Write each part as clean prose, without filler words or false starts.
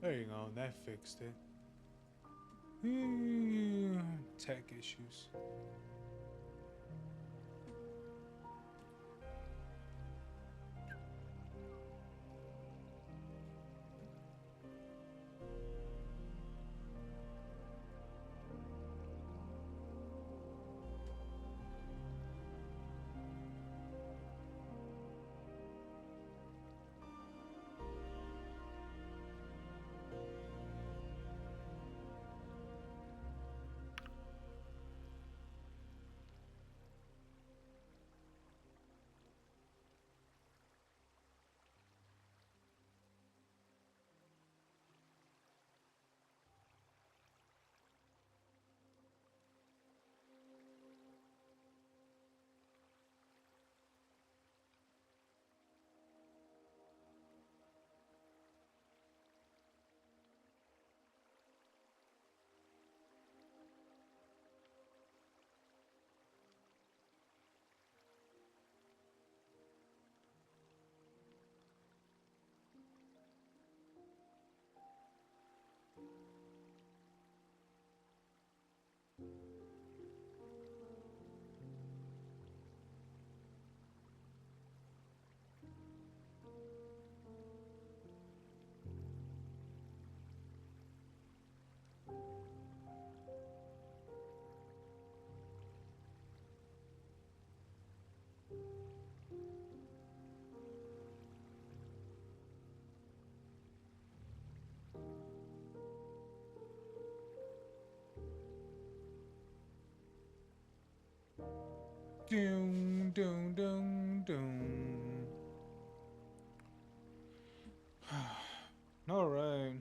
There you go. That fixed it. Tech issues. Doom, doom, doom, doom. All right.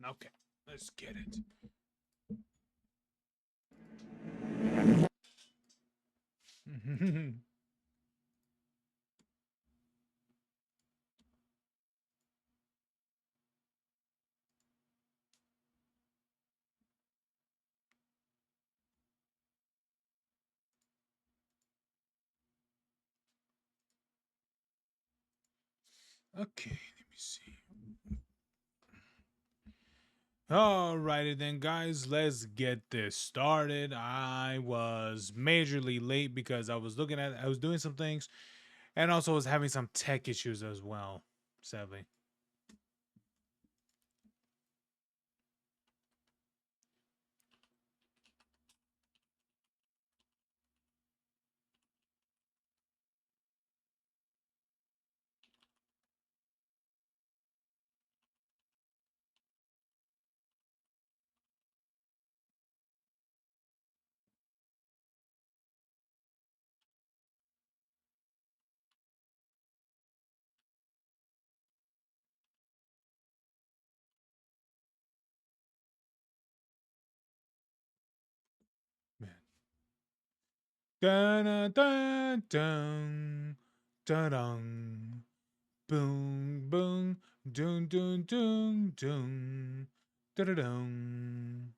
Okay. Let's get it. Okay, let me see. Alrighty then, guys, let's get this started. I was majorly late because I was doing some things, and also was having some tech issues as well, sadly. Man. Dun dun dun dun dun dun. Boom boom dun dun dun dun dun dun.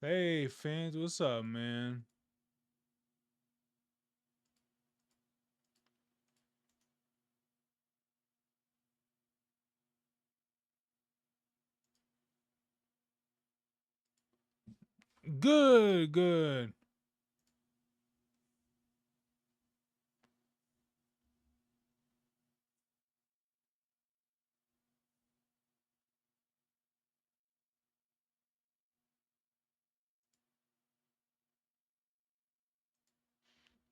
Hey fans, what's up, man? Good, good.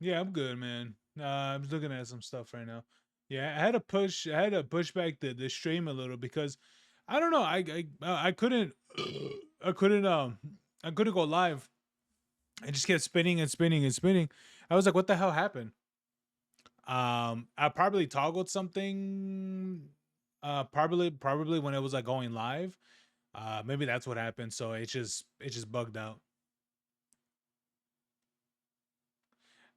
Yeah, I'm good, man. I'm looking at some stuff right now. Yeah, I had to push back the stream a little because I don't know. I couldn't, I couldn't, I couldn't go live. I just kept spinning and spinning and spinning. I was like, what the hell happened? I probably toggled something. Probably when it was like going live. Maybe that's what happened. So it just bugged out.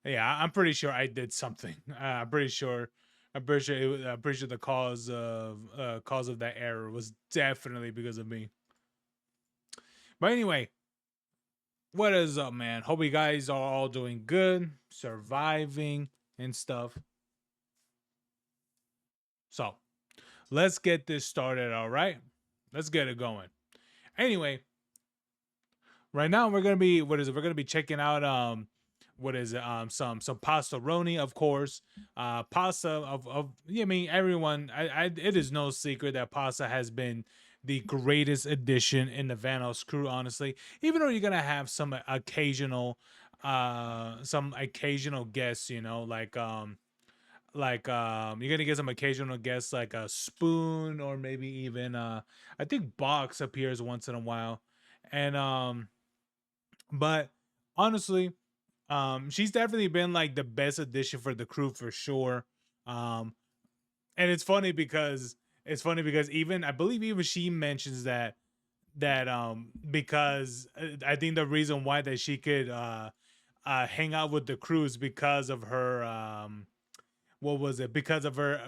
Yeah, I'm pretty sure I did something. I'm pretty sure. I'm pretty sure the cause of that error was definitely because of me. But anyway, what is up, man? Hope you guys are all doing good, surviving and stuff. So let's get this started. All right, let's get it going. Anyway, right now we're gonna be what is it? We're gonna be checking out what is it? Some pasta roni, of course. Pasta of yeah, I mean everyone. It is no secret that pasta has been the greatest addition in the Vanos crew. Honestly, even though you're gonna have some occasional guests, you know, you're gonna get some occasional guests like a spoon or maybe even I think box appears once in a while, and but honestly, she's definitely been like the best addition for the crew for sure. Um, and it's funny because even I believe even she mentions that because I think the reason why that she could hang out with the crew is because of her what was it because of her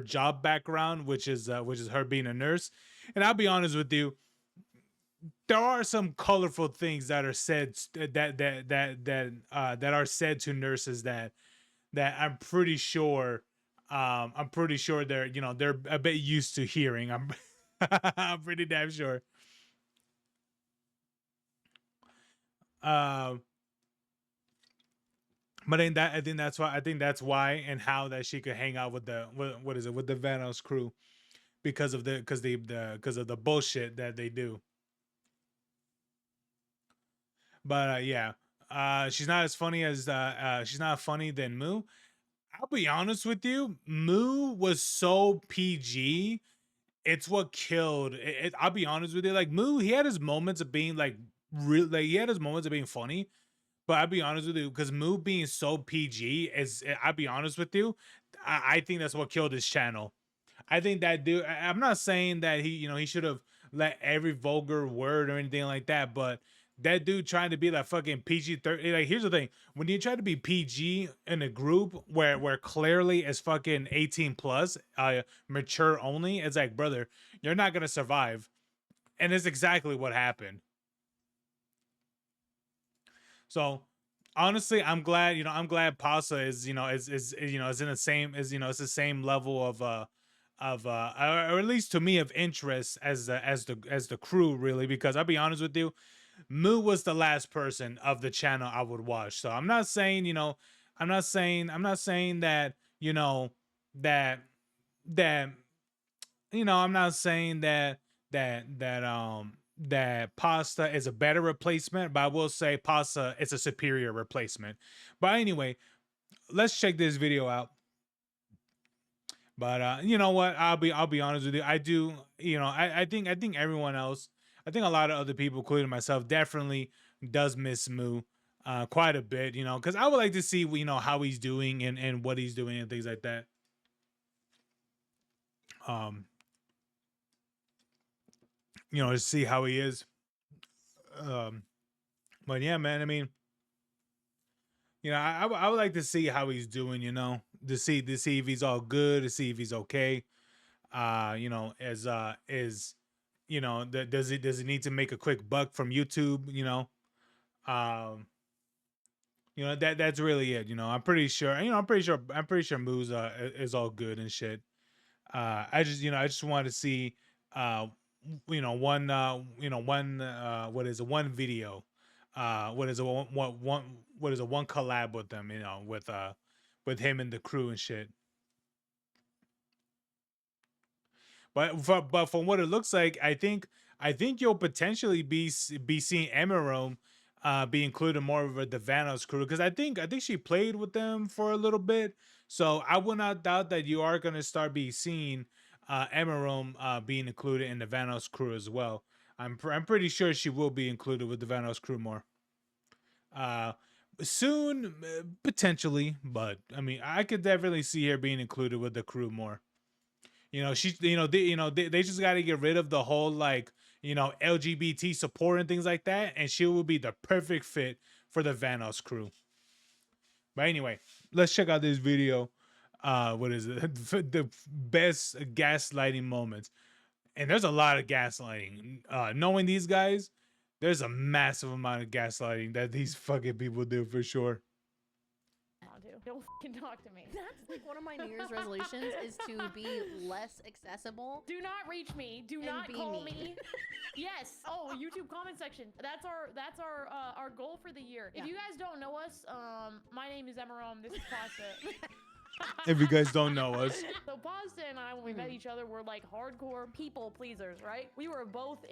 job background, which is her being a nurse. And I'll be honest with you, there are some colorful things that are said that are said to nurses that I'm pretty sure they're a bit used to hearing. I'm pretty damn sure. Uh, but I think that's why and how that she could hang out with what is it with the Vanos crew because of the bullshit that they do. But yeah, she's not as funny as she's not funny than Moo. I'll be honest with you, Moo was so PG. It's what killed it. I'll be honest with you, like Moo, he had his moments of being like real, like he had his moments of being funny. But I'll be honest with you, because Moo being so PG is, I'll be honest with you, I think that's what killed his channel. I think that dude. I'm not saying that he should have let every vulgar word or anything like that, but that dude trying to be like fucking PG-13. Like, here's the thing: when you try to be PG in a group where clearly it's fucking 18 plus, mature only, it's like, brother, you're not gonna survive, and it's exactly what happened. So honestly, I'm glad Pasa is in the same it's the same level of or at least to me of interest as the crew, really, because I'll be honest with you, Moo was the last person of the channel I would watch. So I'm not saying that that that I'm not saying that pasta is a better replacement, but I will say pasta is a superior replacement. But anyway, let's check this video out. But you know what? I'll be honest with you. I do. I think everyone else. I think a lot of other people, including myself, definitely does miss Moo quite a bit. Because I would like to see how he's doing and what he's doing and things like that. Um, to see how he is. Um, but yeah, man. I mean, I would like to see how he's doing. To see if he's all good, to see if he's okay. Does he need to make a quick buck from YouTube? Um, that's really it. I'm pretty sure Moo's is all good and shit. I just want to see what is it, one video, what is it, one collab with them, with him and the crew and shit. But from what it looks like, I think you'll potentially be seeing Emerome be included more of the Vanos crew, because I think she played with them for a little bit. So I would not doubt that you are gonna start be seeing Emerome being included in the Vanos crew as well. I'm pretty sure she will be included with the Vanos crew more. Uh Soon, potentially, but I mean I could definitely see her being included with the crew more. They just got to get rid of the whole like LGBT support and things like that, and she will be the perfect fit for the Vanos crew. But anyway, let's check out this video. What is it? The best gaslighting moments, and there's a lot of gaslighting. Knowing these guys, there's a massive amount of gaslighting that these fucking people do for sure. Don't fucking talk to me. That's like one of my New Year's resolutions is to be less accessible. Do not reach me. Do not call me. Yes. Oh, YouTube comment section. That's our goal for the year. Yeah. If you guys don't know us, my name is Emerome. This is Pasta. If you guys don't know us. So Pasta and I, when we met each other, were like hardcore people pleasers, right? We were both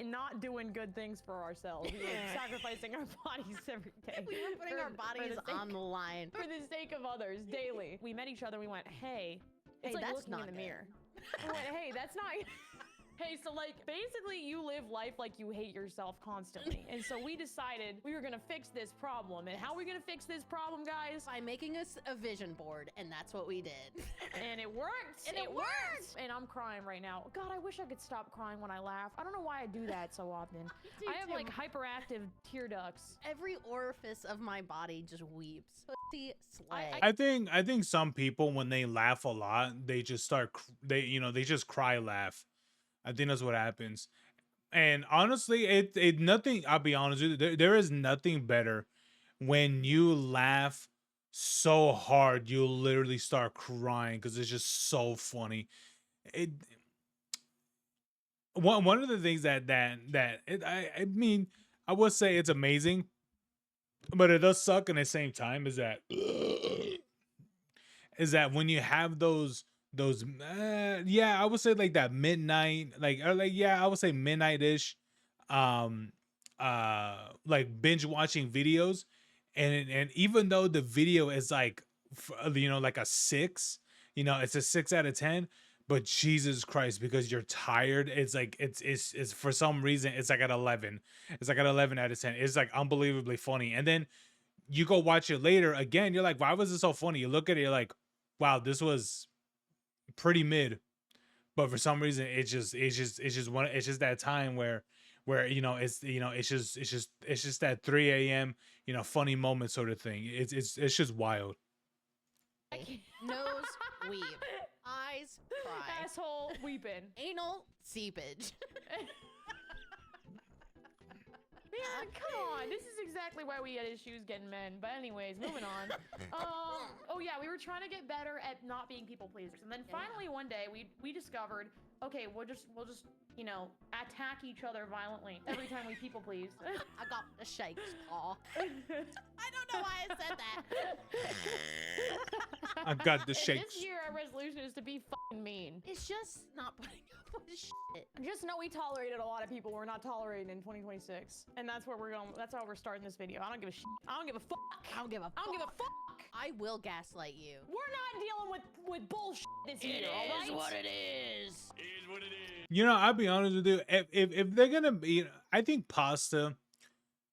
not doing good things for ourselves. We were sacrificing our bodies every day. We were putting our bodies on the line. For the sake of others, daily. We met each other, we went, hey, it's like that's looking not in the good. mirror. We went, hey, that's not... Hey, so like basically you live life like you hate yourself constantly. And so we decided we were gonna fix this problem. And how are we gonna fix this problem, guys? By making us a vision board, and that's what we did. And it worked. And it worked. And I'm crying right now. God, I wish I could stop crying when I laugh. I don't know why I do that so often. I have like hyperactive tear ducts. Every orifice of my body just weeps. Pussy slay. I think some people, when they laugh a lot, they just they just cry laugh. I think that's what happens. And honestly, it nothing. I'll be honest with you. There is nothing better when you laugh so hard you literally start crying because it's just so funny. One of the things I mean, I would say it's amazing, but it does suck in the same time. Is that when you have those I would say like that midnight, I would say midnight-ish, like binge watching videos, and even though the video is like like a 6, it's a 6 out of 10, but Jesus Christ, because you're tired, it's like it's for some reason it's like at 11. It's like at 11 out of 10. It's like unbelievably funny. And then you go watch it later again, you're like, why was it so funny? You look at it, you're like, wow, this was pretty mid. But for some reason it's just that time where it's just that 3 a.m. funny moment sort of thing. It's just wild. Nose weep, eyes cry, Asshole weeping. anal seepage. Man, come on. This is exactly why we had issues getting men. But anyways, moving on. Oh yeah, we were trying to get better at not being people pleasers. And then finally one day we discovered, okay, we'll just attack each other violently every time we people please. I got the shakes, paw. I don't know why I said that. I got the shakes. This year our resolution is to be fucking mean. It's just not putting up with shit. Just know we tolerated a lot of people we're not tolerating in 2026. And that's where we're going. That's how we're starting this video. I don't give a shit. I don't give a fuck. I don't give a fuck. I don't give a fuck. I will gaslight you. We're not dealing with bullshit this year, all right? what it is. I'll be honest with you. If they're gonna be, I think Pasta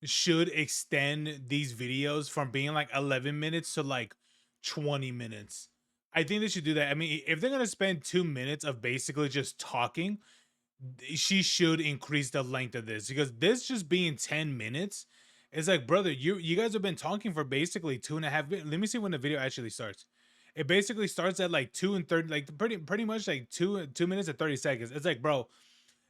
should extend these videos from being like 11 minutes to like 20 minutes. I think they should do that. I mean, if they're gonna spend 2 minutes of basically just talking, she should increase the length of this, because this just being 10 minutes, it's like, brother, you guys have been talking for basically 2.5 minutes. Let me see when the video actually starts. It basically starts at like 2 and 30, like pretty much like 2 minutes and 30 seconds. It's like, bro,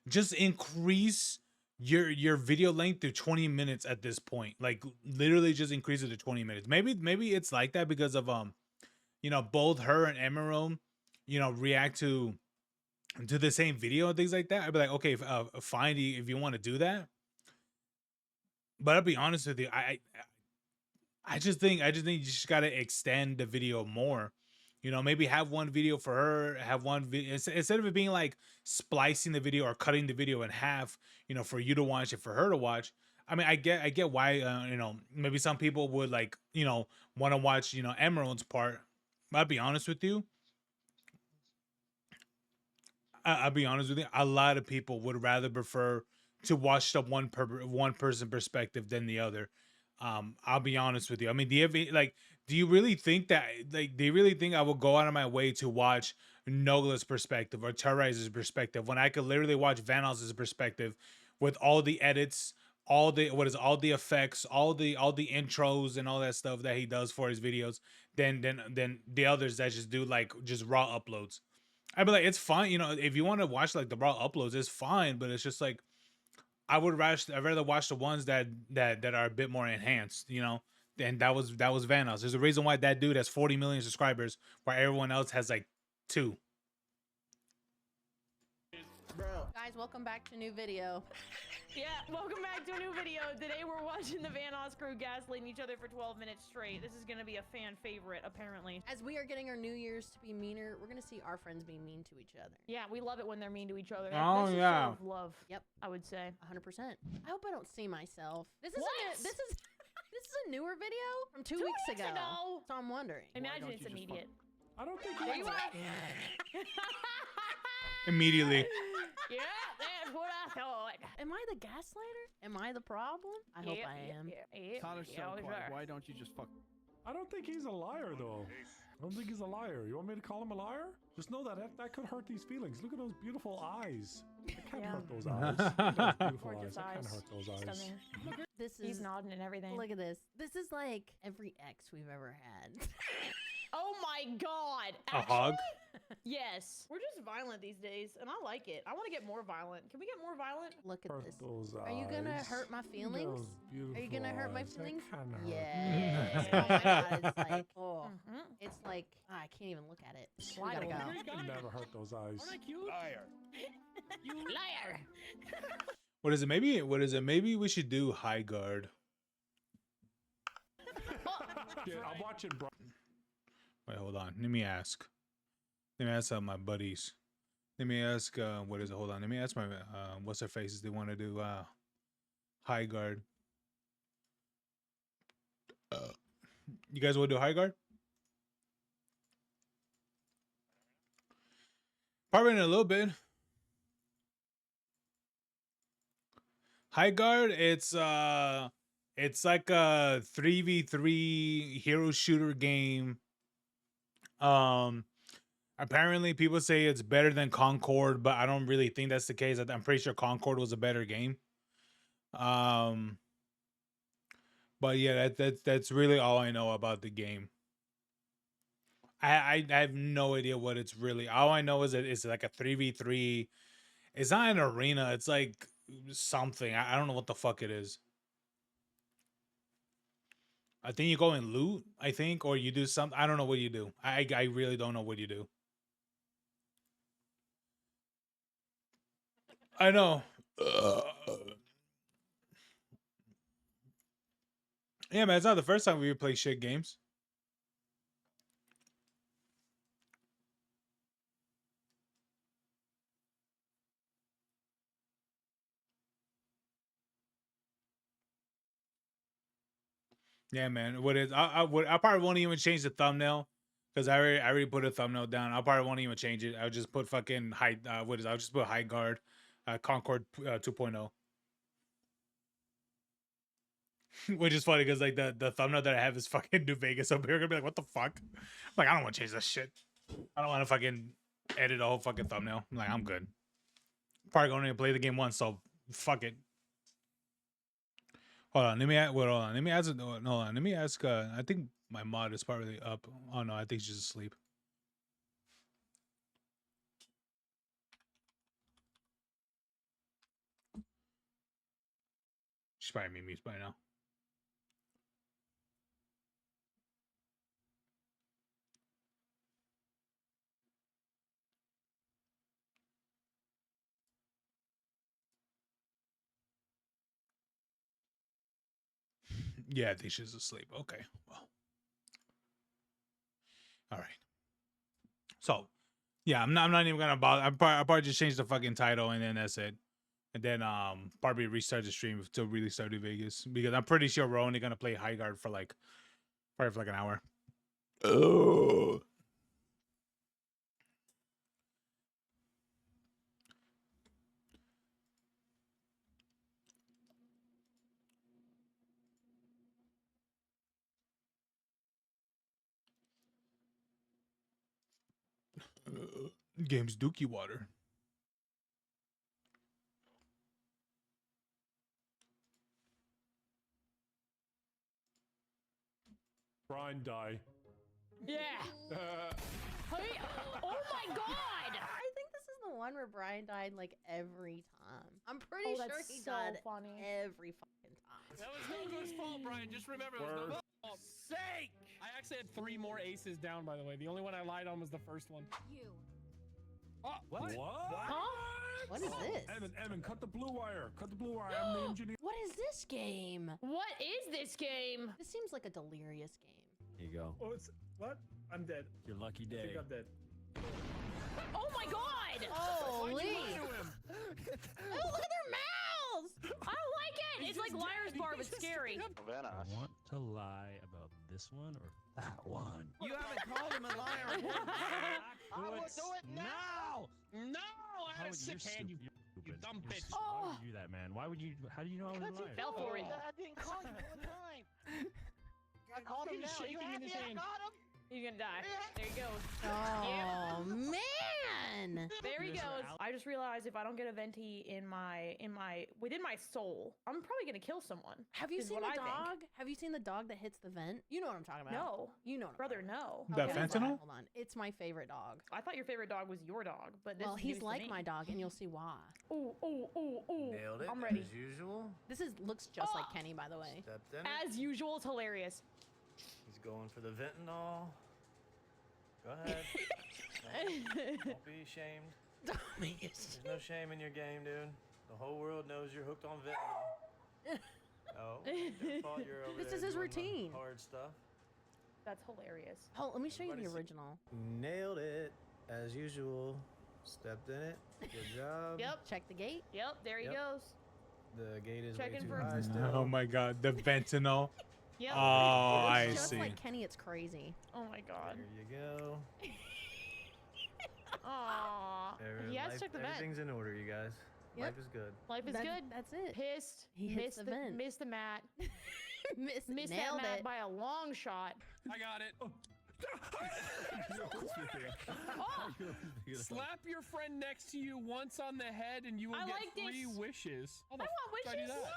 just increase your video length to 20 minutes at this point. Like literally just increase it to 20 minutes. Maybe it's like that because of both her and Emerome, react to the same video and things like that. I'd be like, okay, fine, if you want to do that. But I'll be honest with you, I just think you just gotta extend the video more. Maybe have one video for her, have one video instead of it being like splicing the video or cutting the video in half, for you to watch it, for her to watch. I mean, I get why, maybe some people would like, want to watch, Emerald's part. But I'll be honest with you. I'll be honest with you. A lot of people would rather prefer to watch the one person perspective than the other. I'll be honest with you. I mean, do you really think that, like, do you really think I will go out of my way to watch Nogla's perspective or Terrorize's perspective when I could literally watch Vanos's perspective with all the edits, all the effects, all the intros and all that stuff that he does for his videos, than the others that just do like just raw uploads. I'd be like, it's fine, if you want to watch like the raw uploads, it's fine, but it's just like I'd rather watch the ones that are a bit more enhanced. And that was Vanos. There's a reason why that dude has 40 million subscribers, while everyone else has like 2. Guys, welcome back to a new video. Yeah, welcome back to a new video. Today we're watching the Vanos crew gaslighting each other for 12 minutes straight. This is gonna be a fan favorite, apparently. As we are getting our New Year's to be meaner, we're gonna see our friends being mean to each other. Yeah, we love it when they're mean to each other. Oh, That's a yeah. show of love. Yep. I would say. 100%. I hope I don't see myself. This is What? this is this is a newer video from 2 2 weeks weeks ago. ago. So I'm wondering. Imagine don't it's you just immediate. I don't think There you are. Immediately. Yeah, that's what I thought. Am I the gaslighter? Am I the problem? I hope Yep, I am. Connor's so we quiet. are. Why don't you just fuck? I don't think he's a liar, though. I don't think he's a liar. You want me to call him a liar? Just know that could hurt these feelings. Look at those beautiful eyes. I can't Yeah. hurt those eyes. Look at those beautiful Gorgeous eyes. I can't eyes. hurt those eyes. Stunning. This He's is nodding and everything. look at this. This is like every ex we've ever had. Oh my god. A hog? Yes. We're just violent these days, and I like it. I want to get more violent. Can we get more violent? Look at Hurt this. those Are you gonna eyes. hurt my Look at feelings? those Are you beautiful gonna hurt my eyes. That feelings? kinda hurt. Yes. Oh my god, it's like, oh, Mhm. it's like I can't even look at it. We Slide gotta over. go. You can never hurt those eyes. Liar. You liar. What is it? Maybe we should do high guard. Yeah, I'm watching. Wait, hold on. Let me ask my buddies. Let me ask what is it? Hold on. Let me ask my what's their faces they want to do high guard. You guys want to do high guard? Probably in a little bit. High guard, it's like a 3v3 hero shooter game. Apparently people say it's better than Concord, but I don't really think that's the case. I'm pretty sure Concord was a better game. But yeah, that's really all I know about the game. I have no idea what it's really. All I know is that it's like a 3v3. It's not an arena. It's like something. I don't know what the fuck it is. I think you go and loot, I think, or you do something. I don't know what you do. I really don't know what you do. I know. Yeah, man, it's not the first time we play shit games. Yeah, man. What is I probably won't even change the thumbnail because I already put a thumbnail down. I probably won't even change it. I'll just put fucking high. I'll just put high guard, Concord 2.0. Which is funny because like the thumbnail that I have is fucking New Vegas up here. Gonna be like, what the fuck? I'm like, I don't want to change this shit. I don't want to fucking edit a whole fucking thumbnail. I'm like, I'm good. Probably gonna play the game once, so fuck it. Hold on, let me hold on. Let me ask. Hold on, let me ask. I think my mod is probably up. Oh no, I think she's asleep. She's probably mute by now. Yeah, I think she's asleep. Okay, well, all right. So, yeah, I'm not even gonna bother. I'll probably just change the fucking title and then that's it. And then probably restart the stream to really start to Vegas because I'm pretty sure we're only gonna play high guard for like probably for like an hour. Oh. Game's Dookie water. Brian, die. Yeah. Hey, oh my god! I think this is the one where Brian died like every time. I'm pretty Oh, sure that's he so died funny. every fucking time. That was no good's fault, Brian. Just remember, it was no good's fault. Sake! I actually had 3 more aces down, by the way. The only one I lied on was the first one. You. Oh, what? Huh? What is this? Evan, cut the blue wire. Cut the blue wire. I'm the engineer. What is this game? What is this game? This seems like a delirious game. Here you go. Oh, it's what? I'm dead. Your lucky I day. think I'm dead. Oh my god! Holy! To him. Oh, look at their mouths! I don't like it! It's like Liar's Bar, but scary. I want to lie about this one or that one. You haven't called him a liar once. I will do it now! No! I had a You're sick hand, you stupid. dumb You're bitch. stupid. Why Oh. would you do that, man? Why would you? How do you know I was a liar? Fell for it. I didn't call you one time. I called him He's now. shaking You in his happy I hand. got him? He's gonna die. There he goes. Oh man! There he Yes, sir, goes. Al- I just realized if I don't get a venti within my soul, I'm probably gonna kill someone. Have you is seen what the I think. dog? Have you seen the dog that hits the vent? You know what I'm talking about. No, You know what I'm brother, talking about. no. That Hold on, fentanyl? Hold on. It's my favorite dog. I thought your favorite dog was your dog, but this Well, is he's news to like me. my dog, and you'll see why. Ooh, ooh, ooh, ooh. Nailed it. I'm ready. As usual. This looks just Oh! like Kenny, by the way. Stepped in. As usual, it's hilarious. He's going for the fentanyl. Go ahead. Don't be ashamed. There's no shame in your game, dude. The whole world knows you're hooked on fentanyl. No, it's your fault you're over This there is his doing the routine. hard stuff. That's hilarious. Oh, let me show you the Everybody see- original. Nailed it. As usual. Stepped in it. Good job. Yep, Check the gate. yep, there he Yep. goes. The gate is Checking way too for- high still. Oh my god, the fentanyl. Yep. Oh, I It's just see. like Kenny, it's crazy. Oh my god. There you go. Aww. He has checked the vent. Everything's in order, you guys. Yep. Life is good. Life is good. That's it. Pissed. He hits missed the vent. Missed the mat. Missed Missed that nailed mat it. by a long shot. I got it. Oh. Slap your friend next to you once on the head and you will I get like 3 this. wishes. How the I want fuck do I do wishes. that?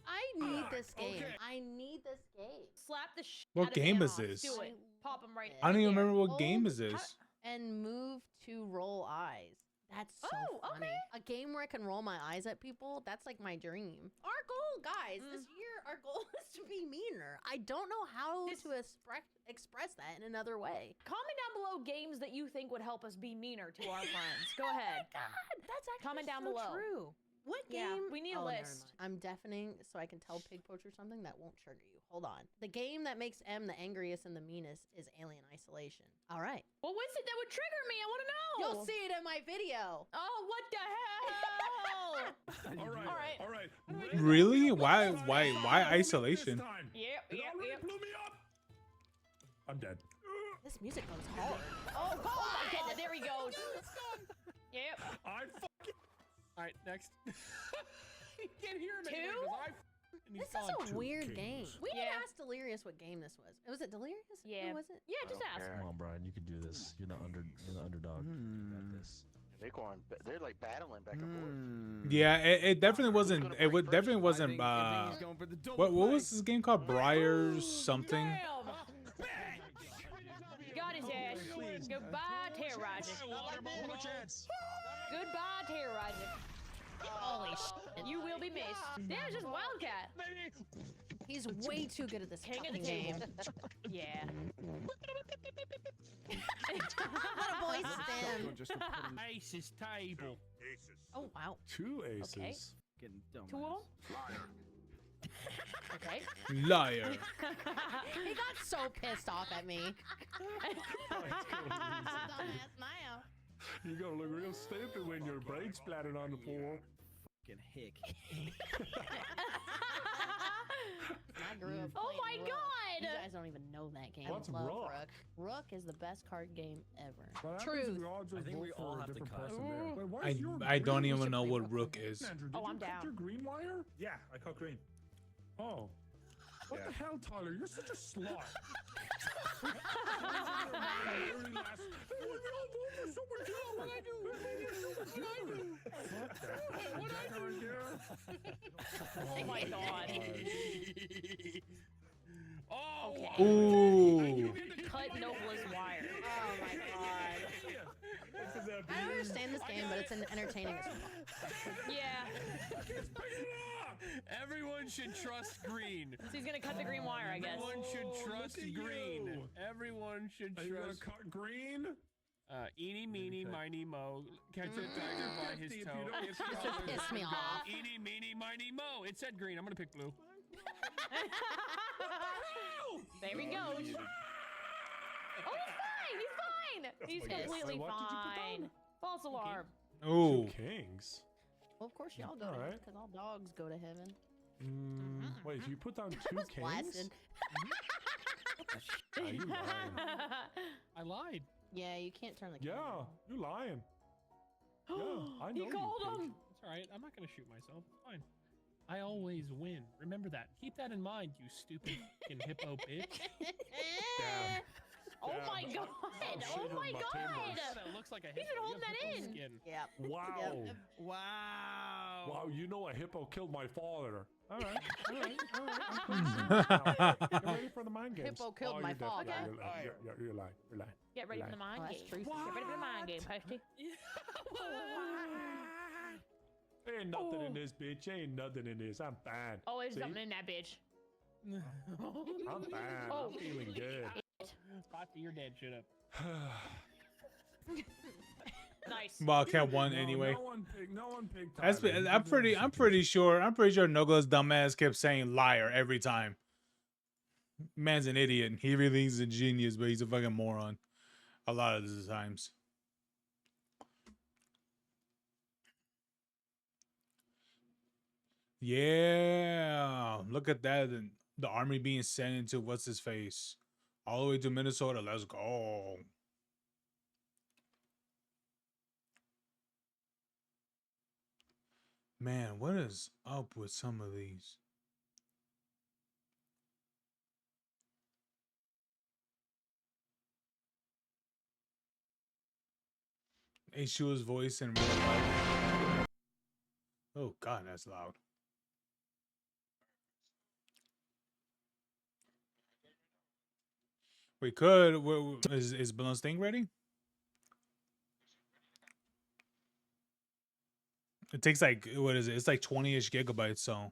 I need this game. Okay. I need this game. Slap the shit What out of game him is off. this? Do it. Pop him right. I don't even there. remember what Oh, game is this. And move to roll eyes. That's so Oh, funny. okay. A game where I can roll my eyes at people, that's like my dream. Our goal, guys, Mm. this year, our goal is to be meaner. I don't know how This- to express that in another way. Comment down below games that you think would help us be meaner to our friends. Go ahead. God, that's actually Comment down so below. true. What Yeah, game? we need a Oh, never list. mind. I'm deafening so I can tell Pig Poacher something that won't trigger you. Hold on. The game that makes M the angriest and the meanest is Alien Isolation. All right. Well, what's it that would trigger me? I want to know. You'll see it in my video. Oh, what the hell? All right. All right. All right. Really? Why isolation? Yep, It yep, already yep. blew me up. I'm dead. This music goes hard. Oh, my God. There he goes. Yep. I fucking. All right, next. You can't hear him anyway, Two? 'cause I f- and he's This is gone. a weird kings. game. We didn't Yeah. ask Delirious what game this was. Was it Delirious? Yeah. Who was it? Yeah, just ask. Come on, Brian. You can do this. You're the underdog. You got this. They're like battling back and forth. Yeah, it definitely wasn't. Definitely wasn't. What was this game called? Briar's something. Damn. Got his ass. Goodbye, Terrorizer. Goodbye, Terrorizer. Holy shit. You will be missed. Yeah, it's just Wildcat. He's way too good at this King of the fucking game. Yeah. What a voice stem. Just to put him- Ace's table. Oh, wow. 2 aces. Okay. Two of them? Okay. Liar. He got so pissed off at me. You're gonna look real stupid when your brain splattered on the floor. Fucking hick. I grew up Oh playing my Rook. God. You guys don't even know that game. What's I love Rook? Rook is the best card game ever. What happens if Truth. we all just I think vote we all for a have to different cut. person there? Wait, why I is your I don't green- even know what Rook is. Andrew, did Oh, you I'm cut down. your green wire? Yeah, I caught green. Oh. What the hell, Tyler? You're such a slut. Oh my god. Oh, Okay. Ooh. Cut Nobla's wire. Oh my god. I don't understand this game, but it's entertaining as fuck. Yeah. Everyone should trust green. So he's gonna cut the green wire, I guess. Everyone should trust look at green. you. Everyone should Are you gonna trust. cut green? Eeny, meeny, miny, mo. Catch a tiger by his toe. If This you just pissed me off. Eeny, meeny, miny, mo. It said green. I'm gonna pick blue. There he goes. Oh, he's fine. He's fine. He's my guess. completely Wait, what did you put fine. down? False alarm. Ooh. Kings. Well, of course y'all go to heaven Alright. because all dogs go to heaven. Wait, you put down two That's kings? blasted. Ah, you lying. I lied. Yeah, you can't turn the camera Yeah, on. you lying. Yeah, I know He called you, him. It's all right. I'm not gonna shoot myself. It's fine. I always win. Remember that. Keep that in mind, you stupid fucking hippo bitch. Damn. Oh Damn. my god. I'm Oh shivering my my god. timbers. That looks like a He's hippo. been holding You have that hippo in. Skin. Yep. Wow. Yep. Wow. Wow, you know a hippo killed my father. All right, all right, all right. I'm pleased. Now, you ready for the mind games? Hippo killed Oh, my you're dead. father. Yeah, you're lying. You're lying. Get ready for the Like- mind Oh, that's game. true. Get ready for the mind game, Posty. Ain't nothing in this, bitch. Ain't nothing in this. I'm fine. Oh, there's See? something in that bitch. I'm fine. Oh. I'm feeling good. Poppy, you're dead. Shut up. Nice. Wildcat won anyway. No one picked That's Tyler. I'm pretty sure Nogla's dumbass kept saying liar every time. Man's an idiot. He really is a genius, but he's a fucking moron. A lot of the times. Yeah, look at that. And the army being sent into what's his face, all the way to Minnesota. Let's go. Man, what is up with some of these? Shua's voice in real life. Oh god, that's loud. We could. Is Balloon's thing ready? It takes like, what is it? It's like 20-ish gigabytes, so.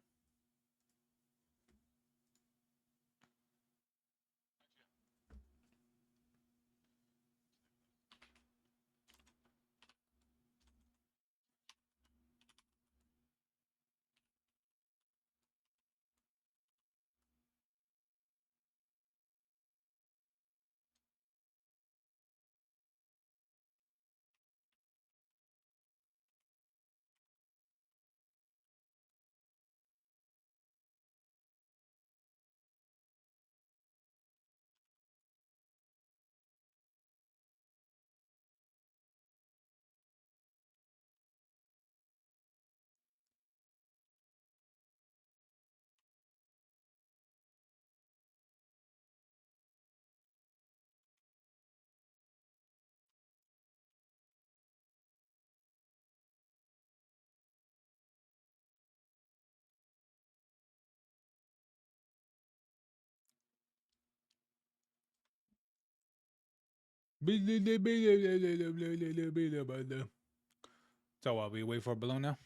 So what, we wait for a balloon now?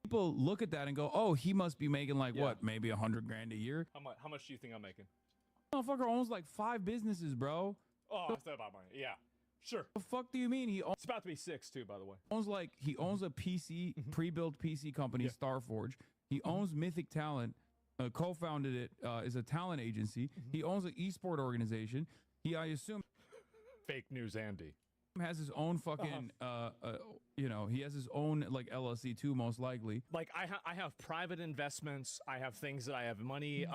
People look at that and go, "Oh, he must be making like what, maybe $100 grand a year." How much do you think I'm making? Motherfucker owns like 5 businesses, bro. Oh, it's not about money. Yeah, sure. The fuck do you mean he owns? It's about to be 6 too, by the way. He owns a PC pre-built PC company, Starforge. He owns Mythic Talent, co-founded it, is a talent agency. He owns an esport organization. I assume. Fake news, Andy. has his own fucking you know, he has his own like LLC too, most likely. Like I have private investments. I have things that I have money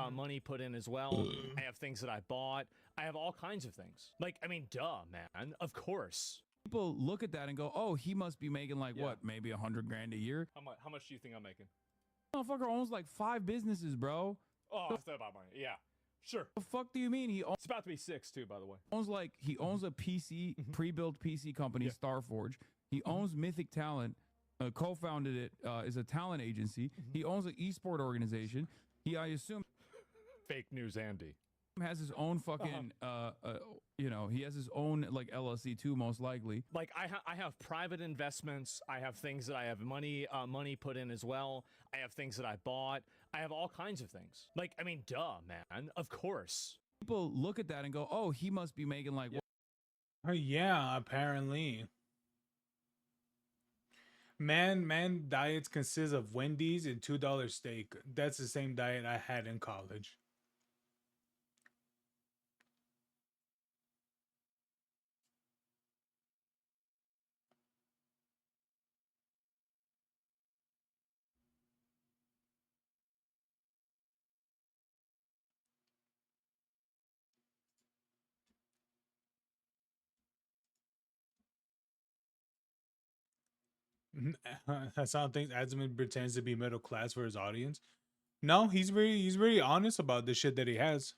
put in as well. I have things that I bought. I have all kinds of things. Like, I mean, duh, man. Of course. People look at that and go, "Oh, he must be making like what, maybe 100 grand a year." How much do you think I'm making? Motherfucker owns like 5 businesses, bro. Oh, I said about money. Yeah, sure. The fuck do you mean he owns? It's about to be 6 too, by the way. He owns a PC pre-built PC company, Starforge. He owns Mythic Talent. Co-founded it. Is a talent agency. He owns an esport organization. I assume, Fake news, Andy. has his own fucking you know, he has his own like LLC too, most likely. Like I have private investments. I have things that I have money put in as well. I have things that I bought. I have all kinds of things. Like, I mean, duh, man. Of course. People look at that and go, "Oh, he must be making like what?" Yeah, apparently. Man diets consist of Wendy's and $2 steak. That's the same diet I had in college. Hassan thinks Azman pretends to be middle class for his audience. No, he's very honest about the shit that he has.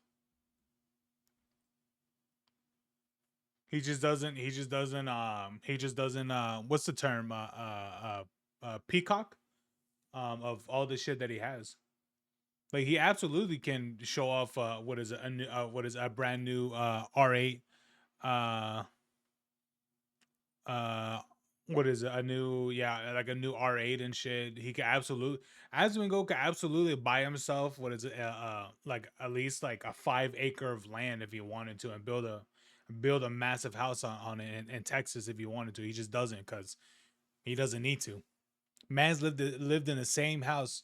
He just doesn't what's the term? Peacock of all the shit that he has. Like he absolutely can show off what is a brand new R8 uh uh what is it, a new, yeah, like a new R8 and shit. He could absolutely, Asmongo could absolutely buy himself what is it, like at least like a 5 acre of land if he wanted to, and build a massive house on it in Texas if he wanted to. He just doesn't, because he doesn't need to. Man's lived in the same house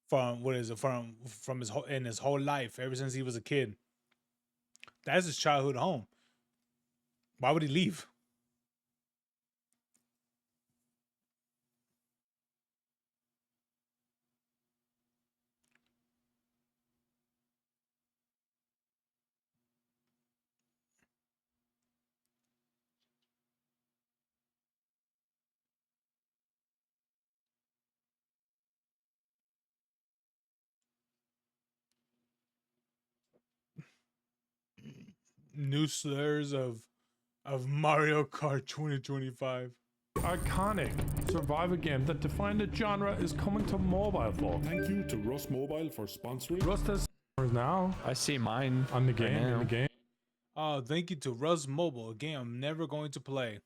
from what is it, from his whole life, ever since he was a kid. That's his childhood home. Why would he leave? New slurs of Mario Kart 2025. Iconic survive a game that defined the genre is coming to mobile phone. Thank you to Rust Mobile for sponsoring. Rust has now. I see mine on the game. right In the game. Oh, thank you to Rust Mobile, a game I'm never going to play.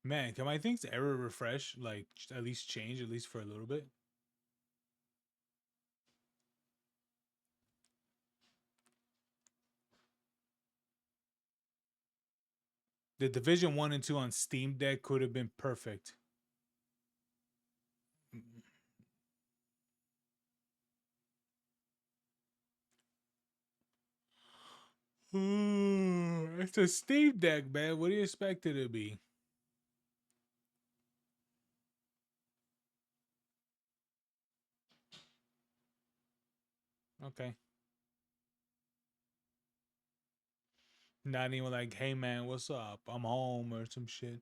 Man, can my things ever refresh? Like, at least change, at least for a little bit? The Division 1 and 2 on Steam Deck could have been perfect. It's a Steam Deck, man. What do you expect it to be? Okay. Not even like, hey man, what's up? I'm home or some shit.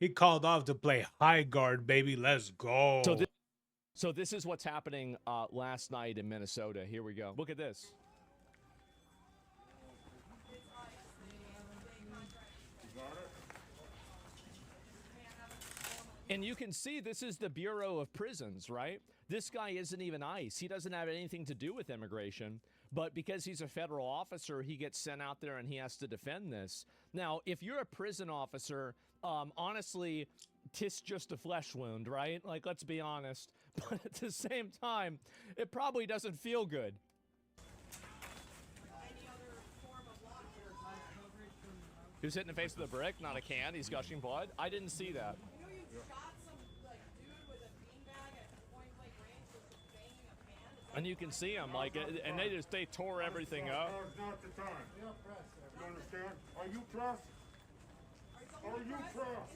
He called off to play high guard, baby. Let's go. So this is what's happening last night in Minnesota. Here we go. Look at this. And you can see this is the Bureau of Prisons, right? This guy isn't even ICE. He doesn't have anything to do with immigration. But because he's a federal officer, he gets sent out there and he has to defend this. Now, if you're a prison officer, honestly, tis just a flesh wound, right? Like, let's be honest. But at the same time, it probably doesn't feel good. Who's hitting the face with a brick? Not a can. He's gushing blood. I didn't see that. And you can see him, like, and they tore everything up. Not the time. You understand? Are you pressed? Are you pressed?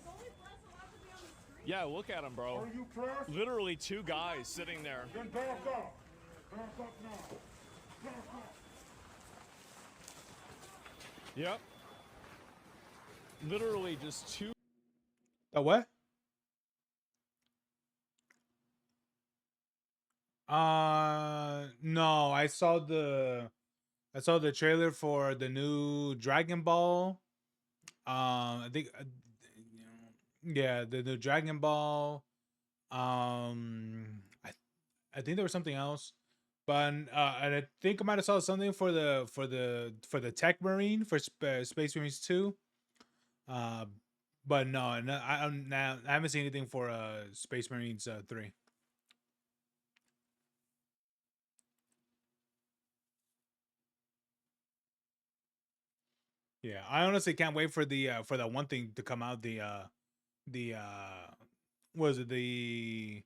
Yeah, look at him, bro. Are you pressed? Literally 2 guys sitting there. Then back up. Back up now. Back up. Yep. Literally just 2. The what? No, I saw the trailer for the new Dragon Ball. I think, yeah, the new Dragon Ball. I think there was something else, but and I think I might have saw something for the Tech Marine for Space Marines 2. But no, I haven't seen anything for Space Marines 3. Yeah, I honestly can't wait for that one thing to come out. Was it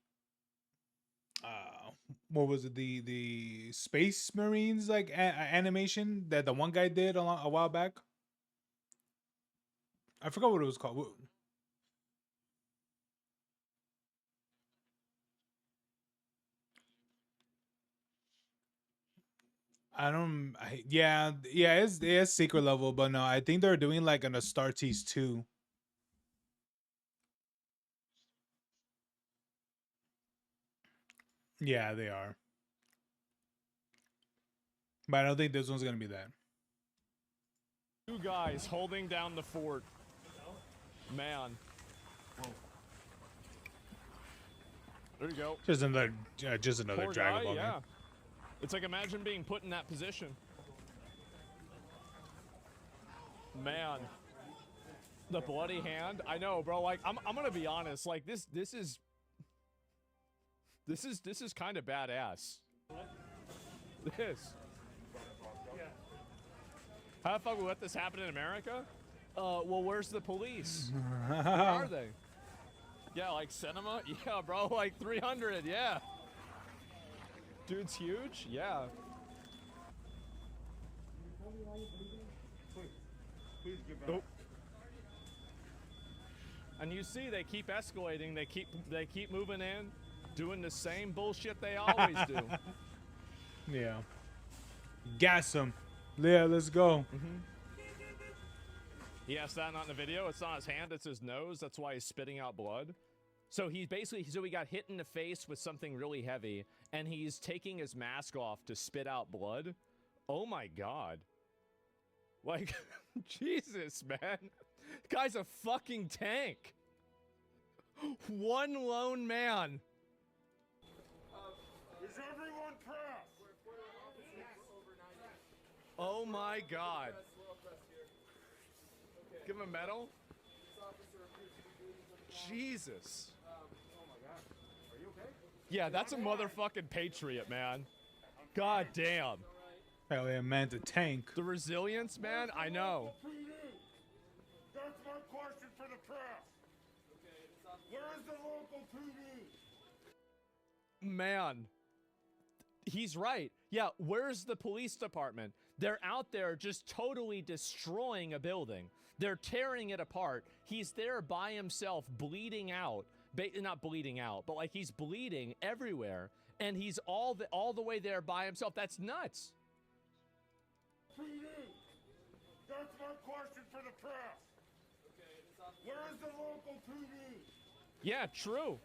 what was it, the Space Marines like animation that the one guy did a while back? I forgot what it was called. Yeah, it's secret level, but no, I think they're doing like an Astartes 2. Yeah, they are. But I don't think this one's gonna be that. 2 guys holding down the fort. Man. There you go. Just another Poor Dragon guy, Ball yeah. game. It's like, imagine being put in that position. Man. The bloody hand. I know, bro. Like, I'm gonna be honest. Like, this is kind of badass. This. How the fuck would let this happen in America? Well, where's the police? Where are they? Yeah, like cinema? Yeah, bro, like 300, yeah. Dude's huge? Yeah. Oh. And you see, they keep escalating. They keep moving in, doing the same bullshit they always do. Yeah. Gas him. Yeah, let's go. Yes, that not in the video. It's not his hand, it's his nose. That's why he's spitting out blood. So he got hit in the face with something really heavy, and he's taking his mask off to spit out blood. Oh my god. Like, Jesus, man. Guy's a fucking tank. One lone man. Is everyone pressed? Oh my god. Give him a medal? Jesus. Yeah, that's a motherfucking patriot, man. God damn. Hell yeah, man's a tank. The resilience, man, I know. That's my question for the press. Where is the local TV? Man. He's right. Yeah, where's the police department? They're out there just totally destroying a building. They're tearing it apart. He's there by himself, bleeding out. Not bleeding out, but like he's bleeding everywhere. And he's all the way there by himself. That's nuts. PD. That's my question for the press. Where is the local TV? Yeah, true.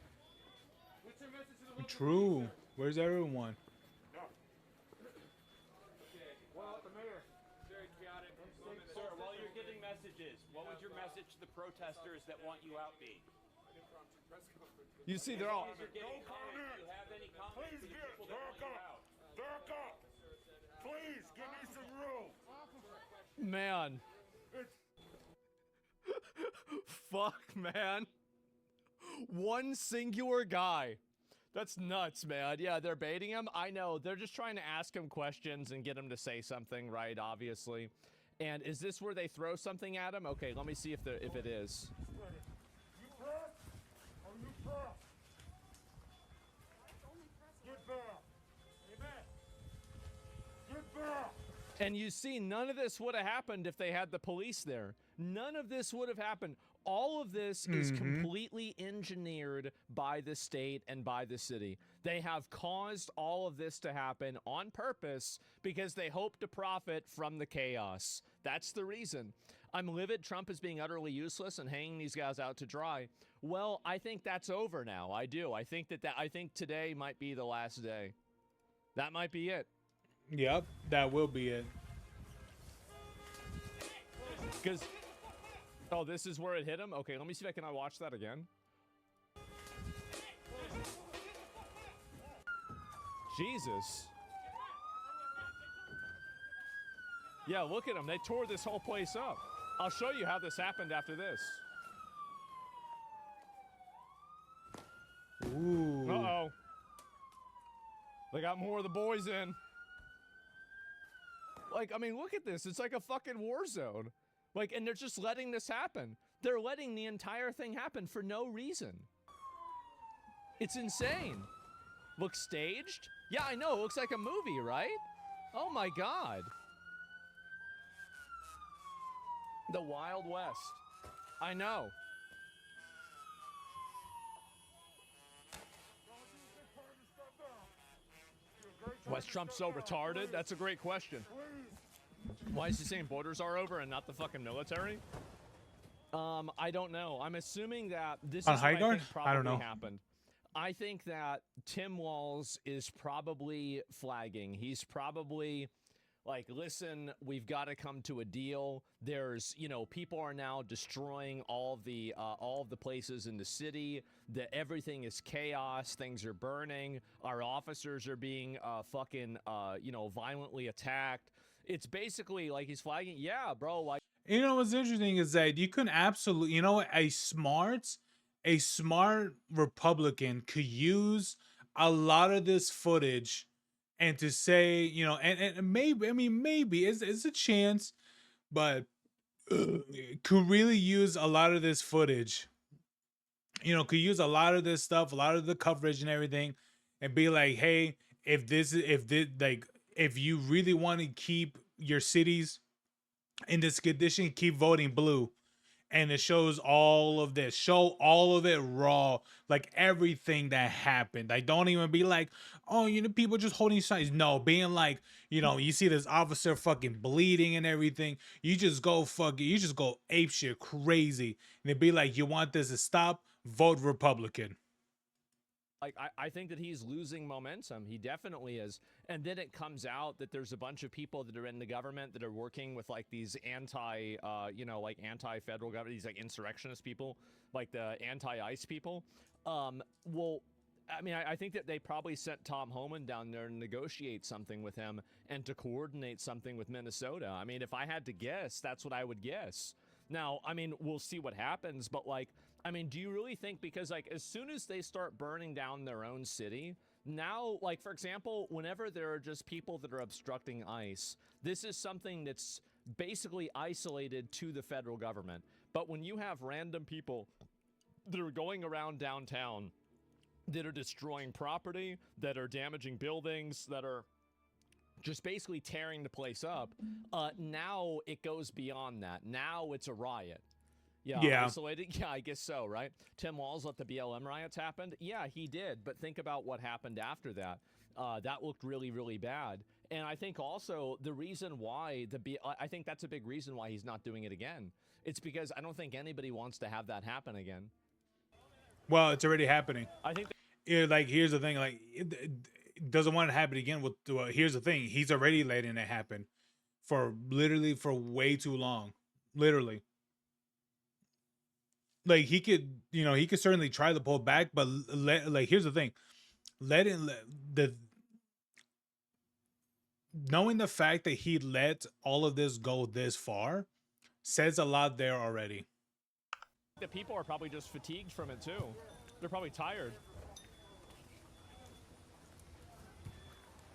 What's your message to the local True. TV, sir? Where's everyone? Well, the mayor. Very chaotic moment. Sir, while you're giving messages, what would your message to the protesters that want you out be? You see, they're all. As you're getting comments, do you have any comments Please to the get people that want you out? back up. Please give me some room. Man. Fuck, man. One singular guy. That's nuts, man. Yeah, they're baiting him. I know. They're just trying to ask him questions and get him to say something, right? Obviously. And is this where they throw something at him? Okay, let me see if it is. You press? Are you press? Get back. Amen. Get back. And you see, none of this would have happened if they had the police there. None of this would have happened. All of this is completely engineered by the state and by the city. They have caused all of this to happen on purpose because they hope to profit from the chaos. That's the reason. I'm livid Trump is being utterly useless and hanging these guys out to dry. Well, I think that's over now. I do. I think I think today might be the last day. That might be it. Yep, that will be it. Because, oh, this is where it hit him? Okay, let me see if I can watch that again. Jesus. Yeah, look at them. They tore this whole place up. I'll show you how this happened after this. Ooh. Uh-oh. They got more of the boys in. Like, I mean, look at this. It's like a fucking war zone. Like, and they're just letting this happen. They're letting the entire thing happen for no reason. It's insane. Looks staged? Yeah, I know. It looks like a movie, right? Oh my God. The Wild West. I know. Why is Trump so retarded? That's a great question. Why is he saying borders are over and not the fucking military? I don't know. I'm assuming that this is what I think probably happened. I think that Tim Walz is probably flagging. He's probably like, listen, we've got to come to a deal. There's, you know, people are now destroying all of the places in the city. That everything is chaos. Things are burning. Our officers are being fucking, you know, violently attacked. It's basically like he's flagging. Yeah, bro. Like, you know what's interesting is that you can absolutely, you know what, a smart Republican could use a lot of this footage and to say, you know, and maybe, I mean, maybe it's a chance, but could really use a lot of this footage, you know, could use a lot of this stuff, a lot of the coverage and everything, and be like, hey, if you really want to keep your cities in this condition, keep voting blue. And it shows all of this. Show all of it raw, like everything that happened. Like, don't even be like, oh, you know, people just holding signs. No, being like, you know, you see this officer fucking bleeding and everything. You just go ape shit crazy. And it'd be like, you want this to stop? Vote Republican. Like, I think that he's losing momentum. He definitely is. And then it comes out that there's a bunch of people that are in the government that are working with like these anti-federal government, these like insurrectionist people, like the anti-ICE people. Well, I mean, I think that they probably sent Tom Homan down there to negotiate something with him and to coordinate something with Minnesota. I mean, if I had to guess, that's what I would guess. Now, I mean, we'll see what happens, but like, I mean, do you really think, because like as soon as they start burning down their own city, now, like, for example, whenever there are just people that are obstructing ICE, this is something that's basically isolated to the federal government. But when you have random people that are going around downtown, that are destroying property, that are damaging buildings, that are just basically tearing the place up, now it goes beyond that. Now it's a riot. Yeah. Isolated? Yeah, I guess so, right? Tim Walz let the BLM riots happen? Yeah, he did. But think about what happened after that. That looked really, really bad. And I think also the reason why I think that's a big reason why he's not doing it again. It's because I don't think anybody wants to have that happen again. Well, it's already happening. I think like here's the thing, like it doesn't want to happen again. With here's the thing, he's already letting it happen for literally for way too long, literally. Like he could, he could certainly try to pull back, but like here's the thing, the knowing the fact that he let all of this go this far says a lot there already. the people are probably just fatigued from it too. They're probably tired.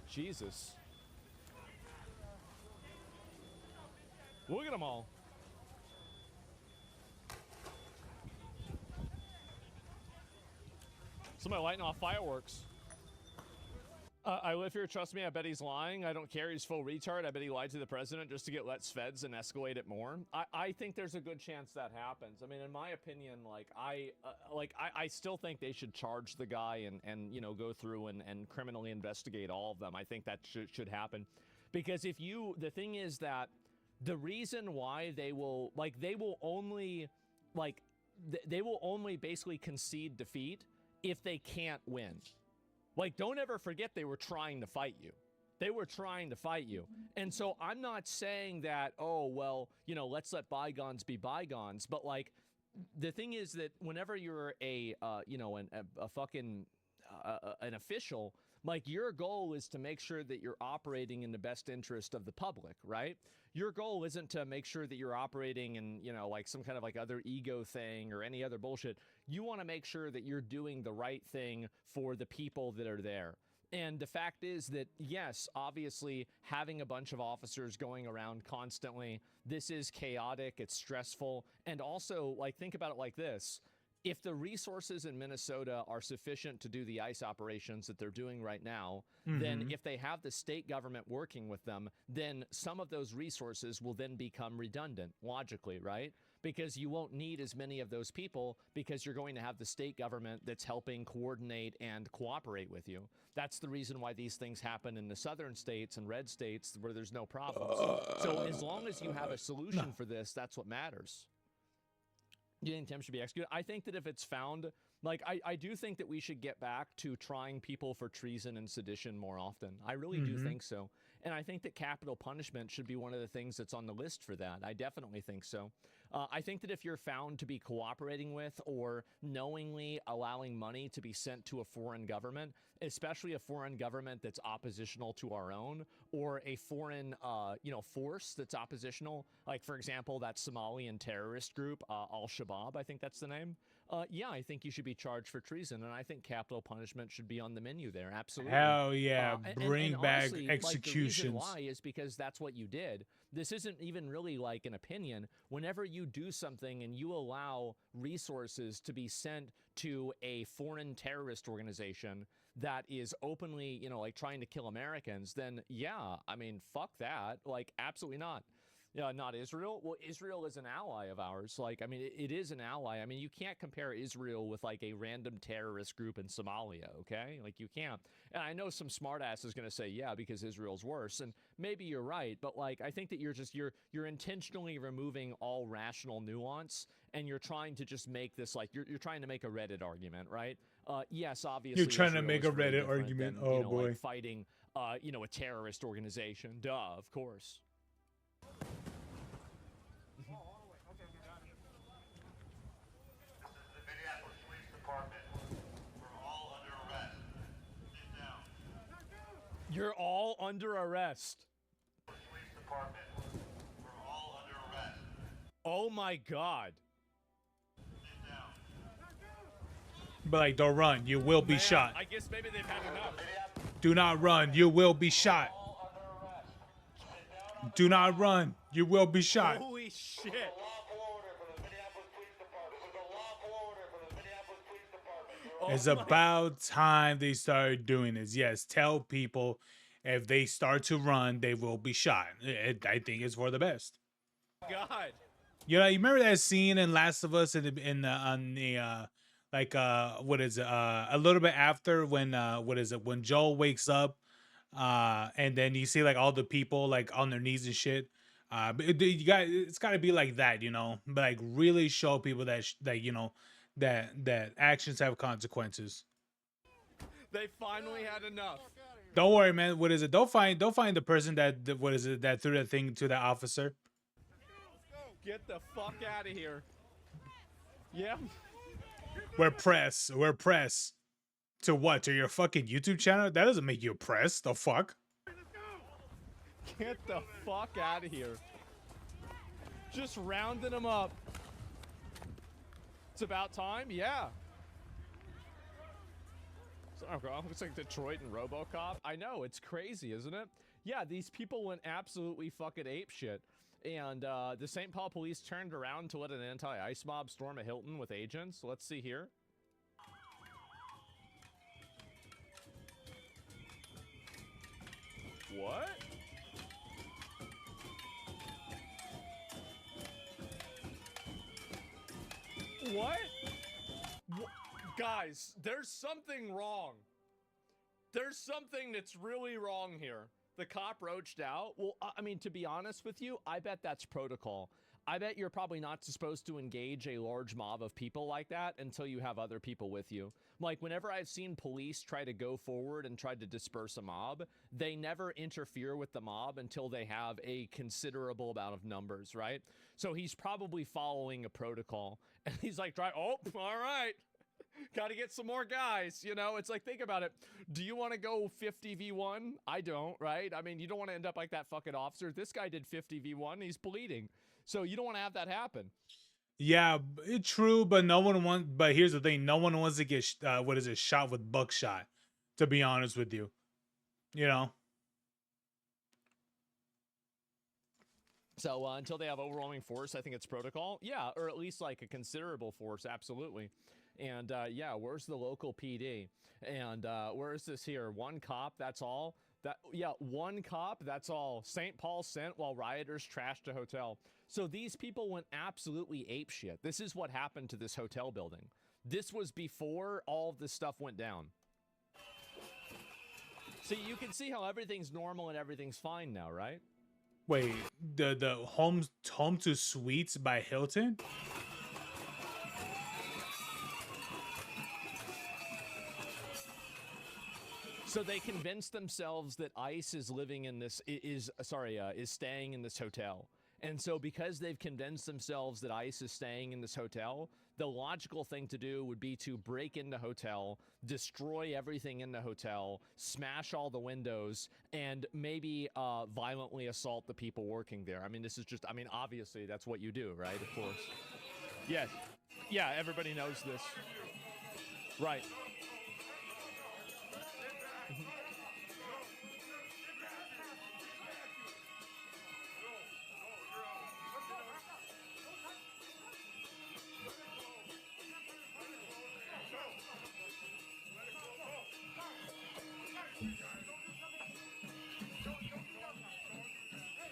Jesus. Look at them all. Somebody lighting off fireworks. I live here. Trust me, I bet he's lying. I don't care. He's full retard. I bet he lied to the president just to get less feds and escalate it more. I think there's a good chance that happens. I mean, in my opinion, I still think they should charge the guy and go through and criminally investigate all of them. I think that should happen, because the thing is that the reason why they will only basically concede defeat if they can't win. Like, don't ever forget they were trying to fight you. They were trying to fight you. And so I'm not saying that, oh, well, let's let bygones be bygones. But, like, the thing is that whenever you're an official, like, your goal is to make sure that you're operating in the best interest of the public, right? Your goal isn't to make sure that you're operating in, like some kind of like other ego thing or any other bullshit. You want to make sure that you're doing the right thing for the people that are there. And the fact is that, yes, obviously having a bunch of officers going around constantly, this is chaotic, it's stressful. And also, like, think about it like this. If the resources in Minnesota are sufficient to do the ICE operations that they're doing right now, then if they have the state government working with them, then some of those resources will then become redundant, logically, right? Because you won't need as many of those people because you're going to have the state government that's helping coordinate and cooperate with you. That's the reason why these things happen in the southern states and red states where there's no problems. So as long as you have a solution for this, that's what matters. You think Tim should be executed? I think that if it's found, like, I do think that we should get back to trying people for treason and sedition more often. I really do think so. And I think that capital punishment should be one of the things that's on the list for that. I definitely think so. I think that if you're found to be cooperating with or knowingly allowing money to be sent to a foreign government, especially a foreign government that's oppositional to our own, or a foreign, force that's oppositional, like, for example, that Somalian terrorist group, Al-Shabaab, I think that's the name. Yeah, I think you should be charged for treason, and I think capital punishment should be on the menu there. Absolutely. Hell yeah, bring and back honestly, executions. Like, the reason why is because that's what you did. This isn't even really like an opinion. Whenever you do something and you allow resources to be sent to a foreign terrorist organization that is openly, like, trying to kill Americans, then yeah, I mean, fuck that. Like, absolutely not. Not Israel. Well, Israel is an ally of ours. Like, I mean, it is an ally. I mean, you can't compare Israel with, like, a random terrorist group in Somalia, okay? Like, you can't. And I know some smartass is going to say, yeah, because Israel's worse. And maybe you're right. But, like, I think that you're intentionally removing all rational nuance, and you're trying to just make this, like, you're trying to make a Reddit argument, right? Yes, obviously. You're trying to Israel make is a very Reddit different argument. than, Oh, boy. like fighting, a terrorist organization. Duh, of course. You're all under arrest. Police department, we're all under arrest. Oh my God. Sit down. But, like, don't run. You will be Man, shot. I guess maybe they've had enough. Do not run. You will be shot. Do not run. You will be shot. Holy shit. It's about time they started doing this. Yes, tell people if they start to run, they will be shot. I think it's for the best. God. You remember that scene in Last of Us what is it? A little bit after when when Joel wakes up and then you see like all the people like on their knees and shit. But it's got to be like that, you know, but like really show people that that you know that actions have consequences. They finally had enough. Don't worry, man. What is it? Don't find the person what is it that threw that thing to that officer. Get the fuck out of here. Yeah. We're press. We're press. To what? To your fucking YouTube channel? That doesn't make you press. The fuck? Get the fuck out of here. Just rounding them up. It's about time? Yeah. Looks like Detroit and RoboCop. I know, it's crazy, isn't it? Yeah, these people went absolutely fucking apeshit. And the St. Paul police turned around to let an anti-ice mob storm a Hilton with agents. Let's see here. What? What? Guys, there's something wrong. There's something that's really wrong here. The cop roached out. Well, I mean, to be honest with you, I bet that's protocol. I bet you're probably not supposed to engage a large mob of people like that until you have other people with you. Like, whenever I've seen police try to go forward and try to disperse a mob, they never interfere with the mob until they have a considerable amount of numbers, right? So he's probably following a protocol. And he's like, oh, all right. Got to get some more guys, you know? It's like, think about it. Do you want to go 50v1? I don't, right? I mean, you don't want to end up like that fucking officer. This guy did 50v1. He's bleeding. So you don't want to have that happen. Yeah, it's true, but no one wants. But here's the thing: no one wants to get what is it, shot with buckshot. To be honest with you, you know. So until they have overwhelming force, I think it's protocol. Yeah, or at least like a considerable force. Absolutely. And yeah, where's the local PD? And where is this here? One cop. That's all. Yeah, one cop. That's all. St. Paul sent while rioters trashed a hotel. So these people went absolutely apeshit. This is what happened to this hotel building. This was before all of this stuff went down. So you can see how everything's normal and everything's fine now, right? Wait, the home to suites by Hilton? So they convinced themselves that ICE is living in this is staying in this hotel. And so because they've convinced themselves that ICE is staying in this hotel, the logical thing to do would be to break into hotel, destroy everything in the hotel, smash all the windows, and maybe violently assault the people working there. I mean, this is just, I mean, obviously that's what you do, right? Of course. Yes. Yeah, everybody knows this. Right.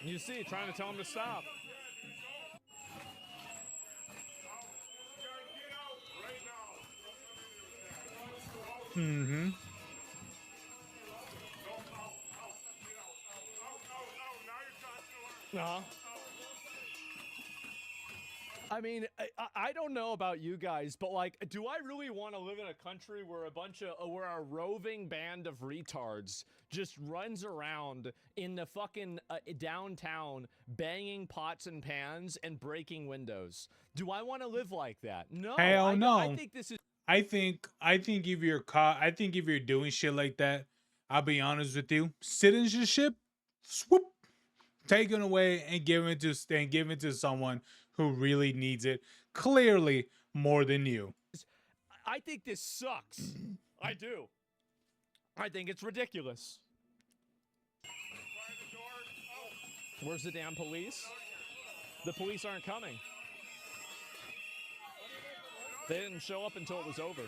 You see, trying to tell him to stop. Mm-hmm. Uh-huh. I mean, I don't know about you guys, but like, do I really want to live in a country where where a roving band of retards just runs around in the fucking downtown banging pots and pans and breaking windows? Do I want to live like that? No. Hell no. I think this is. I think if you're doing shit like that, I'll be honest with you, citizenship, swoop, taken away and given to someone who really needs it, clearly more than you. I think this sucks. I do. I think it's ridiculous. Where's the damn police? The police aren't coming. They didn't show up until it was over.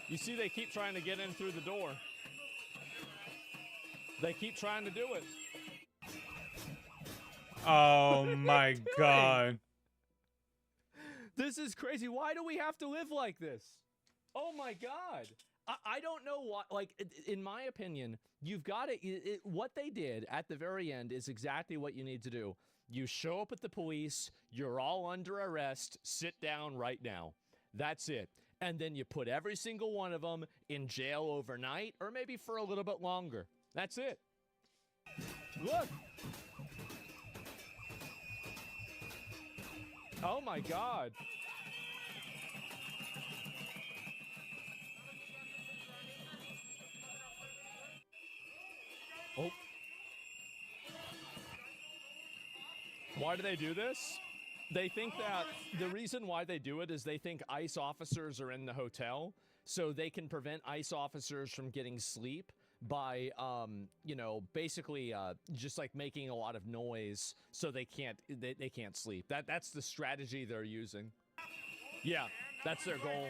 You see, they keep trying to get in through the door. They keep trying to do it. Oh my god. This is crazy. Why do we have to live like this? Oh my God. I don't know what, like, in my opinion, you've got to, what they did at the very end is exactly what you need to do. You show up at the police, you're all under arrest, sit down right now. That's it. And then you put every single one of them in jail overnight or maybe for a little bit longer. That's it. Look. Oh my God. Oh. Why do they do this? They think that the reason why they do it is they think ICE officers are in the hotel, so they can prevent ICE officers from getting sleep by, you know, basically just like making a lot of noise so they can't sleep. That's the strategy they're using. Yeah, that's their goal.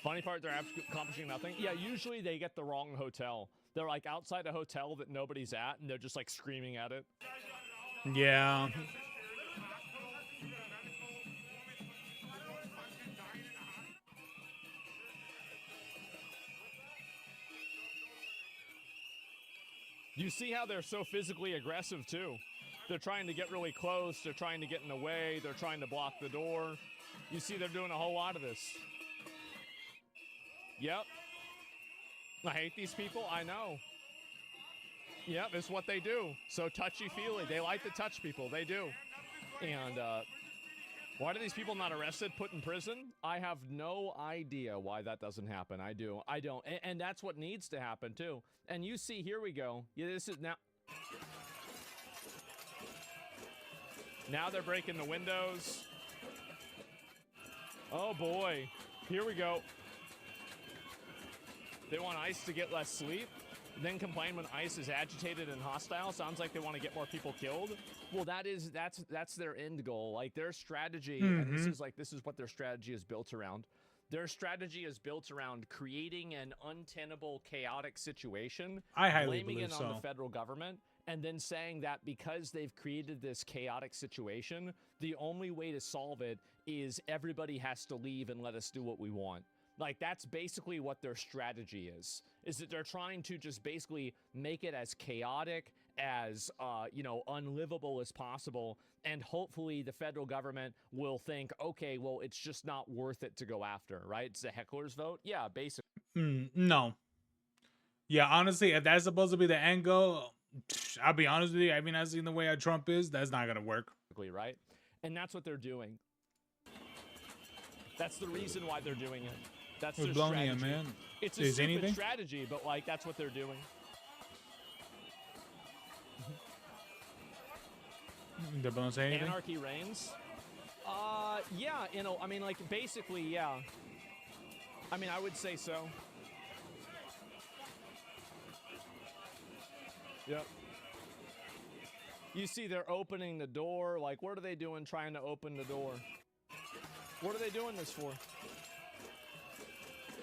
Funny part, they're accomplishing nothing. Yeah, usually they get the wrong hotel. They're like outside a hotel that nobody's at, and they're just like screaming at it. Yeah. You see how they're so physically aggressive too. They're trying to get really close. They're trying to get in the way. They're trying to block the door. You see they're doing a whole lot of this. Yep. I hate these people. I know. Yep, it's what they do. So touchy-feely. They like to touch people. They do. And why are these people not arrested, put in prison? I have no idea why that doesn't happen. I do. I don't. And that's what needs to happen, too. And you see, here we go. Yeah, this is now. Now they're breaking the windows. Oh, boy. Here we go. They want ICE to get less sleep, then complain when ICE is agitated and hostile. Sounds like they want to get more people killed. Well, that's their end goal. Like their strategy, and this is what their strategy is built around. Their strategy is built around creating an untenable, chaotic situation, I highly blaming believe it on the federal government, and then saying that because they've created this chaotic situation, the only way to solve it is everybody has to leave and let us do what we want. Like, that's basically what their strategy is that they're trying to just basically make it as chaotic, as, you know, unlivable as possible. And hopefully the federal government will think, okay, well, it's just not worth it to go after, right? It's the heckler's vote. Yeah, basically. No. Yeah, honestly, if that's supposed to be the end goal, I'll be honest with you. I mean, I've seen the way Trump is. That's not going to work. Right? And that's what they're doing. That's the reason why they're doing it. That's their strategy. In, man. It's a stupid strategy, but like that's what they're doing. They're going to say anything? Anarchy reigns. Yeah, you know, I mean, like basically, yeah. I mean, I would say so. Yep. You see, they're opening the door. Like, what are they doing trying to open the door? What are they doing this for?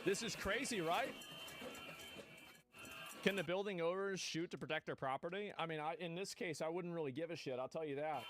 This is crazy, right? Can the building owners shoot to protect their property? I mean, in this case, I wouldn't really give a shit. I'll tell you that.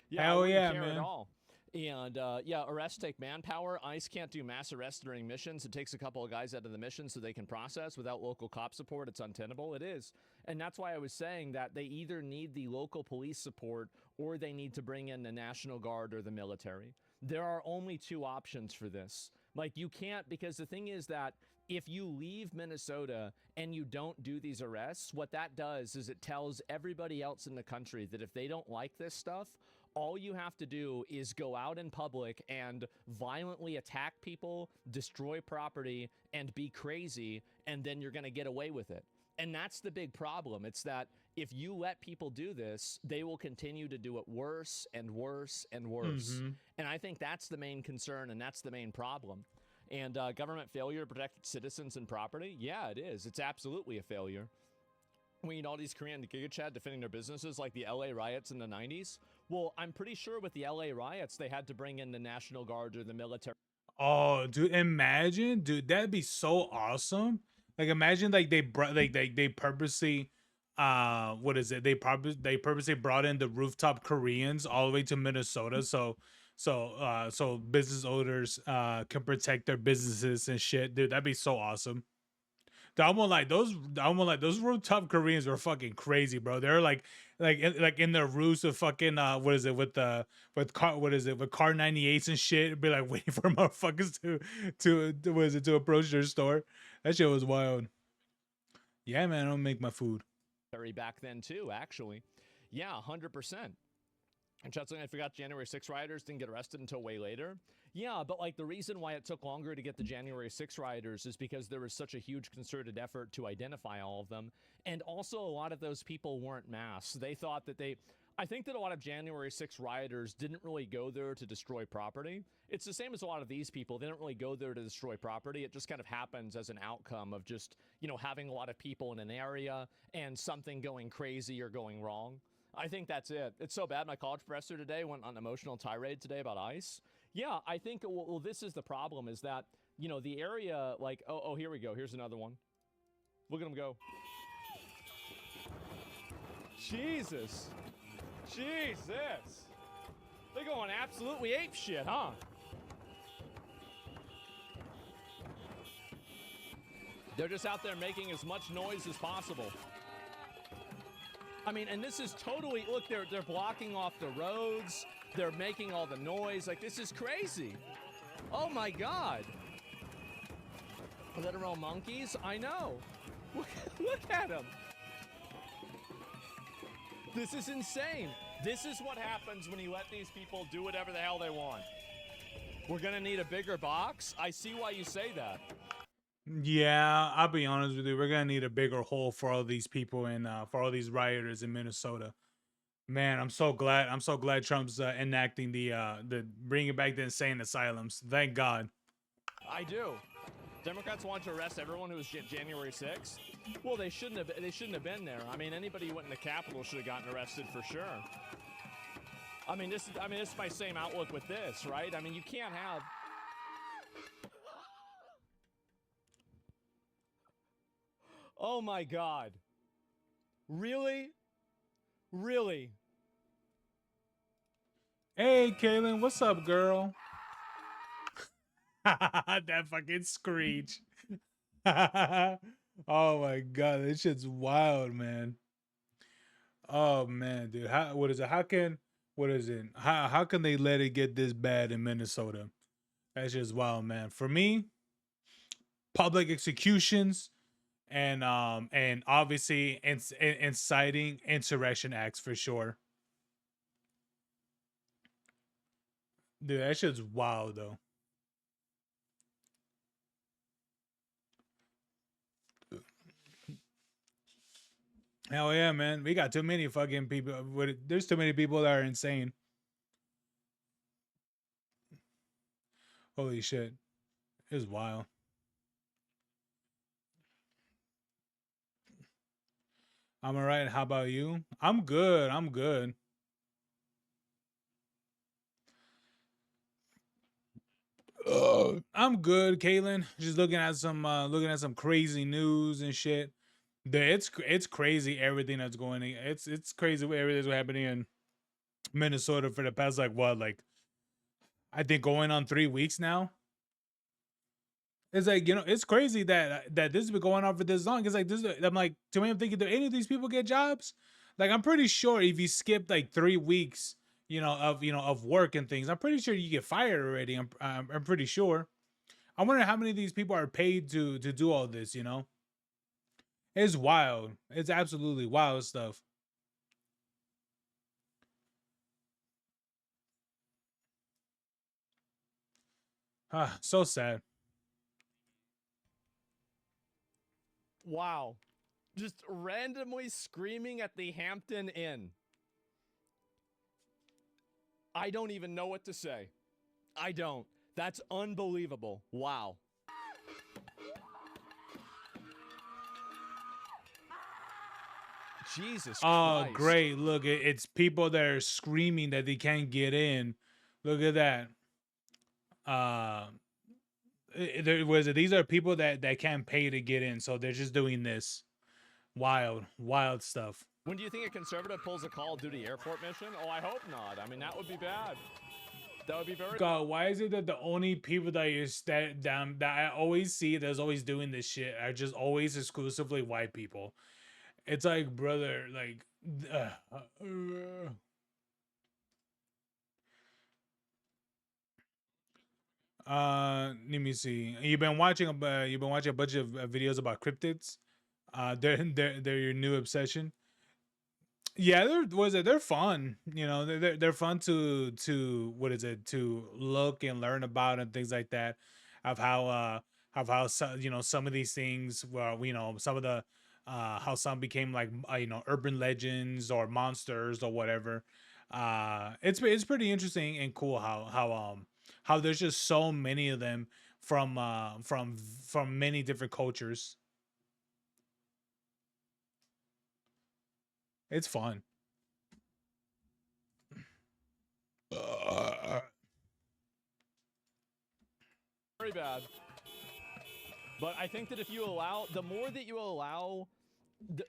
Yeah, hell I wouldn't yeah, care man. At all. And yeah, arrests take manpower. ICE can't do mass arrests during missions. It takes a couple of guys out of the mission so they can process. Without local cop support, it's untenable. It is. And that's why I was saying that they either need the local police support or they need to bring in the National Guard or the military. There are only two options for this. Like, you can't, because the thing is that if you leave Minnesota and you don't do these arrests, what that does is it tells everybody else in the country that if they don't like this stuff, all you have to do is go out in public and violently attack people, destroy property, and be crazy, and then you're going to get away with it. And that's the big problem. It's that if you let people do this, they will continue to do it worse and worse and worse. And I think that's the main concern, and that's the main problem. And government failure to protect citizens and property? Yeah, it is. It's absolutely a failure. We need all these Korean Giga Chad defending their businesses like the LA riots in the 90s. Well, I'm pretty sure with the LA riots, they had to bring in the National Guard or the military. Oh, dude, imagine, dude, that'd be so awesome. Like, imagine like they purposely what is it? They purposely brought in the rooftop Koreans all the way to Minnesota, so business owners can protect their businesses and shit. Dude, that'd be so awesome. I won't like those rooftop Koreans were fucking crazy, bro. They're like in their roofs with fucking what is it with car what is it with car 98s and shit. It'd be like waiting for motherfuckers to what is it to approach their store. That shit was wild. Yeah, man, I'll make my food. Back then too, actually. Yeah, 100%. And Chutzling, I forgot January 6 rioters didn't get arrested until way later. Yeah, but like the reason why it took longer to get the January 6 rioters is because there was such a huge concerted effort to identify all of them. And also a lot of those people weren't mass. They thought that I think that a lot of January 6 rioters didn't really go there to destroy property. It's the same as a lot of these people. They don't really go there to destroy property. It just kind of happens as an outcome of just, you know, having a lot of people in an area and something going crazy or going wrong. I think that's it. It's so bad. My college professor today went on an emotional tirade today about ICE. Yeah, I think, well, this is the problem is that, you know, the area, like, oh, here we go. Here's another one. Look at him go. Jesus. Jesus. They're going absolutely ape shit, huh? They're just out there making as much noise as possible. I mean, and this is totally, look, they're blocking off the roads. They're making all the noise. Like, this is crazy. Oh my God. Literal monkeys? I know. Look at them. This is insane. This is what happens when you let these people do whatever the hell they want. We're gonna need a bigger box? I see why you say that. Yeah, I'll be honest with you. We're gonna need a bigger hole for all these people and for all these rioters in Minnesota. Man, I'm so glad. I'm so glad Trump's enacting the bringing back the insane asylums. Thank God. I do. Democrats want to arrest everyone who was January 6th. Well, they shouldn't have. They shouldn't have been there. I mean, anybody who went in the Capitol should have gotten arrested for sure. I mean, this is my same outlook with this, right? I mean, you can't have. Oh my God. Really? Really? Hey, Kaylin, what's up, girl? That fucking screech. Oh my God, this shit's wild, man. Oh man, dude. What is it? What is it? How can they let it get this bad in Minnesota? That's just wild, man. For me, public executions and obviously inciting insurrection acts for sure. Dude, that shit's wild though. Hell yeah, man. We got too many fucking people. There's too many people that are insane. Holy shit. It's wild. I'm all right. How about you? I'm good. I'm good. I'm good, Caitlin. Just looking at some crazy news and shit. It's crazy everything that's going on. It's crazy everything's happening in Minnesota for the past like I think going on 3 weeks now. It's like, it's crazy that this has been going on for this long. It's like I'm like, to me, I'm thinking, do any of these people get jobs? Like, I'm pretty sure if you skip like 3 weeks, of work and things, I'm pretty sure you get fired already. I'm pretty sure. I wonder how many of these people are paid to do all this. It's wild. It's absolutely wild stuff. Ah, so sad. Wow. Just randomly screaming at the Hampton Inn. I don't even know what to say. I don't. That's unbelievable. Wow. Jesus Oh, Christ. great. Look, it's people that are screaming that they can't get in. Look at that. These are people that can't pay to get in, so they're just doing this. wild stuff. When do you think a conservative pulls a Call of Duty airport mission? Oh, I hope not. I mean, that would be bad. That would be very. God, why is it that the only people that you stand down that I always see that's always doing this shit are just always exclusively white people? It's like, brother, like, let me see. You've been watching a bunch of videos about cryptids. They're your new obsession. Yeah, they're fun. You know, they're fun to what is it, to look and learn about and things like that, of how you know, some of these things, well, you know, some of the how some became like you know, urban legends or monsters or whatever. It's pretty interesting and cool how there's just so many of them from many different cultures. It's fun. Very bad. But I think that if you allow, the more that you allow,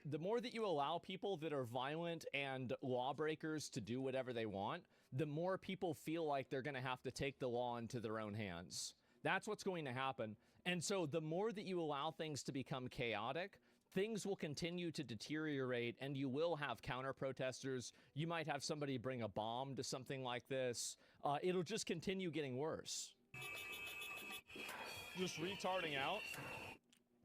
the more that you allow people that are violent and lawbreakers to do whatever they want, the more people feel like they're going to have to take the law into their own hands. That's what's going to happen. And so the more that you allow things to become chaotic, things will continue to deteriorate, and you will have counter protesters. You might have somebody bring a bomb to something like this. It'll just continue getting worse. Just retarding out.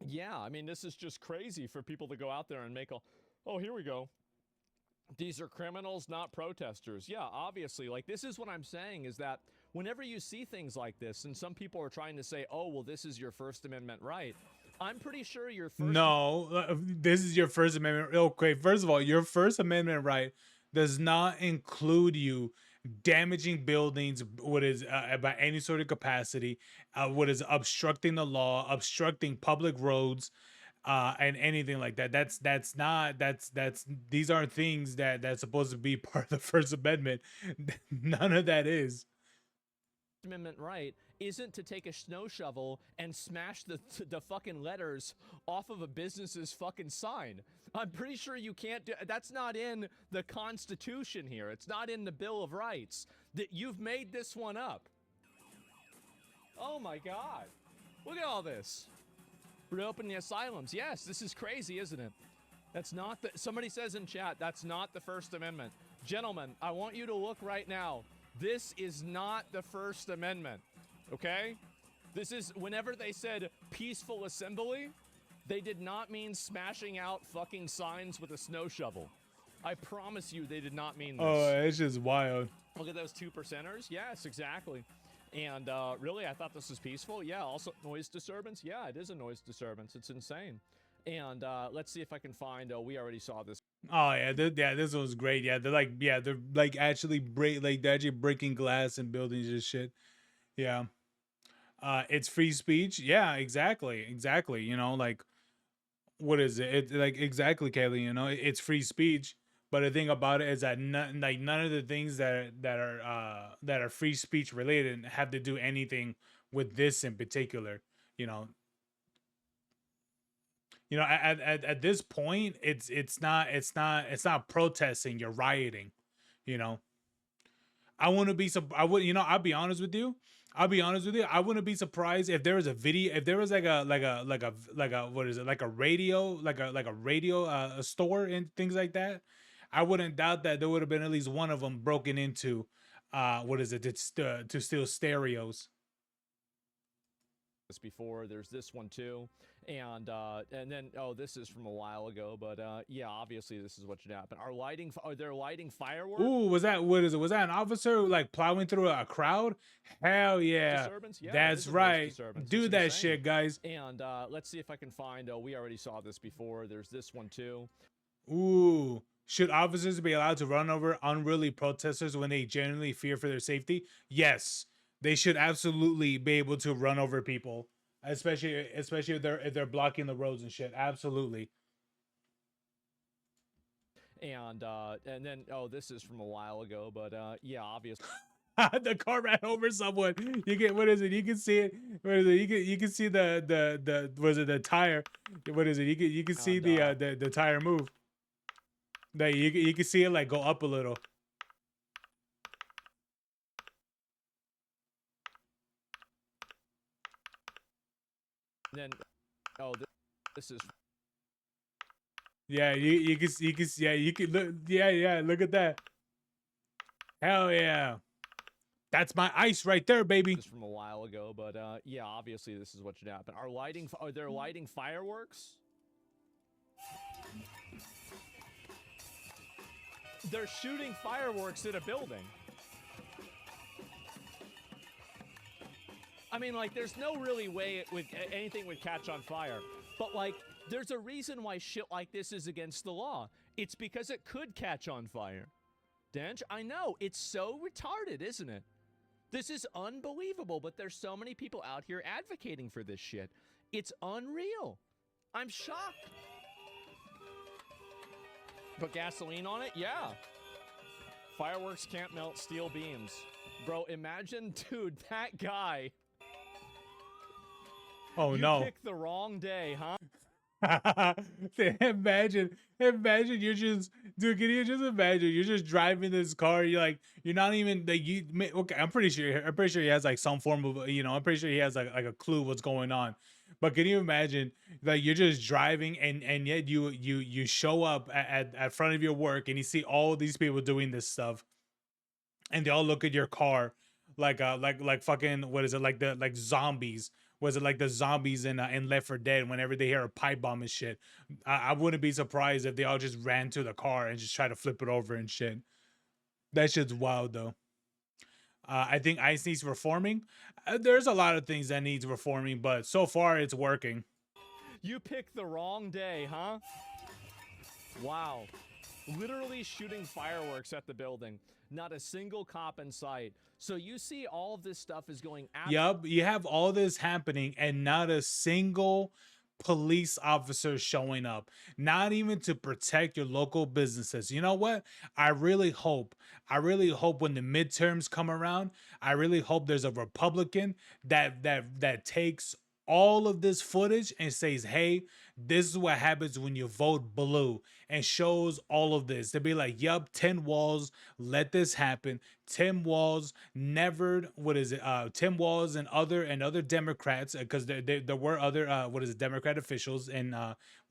Yeah, I mean, this is just crazy for people to go out there and make a, oh, here we go. These are criminals, not protesters. Yeah, obviously. Like, this is what I'm saying, is that whenever you see things like this, and some people are trying to say, oh, well, this is your First Amendment right. I'm pretty sure your First... No, this is your First Amendment. Okay, first of all, your First Amendment right does not include you damaging buildings, what is by any sort of capacity, what is obstructing the law, obstructing public roads, and anything like that. That's not that's these aren't things that's supposed to be part of the First Amendment. None of that is. Amendment right isn't to take a snow shovel and smash the fucking letters off of a business's fucking sign. I'm pretty sure you can't do that's. Not in the Constitution here. It's not in the Bill of Rights. That you've made this one up. Oh my god. Look at all this. Reopen the asylums. Yes, this is crazy, isn't it? That's not the, somebody says in chat, that's not the First Amendment. Gentlemen, I want you to look right now. This is not the First Amendment, okay? This is, whenever they said peaceful assembly, they did not mean smashing out fucking signs with a snow shovel. I promise you they did not mean this. Oh, it's just wild. Look at those 2%ers. Yes, exactly. And really, I thought this was peaceful. Yeah, also noise disturbance. Yeah, it is a noise disturbance. It's insane. And let's see if I can find, oh, we already saw this. Oh yeah, this was great. Yeah, they're like actually they're actually breaking glass and buildings and shit. Yeah. It's free speech. Yeah, exactly. You know, like, what is it? It's like, exactly, Kaylee, you know, it's free speech. But the thing about it is that none of the things that are free speech related have to do anything with this in particular. You know, at this point, it's not protesting. You're rioting. You know, I wouldn't be I'll be honest with you. I wouldn't be surprised if there was a video, if there was like a what is it, like a radio, store and things like that. I wouldn't doubt that there would have been at least one of them broken into. What is it? To steal stereos. Before there's this one too, and then, oh, this is from a while ago, but yeah, obviously this is what should happen. Are they lighting fireworks? Ooh, was that an officer like plowing through a crowd? Hell yeah, that's right. Do that shit, guys. And let's see if I can find, oh, we already saw this before. There's this one too. Ooh, should officers be allowed to run over unruly protesters when they genuinely fear for their safety? Yes. They should absolutely be able to run over people, especially if they're blocking the roads and shit. Absolutely. And then, oh, this is from a while ago, but yeah, obviously. The car ran over someone. You get what is it? You can see it. What is it? You can see the was it the tire? What is it? You can see the tire move. Like you can see it like go up a little. Then, oh, this is. Yeah, you can yeah, you can look, yeah, look at that. Hell yeah. That's my ice right there, baby. This from a while ago, but yeah, obviously this is what should happen. Are there lighting fireworks? They're shooting fireworks at a building. I mean, like, there's no really way anything would catch on fire. But, like, there's a reason why shit like this is against the law. It's because it could catch on fire. Dench, I know, it's so retarded, isn't it? This is unbelievable, but there's so many people out here advocating for this shit. It's unreal. I'm shocked. Put gasoline on it? Yeah. Fireworks can't melt steel beams. Bro, imagine, dude, that guy. Oh, you no. You picked the wrong day, huh? imagine you're just, dude, can you just imagine you're just driving this car, you're not even like okay, I'm pretty sure he has like some form of, I'm pretty sure he has like a clue what's going on. But can you imagine that you're just driving and yet you show up at front of your work and you see all these people doing this stuff and they all look at your car like fucking, what is it, like zombies. Was it like the zombies in Left 4 Dead whenever they hear a pipe bomb and shit? I wouldn't be surprised if they all just ran to the car and just try to flip it over and shit. That shit's wild though. I think ICE needs reforming. There's a lot of things that needs reforming, but so far it's working. You picked the wrong day, huh? Wow. Literally shooting fireworks at the building. Not a single cop in sight. So you see all of this stuff is going Yup, you have all this happening and not a single police officer showing up, not even to protect your local businesses. You know what? I really hope when the midterms come around, I really hope there's a Republican that takes all of this footage and says, hey, this is what happens when you vote blue, and shows all of this. They'll be like, yup, 10 Walls let this happen. Tim Walz never, what is it? Tim Walz and other Democrats, because there were other Democrat officials in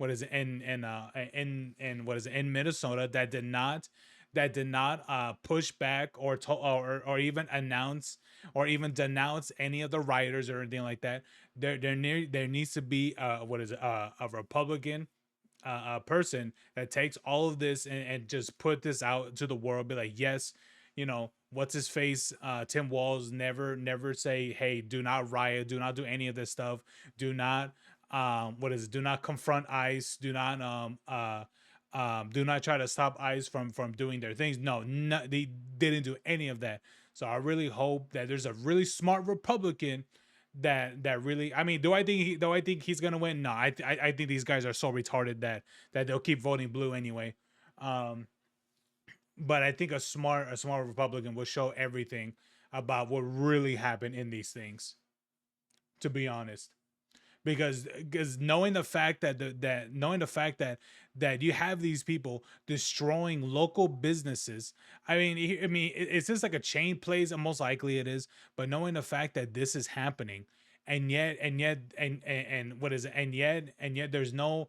in Minnesota that did not push back or even announce or even denounce any of the rioters or anything like that. There needs to be a Republican person that takes all of this and just put this out to the world. Be like, yes, what's his face, Tim Walz never say, hey, do not riot, do not do any of this stuff, do not do not confront ICE, do not try to stop ICE from doing their things. No, they didn't do any of that. So I really hope that there's a really smart Republican that really, I mean, do I think he's gonna win? No, I think these guys are so retarded that they'll keep voting blue anyway. But I think a smart Republican will show everything about what really happened in these things, to be honest. Because knowing the fact that you have these people destroying local businesses. I mean, it's just like a chain plays, and most likely it is. But knowing the fact that this is happening, and yet what is it? And yet there's no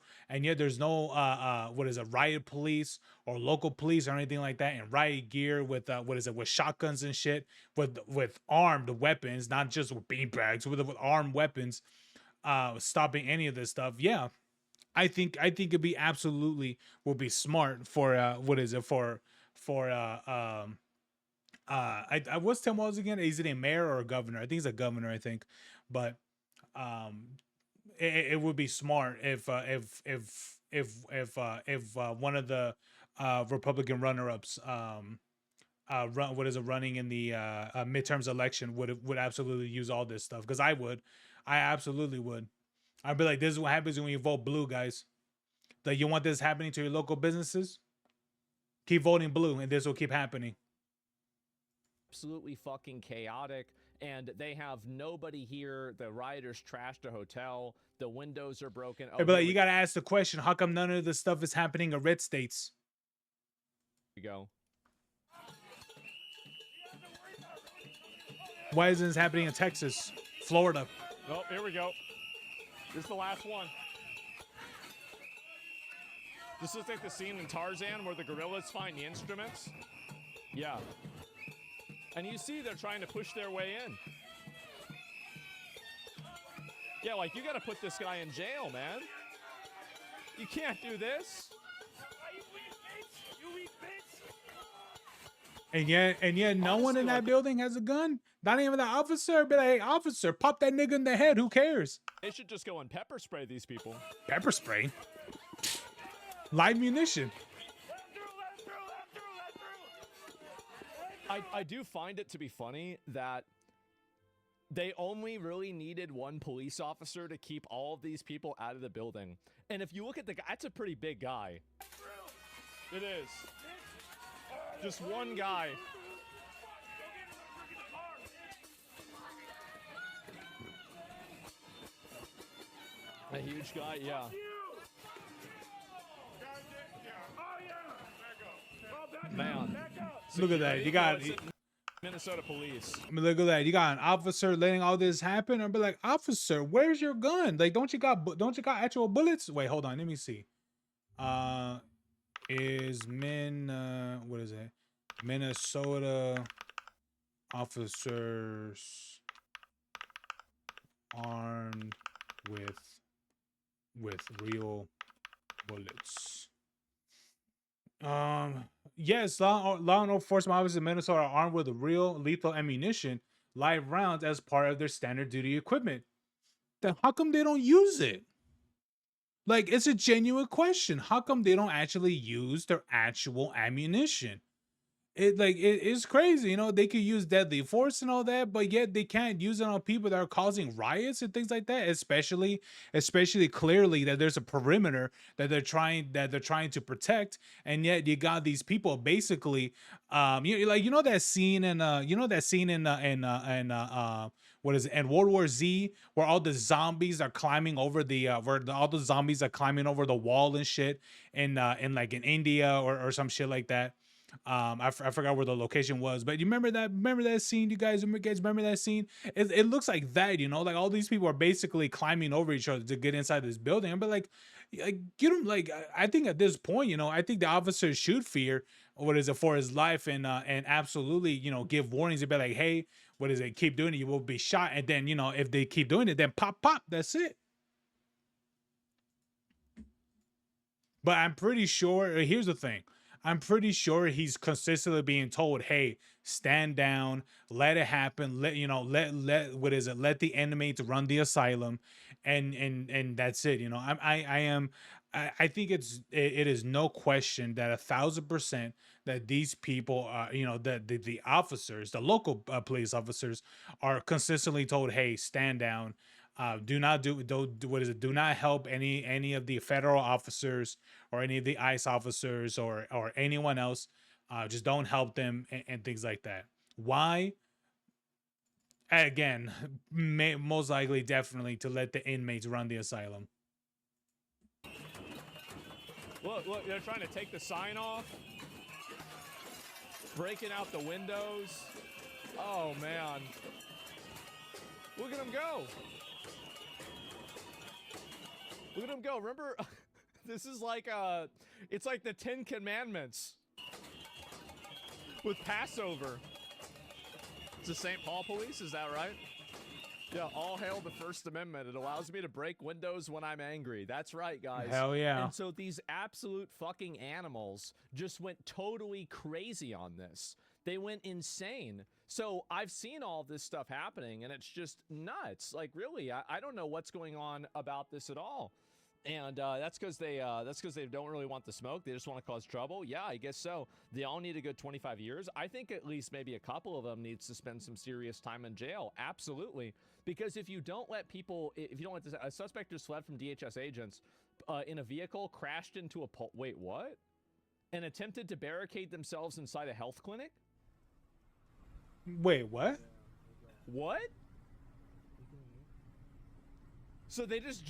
riot police or local police or anything like that in riot gear with with shotguns and shit, with armed weapons, not just with beanbags, with armed weapons, stopping any of this stuff. Yeah, I think it'd be absolutely will be smart for what's Tim Walz again? Is it a mayor or a governor? I think he's a governor, I think. But it would be smart if one of the Republican runner-ups running in the midterms election would absolutely use all this stuff, because I absolutely would. I'd be like, this is what happens when you vote blue, guys. Like, you want this happening to your local businesses? Keep voting blue, and this will keep happening. absolutely fucking chaotic, and they have nobody here. The rioters trashed a hotel. The windows are broken. Hey, but like, you gotta ask the question: how come none of this stuff is happening in red states? Here we go. Why isn't this happening in Texas, Florida? Oh, here we go. This is the last one. This looks like the scene in Tarzan where the gorillas find the instruments. Yeah. And you see they're trying to push their way in. Yeah, like, you gotta put this guy in jail, man. You can't do this. And yet, no one in that building has a gun. Not even the officer. Be like, hey, officer, pop that nigga in the head. Who cares? They should just go and pepper spray these people. Pepper spray. Live munition. I do find it to be funny that they only really needed one police officer to keep all of these people out of the building. And if you look at the guy, that's a pretty big guy. It is. Just one guy. A huge guy, yeah. Man. Look at that. You got Minnesota police. I mean, look at that. You got an officer letting all this happen. I'd be like, officer, where's your gun? Like, don't you got actual bullets? Wait, hold on. Let me see. What is it? Minnesota officers armed with real bullets. Yes, law enforcement officers in Minnesota are armed with real lethal ammunition, live rounds as part of their standard duty equipment. Then how come they don't use it? Like, it's a genuine question. How come they don't actually use their actual ammunition? It's crazy, you know. They could use deadly force and all that, but yet they can't use it on people that are causing riots and things like that. Especially clearly that there's a perimeter that they're trying to protect, and yet you got these people basically, you know that scene in what is it, in World War Z, where all the zombies are climbing over all the zombies are climbing over the wall and shit, in India or some shit like that. I forgot where the location was, but you remember that scene? You guys remember that scene? It looks like that, you know, like all these people are basically climbing over each other to get inside this building. But like get them, like, I think at this point, you know, I think the officers should fear for his life, and absolutely, you know, give warnings and be like, hey, keep doing it, you will be shot. And then, you know, if they keep doing it, then pop, that's it. But I'm pretty sure, here's the thing. I'm pretty sure he's consistently being told, hey, stand down, let it happen, let the inmates run the asylum, and that's it. You know, I think it is no question that 1,000% that these people, the officers, the local police officers, are consistently told, hey, stand down. Do not help any of the federal officers or any of the ICE officers or anyone else. Just don't help them, and things like that. Why? Again, most likely, definitely to let the inmates run the asylum. Look, they're trying to take the sign off, breaking out the windows. Oh man, look at them go. Look at him go. Remember, this is like it's like the 10 Commandments with Passover. It's the St. Paul police, is that right? Yeah, all hail the First Amendment. It allows me to break windows when I'm angry. That's right, guys. Hell yeah. And so these absolute fucking animals just went totally crazy on this. They went insane. So I've seen all this stuff happening, and it's just nuts. Like, really, I don't know what's going on about this at all. And that's because they don't really want the smoke. They just want to cause trouble. Yeah, I guess so. They all need a good 25 years. I think at least maybe a couple of them needs to spend some serious time in jail. Absolutely. Because if you don't let a suspect just fled from DHS agents in a vehicle, crashed into a pole. Wait, what? And attempted to barricade themselves inside a health clinic? Wait, what? What? So they just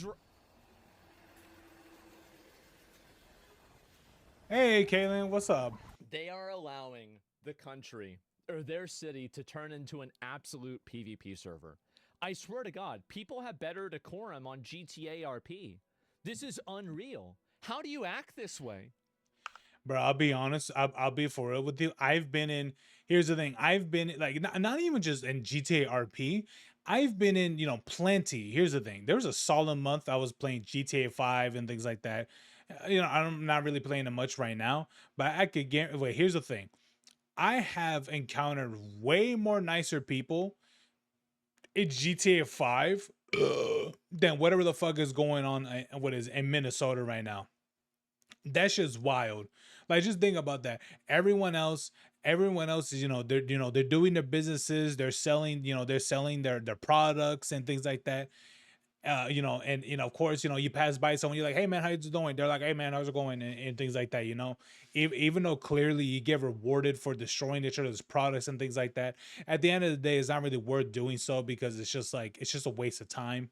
Hey, Kaylin, what's up? they are allowing the country or their city to turn into an absolute PvP server. I swear to God, people have better decorum on GTA RP. This is unreal. How do you act this way? Bro, I'll be honest. I'll be for real with you. I've been in. Here's the thing. I've been like not even just in GTA RP. I've been in, plenty. Here's the thing. There was a solid month I was playing GTA 5 and things like that. I'm not really playing it much right now, but I could get. Wait, here's the thing. I have encountered way more nicer people in GTA 5 than whatever the fuck is going on. What is in Minnesota right now? That's just wild. Like, just think about that. Everyone else is, they're doing their businesses, they're selling, they're selling their products and things like that. And of course, you pass by someone, you're like, hey man, how you doing? They're like, hey man, how's it going? And things like that. Even though clearly you get rewarded for destroying each other's products and things like that, at the end of the day, it's not really worth doing so, because it's just a waste of time.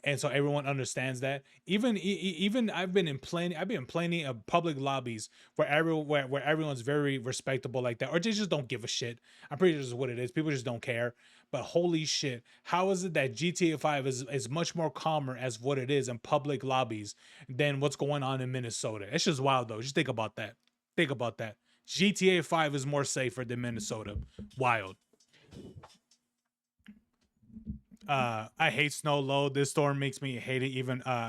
And so everyone understands that. Even I've been in plenty of public lobbies where where everyone's very respectable like that, or they just don't give a shit. I'm pretty sure this is what it is. People just don't care. But holy shit, how is it that GTA 5 is much more calmer as what it is in public lobbies than what's going on in Minnesota? It's just wild though. Just think about that. Think about that. GTA 5 is more safer than Minnesota. Wild. I hate snow load. This storm makes me hate it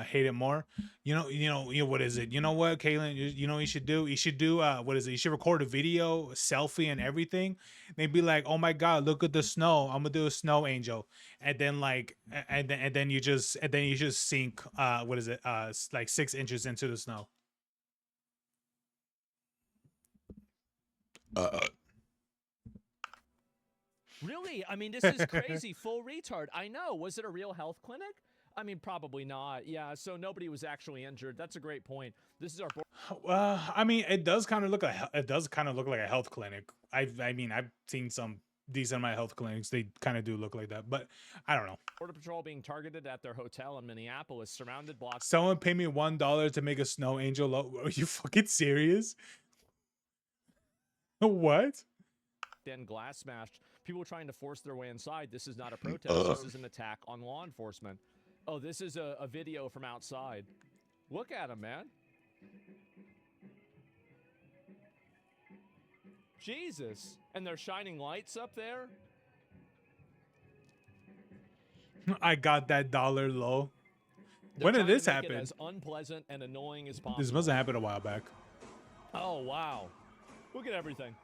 hate it more. What is it? You know what, Kaylin? You know what you should do? You should do what is it? You should record a video, a selfie, and everything. They'd be like, "Oh my god, look at the snow! I'm gonna do a snow angel," and then you just sink what is it? Like 6 inches into the snow. Really? I mean, this is crazy. Full retard. I know. Was it a real health clinic? I mean, probably not. Yeah, so nobody was actually injured. That's a great point. This is our I mean, it does kind of look like a health clinic. I mean, I've seen some decent amount of health clinics. They kind of do look like that, but I don't know. Border Patrol being targeted at their hotel in Minneapolis, surrounded blocks. Someone paid me $1 to make a snow angel. Are you fucking serious? What? Then glass smashed. People trying to force their way inside. This is not a protest. This is an attack on law enforcement. Oh, this is a video from outside. Look at him, man. Jesus. And they're shining lights up there? I got that dollar low. They're When did this trying to make happen? it as unpleasant and annoying as possible. This must have happened a while back. Oh, wow. Look at everything.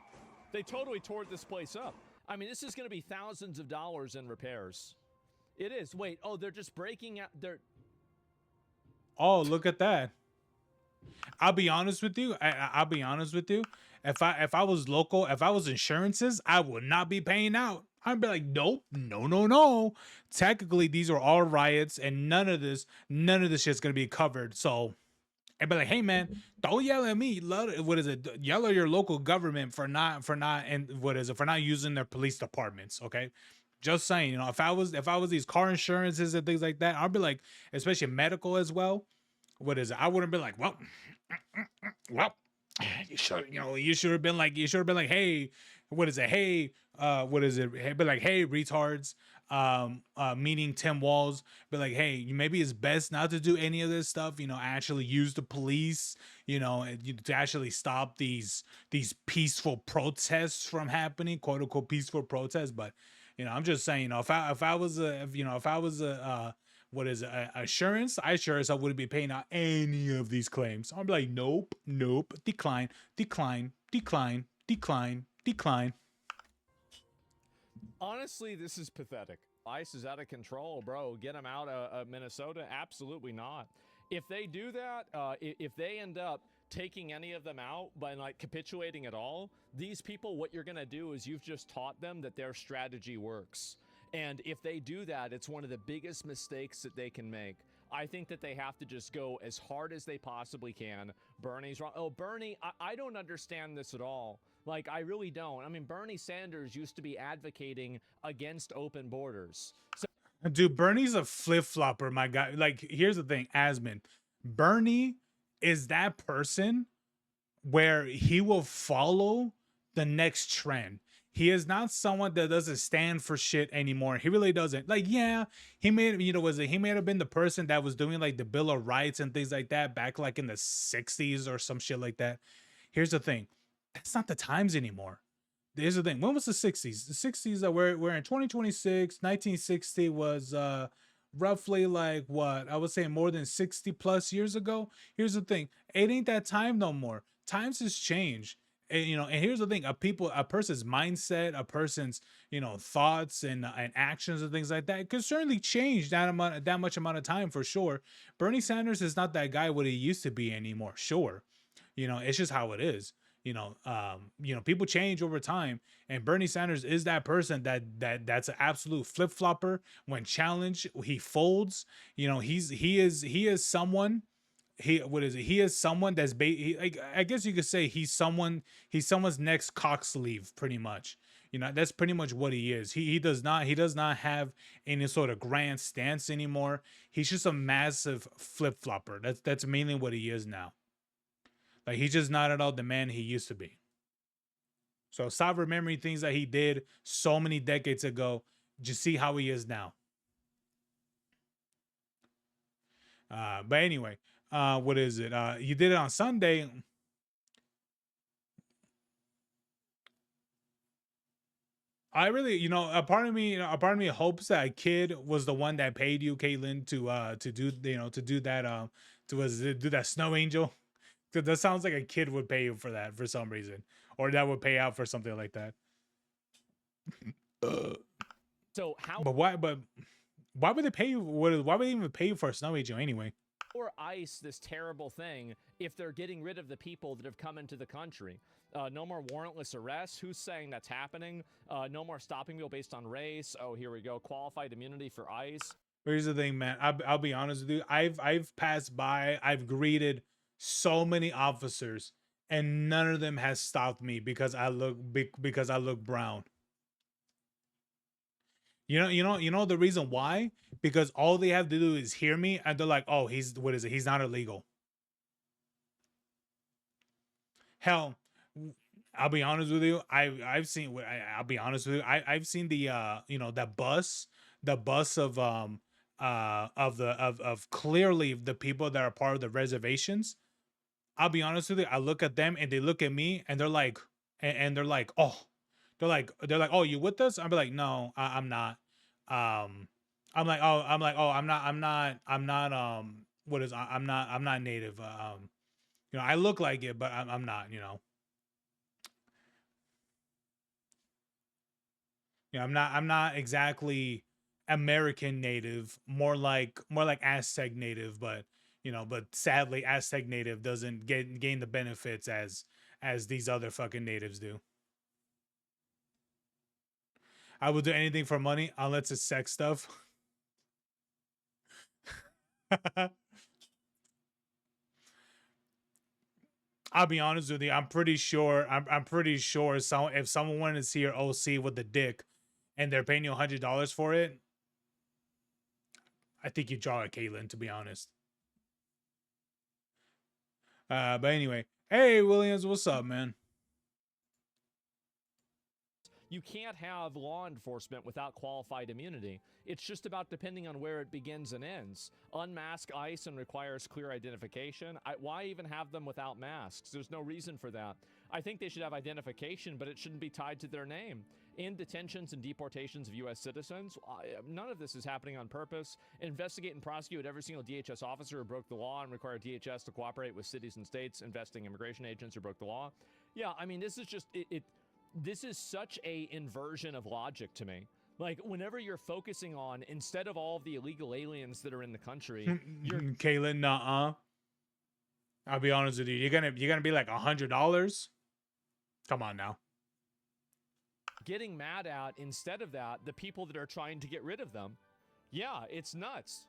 They totally tore this place up. I mean, this is going to be thousands of dollars in repairs. It is. Wait. Oh, they're just breaking out. Oh, look at that. I'll be honest with you. I'll be honest with you. If I was local, if I was insurances, I would not be paying out. I'd be like, nope, no. Technically, these are all riots, and none of this shit's gonna be covered. So I'd be like, hey man, don't yell at me. What is it? Yell at your local government for not using their police departments. Okay. Just saying, if I was these car insurances and things like that, I'd be like, especially medical as well. What is it? I wouldn't be like, well, you should have been like, hey, what is it? Hey, what is it? Hey, be like, hey, retards. Meeting Tim Walls, be like, hey, maybe it's best not to do any of this stuff. Actually use the police. To actually stop these peaceful protests from happening, quote unquote peaceful protests. But I'm just saying, if I was a what is it, assurance, I wouldn't be paying out any of these claims. I'd be like, nope, decline. Honestly, this is pathetic. ICE is out of control, bro. Get them out of Minnesota? Absolutely not. If they do that, if they end up taking any of them out by capitulating at all, these people, what you're gonna do is you've just taught them that their strategy works. And if they do that, it's one of the biggest mistakes that they can make. I think that they have to just go as hard as they possibly can. Bernie's wrong. Oh, Bernie, I don't understand this at all. Like, I really don't. I mean, Bernie Sanders used to be advocating against open borders. So Dude, Bernie's a flip flopper, my guy. Like, here's the thing, Asmon. Bernie is that person where he will follow the next trend. He is not someone that doesn't stand for shit anymore. He really doesn't. Like, yeah, he he may have been the person that was doing like the Bill of Rights and things like that back like in the 60s or some shit like that. Here's the thing. That's not the times anymore. Here's the thing. When was the 60s? The 60s that we're in 2026. 1960 was roughly like what? I would say more than 60 plus years ago. Here's the thing. It ain't that time no more. Times has changed. And, and here's the thing: a person's mindset, a person's, thoughts and actions and things like that could certainly change that much amount of time for sure. Bernie Sanders is not that guy what he used to be anymore. Sure, it's just how it is. People change over time, and Bernie Sanders is that person that's an absolute flip flopper. When challenged, he folds. He is someone. He is someone that's like, I guess you could say he's someone's next cock sleeve, pretty much. That's pretty much what he is. He does not have any sort of grand stance anymore. He's just a massive flip flopper. That's mainly what he is now. Like, he's just not at all the man he used to be. So stop remembering things that he did so many decades ago. Just see how he is now. But anyway, what is it? You did it on Sunday. I really, a part of me hopes that a kid was the one that paid you, Caitlin, to do, to do that, do that snow angel. Because that sounds like a kid would pay you for that for some reason, or that would pay out for something like that. So how? But why? But why would they pay you? Why would they even pay you for a snow angel anyway? Or ICE this terrible thing if they're getting rid of the people that have come into the country. No more warrantless arrests. Who's saying that's happening? No more stopping people based on race. Oh, here we go. Qualified immunity for ICE. Here's the thing, man. I'll be honest with you. I've passed by. I've greeted so many officers, and none of them has stopped me because I look brown. You know the reason why? Because all they have to do is hear me, and they're like, "Oh, he's not illegal." Hell, I'll be honest with you. I'll be honest with you. I've seen the the bus of clearly the people that are part of the reservations. I'll be honest with you. I look at them and they look at me and they're like, oh, they're like, oh, you with us? I'm like, no, I'm not. I'm not. I'm not native. I look like it, but I'm not. I'm not exactly American native. More like Aztec native, but but sadly Aztec native doesn't gain the benefits as these other fucking natives do. I will do anything for money unless it's sex stuff. I'll be honest with you. I'm pretty sure. I'm pretty sure. If someone wanted to see your OC with the dick, and they're paying you $100 for it, I think you draw a Caitlyn, to be honest. But anyway, hey Williams, what's up, man? You can't have law enforcement without qualified immunity. It's just about depending on where it begins and ends. Unmask ICE and requires clear identification. Why even have them without masks? There's no reason for that. I think they should have identification, but it shouldn't be tied to their name. In detentions and deportations of U.S. citizens, none of this is happening on purpose. Investigate and prosecute every single DHS officer who broke the law and require DHS to cooperate with cities and states investing immigration agents who broke the law. Yeah, I mean, this is just this is such a inversion of logic to me. Like, whenever you're focusing on, instead of all of the illegal aliens that are in the country, you're Caitlyn, nuh-uh. I'll be honest with you. You're gonna be like $100. Come on now. Getting mad at, instead of that, the people that are trying to get rid of them. Yeah, it's nuts.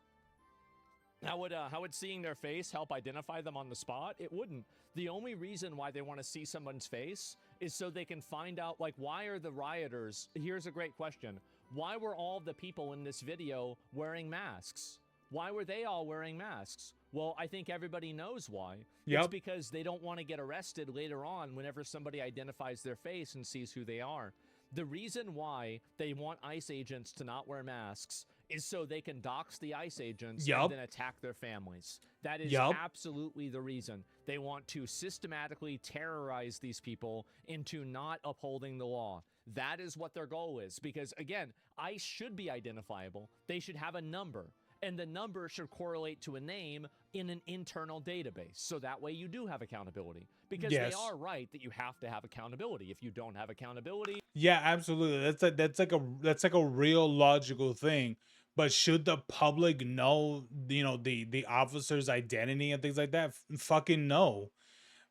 How would seeing their face help identify them on the spot? It wouldn't. The only reason why they want to see someone's face is so they can find out, like, why are the rioters? Here's a great question. Why were all the people in this video wearing masks? Why were they all wearing masks? Well, I think everybody knows why. It's because they don't want to get arrested later on whenever somebody identifies their face and sees who they are. The reason why they want ICE agents to not wear masks is so they can dox the ICE agents and then attack their families. That is absolutely the reason. They want to systematically terrorize these people into not upholding the law. That is what their goal is. Because, again, ICE should be identifiable. They should have a number. And the number should correlate to a name in an internal database. So that way you do have accountability. Because they are right that you have to have accountability. If you don't have accountability... Yeah, absolutely. That's like a real logical thing. But should the public know, you know, the officer's identity and things like that? Fucking no.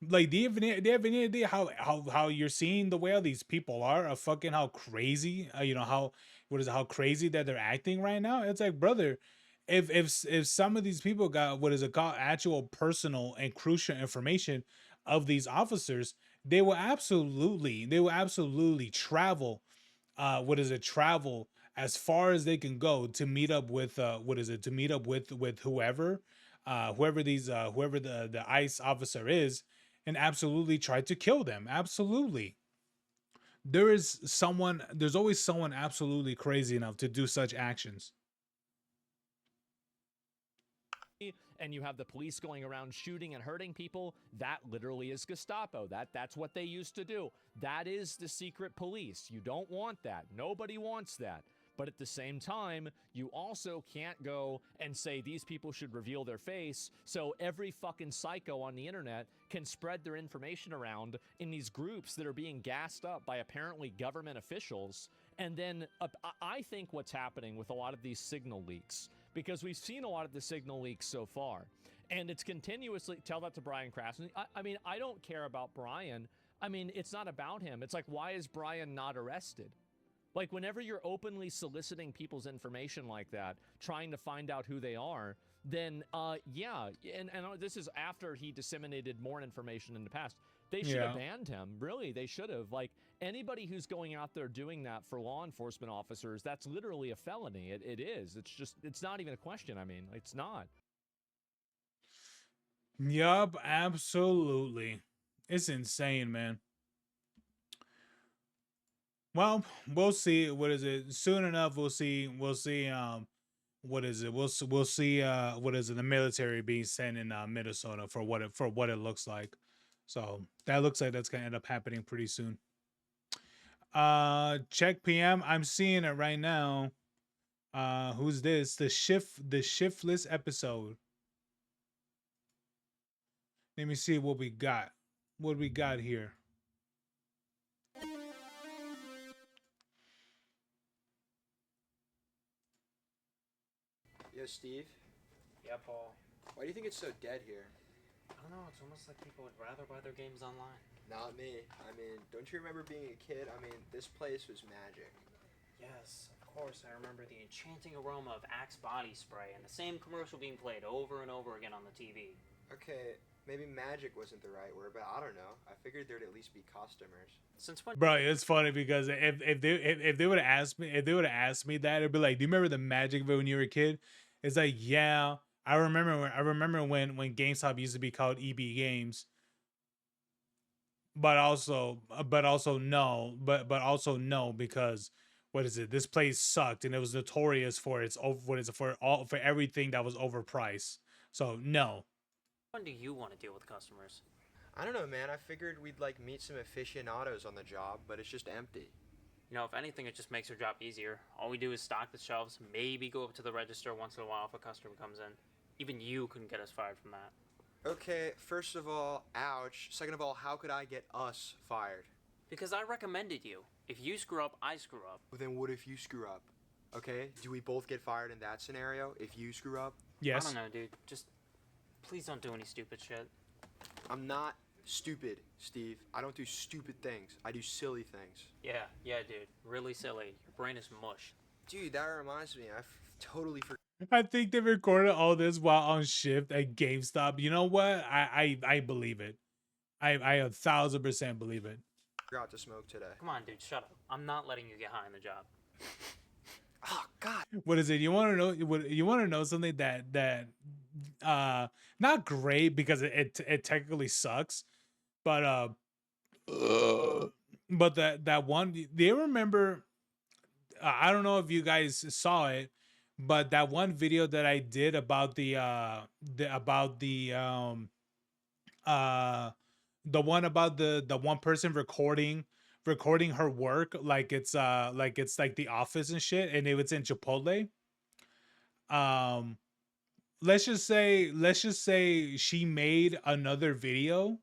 Like, do you have any idea how you're seeing the way all these people are? Fucking how crazy, you know, how crazy that they're acting right now? It's like, brother, if some of these people got what is it called, actual personal and crucial information of these officers, they will absolutely travel travel as far as they can go to meet up with whoever whoever the ICE officer is, and absolutely try to kill them. Absolutely. There's always someone absolutely crazy enough to do such actions. And you have the police going around shooting and hurting people, that literally is Gestapo. That's what they used to do. That is the secret police. You don't want that. Nobody wants that. But at the same time, you also can't go and say these people should reveal their face so every fucking psycho on the internet can spread their information around in these groups that are being gassed up by apparently government officials. And then I think what's happening with a lot of these signal leaks, because we've seen a lot of the signal leaks so far, and it's continuously, tell that to Brian Crafton. I mean, I don't care about Brian. I mean, it's not about him. It's like, why is Brian not arrested? Like, whenever you're openly soliciting people's information like that, trying to find out who they are, then, yeah, and this is after he disseminated more information in the past. They should have banned him. Really, they should have. Like, anybody who's going out there doing that for law enforcement officers, that's literally a felony. It is. It's just, it's not even a question. I mean, it's not. Yup, absolutely. It's insane, man. Well, we'll see. What is it? Soon enough, we'll see. What is it? We'll see. What is it? The military being sent in Minnesota for what it looks like. So that looks like that's gonna end up happening pretty soon. Check PM. I'm seeing it right now. Who's this? The shiftless episode. Let me see what we got. What we got here. Yo, Steve. Yeah, Paul. Why do you think it's so dead here? I don't know, it's almost like people would rather buy their games online. Not me. I mean, don't you remember being a kid? I mean, this place was magic. Yes, of course, I remember the enchanting aroma of Axe body spray and the same commercial being played over and over again on the TV. Okay, maybe magic wasn't the right word, but I don't know. I figured there'd at least be customers. Since when? Bro, it's funny because if they would have asked me that, it'd be like, do you remember the magic of it when you were a kid? It's like, yeah, I remember when GameStop used to be called EB Games. But also no, because what is it? This place sucked and it was notorious for for everything that was overpriced. So no. When do you want to deal with customers? I don't know, man. I figured we'd like meet some aficionados on the job, but it's just empty. You know, if anything, it just makes our job easier. All we do is stock the shelves, maybe go up to the register once in a while if a customer comes in. Even you couldn't get us fired from that. Okay, first of all, ouch. Second of all, how could I get us fired? Because I recommended you. If you screw up, I screw up. Well, then what if you screw up? Okay, do we both get fired in that scenario if you screw up? Yes. I don't know, dude. Just please don't do any stupid shit. I'm not stupid, Steve. I don't do stupid things. I do silly things. Yeah, dude. Really silly. Your brain is mush. Dude, that reminds me. I totally forgot. I think they recorded all this while on shift at GameStop. You know what? I believe it. I 1000% believe it. Forgot to smoke today. Come on, dude, shut up. I'm not letting you get high on the job. Oh God. What is it? You want to know? You want to know something that not great because it technically sucks, but but that one. Do you remember? I don't know if you guys saw it, but that one video that I did about uh the one about the one person recording her work like it's like the office and shit, and it was in Chipotle. Um, let's just say she made another video.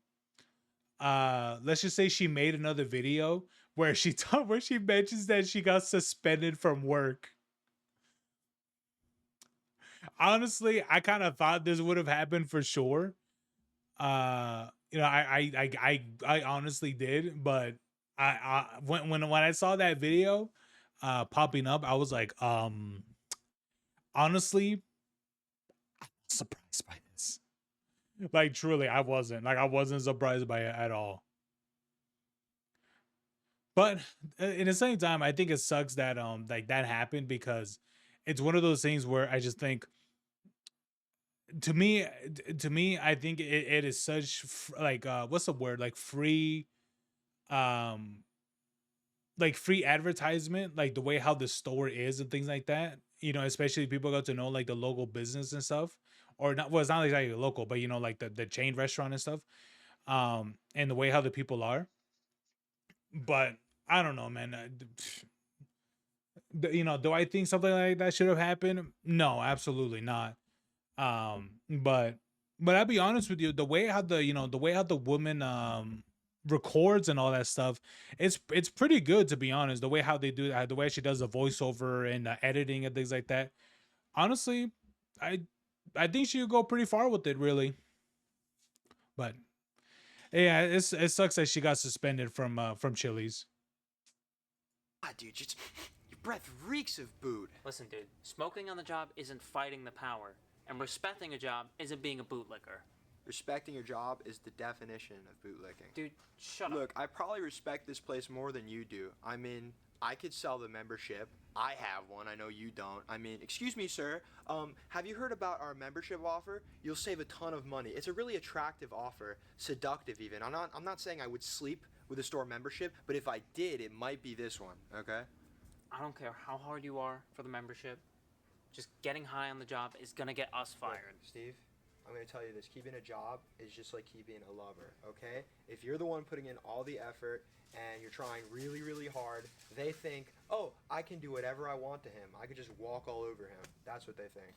Let's just say she made another video where where she mentions that she got suspended from work. Honestly, I kind of thought this would have happened for sure. You know, I honestly did, but when I saw that video popping up, I was like, honestly, surprised by this. Like truly, I wasn't. Like I wasn't surprised by it at all. But in the same time, I think it sucks that like that happened because it's one of those things where I just think to me I think it is such like what's the word, um like free advertisement, like the way how the store is and things like that, you know, especially if people got to know like the local business and stuff, or not, well, it's not exactly local, but you know, like the chain restaurant and stuff, and the way how the people are. But I don't know, man. You know, do I think something like that should have happened? No, absolutely not. But I'll be honest with you, the way how the way how the woman records and all that stuff, it's pretty good, to be honest. The way how they do that, the way she does the voiceover and editing and things like that. Honestly, I I think she would go pretty far with it, really. But yeah, it sucks that she got suspended from Chili's. Ah, dude, just your breath reeks of boot. Listen, dude, smoking on the job isn't fighting the power, and respecting a job isn't being a bootlicker. Respecting your job is the definition of bootlicking. Dude, shut up. Look, I probably respect this place more than you do. I mean, I could sell the membership. I have one. I know you don't. I mean, excuse me, sir. Have you heard about our membership offer? You'll save a ton of money. It's a really attractive offer, seductive even. I'm not saying I would sleep with a store membership, but if I did, it might be this one, okay? I don't care how hard you are for the membership. Just getting high on the job is gonna get us fired. Look, Steve, I'm gonna tell you this. Keeping a job is just like keeping a lover, okay? If you're the one putting in all the effort and you're trying really, really hard, they think, oh, I can do whatever I want to him. I could just walk all over him. That's what they think.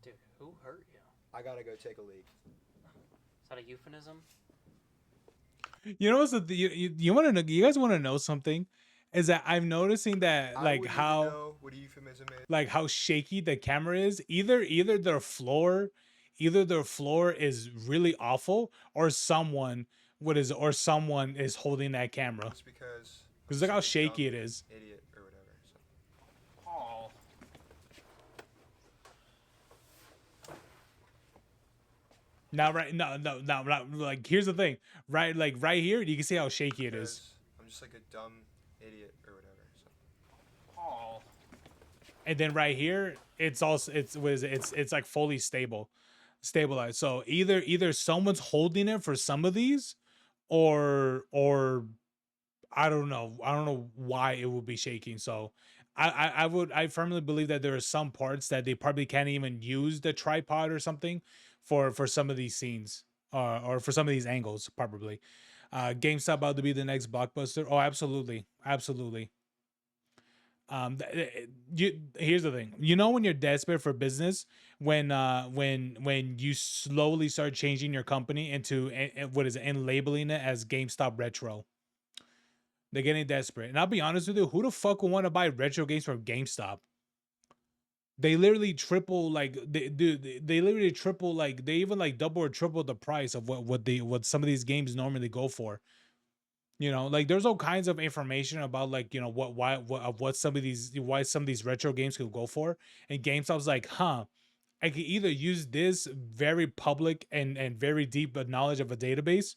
Dude, who hurt you? I gotta go take a leak. Is that a euphemism? You know what's you want to know? You guys want to know something? Is that I'm noticing that I like wouldn't even how know what a euphemism is. like how shaky the camera is. Either their floor is really awful, or someone someone is holding that camera. It's because Look how I'm shaky dumb it is. idiot or whatever. So. Paul. Now right no, like here's the thing. Right here, you can see how shaky it is. Because I'm just like a dumb idiot or whatever. So. Paul. And then right here, it's also it's like fully stabilized. So either someone's holding it for some of these, or I don't know why it would be shaking. So I firmly believe that there are some parts that they probably can't even use the tripod or something for some of these scenes, or for some of these angles probably. GameStop about to be the next blockbuster. Oh, absolutely, absolutely. Here's the thing. You know, when you're desperate for business, when you slowly start changing your company into what is it, and labeling it as GameStop Retro. They're getting desperate. And I'll be honest with you, who the fuck would want to buy retro games from GameStop? They literally triple, like they literally triple, like they even like double or triple the price of what some of these games normally go for. You know, like there's all kinds of information about, like, you know, what some of these, why some of these retro games could go for. And GameStop's like, huh, I could either use this very public and very deep knowledge of a database,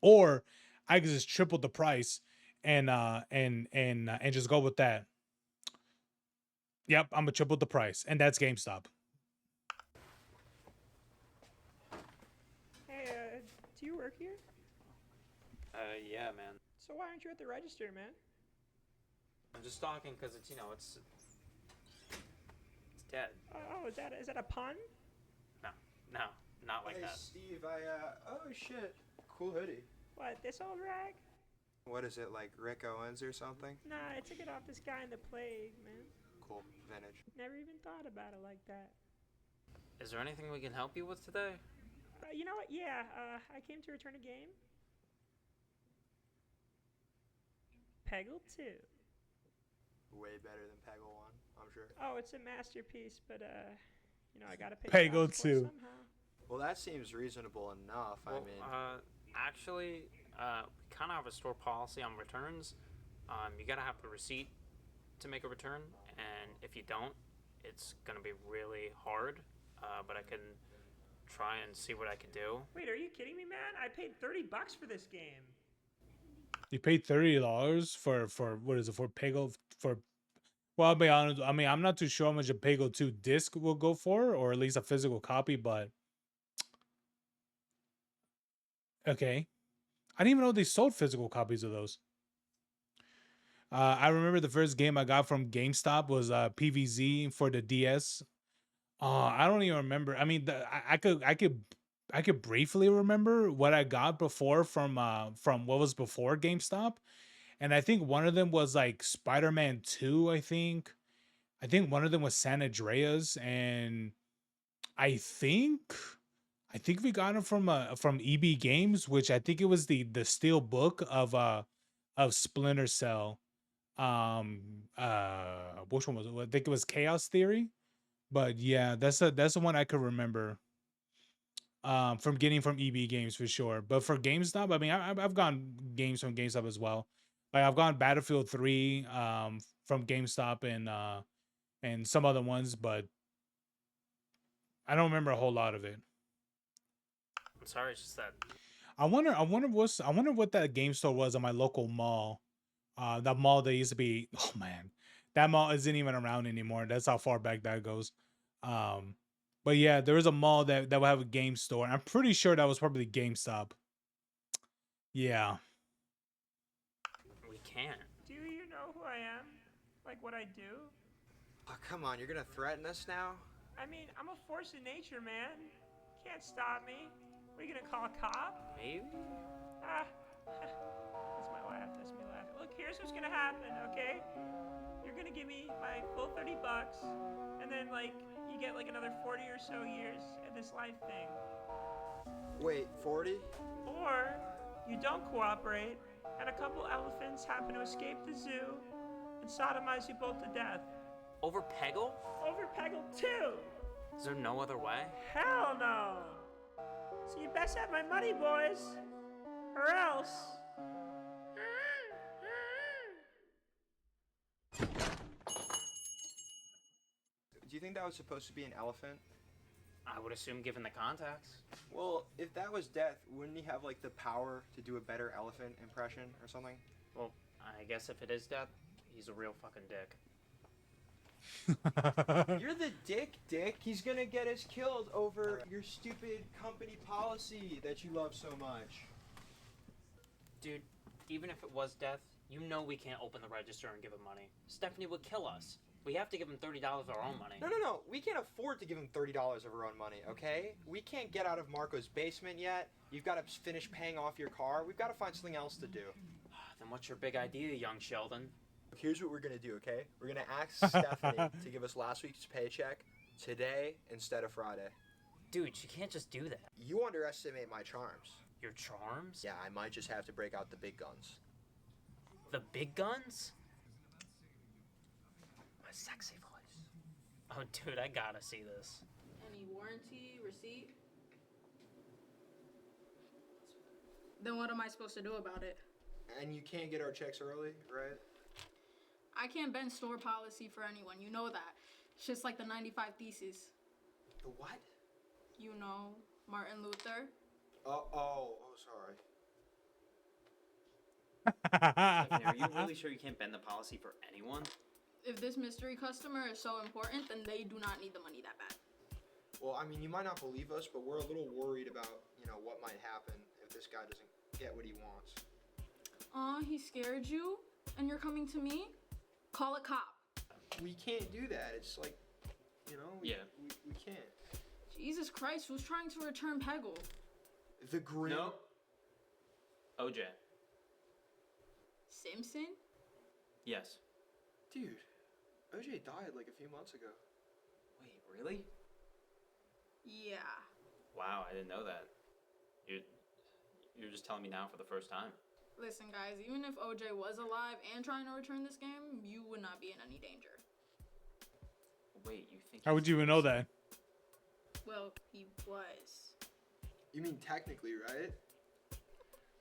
or I could just triple the price and just go with that. Yep, I'm gonna triple the price, and that's GameStop. Hey, do you work here? Yeah, man. So why aren't you at the register, man? I'm just talking because it's, you know, it's dead. Oh, is that a pun? No, not like Hey, that. Steve, oh shit. Cool hoodie. What, this old rag? What is it, like Rick Owens or something? Nah, I took it off this guy in the plague, man. Cool, vintage. Never even thought about it like that. Is there anything we can help you with today? You know what? Yeah, I came to return a game. Peggle 2. Way better than Peggle 1, I'm sure. Oh, it's a masterpiece, but, you know, I gotta pay Peggle child support 2. somehow. Well, that seems reasonable enough. Well, I mean, actually, we kind of have a store policy on returns. You gotta have the receipt to make a return, and if you don't, it's gonna be really hard. But I can try and see what I can do. Wait, are you kidding me, man? I paid $30 for this game. You paid $30 for what is it for Peggle for? Well, I'll be honest. I mean, I'm not too sure how much a Peggle 2 disc will go for, or at least a physical copy. But okay, I didn't even know they sold physical copies of those. I remember the first game I got from GameStop was PVZ for the DS. I don't even remember. I mean, I could briefly remember what I got before from what was before GameStop, and I think one of them was like Spider-Man 2. I think one of them was San Andreas, and I think we got it from EB Games, which I think it was the steel book of Splinter Cell. Which one was it? I think it was Chaos Theory. But yeah, that's the one I could remember from getting from EB Games for sure. But for GameStop, I mean, I've gotten games from GameStop as well. Like I've gotten Battlefield 3 from GameStop and some other ones, but I don't remember a whole lot of it. I'm sorry, it's just that. I wonder what that game store was at my local mall. That mall that used to be. Oh man, that mall isn't even around anymore. That's how far back that goes. But yeah, there was a mall that would have a game store. I'm pretty sure that was probably GameStop. Yeah. We can't. Do you know who I am? Like what I do? oh, come on, you're gonna threaten us now? I mean, I'm a force of nature, man. Can't stop me. What, are you gonna call a cop? Maybe? Ah, that's my laugh. That's me laughing. Look, here's what's gonna happen, okay? You're gonna give me my full $30, and then like you get like another 40 or so years at this life thing. Wait, 40? Or you don't cooperate, and a couple elephants happen to escape the zoo and sodomize you both to death. Over Peggle? Over Peggle 2! Is there no other way? Hell no! So you best have my money, boys, or else. Do you think that was supposed to be an elephant? I would assume given the context. Well, if that was death, wouldn't he have like the power to do a better elephant impression or something? Well, I guess if it is death, he's a real fucking dick. You're the dick. He's gonna get us killed over your stupid company policy that you love so much. Dude, even if it was death, you know we can't open the register and give him money. Stephanie would kill us. We have to give him $30 of our own money. No. We can't afford to give him $30 of our own money, okay? We can't get out of Marco's basement yet. You've got to finish paying off your car. We've got to find something else to do. Then what's your big idea, young Sheldon? Here's what we're going to do, okay? We're going to ask Stephanie to give us last week's paycheck today instead of Friday. Dude, she can't just do that. You underestimate my charms. Your charms? Yeah, I might just have to break out the big guns. The big guns? My sexy voice. Oh, dude, I gotta see this. Any warranty receipt? Then what am I supposed to do about it? And you can't get our checks early, right? I can't bend store policy for anyone. You know that. It's just like the 95 Theses. The what? You know, Martin Luther. Oh, sorry. Stephanie, are you really sure you can't bend the policy for anyone? If this mystery customer is so important, then they do not need the money that bad. Well, I mean, you might not believe us, but we're a little worried about, what might happen if this guy doesn't get what he wants. He scared you, and you're coming to me? Call a cop. We can't do that. It's like, we can't. Jesus Christ, who's trying to return Peggle? The Grim. No. OJ. Simpson? Yes. Dude, OJ died like a few months ago. Wait, really? Yeah. Wow, I didn't know that. You're just telling me now for the first time. Listen, guys, even if OJ was alive and trying to return this game, you would not be in any danger. Wait, you think? How would you even know that? Well, he was. You mean technically, right?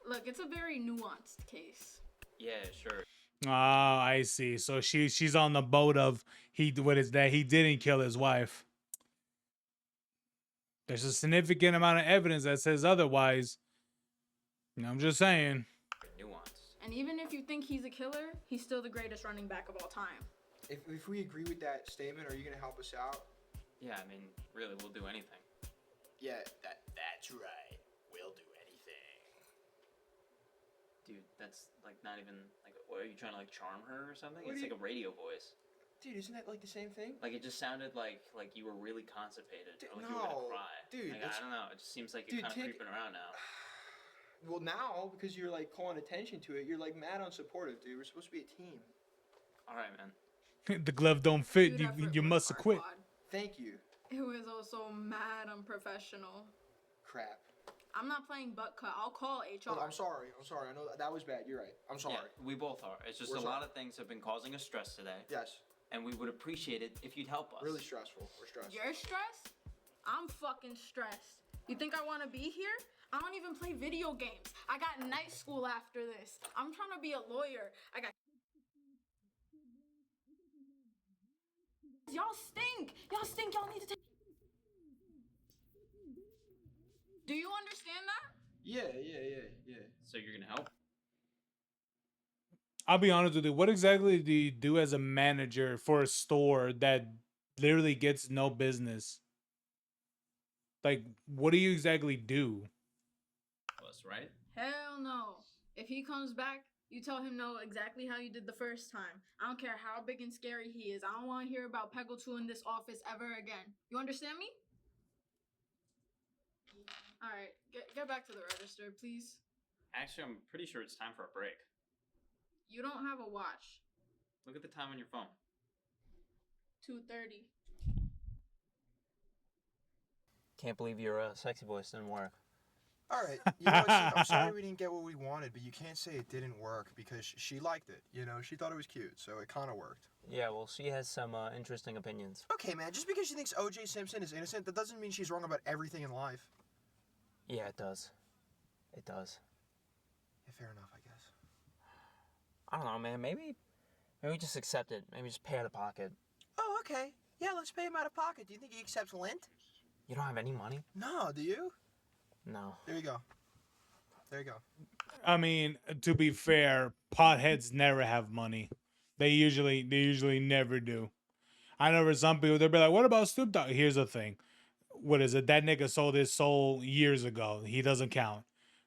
Look, it's a very nuanced case. Yeah, sure. Ah, I see. So she's on the boat of he didn't kill his wife. There's a significant amount of evidence that says otherwise. I'm just saying. Nuance. And even if you think he's a killer, he's still the greatest running back of all time. If we agree with that statement, are you gonna help us out? Yeah, I mean, really, we'll do anything. Yeah, that's right. We'll do anything. Dude, that's like not even like. What are you trying to like charm her or something? What It's do like a radio voice. Dude, isn't that like the same thing? Like it just sounded like you were really constipated, or like you were no, gonna cry. dude, Like, I don't know. It just seems like you're dude, kind of creeping around now. Well, now because you're like calling attention to it, you're like mad unsupportive, dude. We're supposed to be a team. All right, man. The glove don't fit. Dude, You must have quit. Thank you. It was also mad unprofessional. Crap. I'm not playing butt cut. I'll call HR. Oh, I'm sorry. I know that was bad. You're right. I'm sorry. Yeah, we both are. It's just We're a sorry. lot of things have been causing us stress today. Yes. And we would appreciate it if you'd help us. Really stressful. We're stressed. You're stressed? I'm fucking stressed. You think I want to be here? I don't even play video games. I got night school after this. I'm trying to be a lawyer. I got. Y'all stink. Y'all stink. Y'all need to take. Do you understand that? Yeah. So you're gonna help? I'll be honest with you. What exactly do you do as a manager for a store that literally gets no business? Like, what do you exactly do? Us, right? Hell no. If he comes back, you tell him no exactly how you did the first time. I don't care how big and scary he is. I don't want to hear about Peggle 2 in this office ever again. You understand me? Alright, get back to the register, please. Actually, I'm pretty sure it's time for a break. You don't have a watch. Look at the time on your phone. 2:30. Can't believe your sexy voice didn't work. All right. You know what? I'm sorry we didn't get what we wanted, but you can't say it didn't work because she liked it. She thought it was cute, so it kind of worked. Yeah, well, she has some interesting opinions. Okay, man. Just because she thinks O.J. Simpson is innocent, that doesn't mean she's wrong about everything in life. Yeah, it does. It does. Yeah, fair enough, I guess. I don't know, man. Maybe we just accept it. Maybe just pay out of pocket. Oh, okay. Yeah, let's pay him out of pocket. Do you think he accepts lint? You don't have any money? No, do you? No. There you go. There you go. I mean, to be fair, potheads never have money. They usually never do. I know for some people they'll be like, "What about Snoop Dogg?" Here's the thing. What is it? That nigga sold his soul years ago. He doesn't count.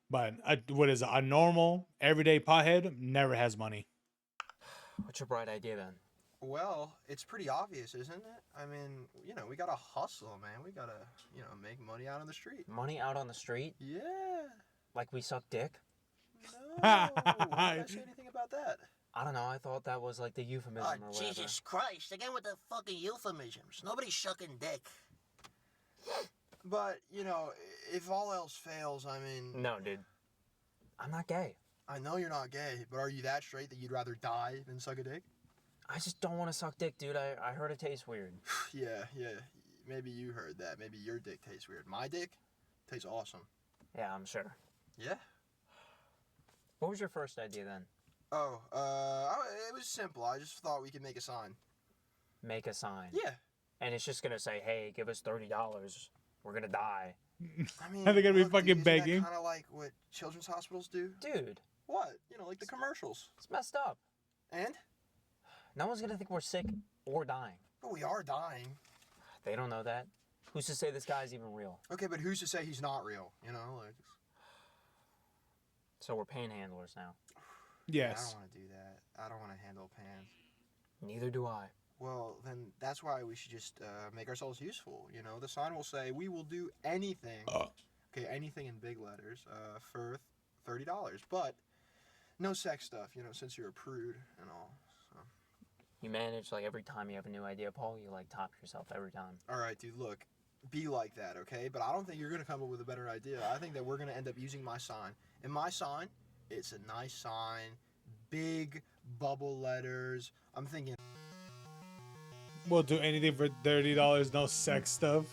But a normal, everyday pothead never has money. What's your bright idea then? Well, it's pretty obvious, isn't it? I mean, we gotta hustle, man. We gotta, make money out on the street. Money out on the street? Yeah. Like we suck dick? No. Why did I say anything about that? I don't know. I thought that was like the euphemism or whatever. Jesus Christ, again with the fucking euphemisms. Nobody's sucking dick. But, if all else fails, I mean... No, dude. I'm not gay. I know you're not gay, but are you that straight that you'd rather die than suck a dick? I just don't want to suck dick, dude. I heard it tastes weird. Yeah. Maybe you heard that. Maybe your dick tastes weird. My dick tastes awesome. Yeah, I'm sure. Yeah? What was your first idea then? Oh, it was simple. I just thought we could make a sign. Make a sign? Yeah. And it's just gonna say, hey, give us $30. We're gonna die. I mean, Are they gonna be look, fucking dude, isn't begging? that kind of like what children's hospitals do? Dude, What? You know, like the commercials. It's messed up. And? No one's gonna think we're sick or dying. But we are dying. They don't know that. Who's to say this guy's even real? Okay, but who's to say he's not real? You know, like. So we're panhandlers now. Yeah, I Yes. don't want to do that. I don't want to handle pans. Neither do I. Well, then that's why we should just make ourselves useful. You know, the sign will say we will do anything. Okay, anything in big letters for $30, but no sex stuff. You know, since you're a prude and all. So. You manage like every time you have a new idea, Paul. You like top yourself every time. All right, dude. Look, be like that, okay? But I don't think you're gonna come up with a better idea. I think that we're gonna end up using my sign. And my sign, it's a nice sign, big bubble letters. I'm thinking. We'll do anything for $30, no sex stuff.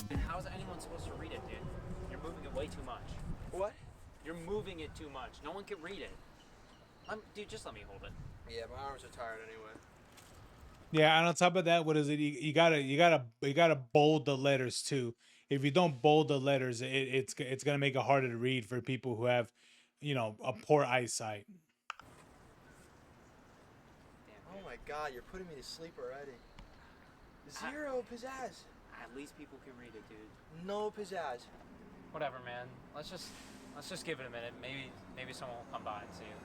And how's anyone supposed to read it, dude? You're moving it way too much. What? You're moving it too much. No one can read it. Dude, just let me hold it. Yeah, my arms are tired anyway. Yeah, and on top of that, what is it? You gotta bold the letters too. If you don't bold the letters, it's gonna make it harder to read for people who have, you know, a poor eyesight. Oh my God, you're putting me to sleep already. Zero pizzazz. At least people can read it, dude. No pizzazz. Whatever, man. Let's just give it a minute. Maybe someone will come by and see it.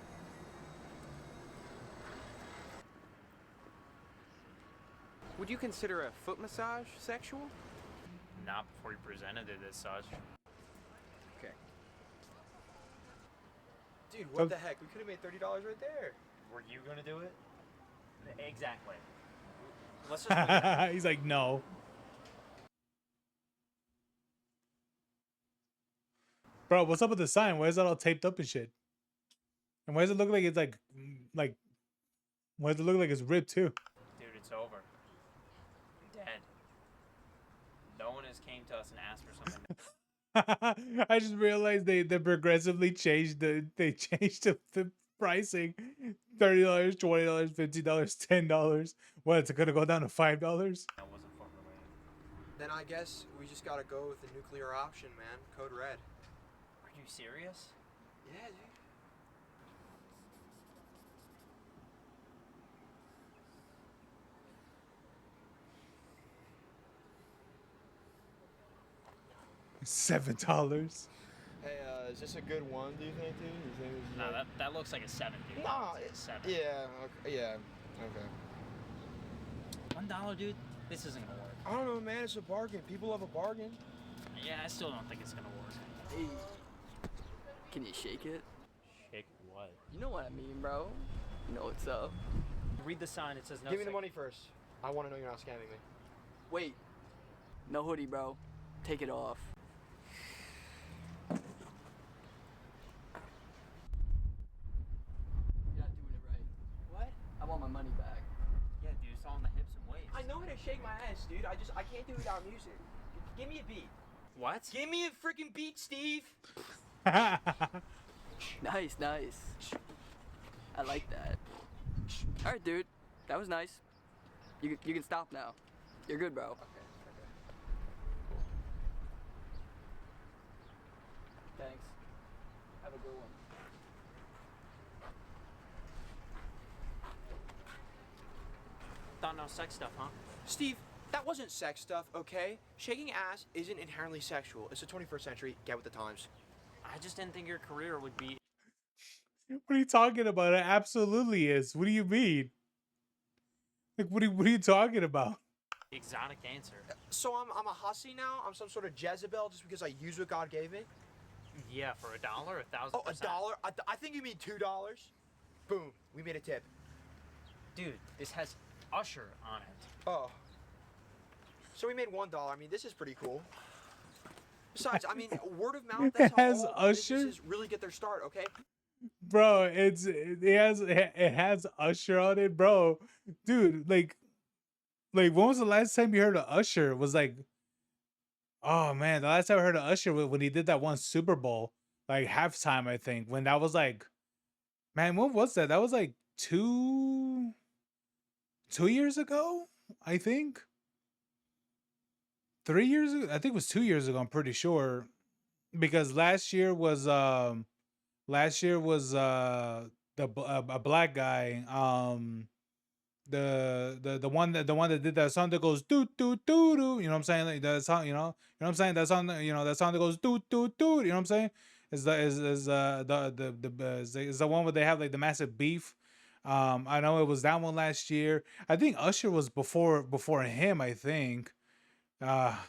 Would you consider a foot massage sexual? Not before you presented it as such. Okay. Dude, what the heck? We could have made $30 right there. Were you gonna do it? Exactly. Let's just. He's like, no. Bro, what's up with the sign? Why is that all taped up and shit? And why does it look like it's like, why does it look like it's ripped too? Dude, it's over. Dead. No one has came to us and asked for something. I just realized they progressively changed the pricing. $30, $20, $50, $10. What, it's gonna go down to $5? That wasn't fun related. Then I guess we just gotta go with the nuclear option, man. Code red. Are you serious? Yeah, dude. $7. Hey, is this a good one, do you think, dude? You think this is No, like... that looks like a 7, dude. No, It's a 7. Yeah, okay, yeah, okay. $1, dude. This isn't gonna work. I don't know, man. It's a bargain. People love a bargain. Yeah, I still don't think it's gonna work. Hey, can you shake it? Shake what? You know what I mean, bro. You know what's up. Read the sign. It says no. Give me the money first. I want to know you're not scamming me. Wait. No hoodie, bro. Take it off. You're not doing it right. What? I want my money back. Yeah, dude. It's all in the hips and waist. I know how to shake my ass, dude. I can't do it without music. Give me a beat. What? Give me a freaking beat, Steve. Nice, nice. I like that. All right, dude. That was nice. You can stop now. You're good, bro. Thanks. Have a good one. Thought no sex stuff, huh? Steve, that wasn't sex stuff, okay? Shaking ass isn't inherently sexual. It's the 21st century. Get with the times. I just didn't think your career would be. What are you talking about? It absolutely is. What do you mean? Like, what are you talking about? Exotic dancer. So I'm a hussy now? I'm some sort of Jezebel just because I use what God gave me? Yeah, for $1, 1,000%. Oh, $1? I think you mean $2. Boom. We made a tip. Dude, this has Usher on it. Oh. So we made $1. I mean, this is pretty cool. Besides, I mean, word of mouth, that's how all Usher? businesses really get their start, okay? Bro, it has Usher on it, bro. Dude, like when was the last time you heard of Usher? It was like, oh man, the last time I heard of Usher was when he did that one Super Bowl, like halftime, I think, when that was like Man, what was that? That was like 2 years ago, I think. 3 years ago? I think it was 2 years ago, I'm pretty sure. Because last year was a black guy. The one that did that song that goes doo doo doo doo. You know what I'm saying? Like that song, what I'm saying? That song, that song that goes doo doo doo. You know what I'm saying? Is the one where they have like the massive beef. I know it was that one last year. I think Usher was before him. I think. I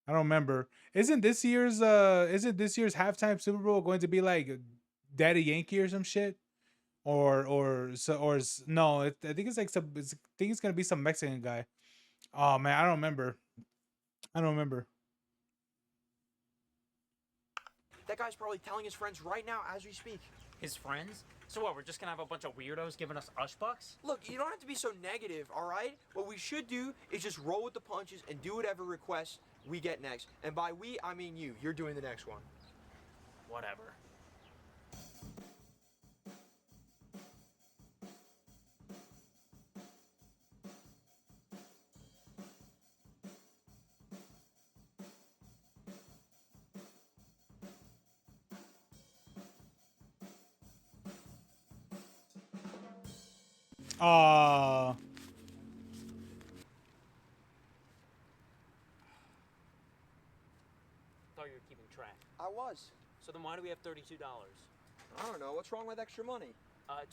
don't remember. Isn't this year's halftime Super Bowl going to be like Daddy Yankee or some shit? No, I think it's like I think it's gonna be some Mexican guy. Oh man, I don't remember. I don't remember. That guy's probably telling his friends right now as we speak. His friends? So what, we're just gonna have a bunch of weirdos giving us Ush bucks? Look, you don't have to be so negative, all right? What we should do is just roll with the punches and do whatever requests we get next. And by we, I mean you. You're doing the next one. Whatever. Uh Thought you were keeping track. I was. So then why do we have $32? I don't know. What's wrong with extra money?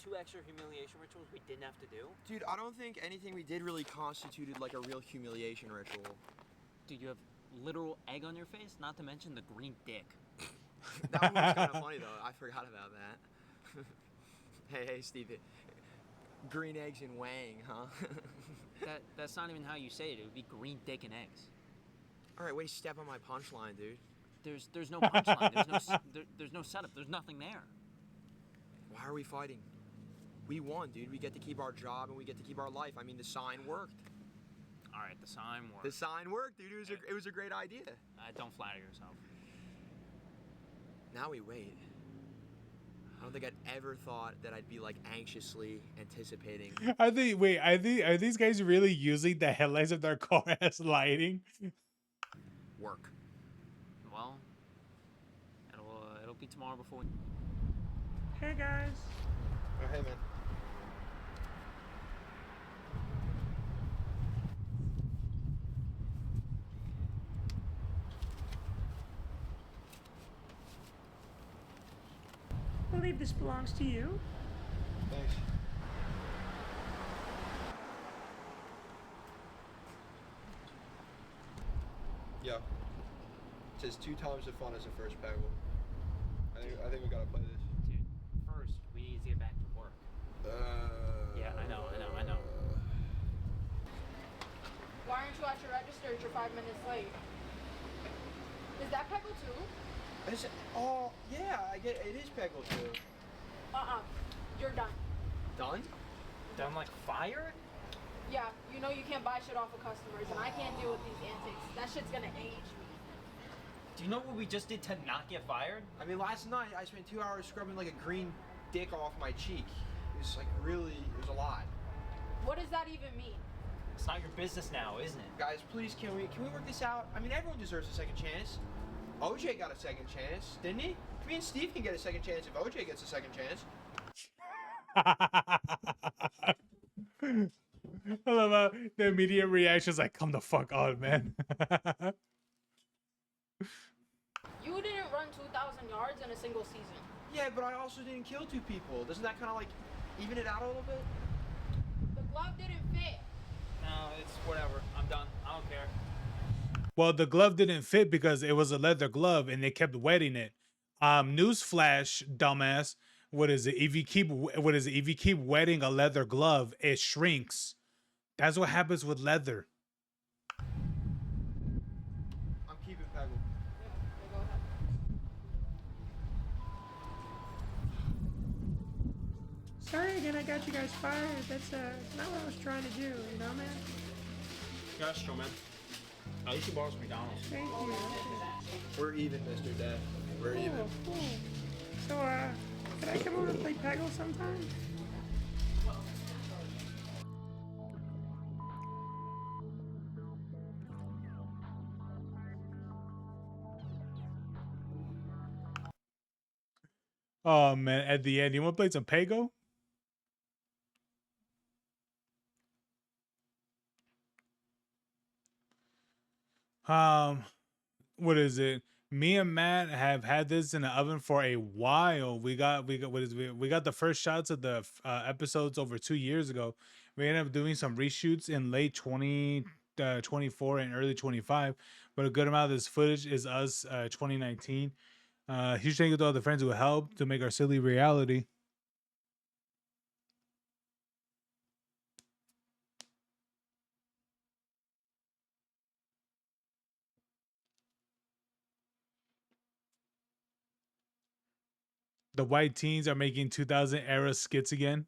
2 extra humiliation rituals we didn't have to do? Dude, I don't think anything we did really constituted like a real humiliation ritual. Dude, you have literal egg on your face, not to mention the green dick. That one was kind of funny though. I forgot about that. Hey, Steve. Green eggs and Wang, huh? That's not even how you say it. It would be green dick and eggs. All right, way to step on my punchline, dude. There's no punchline. There's no setup. There's nothing there. Why are we fighting? We won, dude. We get to keep our job and we get to keep our life. I mean, the sign worked. All right, the sign worked. The sign worked, dude. It was a great idea. Don't flatter yourself. Now we wait. I don't think I'd ever thought that I'd be like anxiously anticipating. are these guys really using the headlights of their car as lighting? Work. Well, it'll be tomorrow before. Hey guys. Oh, hey man. I believe this belongs to you. Thanks. Yeah. It says 2 times the fun as the first peggle. I think we gotta play this. Dude, first we need to get back to work. Yeah, I know. Why aren't you at your register if you're 5 minutes late? Is that Peggle 2? Oh, yeah, I get it is peggle too. You're done. Done? Done like fire? Yeah, you know you can't buy shit off of customers, and I can't deal with these antics. That shit's gonna age me. Do you know what we just did to not get fired? I mean, last night I spent 2 hours scrubbing like a green dick off my cheek. It was like it was a lot. What does that even mean? It's not your business now, isn't it? Guys, please, can we work this out? I mean, everyone deserves a second chance. OJ got a second chance, didn't he? Me and Steve can get a second chance if OJ gets a second chance. I love how the immediate reaction is like, come the fuck on, man. You didn't run 2,000 yards in a single season. Yeah, but I also didn't kill 2 people. Doesn't that kind of like even it out a little bit? The glove didn't fit. No, it's whatever. I'm done. I don't care. Well, the glove didn't fit because it was a leather glove and they kept wetting it. Newsflash, dumbass. What is it? If you keep wetting a leather glove, it shrinks. That's what happens with leather. I'm keeping Peggle. Yeah, go ahead. Sorry again, I got you guys fired. That's not what I was trying to do, you know, man? Gosh, man. At least you bought us McDonald's. Thank you. We're even, Mr. Dad. We're even. Cool. So, Can I come over and play Peggle sometime? Oh man, at the end, you want to play some Pago? What is it? Me and Matt have had this in the oven for a while. We got what is it? We got the first shots of the episodes over 2 years ago. We ended up doing some reshoots in late 2024 and early 25, but a good amount of this footage is us 2019. Huge thank you to all the friends who helped to make our silly reality. The white teens are making 2000 era skits again.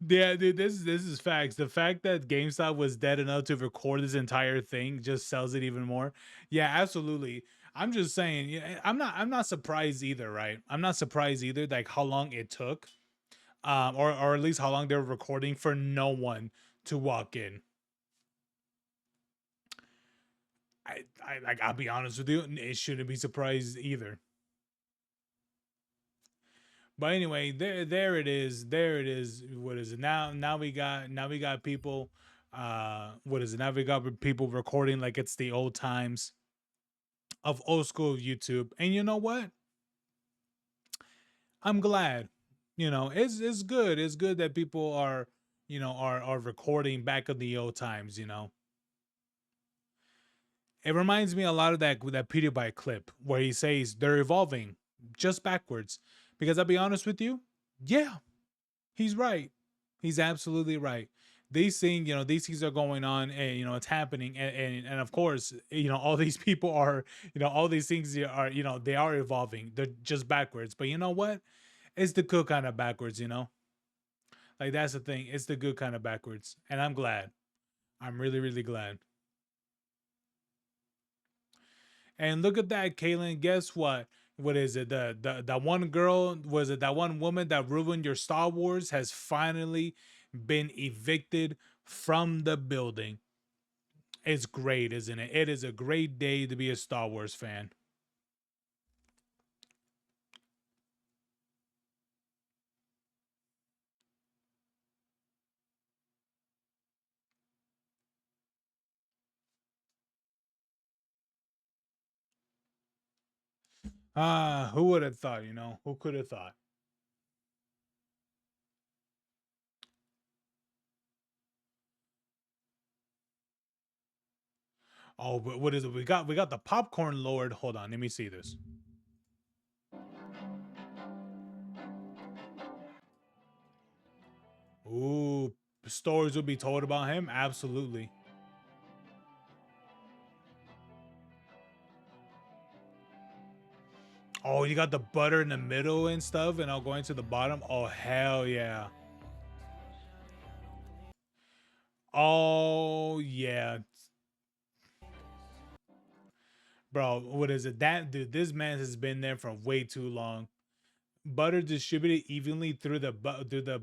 Yeah, dude, this is facts. The fact that GameStop was dead enough to record this entire thing just sells it even more. Yeah, absolutely. I'm just saying, yeah, I'm not surprised either, right? I'm not surprised either, like how long it took, or at least how long they were recording for no one to walk in. I'll be honest with you, it shouldn't be surprised either. But anyway, there it is. There it is. What is it now? Now we got people. What is it? Now we got people recording like it's the old times of old school YouTube. And you know what? I'm glad. It's good. It's good that people are are recording back in the old times. It reminds me a lot of that PewDiePie clip where he says they're evolving just backwards. Because I'll be honest with you, yeah, he's right. He's absolutely right. These things are going on, and it's happening, and of course, all these people are, all these things are, they are evolving. They're just backwards. But you know what? It's the good kind of backwards. Like that's the thing. It's the good kind of backwards, and I'm glad. I'm really, really glad. And look at that, Kaylin. Guess what? What is it? The one girl, was it that one woman that ruined your Star Wars, has finally been evicted from the building. It's great, isn't it? It is a great day to be a Star Wars fan. Who would have thought, Who could have thought? Oh, but what is it? We got the popcorn lord. Hold on, let me see this. Ooh, stories will be told about him. Absolutely. Oh, you got the butter in the middle and stuff, and I'll going to the bottom. Oh, hell yeah. Oh yeah, bro. What is it? That dude, this man has been there for way too long. Butter distributed evenly through the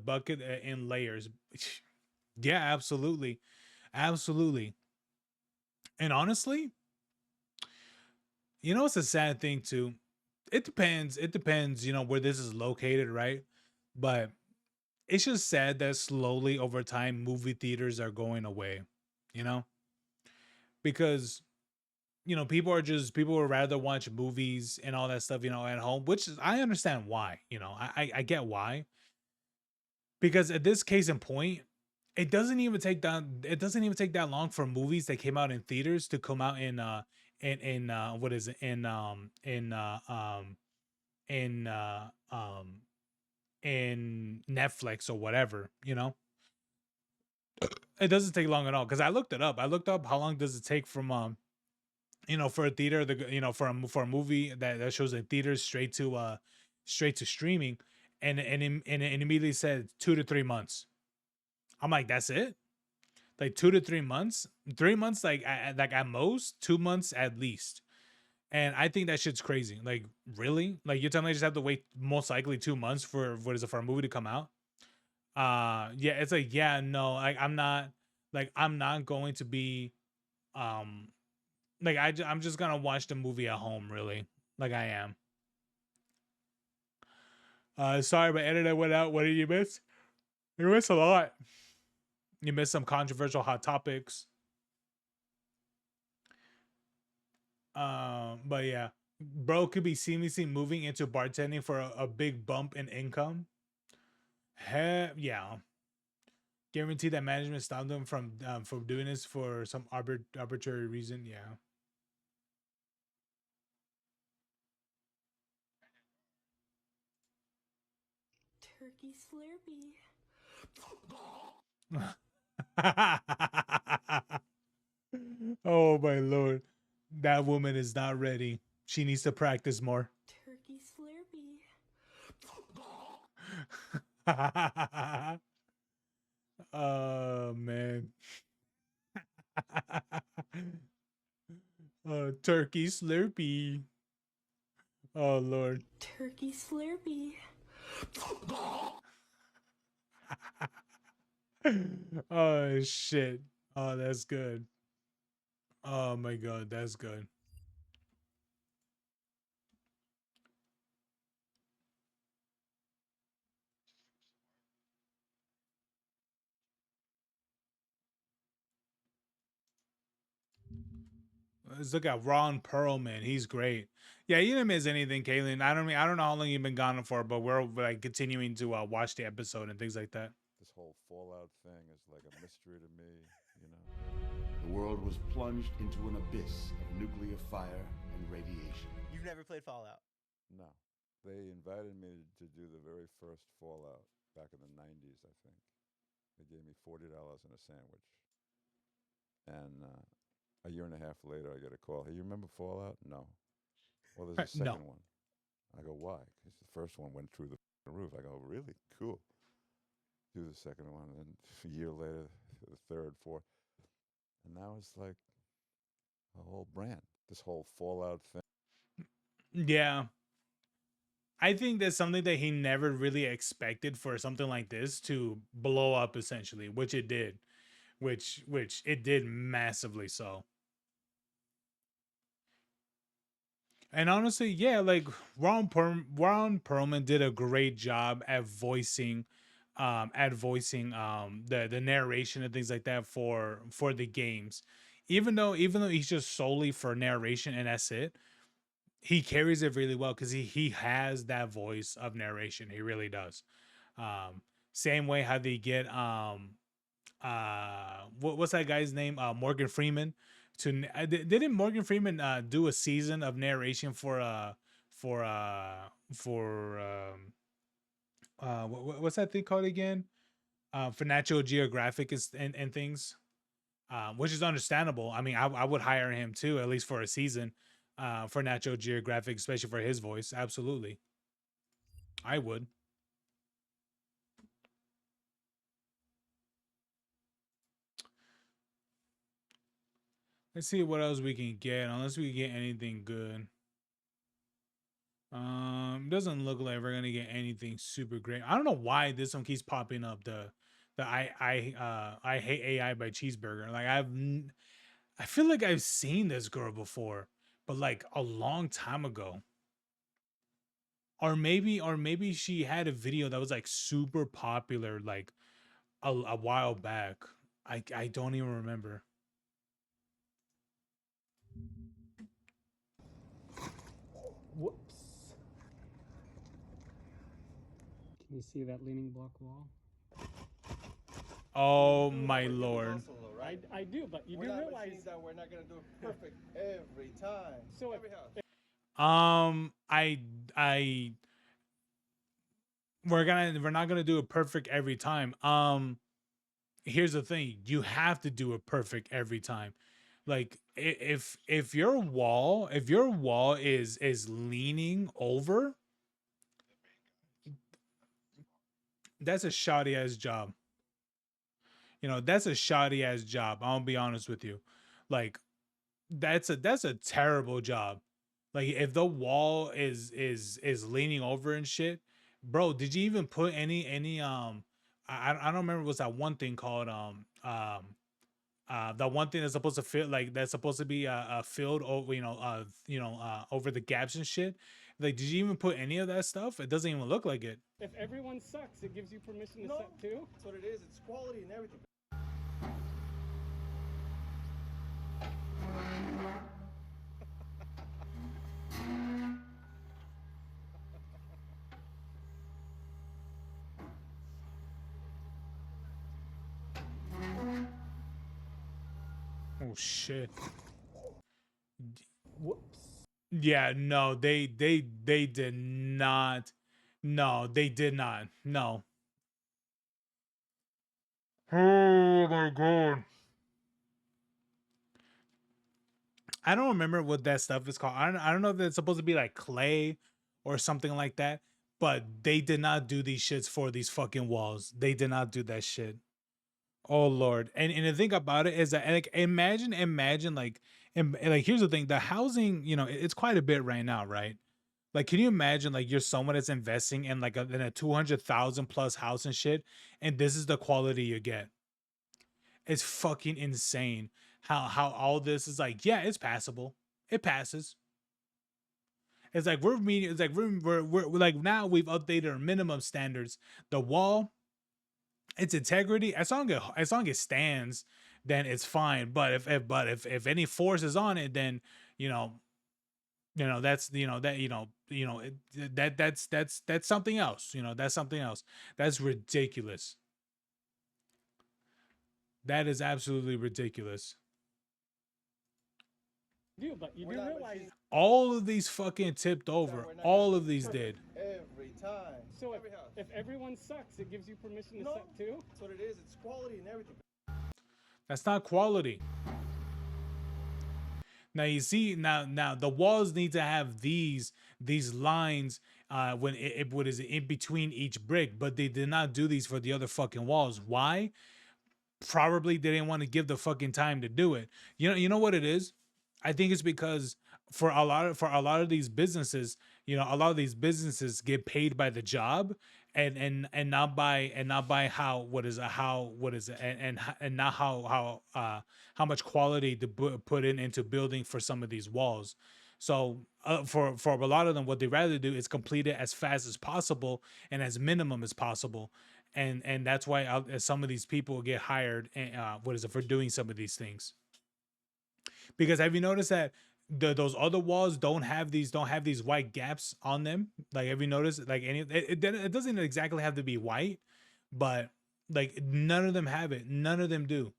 bucket in layers. Yeah, absolutely, absolutely. And honestly, it's a sad thing too. It depends. It depends. Where this is located, right? But it's just sad that slowly over time, movie theaters are going away. You know, because people would rather watch movies and all that stuff, at home, which is, I understand why. I get why. Because at this case in point, it doesn't even take that long for movies that came out in theaters to come out in what is it in Netflix or whatever. It doesn't take long at all, because I looked it up. I looked up how long does it take from for a theater, for a movie that shows in theaters straight to streaming, and it immediately said 2 to 3 months. I'm like, that's it. like 2 to 3 months. 3 months, like like at most, 2 months at least. And I think that shit's crazy. Like, really? Like, you're telling me I just have to wait most likely 2 months for what is it, for a movie to come out? Yeah, it's like, yeah, no, like I'm not going to be um like I'm just gonna watch the movie at home, really. Like I am. Sorry, but editor went out. What did you miss? You missed a lot. You missed some controversial hot topics. But yeah, bro could be seamlessly moving into bartending for a big bump in income. Hell yeah. Guarantee that management stopped them from doing this for some arbitrary reason. Yeah. Turkey Slurpee. Oh my lord. That woman is not ready. She needs to practice more. Turkey Slurpee. Oh man. Turkey Slurpee. Oh lord. Turkey Slurpee. Oh shit. Oh, that's good. Oh my god, that's good. Let's look at Ron Perlman. He's great. Yeah, you didn't miss anything, Kaylin. I don't know how long you've been gone for, but we're like continuing to watch the episode and things like that. This whole Fallout thing is like a mystery to me, you know. The world was plunged into an abyss of nuclear fire and radiation. You've never played Fallout? No. They invited me to do the very first Fallout back in the 90s, I think. They gave me $40 and a sandwich. And a year and a half later, I get a call. Hey, you remember Fallout? No. Well, there's a No. second one. I go, why? Because the first one went through the roof. I go, really? Cool. Do the second one, and then a year later, the third, fourth. And now it's like a whole brand. This whole Fallout thing. Yeah. I think that's something that he never really expected for something like this to blow up essentially, which it did. Which it did massively so. And honestly, yeah, like Ron Perlman did a great job at voicing the narration and things like that for the games. Even though he's just solely for narration and that's it, he carries it really well because he has that voice of narration. He really does. Same way how they get what's that guy's name? Morgan Freeman. Didn't Morgan Freeman do a season of narration for what's that thing called again? For Natural Geographic and things, which is understandable. I mean, I would hire him too, at least for a season, for Natural Geographic, especially for his voice. Absolutely, I would. Let's see what else we can get, unless we get anything good. Doesn't look like we're gonna get anything super great. I don't know why this one keeps popping up. The I hate AI by Cheeseburger. Like I feel like I've seen this girl before, but like a long time ago. Or maybe she had a video that was like super popular like a while back. I don't even remember. Whoops. Can you see that leaning block wall? Oh my lord. I do, but you do realize that we're not gonna do it perfect every time. So every house. I we're not gonna do it perfect every time. Here's the thing: you have to do it perfect every time. Like if your wall is leaning over, that's a shoddy ass job. You know, that's a shoddy ass job. I'll be honest with you. Like that's a terrible job. Like if the wall is leaning over and shit, bro. Did you even put any I don't remember what's that one thing called the one thing that's supposed to fit like that's supposed to be filled over over the gaps and shit. Like did you even put any of that stuff? It doesn't even look like it. If everyone sucks, it gives you permission to No, suck too. that's what it is. It's quality and everything. Oh shit. Whoops. Yeah, no, they did not. No, they did not. No. Oh my god. I don't remember what that stuff is called. I don't know if it's supposed to be like clay or something like that, but they did not do these shits for these fucking walls. They did not do that shit. Oh lord. And the thing about it is that like imagine like and like here's the thing, the housing, you know, it's quite a bit right now, right? Like, can you imagine like you're someone that's investing in like in a 200,000 plus house and shit, and this is the quality you get? It's fucking insane how all this is like. Yeah, it's passable. It passes. It's like we're meeting. It's like we're like now we've updated our minimum standards. The wall, its integrity, as long as it stands, then it's fine. But if any force is on it, then you know that's that's something else. You know that's something else. That's ridiculous. That is absolutely ridiculous. Do, but you do realize. All of these fucking tipped over. All of these did. Every time. So if everyone sucks, it gives you permission to suck too. That's what it is. It's quality and everything. That's not quality. Now you see now the walls need to have these lines when what is it in between each brick, but they did not do these for the other fucking walls. Why? Probably they didn't want to give the fucking time to do it. You know what it is? I think it's because for a lot of these businesses, you know, a lot of these businesses get paid by the job and not by how what is it and not how much quality to put into building for some of these walls. So for a lot of them, what they rather do is complete it as fast as possible and as minimum as possible, and that's why some of these people get hired. What is it for doing some of these things? Because have you noticed that those other walls don't have these white gaps on them? Like have you noticed like it doesn't exactly have to be white, but like none of them have it. None of them do.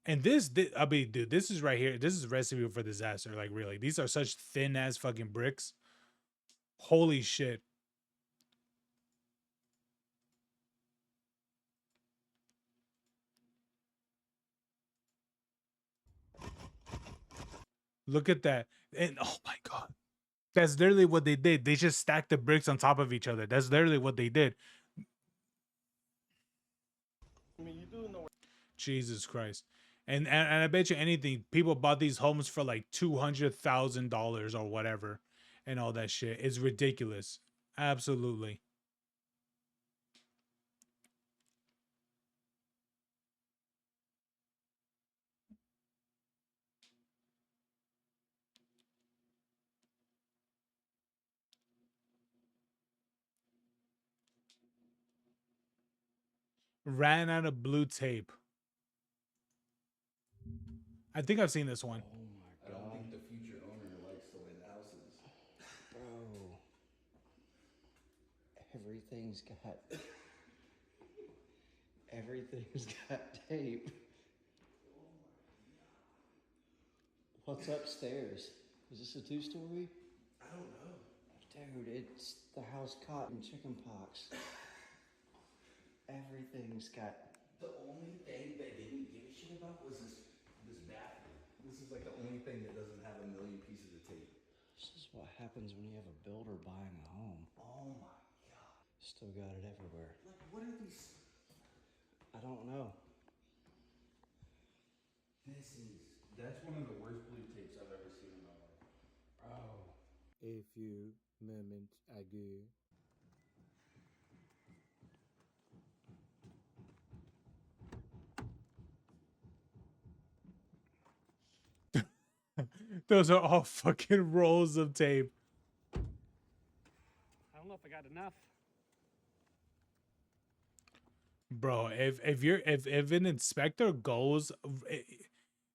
And I mean, dude, this is right here. This is a recipe for disaster. Like really, these are such thin ass fucking bricks. Holy shit. Look at that. And oh my god. That's literally what they did. They just stacked the bricks on top of each other. That's literally what they did. I mean, you do know. Jesus Christ. And I bet you anything, people bought these homes for like $200,000 or whatever and all that shit. It's ridiculous. Absolutely. Ran out of blue tape. I think I've seen this one. I don't think the future owner likes the way the house is. Bro. Everything's got tape. What's upstairs? Is this a two-story? I don't know. Dude, it's the house caught in chicken pox. Everything's got... The only thing they didn't give a shit about was this bathroom. This is like the only thing that doesn't have a million pieces of tape. This is what happens when you have a builder buying a home. Oh my god. Still got it everywhere. Like, what are these? I don't know. That's one of the worst blue tapes I've ever seen in my life. Oh. A few moments ago. Those are all fucking rolls of tape. I don't know if I got enough. Bro, if an inspector goes,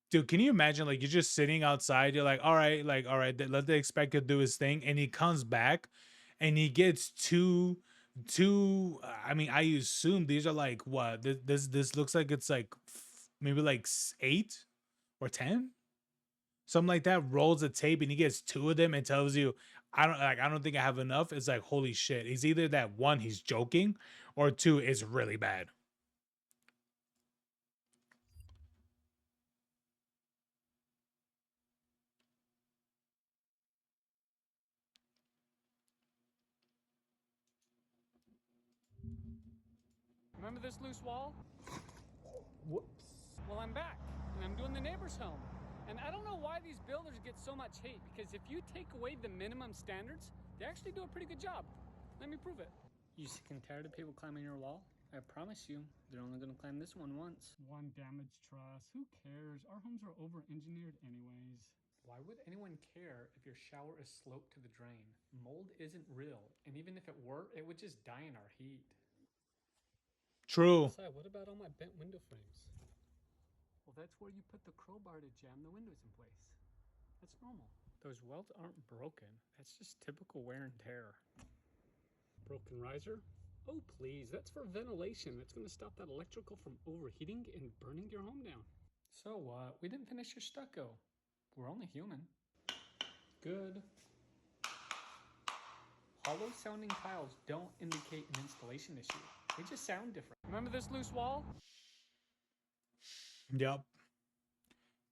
dude, can you imagine, like, you're just sitting outside, you're like, all right, let the inspector do his thing, and he comes back and he gets two, I mean, I assume these are like, what, this looks like it's like maybe like 8 or 10, something like that, rolls of tape, and he gets 2 of them and tells you, I don't think I have enough. It's like, holy shit, it's either that, 1, he's joking, or 2, it's really bad. Remember this loose wall? Whoops. Well, I'm back, and I'm doing the neighbor's home. And I don't know why these builders get so much hate, because if you take away the minimum standards, they actually do a pretty good job. Let me prove it. You sick and tired of people climbing your wall? I promise you, they're only gonna climb this one once. One damaged truss, who cares? Our homes are over-engineered anyways. Why would anyone care if your shower is sloped to the drain? Mold isn't real, and even if it were, it would just die in our heat. True. Besides, what about all my bent window frames? Well, that's where you put the crowbar to jam the windows in place. That's normal. Those welds aren't broken. That's just typical wear and tear. Broken riser? Oh, please, that's for ventilation. That's going to stop that electrical from overheating and burning your home down. So what? We didn't finish your stucco. We're only human. Good. Hollow sounding tiles don't indicate an installation issue. They just sound different. Remember this loose wall? Yep.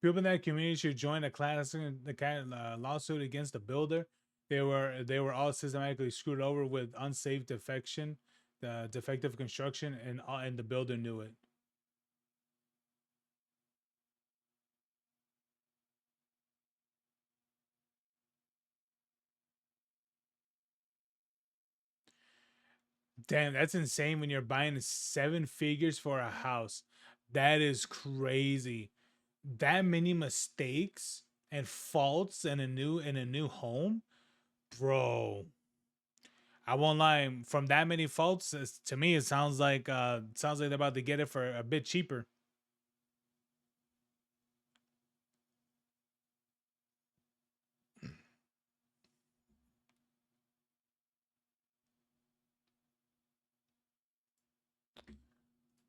People in that community should join the class the kind of lawsuit against the builder. They were all systematically screwed over with unsafe defection, the defective construction, and the builder knew it. Damn, that's insane when you're buying 7 figures for a house. That is crazy. That many mistakes and faults in a new home, bro. I won't lie. From that many faults, to me, it sounds like they're about to get it for a bit cheaper.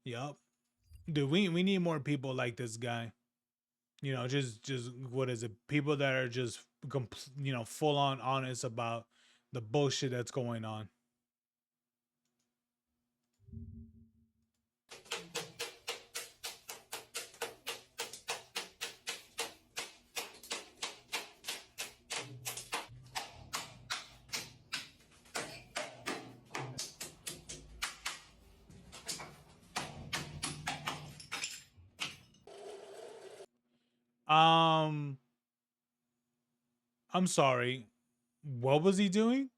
Yup. Dude, we need more people like this guy. Just what is it? People that are just full on honest about the bullshit that's going on. Um, I'm sorry. What was he doing?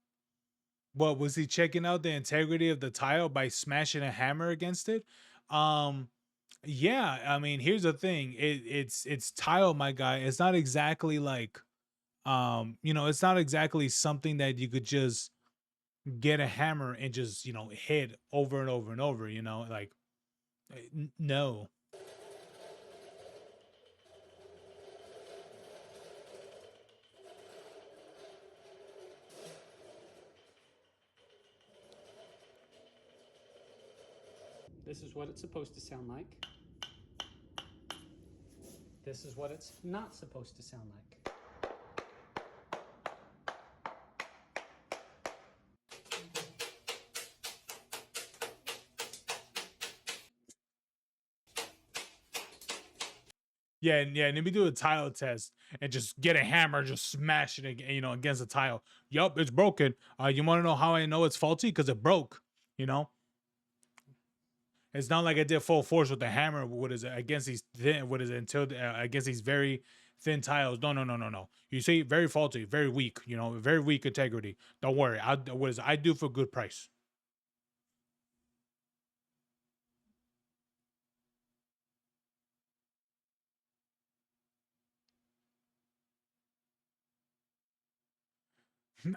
What was he checking out the integrity of the tile by smashing a hammer against it? Um, yeah, I mean, here's the thing. It's tile, my guy. It's not exactly like it's not exactly something that you could just get a hammer and just, hit over and over and over, like no. This is what it's supposed to sound like. This is what it's not supposed to sound like. Yeah, yeah, and if you do a tile test and just get a hammer, just smash it, against the tile. Yup, it's broken. You want to know how I know it's faulty? Because it broke. You know. It's not like I did full force with the hammer. What is it against these thin? What is it until against these very thin tiles? No, no, no, no, no. You see, very faulty, very weak. You know, very weak integrity. Don't worry. What is it? I do for good price.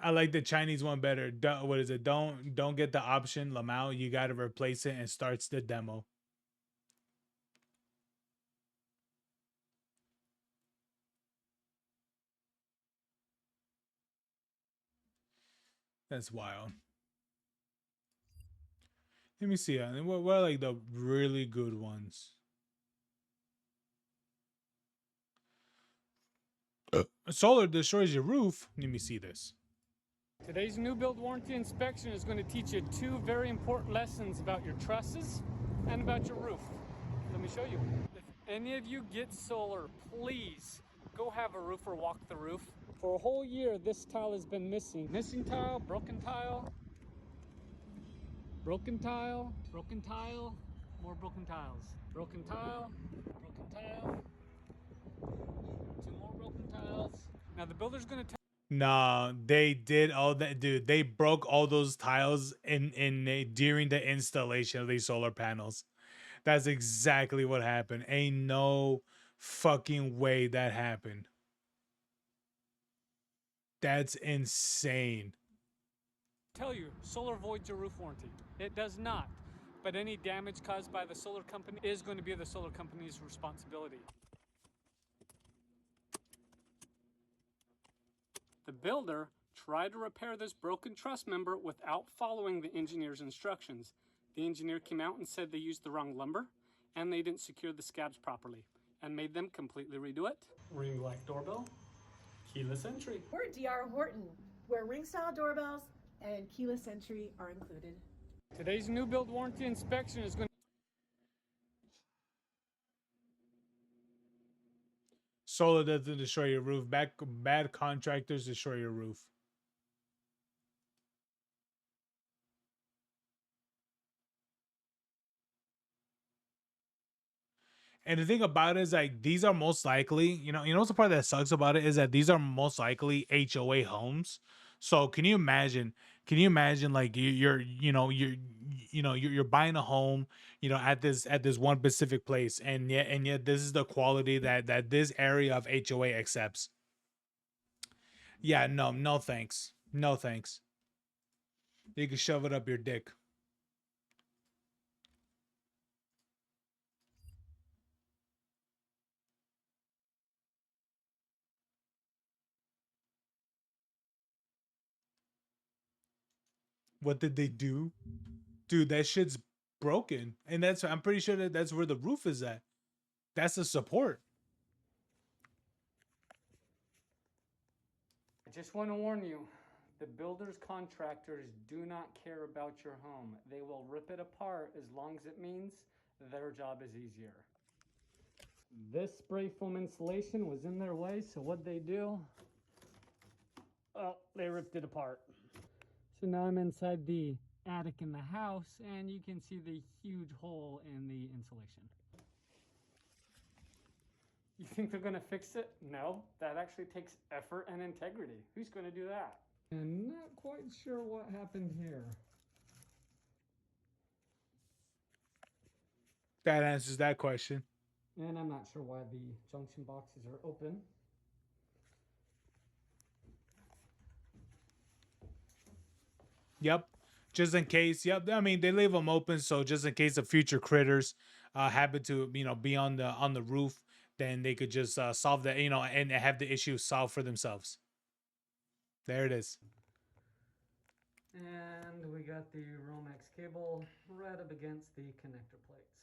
I like the Chinese one better. What is it? Don't get the option, Lamau. You got to replace it and starts the demo. That's wild. Let me see. What are like the really good ones? Solar destroys your roof. Let me see this. Today's new build warranty inspection is going to teach you two very important lessons about your trusses and about your roof. Let me show you. If any of you get solar, please go have a roofer walk the roof. For a whole year, this tile has been missing. Missing tile, broken tile, broken tile, broken tile, more broken tiles. Broken tile, broken tile, two more broken tiles. Now the builder's going to tell Nah, they did all that, dude. They broke all those tiles during the installation of these solar panels. That's exactly what happened. Ain't no fucking way that happened. That's insane. tell you, solar voids your roof warranty. It does not. But any damage caused by the solar company is going to be the solar company's responsibility. The builder tried to repair this broken truss member without following the engineer's instructions. The engineer came out and said they used the wrong lumber and they didn't secure the scabs properly and made them completely redo it. Ring light doorbell, keyless entry. We're DR Horton, where ring-style doorbells and keyless entry are included. Today's new build warranty inspection is going to Solar doesn't destroy your roof. Bad contractors destroy your roof. And the thing about it is like these are most likely, what's the part that sucks about it is that these are most likely HOA homes. So can you imagine? Can you imagine like you're buying a home, at this one specific place, and yet this is the quality that this area of HOA accepts. Yeah, no thanks. No thanks. You can shove it up your dick. What did they do? Dude, that shit's broken. And I'm pretty sure that's where the roof is at. That's the support. I just want to warn you, the builder's contractors do not care about your home. They will rip it apart as long as it means their job is easier. This spray foam insulation was in their way, so what'd they do? Well, they ripped it apart. So now I'm inside the attic in the house, and you can see the huge hole in the insulation. You think they're gonna fix it? No, that actually takes effort and integrity. Who's gonna do that? I'm not quite sure what happened here. That answers that question. And I'm not sure why the junction boxes are open. Yep. Just in case. Yep. I mean, they leave them open so just in case the future critters happen to, be on the roof, then they could just solve that, and have the issue solved for themselves. There it is. And we got the Romex cable right up against the connector plates.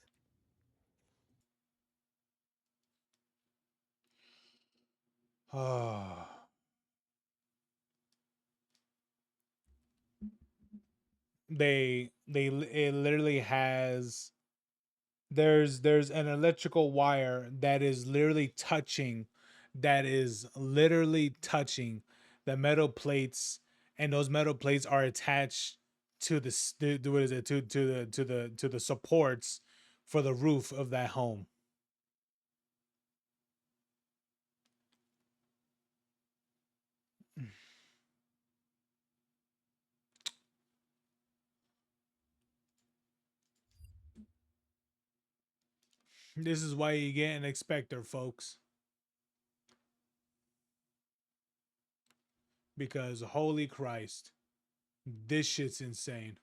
Oh. It literally has there's an electrical wire that is literally touching the metal plates, and those metal plates are attached to what is it, to the supports for the roof of that home. This is why you get an inspector, folks. Because holy Christ, this shit's insane.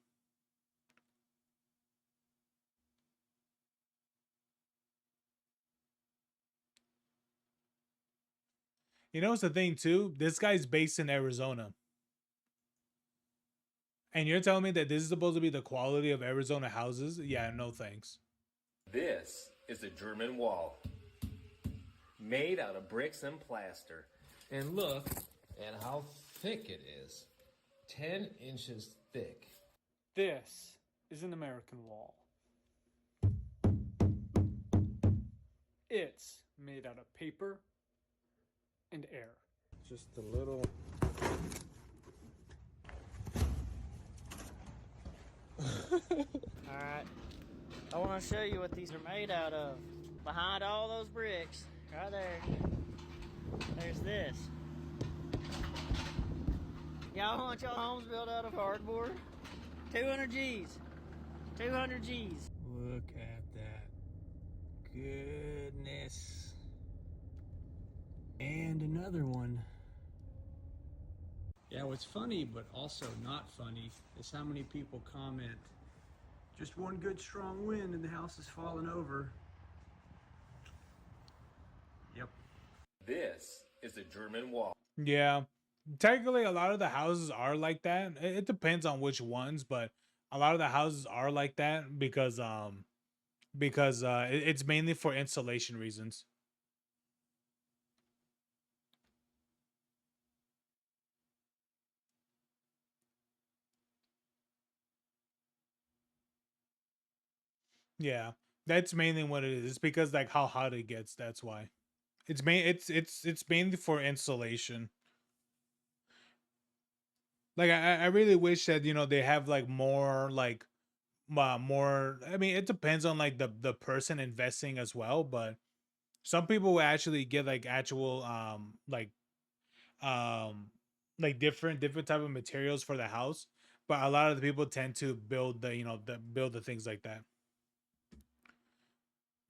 You know what's the thing too? This guy's based in Arizona. And you're telling me that this is supposed to be the quality of Arizona houses? Yeah, no thanks. This is a German wall, made out of bricks and plaster. And look at how thick it is. 10 inches thick. This is an American wall. It's made out of paper and air. Just a little. Alright. I want to show you what these are made out of. Behind all those bricks, right there, there's this. Y'all want y'all homes built out of cardboard? 200 G's. 200 G's. Look at that. Goodness. And another one. Yeah, what's funny but also not funny is how many people comment, just one good strong wind and the house is falling over. Yep. This is a German wall. Yeah. Technically, a lot of the houses are like that. It depends on which ones, but a lot of the houses are like that because it's mainly for insulation reasons. Yeah, that's mainly what it is. It's because like how hot it gets. That's why. It's mainly for insulation. Like I really wish that they have like more like more. I mean, it depends on like the person investing as well, but some people will actually get like actual um different type of materials for the house, but a lot of the people tend to build build the things like that.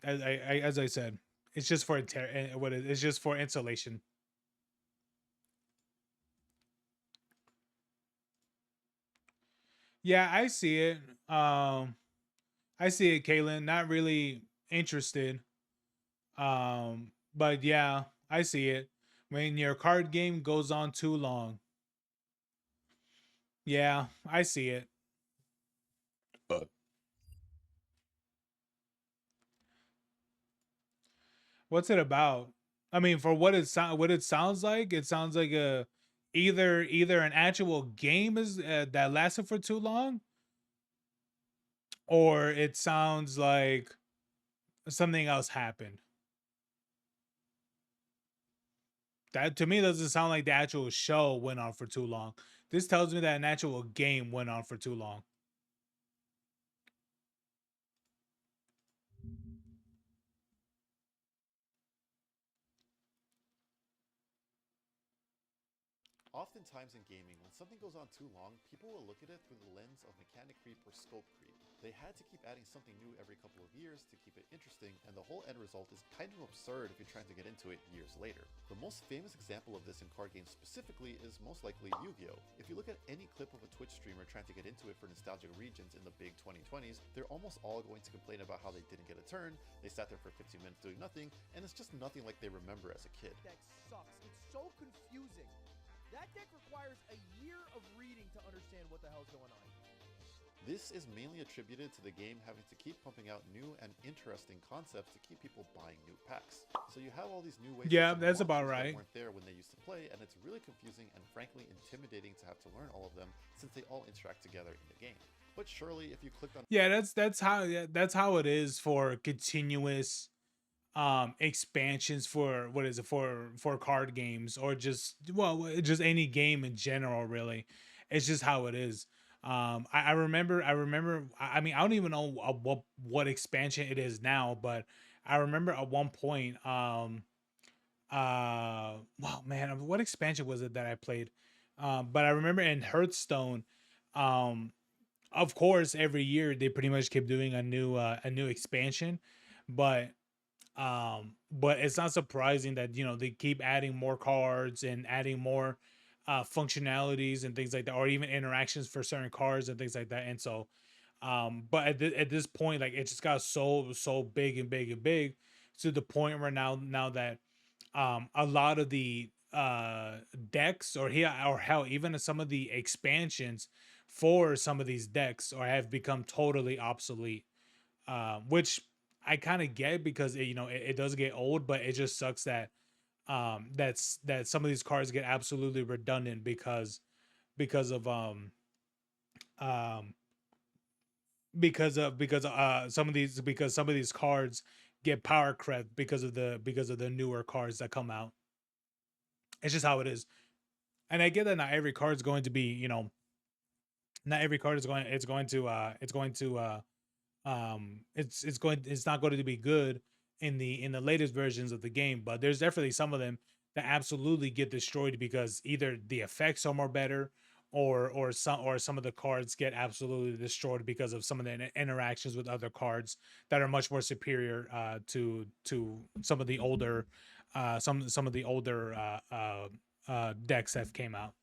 As I said, it's just for it's just for insulation. Yeah, I see it. I see it, Kaylin. Not really interested. But yeah, I see it. When your card game goes on too long. Yeah, I see it. What's it about? I mean, for what it sounds like a either an actual game is that lasted for too long, or it sounds like something else happened. That to me doesn't sound like the actual show went on for too long. This tells me that an actual game went on for too long. Oftentimes in gaming, when something goes on too long, people will look at it through the lens of mechanic creep or scope creep. They had to keep adding something new every couple of years to keep it interesting, and the whole end result is kind of absurd if you're trying to get into it years later. The most famous example of this in card games specifically is most likely Yu-Gi-Oh! If you look at any clip of a Twitch streamer trying to get into it for nostalgic regions in the big 2020s, they're almost all going to complain about how they didn't get a turn, they sat there for 15 minutes doing nothing, and it's just nothing like they remember as a kid. That sucks. It's so confusing. That deck requires a year of reading to understand what the hell's going on. This is mainly attributed to the game having to keep pumping out new and interesting concepts to keep people buying new packs. So you have all these new ways. Yeah, that's about right. That weren't there when they used to play, and it's really confusing and frankly intimidating to have to learn all of them since they all interact together in the game. But surely, if you clicked on that's how it is for continuous expansions for what is it for card games or just any game in general. Really, it's just how it is. I mean, I don't even know what expansion it is now, but I remember at one point, wow, man, what expansion was it that I played? But I remember in Hearthstone, um, of course, every year they pretty much keep doing a new expansion, but it's not surprising that they keep adding more cards and adding more functionalities and things like that, or even interactions for certain cards and things like that. And so but at this point, like, it just got so big and big and big, to the point where now that a lot of the decks, or here, or hell, even some of the expansions for some of these decks, or have become totally obsolete, which I kind of get, because it does get old, but it just sucks that that some of these cards get absolutely redundant because of um because some of these cards get power crept because of the newer cards that come out. It's just how it is. And I get that not every card is going to be, not every card is going it's going to it's not going to be good in the latest versions of the game, but there's definitely some of them that absolutely get destroyed because either the effects are more better, or some of the cards get absolutely destroyed because of some of the interactions with other cards that are much more superior to some of the older some of the older decks that came out.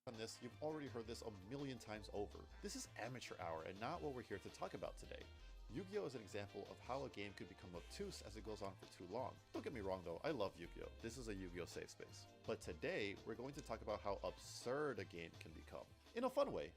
On this, you've already heard this a million times over. This is amateur hour and not what we're here to talk about today. Yu-Gi-Oh! Is an example of how a game could become obtuse as it goes on for too long. Don't get me wrong though, I love Yu-Gi-Oh! This is a Yu-Gi-Oh! Safe space. But today, we're going to talk about how absurd a game can become. In a fun way.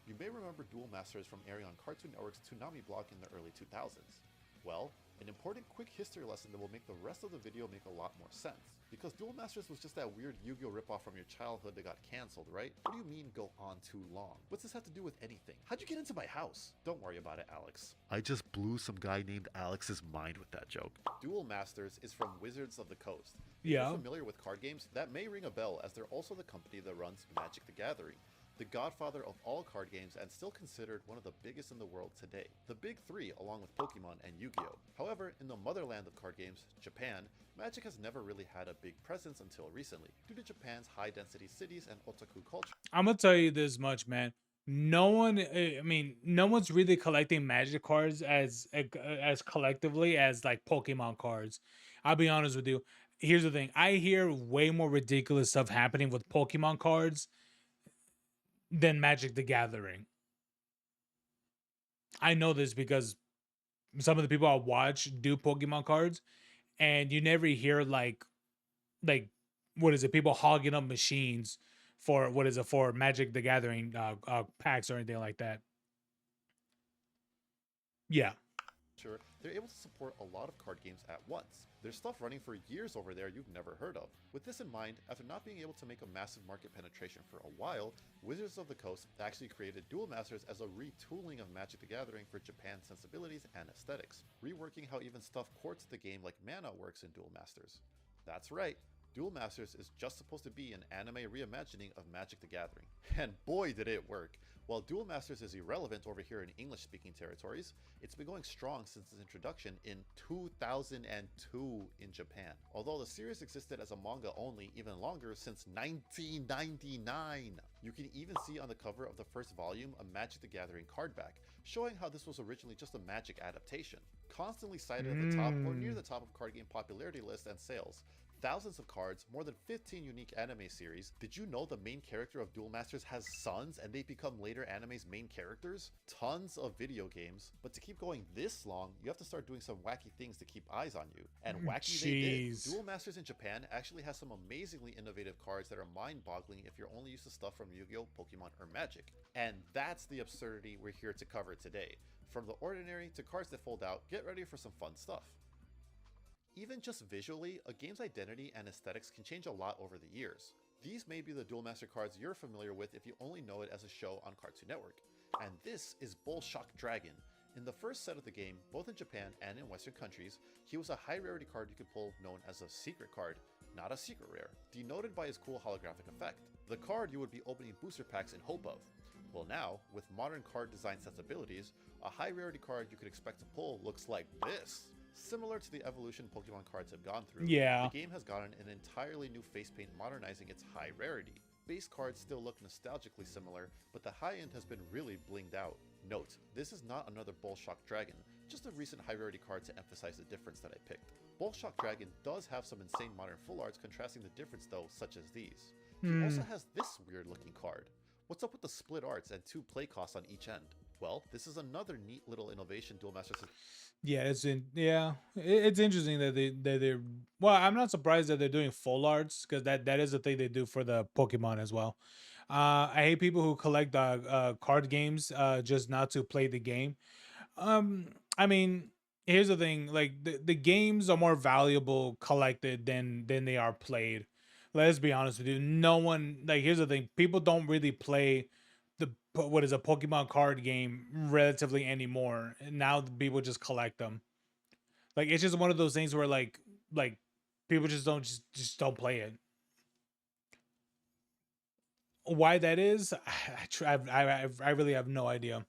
You may remember Duel Masters from airing on Cartoon Network's Toonami block in the early 2000s. Well, an important quick history lesson that will make the rest of the video make a lot more sense. Because Duel Masters was just that weird Yu-Gi-Oh! Ripoff from your childhood that got cancelled, right? What do you mean go on too long? What's this have to do with anything? How'd you get into my house? Don't worry about it, Alex. I just blew some guy named Alex's mind with that joke. Duel Masters is from Wizards of the Coast. If Yeah. you're familiar with card games, that may ring a bell, as they're also the company that runs Magic the Gathering, the godfather of all card games and still considered one of the biggest in the world today. The big three, along with Pokemon and Yu-Gi-Oh! However, in the motherland of card games, Japan, Magic has never really had a big presence until recently, due to Japan's high-density cities and otaku culture. I'm gonna tell you this much, man. No one, I mean, no one's really collecting Magic cards as collectively as like Pokemon cards. I'll be honest with you. Here's the thing: I hear way more ridiculous stuff happening with Pokemon cards than Magic the Gathering. I know this because some of the people I watch do Pokemon cards, and you never hear like what is it? People hogging up machines for what is it, for Magic the Gathering packs or anything like that. Yeah. Sure, they're able to support a lot of card games at once. There's stuff running for years over there you've never heard of. With this in mind, after not being able to make a massive market penetration for a while, Wizards of the Coast actually created Duel Masters as a retooling of Magic the Gathering for Japan's sensibilities and aesthetics, reworking how even stuff core to the game like mana works in Duel Masters. That's right, Duel Masters is just supposed to be an anime reimagining of Magic the Gathering. And boy did it work! While Duel Masters is irrelevant over here in English-speaking territories, it's been going strong since its introduction in 2002 in Japan. Although the series existed as a manga only even longer since 1999. You can even see on the cover of the first volume a Magic the Gathering card back, showing how this was originally just a Magic adaptation. Constantly cited at the top or near the top of card game popularity lists and sales. Thousands of cards, more than 15 unique anime series. Did you know the main character of Duel Masters has sons and they become later anime's main characters? Tons of video games, but to keep going this long, you have to start doing some wacky things to keep eyes on you. And wacky they did. Duel Masters in Japan actually has some amazingly innovative cards that are mind-boggling if you're only used to stuff from Yu-Gi-Oh!, Pokemon, or Magic. And that's the absurdity we're here to cover today. From the ordinary to cards that fold out, get ready for some fun stuff. Even just visually, a game's identity and aesthetics can change a lot over the years. These may be the Duel Master cards you're familiar with if you only know it as a show on Cartoon Network. And this is Bull Shock Dragon. In the first set of the game, both in Japan and in Western countries, he was a high rarity card you could pull known as a secret card, not a secret rare, denoted by his cool holographic effect. The card you would be opening booster packs in hope of. Well now, with modern card design sensibilities, a high rarity card you could expect to pull looks like this. Similar to the evolution Pokemon cards have gone through, Yeah. the game has gotten an entirely new face paint modernizing its high rarity. Base cards still look nostalgically similar, but the high end has been really blinged out. Note, this is not another Bullshock Dragon, just a recent high rarity card to emphasize the difference that I picked. Bullshock Dragon does have some insane modern full arts contrasting the difference though, such as these. He also has this weird looking card. What's up with the split arts and 2 play costs on each end? Well, this is another neat little innovation Duel Masters has. Yeah, it's interesting that they're well. I'm not surprised that they're doing full arts because that is a thing they do for the Pokemon as well. I hate people who collect card games just not to play the game. I mean, here's the thing: like the games are more valuable collected than they are played. Let's be honest with you. No one like here's the thing: people don't really play what is a Pokemon card game relatively anymore. And now people just collect them. Like it's just one of those things where like people just don't play it. Why that is, I really have no idea.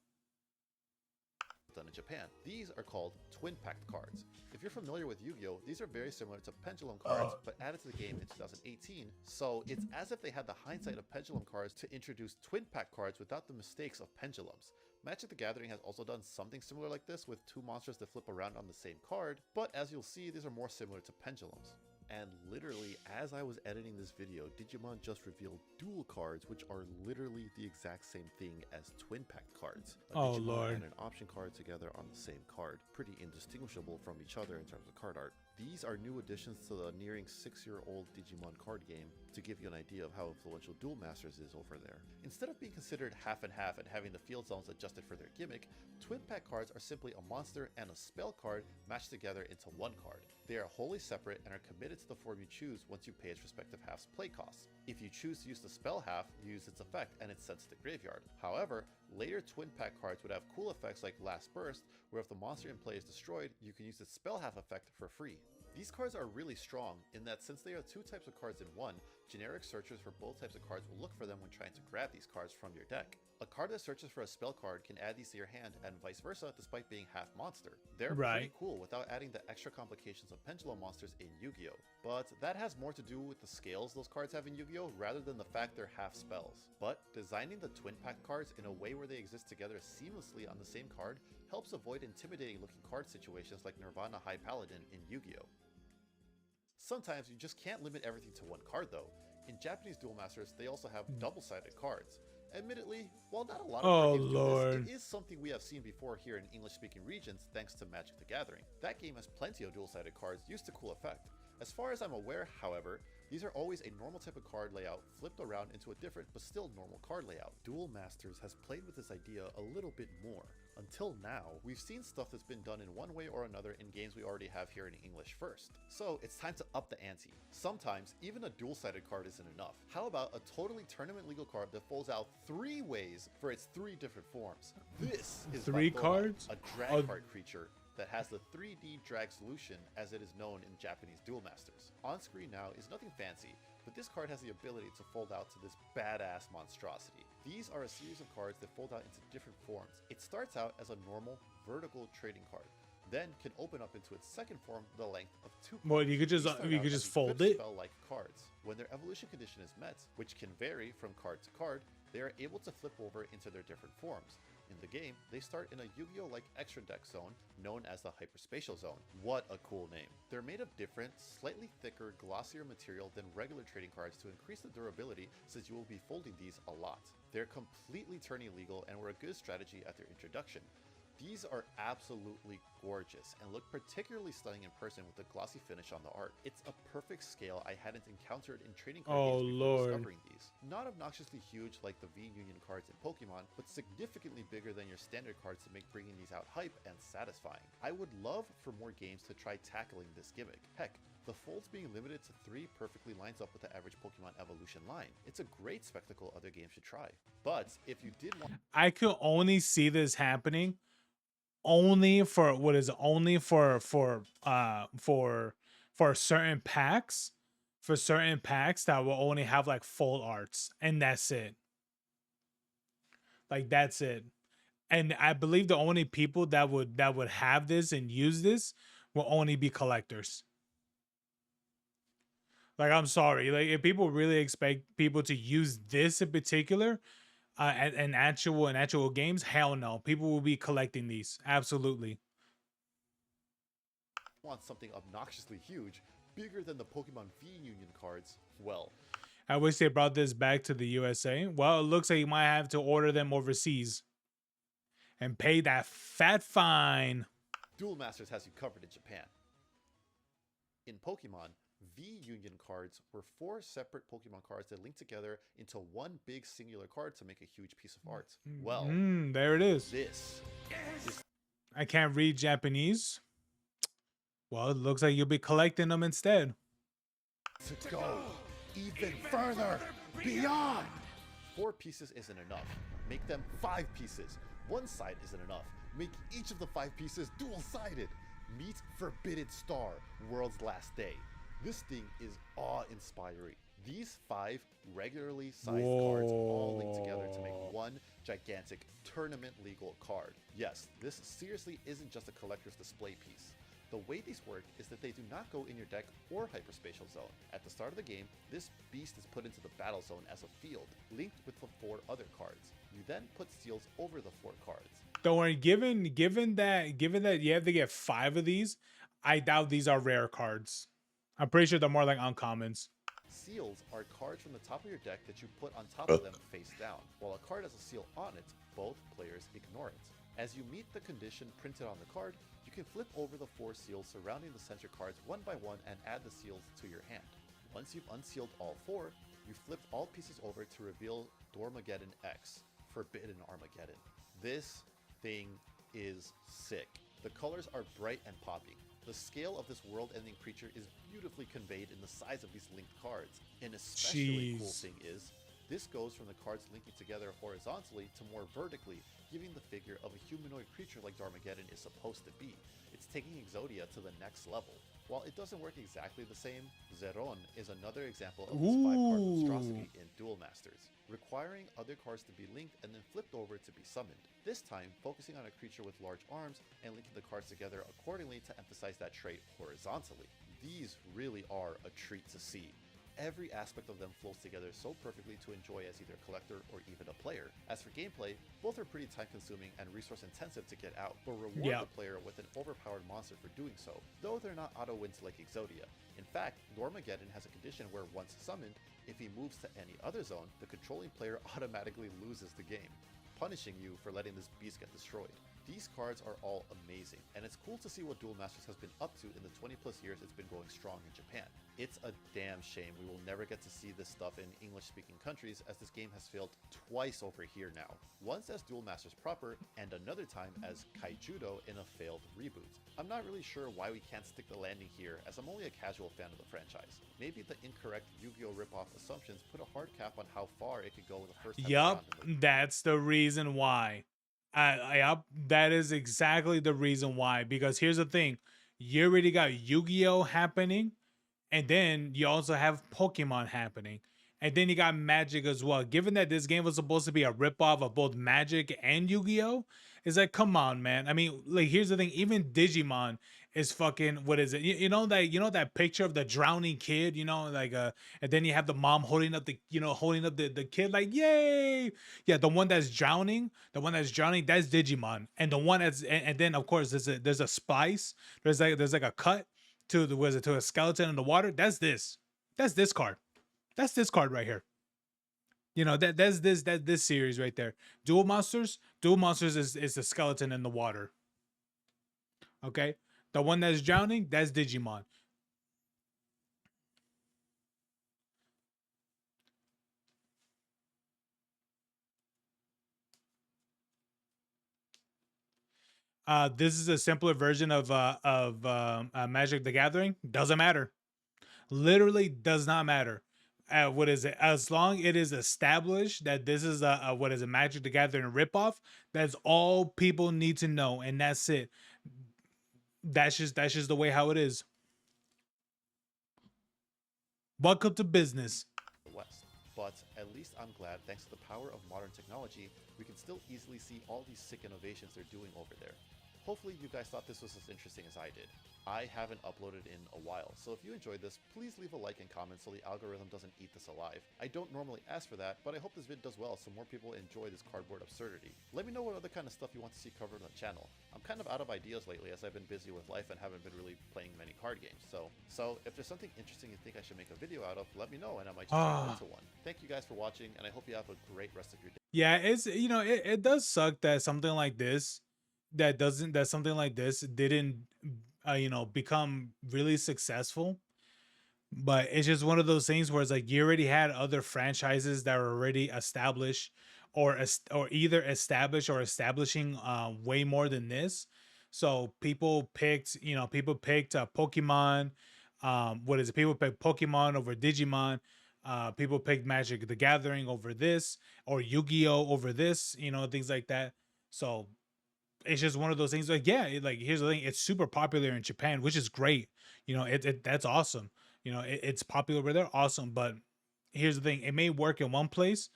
Done in Japan. These are called Twin Packed cards. If you're familiar with Yu-Gi-Oh, these are very similar to Pendulum cards, but added to the game in 2018. So it's as if they had the hindsight of Pendulum cards to introduce Twin Pack cards without the mistakes of Pendulums. Magic the Gathering has also done something similar like this with 2 monsters that flip around on the same card, but as you'll see, these are more similar to Pendulums. And literally, as I was editing this video, Digimon just revealed dual cards, which are literally the exact same thing as twin packed cards. A Oh, Digimon Lord. and an option card together on the same card. Pretty indistinguishable from each other in terms of card art. These are new additions to the nearing 6-year-old Digimon card game to give you an idea of how influential Duel Masters is over there. Instead of being considered half and half and having the field zones adjusted for their gimmick, twin pack cards are simply a monster and a spell card matched together into one card. They are wholly separate and are committed to the form you choose once you pay its respective half's play costs. If you choose to use the spell half, you use its effect and it's sent to the graveyard. However, later twin pack cards would have cool effects like Last Burst, where if the monster in play is destroyed, you can use its spell half effect for free. These cards are really strong in that since they are 2 types of cards in one, generic searchers for both types of cards will look for them when trying to grab these cards from your deck. A card that searches for a spell card can add these to your hand and vice versa despite being half monster. They're pretty Right. cool without adding the extra complications of pendulum monsters in Yu-Gi-Oh! But that has more to do with the scales those cards have in Yu-Gi-Oh! Rather than the fact they're half spells. But designing the twin pack cards in a way where they exist together seamlessly on the same card helps avoid intimidating looking card situations like Nirvana High Paladin in Yu-Gi-Oh! Sometimes you just can't limit everything to one card though. In Japanese Duel Masters, they also have double-sided cards. Admittedly, while not a lot of Oh, card games do Lord. this, it is something we have seen before here in English-speaking regions thanks to Magic the Gathering. That game has plenty of dual-sided cards used to cool effect. As far as I'm aware, however, these are always a normal type of card layout flipped around into a different but still normal card layout. Duel Masters has played with this idea a little bit more. Until now, we've seen stuff that's been done in one way or another in games we already have here in English first. So it's time to up the ante. Sometimes, even a dual-sided card isn't enough. How about a totally tournament legal card that folds out 3 ways for its 3 different forms? This is 3 Baitola, cards? a drag card creature that has the 3D drag solution as it is known in Japanese Duel Masters. On screen now is nothing fancy, but this card has the ability to fold out to this badass monstrosity. These are a series of cards that fold out into different forms. It starts out as a normal vertical trading card, then can open up into its second form the length of 2 cards. Well, you could just These start you out could as just fold equipped it. spell-like cards. When their evolution condition is met, which can vary from card to card, they are able to flip over into their different forms. In the game, they start in a Yu-Gi-Oh! Like extra deck zone, known as the Hyperspatial Zone. What a cool name. They're made of different, slightly thicker, glossier material than regular trading cards to increase the durability since you will be folding these a lot. They're completely tourney legal and were a good strategy at their introduction. These are absolutely gorgeous and look particularly stunning in person with the glossy finish on the art. It's a perfect scale I hadn't encountered in trading card Oh, games before Lord. discovering these. Not obnoxiously huge like the V-Union cards in Pokemon, but significantly bigger than your standard cards to make bringing these out hype and satisfying. I would love for more games to try tackling this gimmick. Heck, the folds being limited to 3 perfectly lines up with the average Pokemon evolution line. It's a great spectacle other games should try. But if you did want I could only see this happening only for what is only for certain packs, for certain packs that will only have like full arts and that's it. Like that's it. And I believe the only people that would have this and use this will only be collectors. Like I'm sorry, like if people really expect people to use this in particular, in actual games, hell no. People will be collecting these. Absolutely. Want something obnoxiously huge, bigger than the Pokemon V Union cards? Well, I wish they brought this back to the USA. Well, it looks like you might have to order them overseas and pay that fat fine. Duel Masters has you covered in Japan. In Pokemon, V Union cards were 4 separate Pokemon cards that linked together into one big singular card to make a huge piece of art. Well, There it is. this is I can't read Japanese. Well, it looks like you'll be collecting them instead. to go even further beyond. 4 pieces isn't enough. Make them 5 pieces. One side isn't enough. Make each of the 5 pieces dual-sided. Meet Forbidden Star, World's Last Day. This thing is awe-inspiring. These 5 regularly sized cards all link together to make one gigantic tournament-legal card. Yes, this seriously isn't just a collector's display piece. The way these work is that they do not go in your deck or hyperspatial zone. At the start of the game, this beast is put into the battle zone as a field, linked with the 4 other cards. You then put seals over the 4 cards. Don't worry, given that you have to get 5 of these, I doubt these are rare cards. I'm pretty sure they're more like uncommons. Seals are cards from the top of your deck that you put on top of them face down. While a card has a seal on it, both players ignore it. As you meet the condition printed on the card, you can flip over the 4 seals surrounding the center cards one by one and add the seals to your hand. Once you've unsealed all 4, you flip all pieces over to reveal Dormageddon X, Forbidden Armageddon. This thing is sick. The colors are bright and popping. The scale of this world-ending creature is beautifully conveyed in the size of these linked cards. An especially cool thing is, this goes from the cards linking together horizontally to more vertically, giving the figure of a humanoid creature like Darmageddon is supposed to be. It's taking Exodia to the next level. While it doesn't work exactly the same, Zeron is another example of this 5-card monstrosity in Duel Masters, requiring other cards to be linked and then flipped over to be summoned. This time, focusing on a creature with large arms and linking the cards together accordingly to emphasize that trait horizontally. These really are a treat to see. Every aspect of them flows together so perfectly to enjoy as either a collector or even a player. As for gameplay, both are pretty time consuming and resource intensive to get out, but reward the player with an overpowered monster for doing so, though they're not auto wins like Exodia. In fact, Dormageddon has a condition where once summoned, if he moves to any other zone, the controlling player automatically loses the game, punishing you for letting this beast get destroyed. These cards are all amazing, and it's cool to see what Duel Masters has been up to in the 20 plus years it's been going strong in Japan. It's a damn shame we will never get to see this stuff in English-speaking countries, as this game has failed twice over here now. Once as Duel Masters proper, and another time as Kaijudo in a failed reboot. I'm not really sure why we can't stick the landing here, as I'm only a casual fan of the franchise. Maybe the incorrect Yu-Gi-Oh! Ripoff assumptions put a hard cap on how far it could go the first time around. That's the reason why. That is exactly the reason why. Because here's the thing, you already got Yu-Gi-Oh happening, and then you also have Pokemon happening, and then you got Magic as well. Given that this game was supposed to be a ripoff of both Magic and Yu-Gi-Oh, it's like, come on, man. I mean, like, here's the thing, even Digimon is fucking, what is it? You know that picture of the drowning kid, like and then you have the mom holding up the kid, like, yay. Yeah, the one that's drowning, that's Digimon. And the one and then of course there's a splice, there's like a cut to to a skeleton in the water. That's this card. That's this card right here. That's this series right there. Duel Monsters is the skeleton in the water. Okay, the one that's drowning, that's Digimon. This is a simpler version of Magic the Gathering. Doesn't matter. Literally does not matter. What is it? As long it is established that this is a what is a Magic the Gathering ripoff, that's all people need to know, and that's it. That's just the way how it is. Welcome to business. West. but at least I'm glad, thanks to the power of modern technology, we can still easily see all these sick innovations they're doing over there. Hopefully you guys thought this was as interesting as I did. I haven't uploaded in a while, so if you enjoyed this, please leave a like and comment so the algorithm doesn't eat this alive. I don't normally ask for that, but I hope this vid does well so more people enjoy this cardboard absurdity. Let me know what other kind of stuff you want to see covered on the channel. I'm kind of out of ideas lately as I've been busy with life and haven't been really playing many card games, so if there's something interesting you think I should make a video out of, let me know and I might just turn it into one. Thank you guys for watching, and I hope you have a great rest of your day. Yeah, it's it does suck that something like this that something like this didn't become really successful. But it's just one of those things where it's like you already had other franchises that were already established, or either established or establishing way more than this. So people picked Pokemon. What is it? People picked Pokemon over Digimon. People picked Magic the Gathering over this, or Yu-Gi-Oh over this. Things like that. So it's just one of those things. Like, yeah, like here's the thing: it's super popular in Japan, which is great. That's awesome. It's popular over there, awesome. But here's the thing: it may work in one place,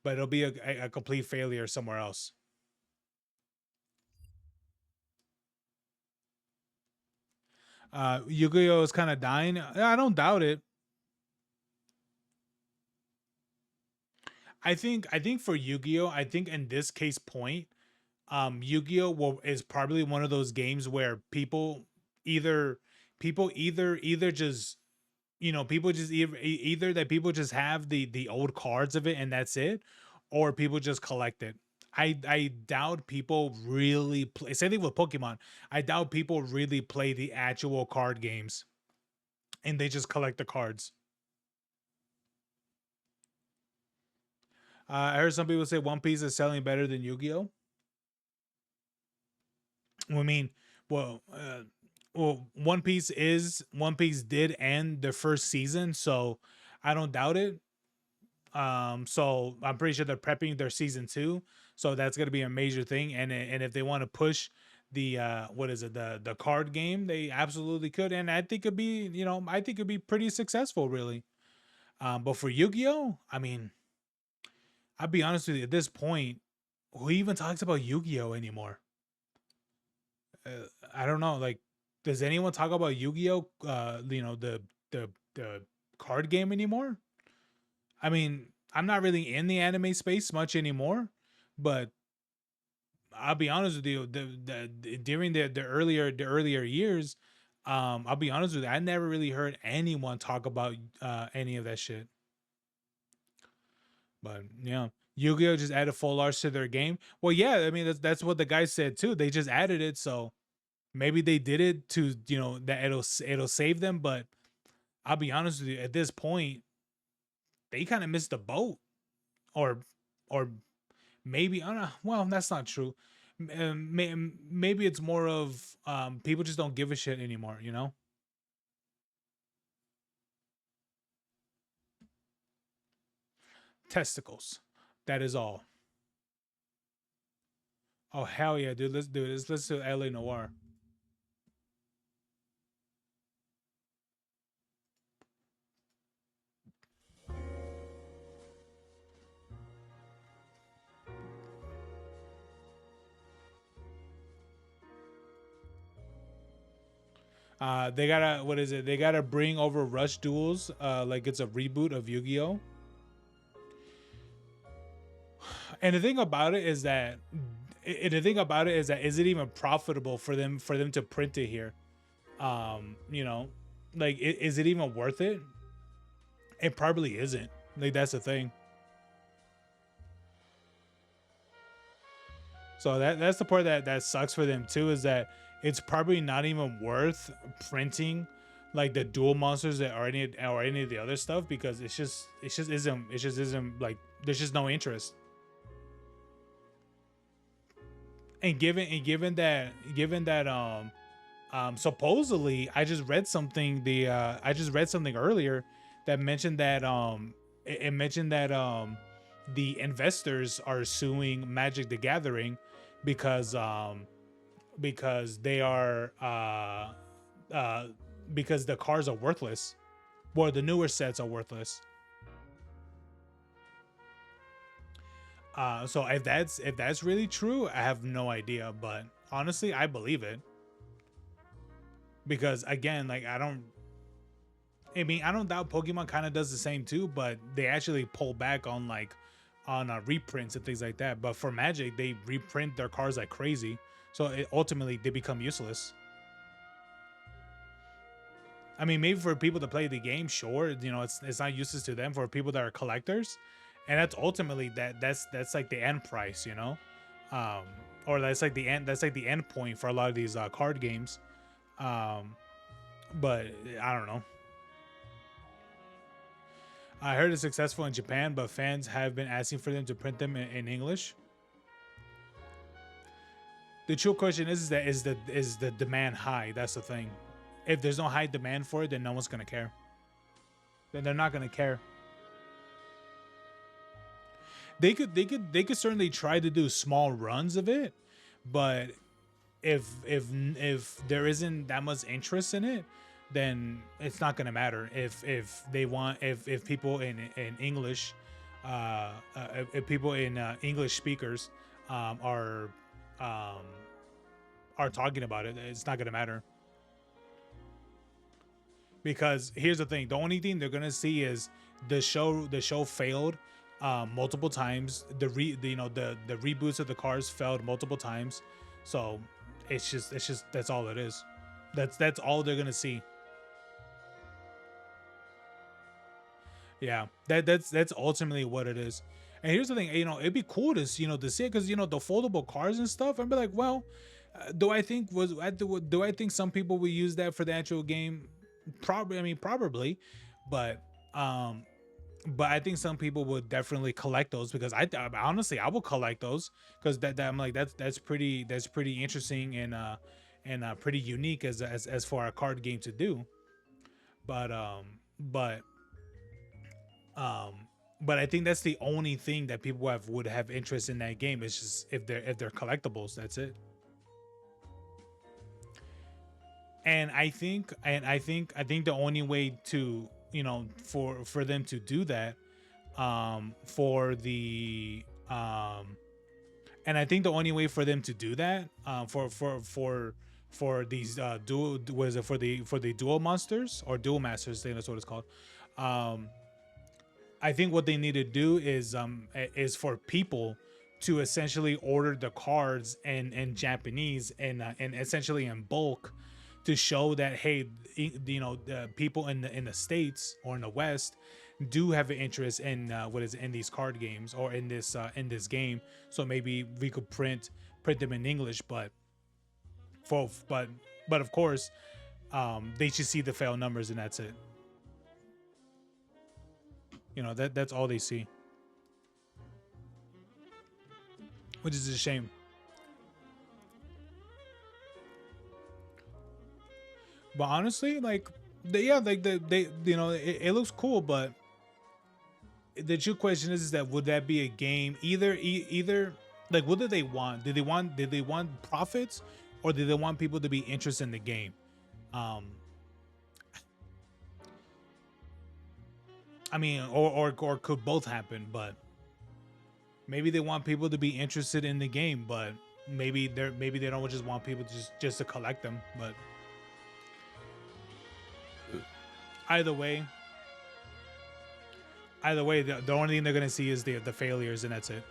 but it'll be a complete failure somewhere else. Yu-Gi-Oh is kind of dying. I don't doubt it. I think for Yu-Gi-Oh, I think in this case point, Yu-Gi-Oh is probably one of those games where either people either just people just either that people just have the old cards of it and that's it, or people just collect it. I doubt people really play. Same thing with Pokemon. I doubt people really play the actual card games, and they just collect the cards. I heard some people say One Piece is selling better than Yu-Gi-Oh. I mean, well, One Piece did end the first season, so I don't doubt it. So I'm pretty sure they're prepping their season two, so that's gonna be a major thing. And if they want to push the what is it, the card game, they absolutely could, and I think it'd be pretty successful, really. But for Yu-Gi-Oh, I mean, I'll be honest with you, at this point, who even talks about Yu-Gi-Oh anymore? I don't know. Like, does anyone talk about Yu-Gi-Oh? The card game anymore? I mean, I'm not really in the anime space much anymore, but I'll be honest with you. During the earlier years, I'll be honest with you, I never really heard anyone talk about any of that shit. But yeah, Yu-Gi-Oh just added full arts to their game. Well, yeah, I mean that's what the guy said too. They just added it, so maybe they did it to that it'll save them. But I'll be honest with you, at this point, they kind of missed the boat, or or maybe I don't know. Well, that's not true. Maybe it's more of people just don't give a shit anymore. Testicles. That is all. Oh hell yeah, dude! Let's do this. Let's do LA Noir. They gotta what is it? They gotta bring over Rush Duels. Like it's a reboot of Yu-Gi-Oh. And the thing about it is that, is it even profitable for them to print it here? Like is it even worth it? It probably isn't. Like that's the thing. So that's the part that sucks for them too, is that it's probably not even worth printing like the dual monsters that are any of the other stuff, because it just isn't like there's just no interest. And given that supposedly I just read something earlier that mentioned that it mentioned that the investors are suing Magic the Gathering because they are uh because the cards are worthless. Well, the newer sets are worthless. So if that's really true, I have no idea. But honestly, I believe it because again, like I don't. I mean, I don't doubt Pokemon kind of does the same too, but they actually pull back on like on reprints and things like that. But for Magic, they reprint their cards like crazy, so ultimately they become useless. I mean, maybe for people to play the game, sure, you know, it's not useless to them. For people that are collectors, and that's ultimately that's like the end price, you know, um, or that's like the end point for a lot of these card games. Um, but I don't know. I heard it's successful in Japan, but fans have been asking for them to print them in English. The true question is the demand high? That's the thing. If there's no high demand for it, then no one's gonna care. Then they're not gonna care. They could certainly try to do small runs of it, but if there isn't that much interest in it, then it's not gonna matter. If they want if people in English, if people in English speakers um, are um, are talking about it, it's not gonna matter. Because here's the thing: the only thing they're gonna see is the show failed multiple times. The reboots of the cars failed multiple times, so it's just that's all it is. That's all they're gonna see. Yeah, that's ultimately what it is. And here's the thing, it'd be cool to see it because the foldable cars and stuff. I'd be like, well, do I think some people will use that for the actual game? Probably, I mean, probably, but um, but I think some people would definitely collect those because honestly I will collect those because that I'm like that's pretty interesting and pretty unique as for a card game to do. But but um but I think that's the only thing that people would have interest in that game. It's just if they're collectibles, that's it. And I think the only way to for them to do that for the and I think the only way for them to do that for these dual was it for the dual monsters or dual masters, I think that's what it's called. um I think what they need to do is for people to essentially order the cards in Japanese and essentially in bulk to show that hey, the people in the states or in the West do have an interest in what is in these card games or in this game. So maybe we could print them in English, for but of course they should see the fail numbers and that's it. That's all they see, which is a shame. But honestly, like it looks cool, but the true question is that would that be a game either like what do they want? Did they want profits or did they want people to be interested in the game? Um I mean, or could both happen, but maybe they want people to be interested in the game, but maybe they don't just want people to just to collect them, but either way, the only thing they're gonna see is the failures, and that's it.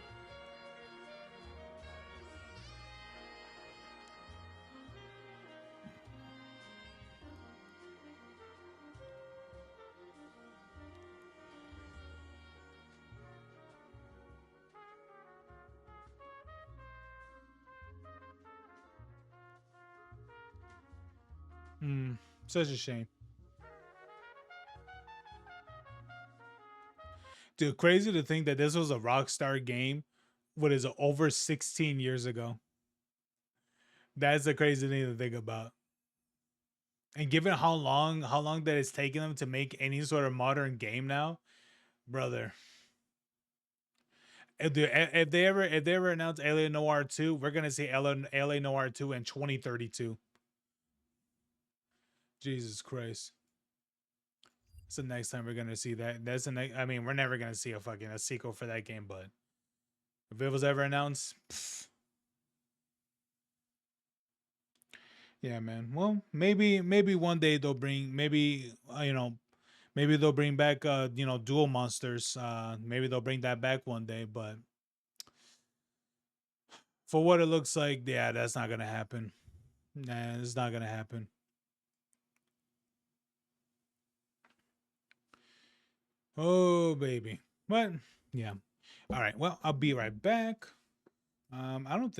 Such a shame, dude. Crazy to think that this was a Rockstar game. What is it, over 16 years ago? That's the crazy thing to think about. And given how long that it's taken them to make any sort of modern game now, brother. If they ever announce Alien Noir 2, we're gonna see Alien Noir 2 in 2032. Jesus Christ. It's the next time we're gonna see that. That's the next. I mean, we're never gonna see a sequel for that game, but If it was ever announced, pff, yeah, man. Well, maybe one day they'll bring maybe maybe they'll bring back dual monsters. Maybe they'll bring that back one day, but for what it looks like, yeah, that's not gonna happen. Nah, it's not gonna happen. Oh baby. But yeah. All right. Well, I'll be right back. I don't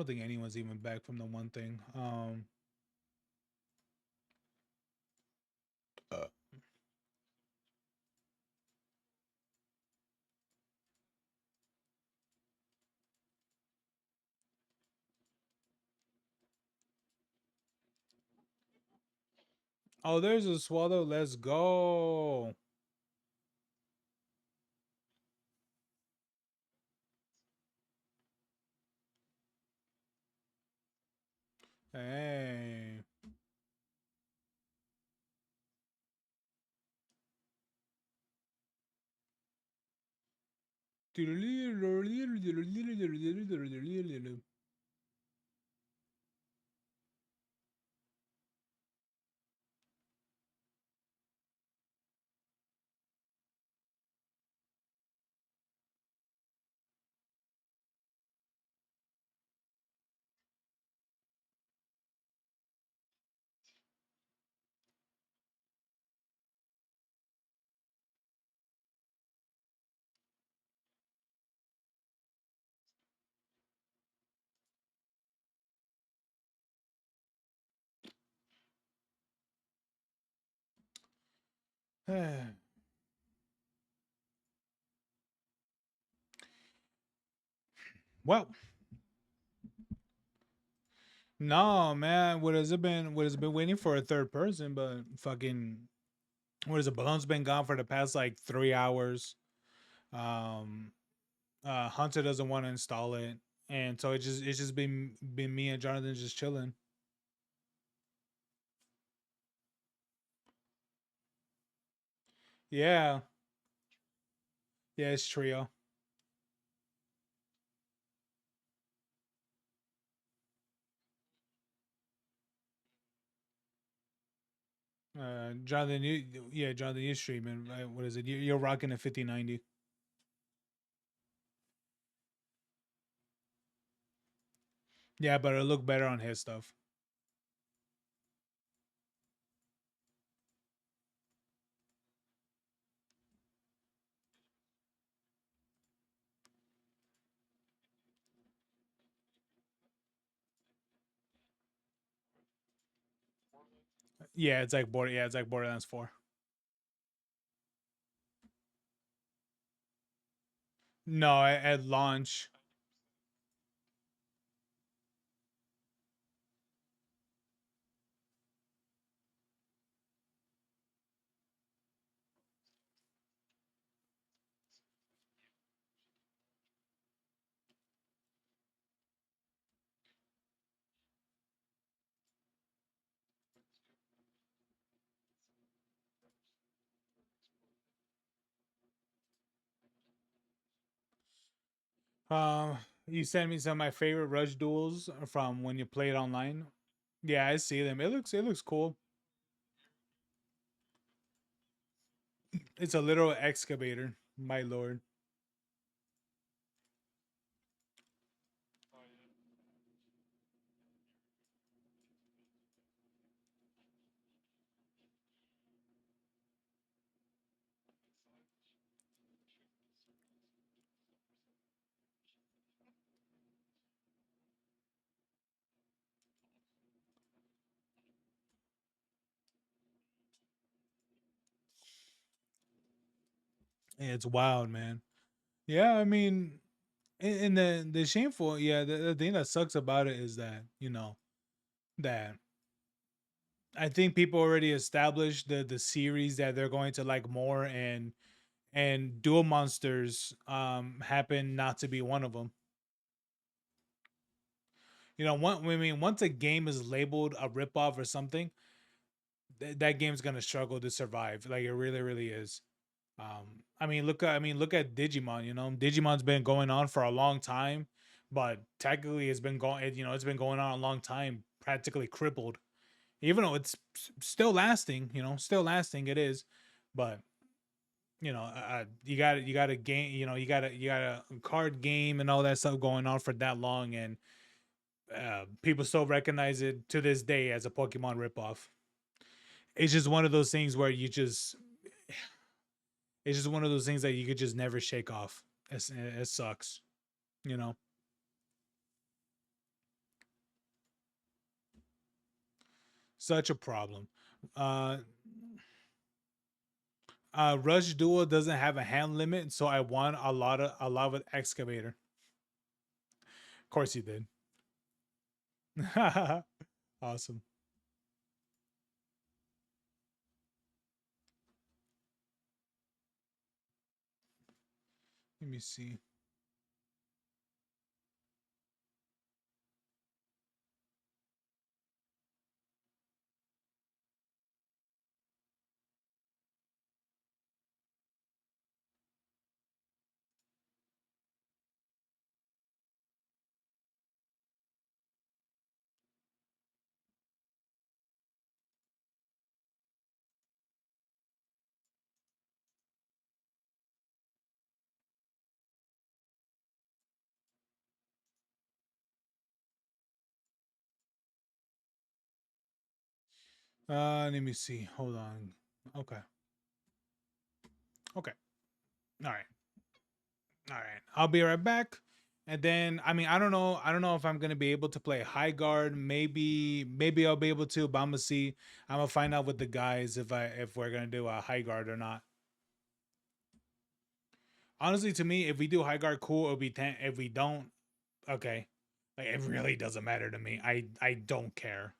think anyone's even back from the one thing. Uh, oh, there's a swallow. Let's go. Hey. Well, no, man. What has it been? What has it been waiting for a third person? But fucking, what is it? Balloon's been gone for the past like 3 hours. Um, Hunter doesn't want to install it, and so it's just been me and Jonathan just chilling. Yeah, yeah, it's trio. Jonathan, yeah, Jonathan, you streaming. Right? What is it? You're rocking a 5090. Yeah, but it'll look better on his stuff. Yeah, it's like border. Yeah, it's like Borderlands 4. No, at launch. You sent me some of my favorite Rush duels from when you played online. Yeah, I see them. It looks cool. It's a literal excavator, my lord. It's wild, man. Yeah, I mean, and the shameful, yeah, the thing that sucks about it is that that I think people already established the series that they're going to like more, and Duel Monsters happen not to be one of them. I mean, once a game is labeled a ripoff or something, that game's gonna struggle to survive. Like it really, really is. Look at Digimon. You know, Digimon's been going on for a long time, but technically it's been going. You know, it's been going on a long time, practically crippled. Even though it's still lasting, you know, still lasting. It is, but you got a game. You know, you got a card game and all that stuff going on for that long, and people still recognize it to this day as a Pokemon ripoff. It's just one of those things where it's just one of those things that you could just never shake off. It sucks, you know. Such a problem. Uh, Rush Duel doesn't have a hand limit, so I won a lot with Excavator. Of course you did. Awesome. Let me see. Let me see. Hold on. Okay. Okay. All right. All right. I'll be right back. And then I don't know. I don't know if I'm gonna be able to play high guard. Maybe I'll be able to, but I'm gonna see. I'm gonna find out with the guys if we're gonna do a high guard or not. Honestly, to me, if we do high guard, cool. It'll be 10. If we don't, okay. Like it really doesn't matter to me. I don't care.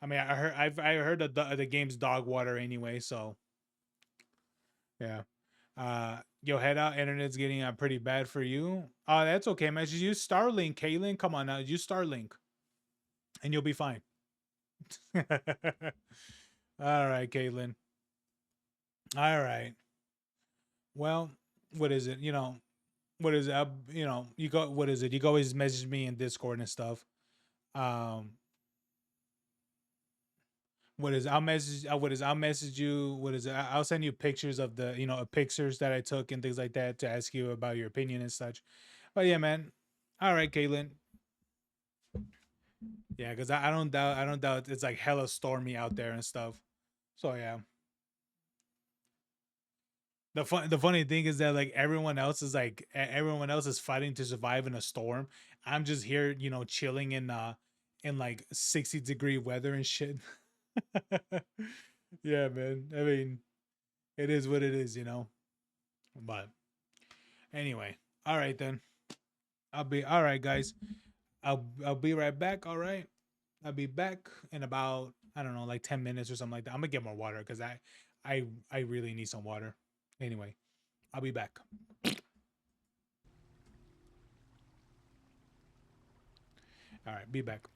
I heard the game's dog water anyway, so yeah. Yo, head out. Internet's getting pretty bad for you. That's okay, man. Just use Starlink, Kaylin. Come on now, use Starlink, and you'll be fine. All right, Caitlin. All right. Well, what is it? You know, what is it? You go. What is it? You can always message me in Discord and stuff. Um, what is? I'll message. What is? I'll message you. What is it? I'll send you pictures of the pictures that I took and things like that to ask you about your opinion and such. But yeah, man. All right, Caitlin. Yeah, because I don't doubt it's like hella stormy out there and stuff. So yeah. The funny thing is that like everyone else is fighting to survive in a storm. I'm just here, chilling in like 60-degree weather and shit. Yeah, man. I mean, it is what it is, you know. But anyway, all right then. I'll be all right, guys. I'll be right back. All right. I'll be back in about I don't know, like 10 minutes or something like that. I'm gonna get more water because I really need some water. Anyway, I'll be back. All right, be back.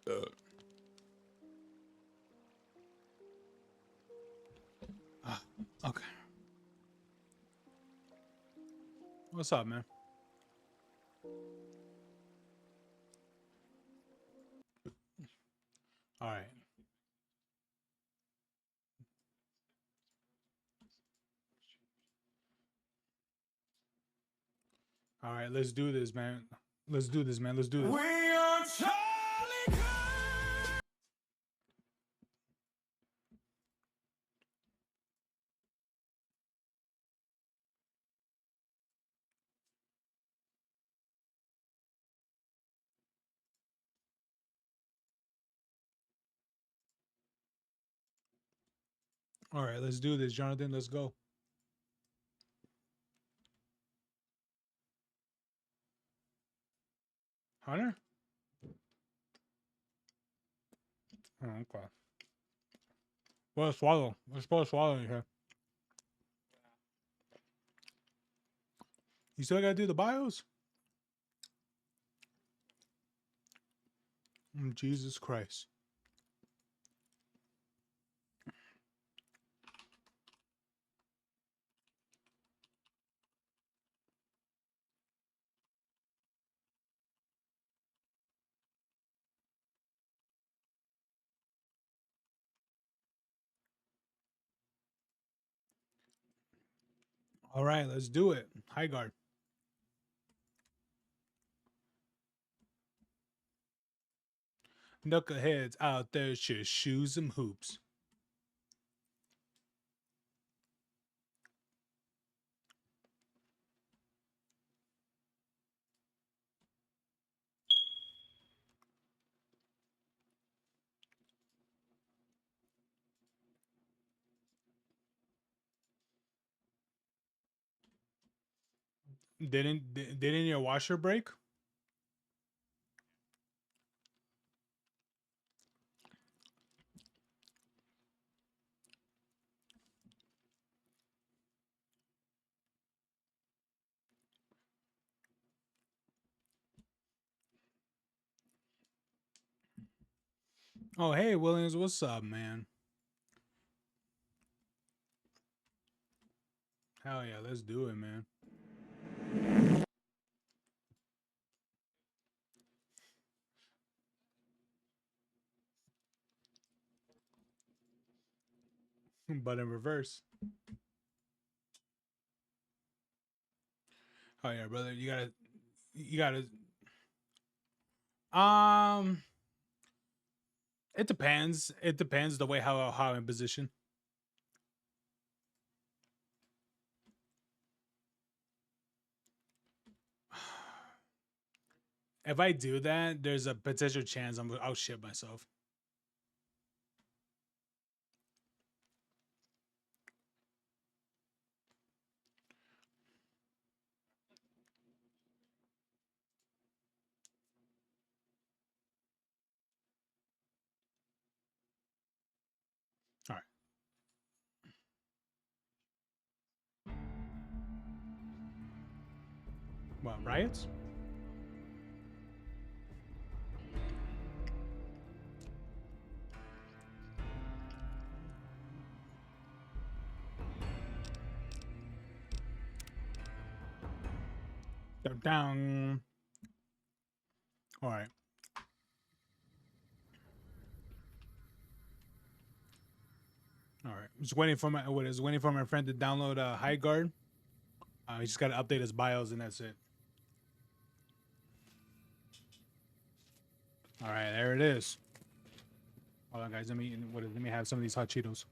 Okay. What's up, man? All right. All right, let's do this, man. Let's do this, man. Let's do this. We are Charlie. All right, let's do this, Jonathan. Let's go. Hunter? Oh, okay. Well, swallow. We're supposed to swallow here. You still gotta do the bios? Jesus Christ. All right, let's do it. High guard. Knuckleheads out there should shoes some hoops. Didn't your washer break? Oh, hey, Williams, what's up, man? Hell yeah, let's do it, man. But in reverse. Oh yeah, brother, you gotta. It depends. It depends the way how in position. If I do that, there's a potential chance I'll shit myself. All right. What, riots? Down. All right. All right. Just waiting for my friend to download High Guard. He just got to update his BIOS and that's it. All right, there it is. Hold on, guys. Let me have some of these hot Cheetos.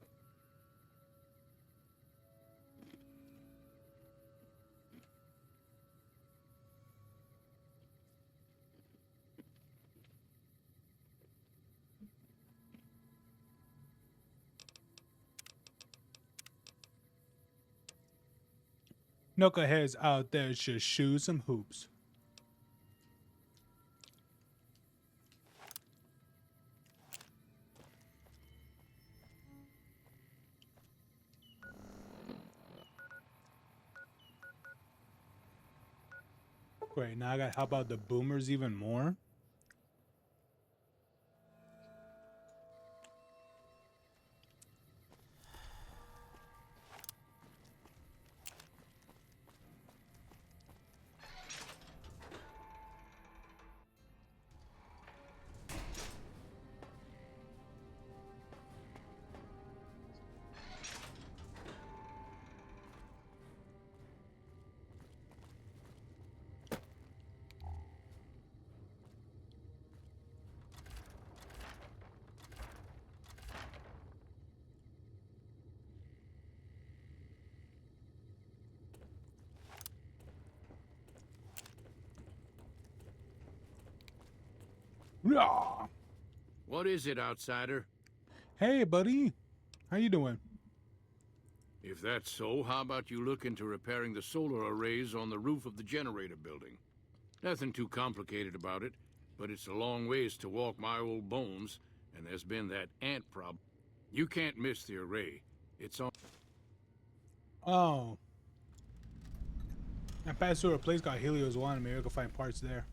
Knuckleheads out there should shoot some hoops. Great. Now I got to help out the boomers even more. Yeah. What is it, outsider? Hey, buddy. How you doing? If that's so, how about you look into repairing the solar arrays on the roof of the generator building? Nothing too complicated about it, but it's a long ways to walk my old bones, and there's been that ant problem. You can't miss the array. It's on... Oh. I passed through a place called Helios 1. Maybe I can find parts there.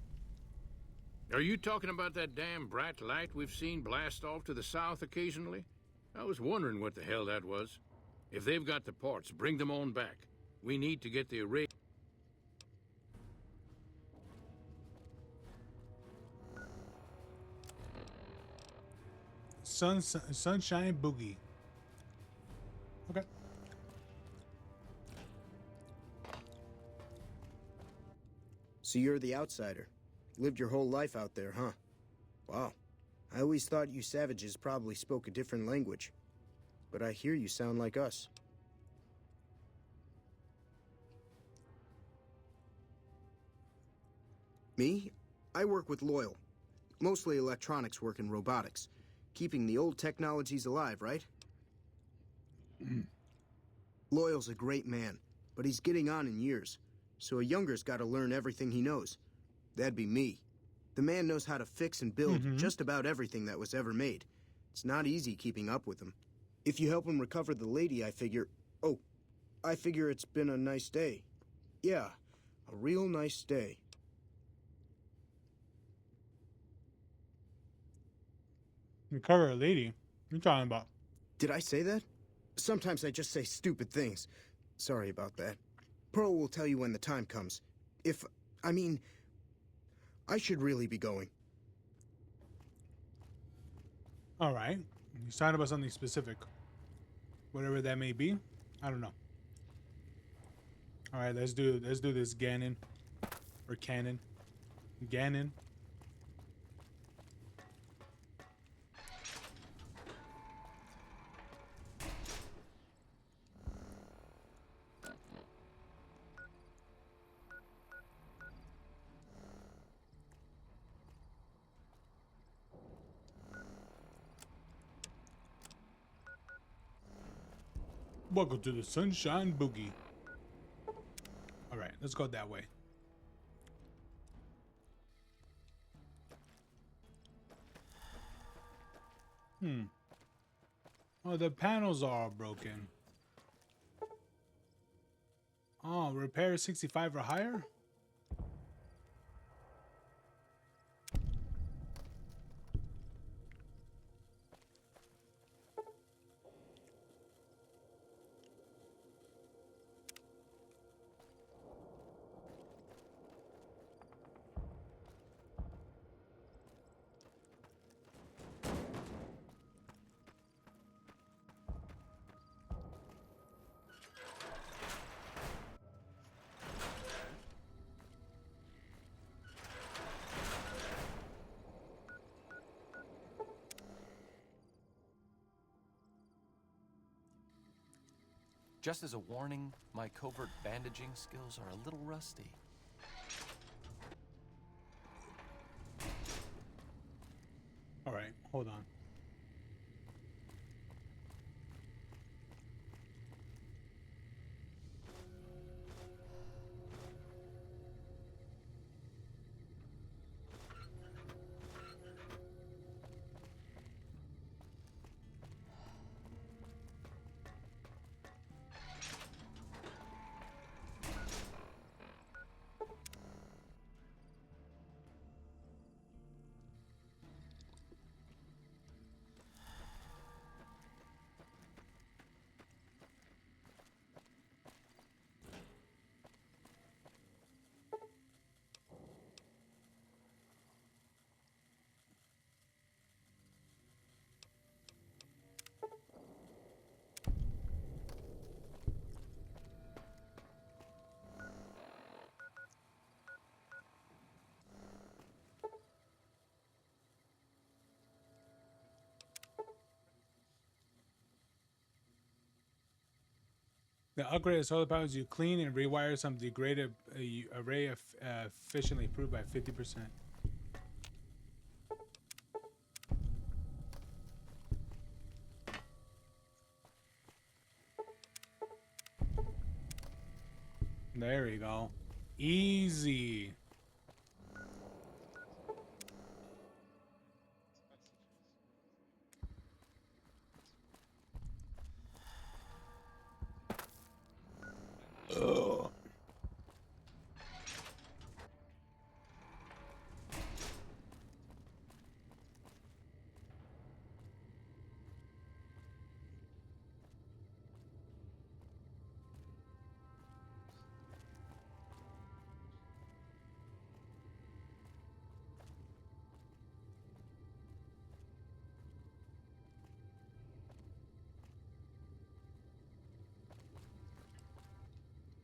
Are you talking about that damn bright light we've seen blast off to the south occasionally? I was wondering what the hell that was. If they've got the parts, bring them on back. We need to get the array... Sunshine Boogie. Okay. So you're the outsider. Lived your whole life out there, huh? Wow. I always thought you savages probably spoke a different language. But I hear you sound like us. Me? I work with Loyal. Mostly electronics work and robotics. Keeping the old technologies alive, right? Loyal's a great man, but he's getting on in years. So a younger's got to learn everything he knows. That'd be me. The man knows how to fix and build just about everything that was ever made. It's not easy keeping up with him. If you help him recover the lady, I figure... Oh, I figure it's been a nice day. Yeah, a real nice day. Recover a lady? What are you talking about? Did I say that? Sometimes I just say stupid things. Sorry about that. Pearl will tell you when the time comes. I should really be going. All right. He's talking about something specific. Whatever that may be. I don't know. All right, let's do this Ganon. Or Canon. Ganon. Welcome to the Sunshine Boogie. All right, let's go that way. Oh, the panels are all broken. Oh, repair 65 or higher? Just as a warning, my covert bandaging skills are a little rusty. All right, hold on. The upgraded solar panels you clean and rewire some degraded array efficiently improved by 50%. There we go. Easy. Ugh.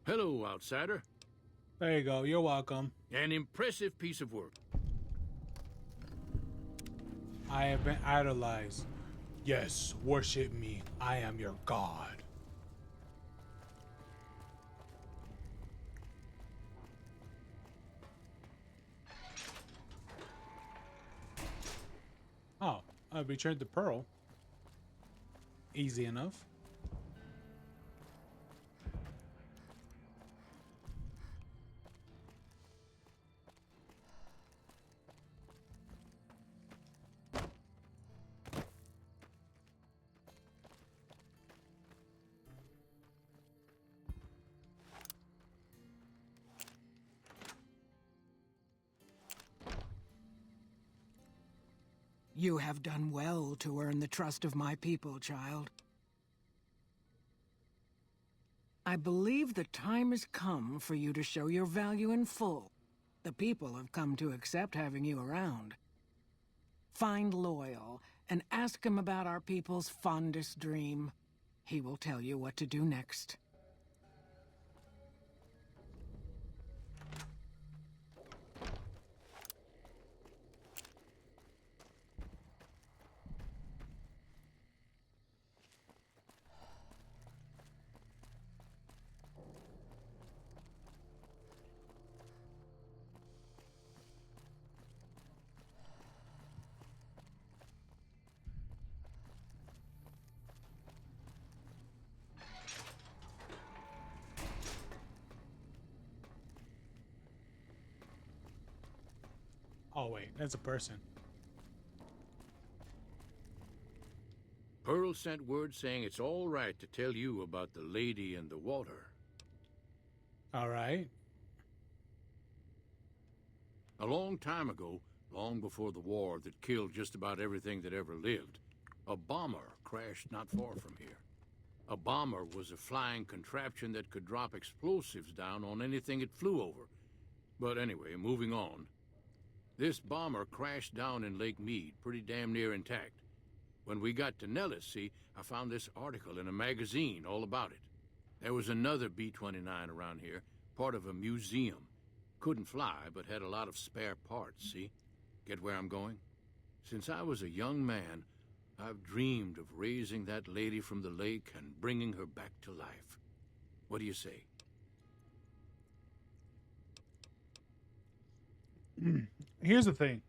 Hello, outsider. There you go. You're welcome. An impressive piece of work. I have been idolized. Yes, worship me. I am your god. Oh, I returned the pearl. Easy enough. You have done well to earn the trust of my people, child. I believe the time has come for you to show your value in full. The people have come to accept having you around. Find Loyal and ask him about our people's fondest dream. He will tell you what to do next. Oh wait, that's a person. Pearl sent word saying it's all right to tell you about the lady in the water. All right. A long time ago, long before the war that killed just about everything that ever lived, a bomber crashed not far from here. A bomber was a flying contraption that could drop explosives down on anything it flew over. But anyway, moving on. This bomber crashed down in Lake Mead, pretty damn near intact. When we got to Nellis, see, I found this article in a magazine all about it. There was another B-29 around here, part of a museum. Couldn't fly, but had a lot of spare parts, see? Get where I'm going? Since I was a young man, I've dreamed of raising that lady from the lake and bringing her back to life. What do you say? Here's the thing.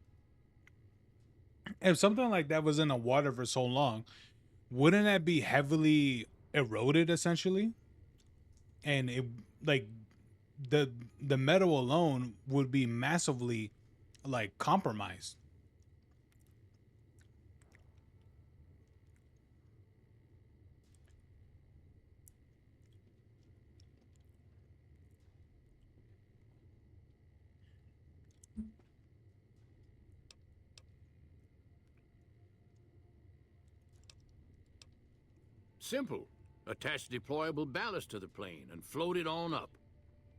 If something like that was in the water for so long, wouldn't that be heavily eroded essentially? And it like the metal alone would be massively like compromised. Simple. Attach deployable ballast to the plane and float it on up.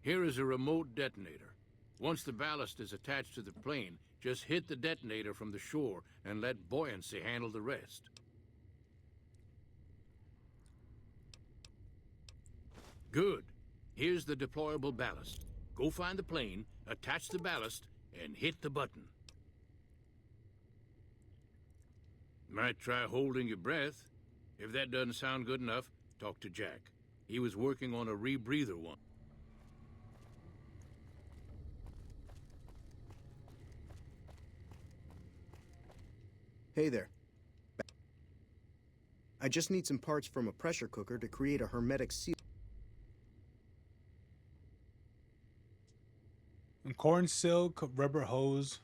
Here is a remote detonator. Once the ballast is attached to the plane, just hit the detonator from the shore and let buoyancy handle the rest. Good. Here's the deployable ballast. Go find the plane, attach the ballast, and hit the button. Might try holding your breath. If that doesn't sound good enough, talk to Jack. He was working on a rebreather one. Hey there. I just need some parts from a pressure cooker to create a hermetic seal. Corn silk, rubber hose.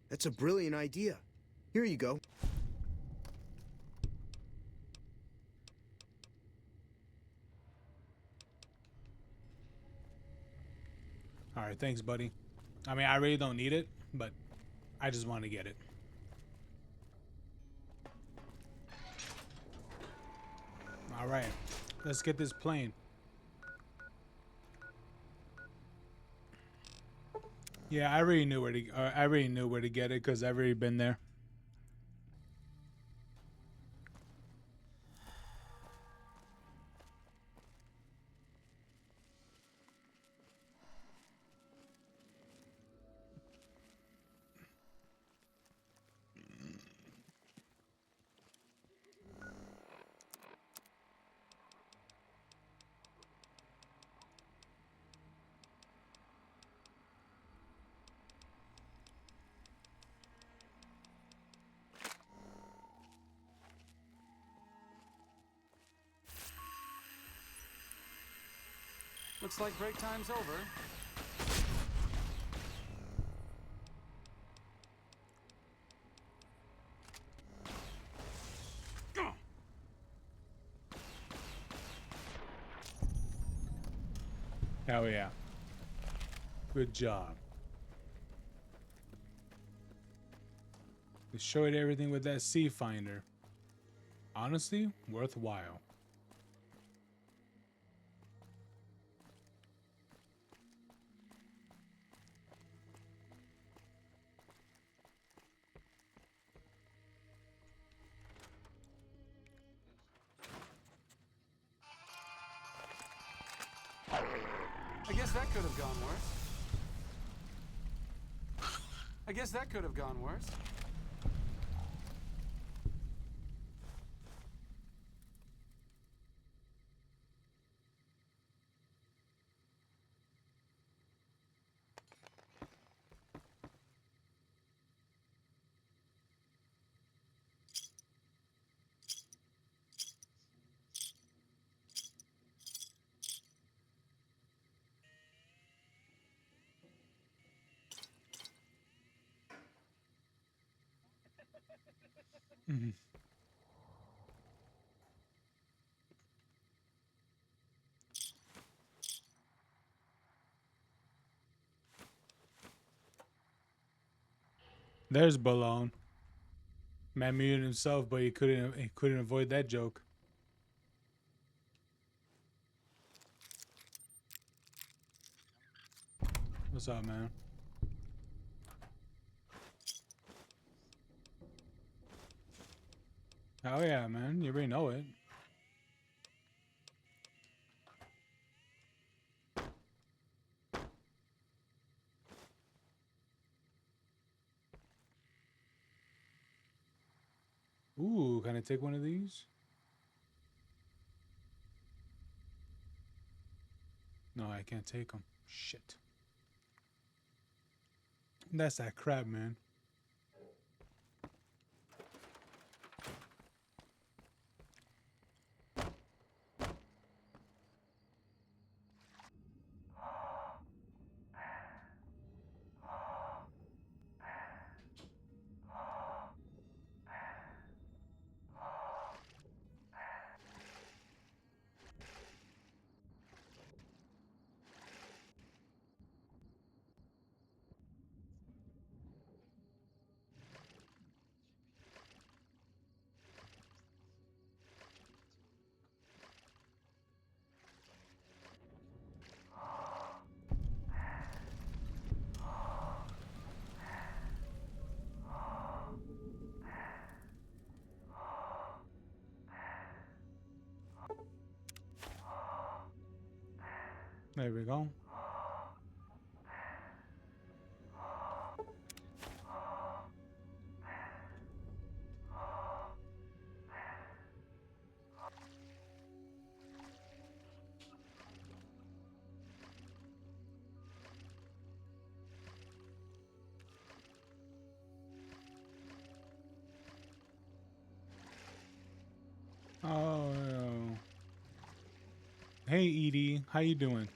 That's a brilliant idea. Here you go. All right, thanks, buddy. I mean, I really don't need it, but I just want to get it. All right, let's get this plane. Yeah, I already knew where to. I already knew where to get it because I've already been there. Looks like break time's over. Hell yeah. Good job. Destroyed everything with that sea finder. Honestly, worthwhile. I guess that could have gone worse. I guess that could have gone worse. Mm-hmm. There's Balone. Man muted himself, but he couldn't avoid that joke. What's up, man? Oh yeah, man. You already know it. Ooh, can I take one of these? No, I can't take them. Shit. That's that crab, man. There we go. Oh. Hey, Edie. How you doing?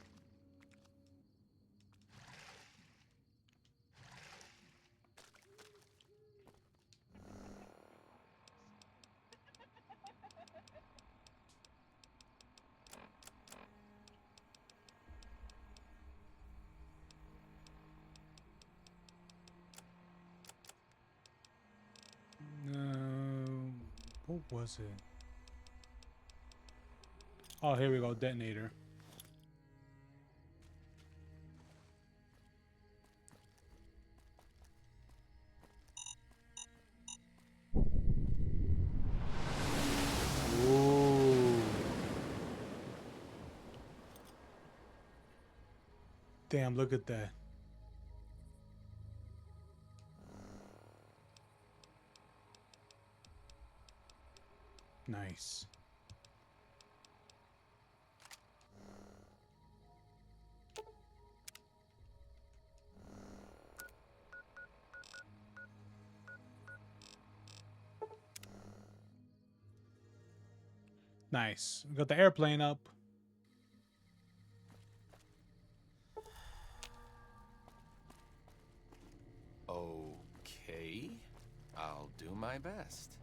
What was it? Oh, here we go. Detonator. Ooh. Damn, look at that. Nice. Nice. We got the airplane up. Okay. I'll do my best.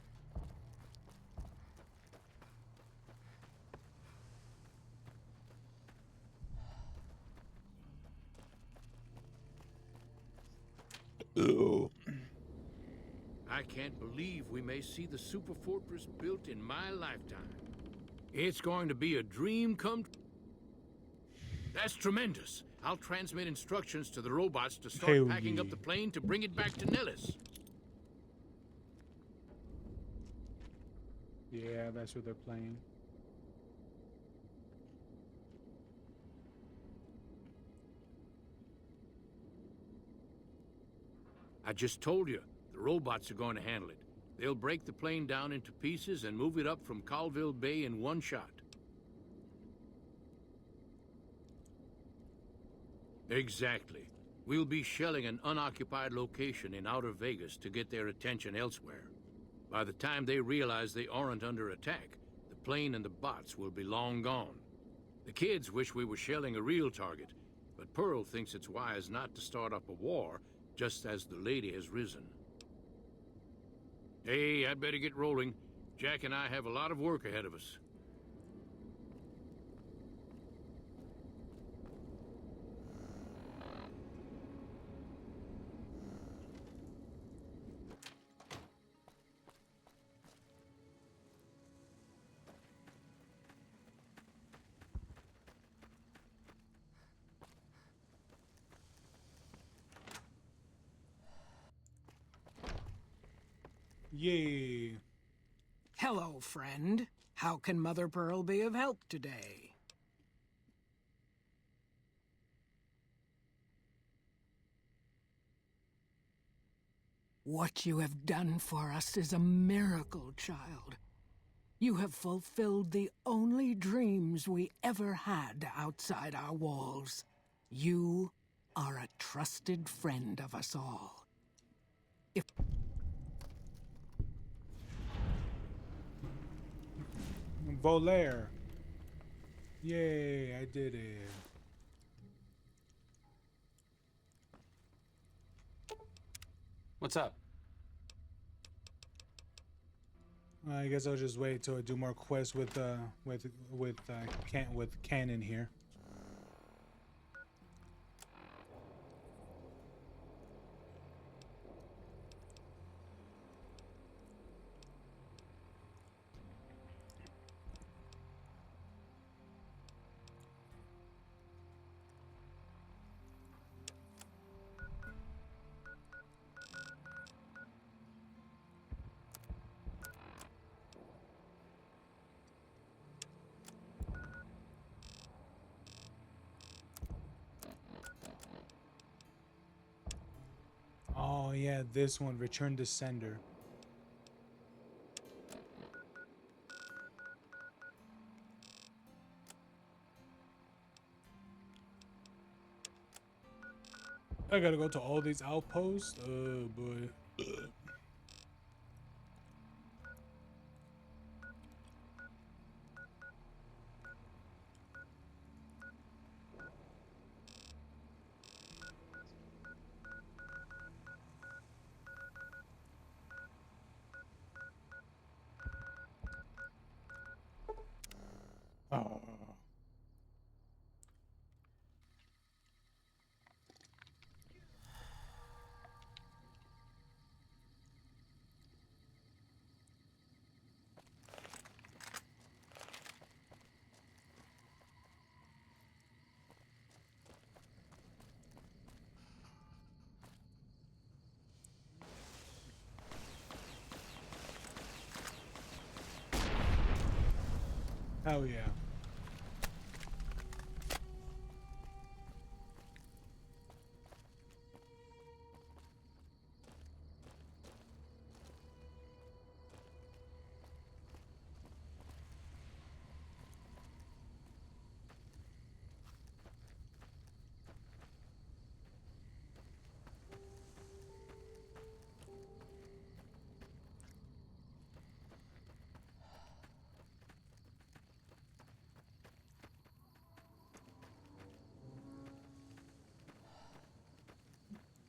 Oh. I can't believe we may see the super fortress built in my lifetime. It's going to be a dream come. That's tremendous. I'll transmit instructions to the robots to start Hell packing up yeah. the plane to bring it back to Nellis. Yeah, that's what they're playing. I just told you, the robots are going to handle it. They'll break the plane down into pieces and move it up from Colville Bay in one shot. Exactly. We'll be shelling an unoccupied location in outer Vegas to get their attention elsewhere. By the time they realize they aren't under attack, the plane and the bots will be long gone. The kids wish we were shelling a real target, but Pearl thinks it's wise not to start up a war just as the lady has risen. Hey, I'd better get rolling. Jack and I have a lot of work ahead of us. Yay. Hello, friend. How can Mother Pearl be of help today? What you have done for us is a miracle, child. You have fulfilled the only dreams we ever had outside our walls. You are a trusted friend of us all. If Volaire. Yay, I did it. What's up? I guess I'll just wait till I do more quests with Cannon here. Oh yeah, this one, return to sender. I gotta go to all these outposts? Oh boy. Oh. Hell yeah.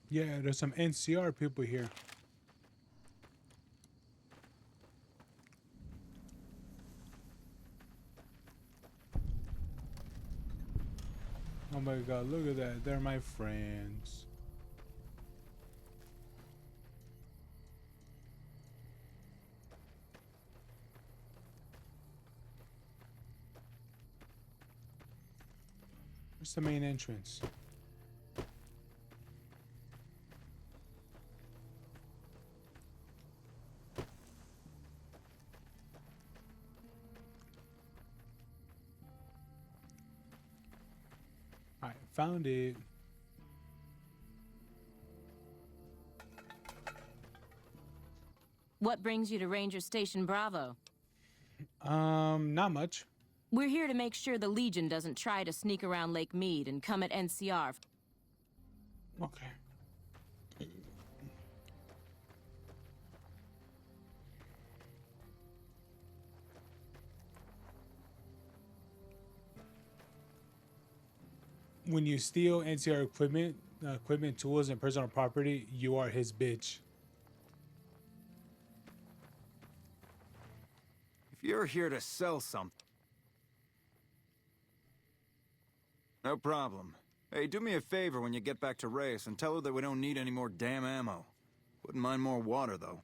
Yeah, there's some NCR people here. Oh my god, look at that. They're my friends. Where's the main entrance? I found it. What brings you to Ranger Station Bravo? Not much. We're here to make sure the Legion doesn't try to sneak around Lake Mead and come at NCR. Okay. When you steal NCR equipment, tools, and personal property, you are his bitch. If you're here to sell something... No problem. Hey, do me a favor when you get back to Reyes and tell her that we don't need any more damn ammo. Wouldn't mind more water, though.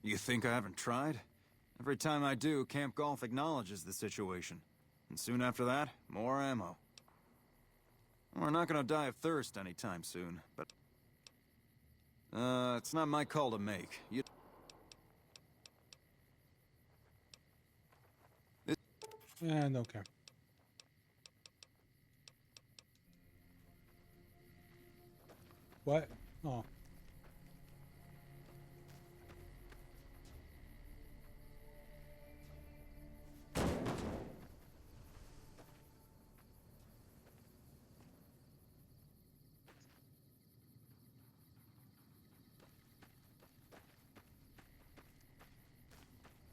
You think I haven't tried? Every time I do, Camp Golf acknowledges the situation. And soon after that, more ammo. We're not gonna die of thirst anytime soon, but... it's not my call to make. You... And okay. What? Oh.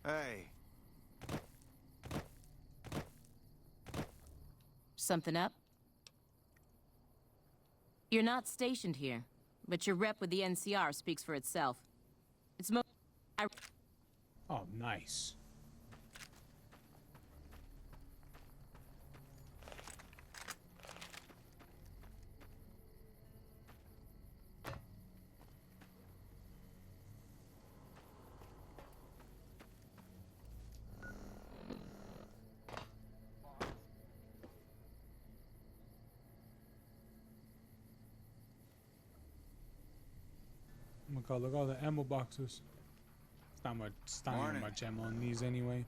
Hey. Something up? You're not stationed here, but your rep with the NCR speaks for itself. It's Oh, nice. Oh my god, look at all the ammo boxes. It's not even much ammo in these anyway.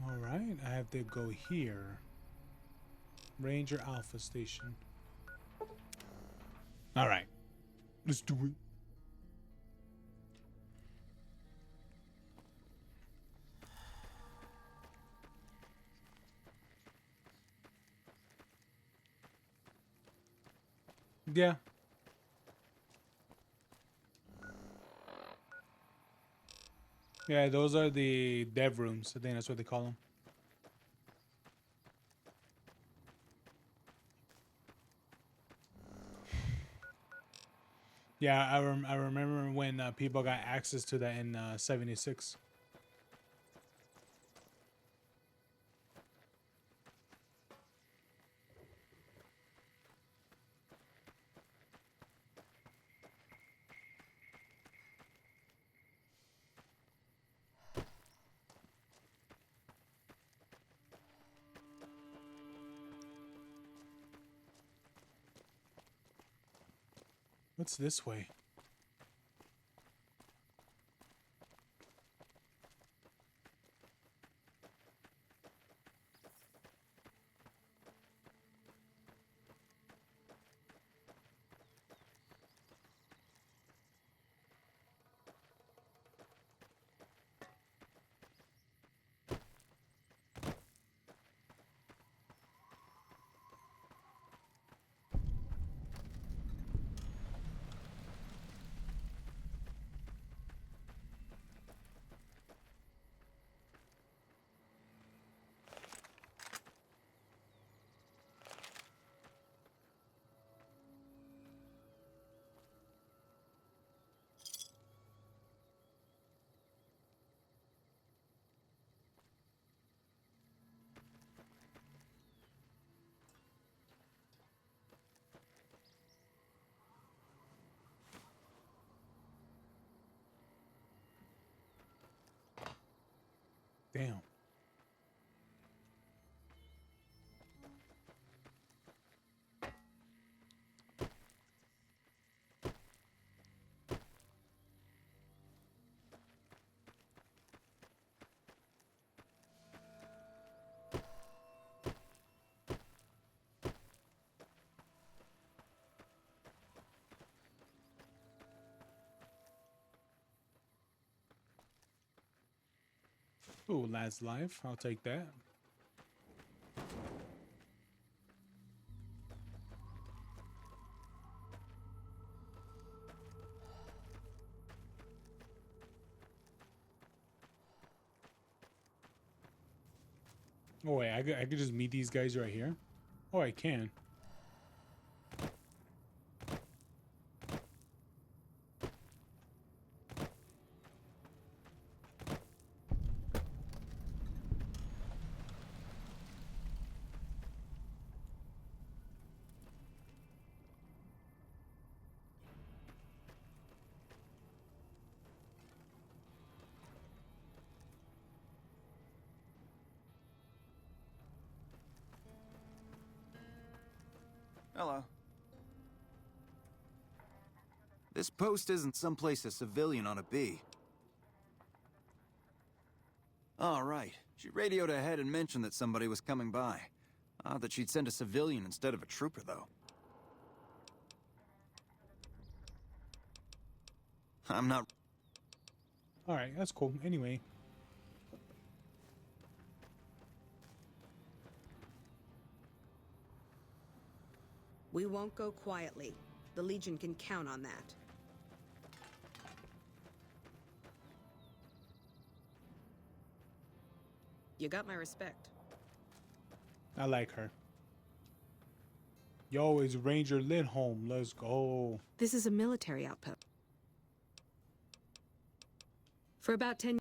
Alright, I have to go here. Ranger Alpha Station. Alright. Let's do it. Yeah. Yeah, those are the dev rooms. I think that's what they call them. Yeah, I remember when people got access to that in 76. What's this way? Damn. Ooh, last life. I'll take that. Oh wait, I could just meet these guys right here. Oh, I can. Hello. This post isn't someplace a civilian ought to be. All right. She radioed ahead and mentioned that somebody was coming by. Odd that she'd send a civilian instead of a trooper, though. I'm not... Alright, that's cool. Anyway. We won't go quietly. The Legion can count on that. You got my respect. I like her. Yo, it's Ranger Lindholm. Let's go. This is a military outpost. For about 10...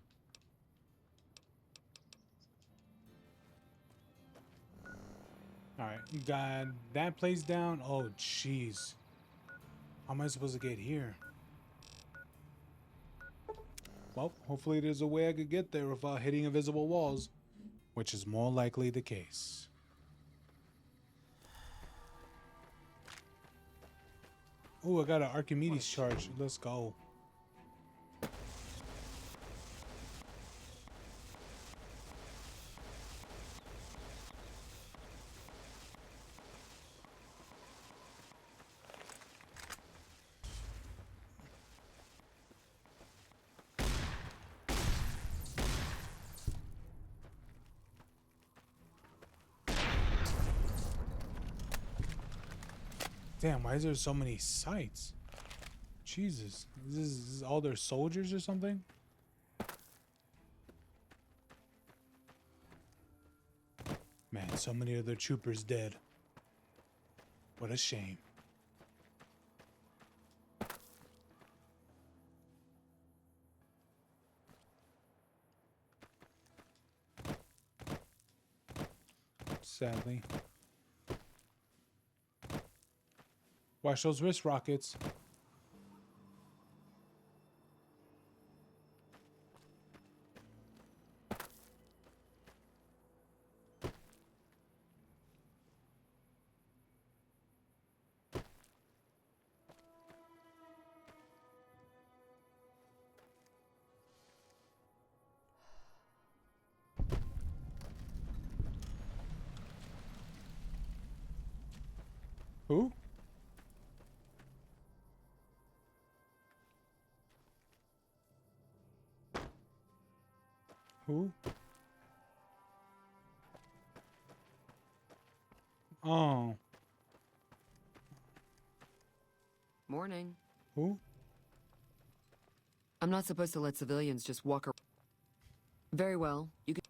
Alright, you got that place down. Oh, jeez. How am I supposed to get here? Well, hopefully there's a way I could get there without hitting invisible walls, which is more likely the case. Oh, I got an Archimedes charge. Let's go. Damn, why is there so many sites? Jesus, is this all their soldiers or something? Man, so many of their troopers dead. What a shame. Sadly. Watch those wrist rockets. Who? Who? Oh. Morning. Who? I'm not supposed to let civilians just walk around. Very well. You can.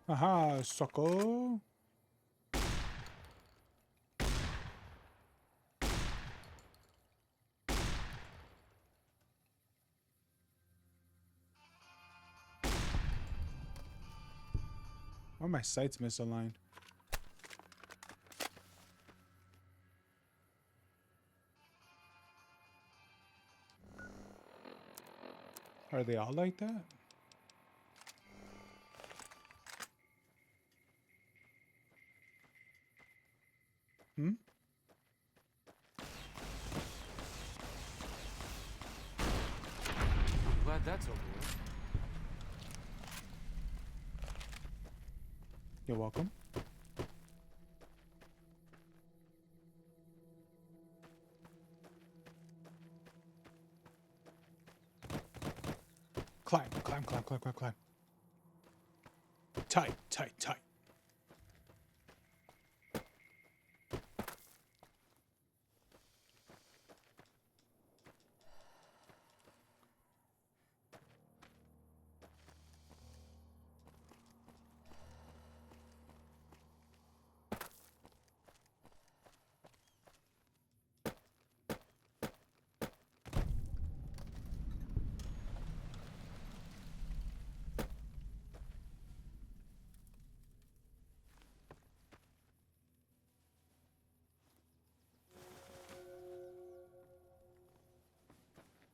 Aha, sucker. Why are my sights misaligned? Are they all like that? Hmm? Glad that's over with. You're welcome. Climb, climb, climb, climb, climb, climb. Tight, tight, tight.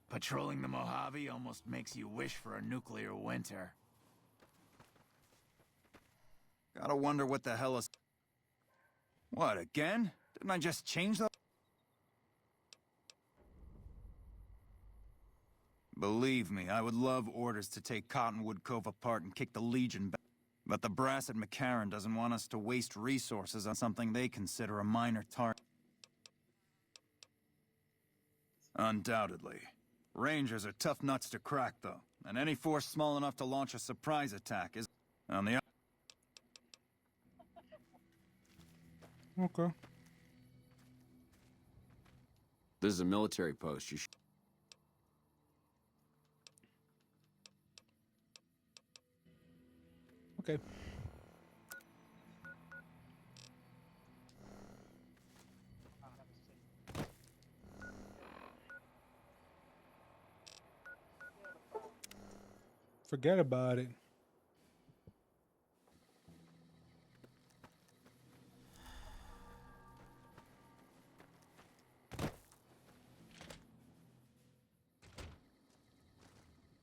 Patrolling the Mojave almost makes you wish for a nuclear winter. Gotta wonder what the hell is... What, again? Didn't I just change the... Believe me, I would love orders to take Cottonwood Cove apart and kick the Legion back. But the brass at McCarran doesn't want us to waste resources on something they consider a minor target. Undoubtedly. Rangers are tough nuts to crack, though, and any force small enough to launch a surprise attack is... On the... Okay. This is a military post. You should... Okay. Forget about it.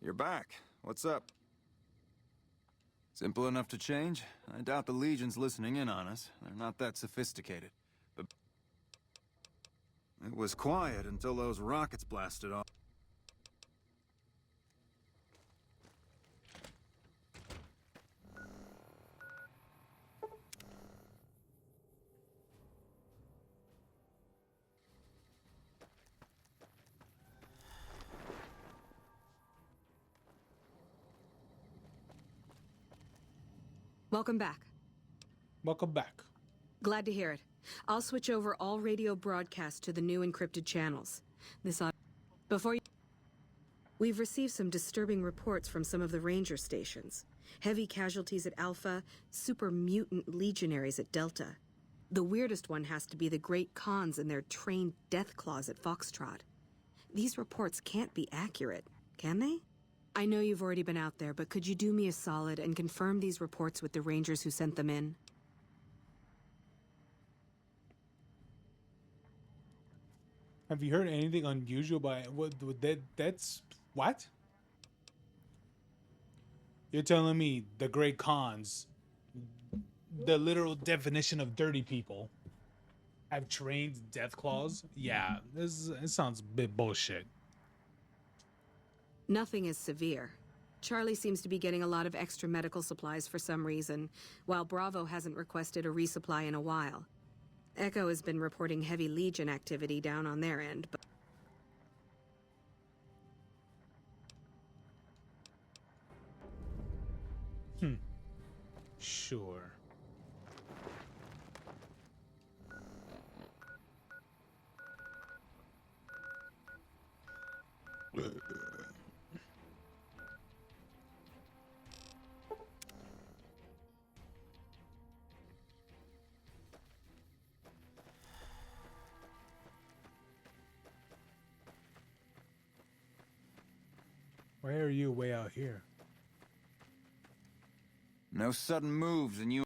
You're back. What's up? Simple enough to change? I doubt the Legion's listening in on us. They're not that sophisticated. But... It was quiet until those rockets blasted off. Welcome back. Welcome back. Glad to hear it. I'll switch over all radio broadcasts to the new encrypted channels. This ought... Before you... We've received some disturbing reports from some of the ranger stations. Heavy casualties at Alpha, super mutant legionaries at Delta. The weirdest one has to be the Great Khans and their trained death claws at Foxtrot. These reports can't be accurate, can they? I know you've already been out there, but could you do me a solid and confirm these reports with the Rangers who sent them in? Have you heard anything unusual by what that's what? You're telling me the Great Khans the literal definition of dirty people have trained death claws. Yeah, it sounds a bit bullshit. Nothing is severe. Charlie seems to be getting a lot of extra medical supplies for some reason, while Bravo hasn't requested a resupply in a while. Echo has been reporting heavy Legion activity down on their end, but... Sure. Why are you way out here? No sudden moves and you...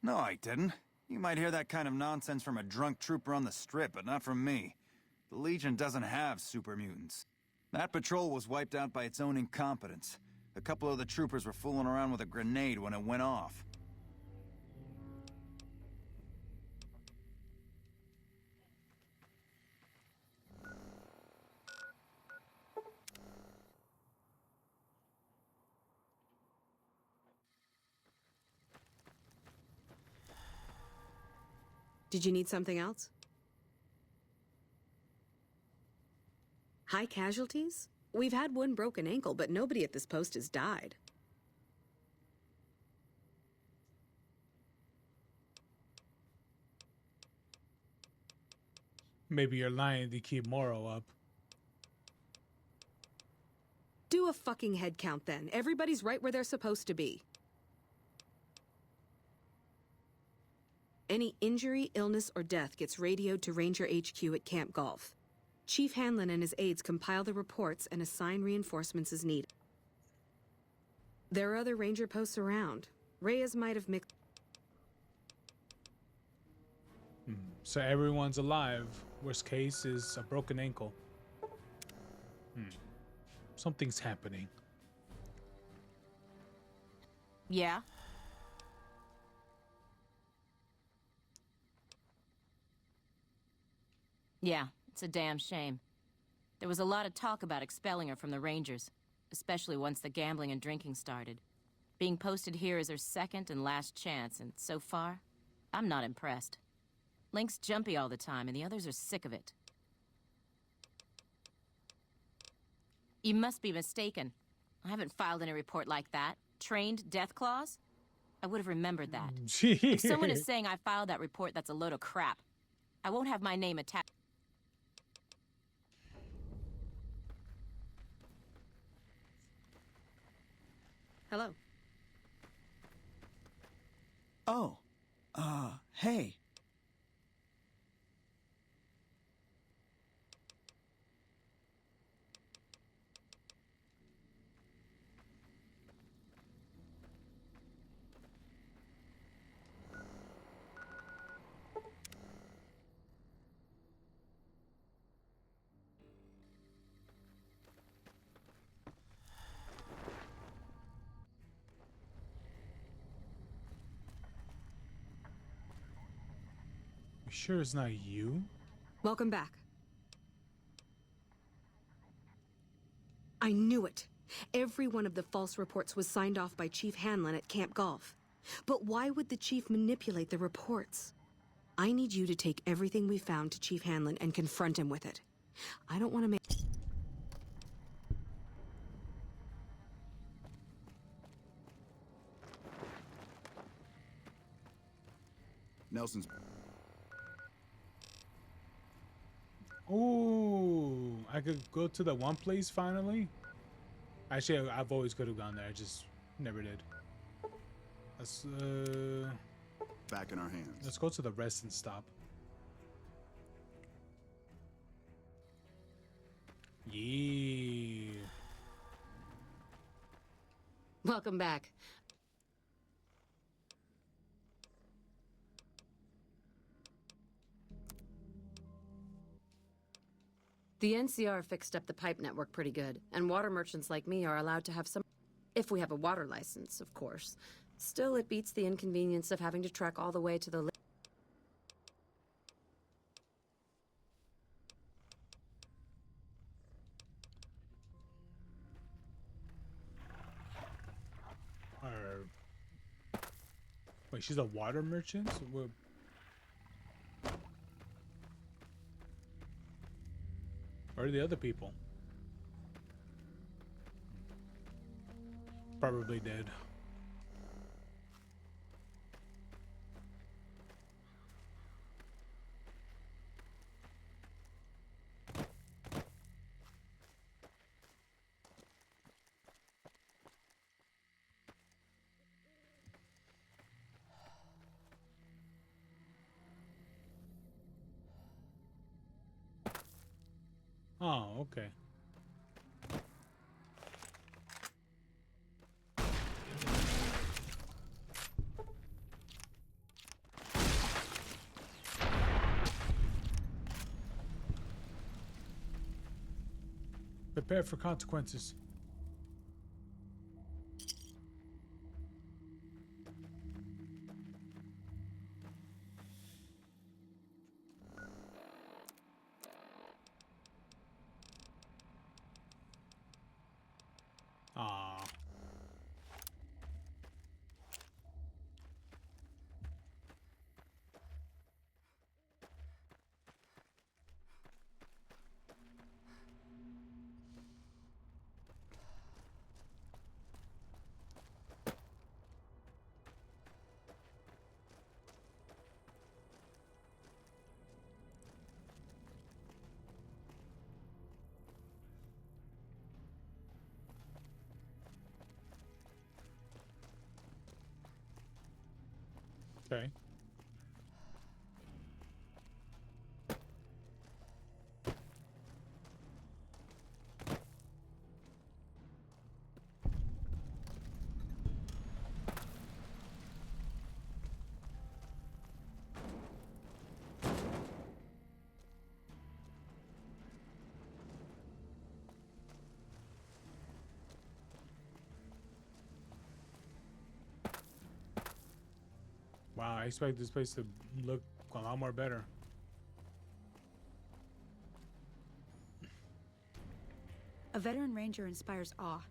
No, I didn't. You might hear that kind of nonsense from a drunk trooper on the strip, but not from me. The Legion doesn't have super mutants. That patrol was wiped out by its own incompetence. A couple of the troopers were fooling around with a grenade when it went off. Did you need something else? High casualties? We've had one broken ankle, but nobody at this post has died. Maybe you're lying to keep Morrow up. Do a fucking head count then. Everybody's right where they're supposed to be. Any injury, illness, or death gets radioed to Ranger HQ at Camp Golf. Chief Hanlon and his aides compile the reports and assign reinforcements as needed. There are other Ranger posts around. Reyes might have mixed... So everyone's alive. Worst case is a broken ankle. Something's happening. Yeah? Yeah, it's a damn shame. There was a lot of talk about expelling her from the Rangers, especially once the gambling and drinking started. Being posted here is her second and last chance, and so far, I'm not impressed. Link's jumpy all the time, and the others are sick of it. You must be mistaken. I haven't filed any report like that. Trained death claws? I would have remembered that. If someone is saying I filed that report, that's a load of crap. I won't have my name attached. Hello. Oh, hey. You sure it's not you? Welcome back. I knew it. Every one of the false reports was signed off by Chief Hanlon at Camp Golf. But why would the Chief manipulate the reports? I need you to take everything we found to Chief Hanlon and confront him with it. I don't want to make... Nelson's... Ooh, I could go to the one place finally. Actually, I've always could have gone there. I just never did. Let's back in our hands. Let's go to the rest and stop. Yeah. Welcome back. The NCR fixed up the pipe network pretty good, and water merchants like me are allowed to have some... If we have a water license, of course. Still, it beats the inconvenience of having to trek all the way to the... Wait, she's a water merchant? Where are the other people? Probably dead. Oh, okay. Prepare for consequences. Ah. Okay. Wow, I expect this place to look a lot more better. A veteran ranger inspires awe.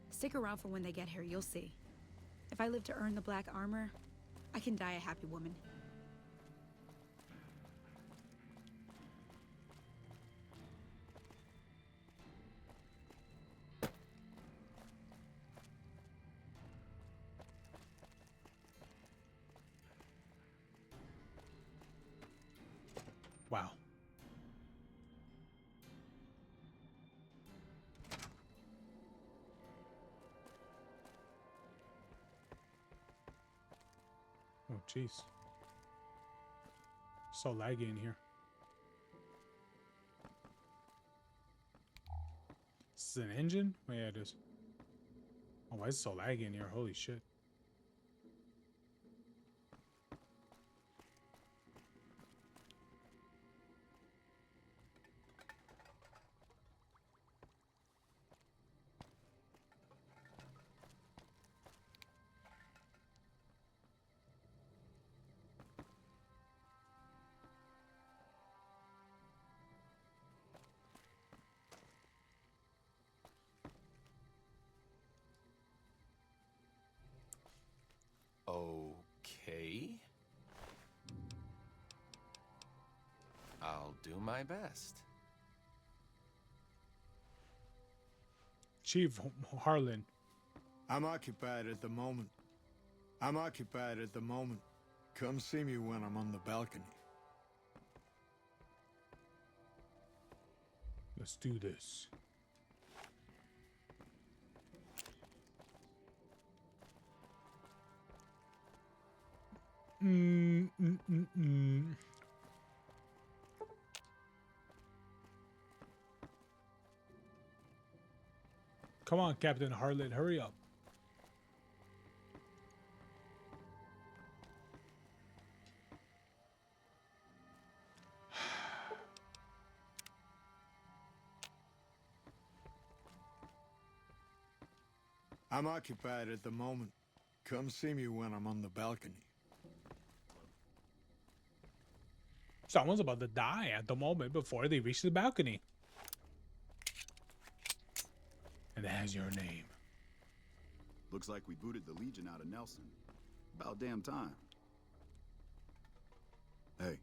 Stick around for when they get here, you'll see. If I live to earn the black armor, I can die a happy woman. Wow. Oh, jeez. So laggy in here. This is an engine? Oh, yeah, it is. Oh, why is it so laggy in here? Holy shit. Okay. I'll do my best. Chief Harlan. I'm occupied at the moment. Come see me when I'm on the balcony. Let's do this. Come on, Captain Harlan, hurry up. I'm occupied at the moment. Come see me when I'm on the balcony. Someone's about to die at the moment before they reach the balcony. And that has your name. Looks like we booted the Legion out of Nelson. About damn time. Hey.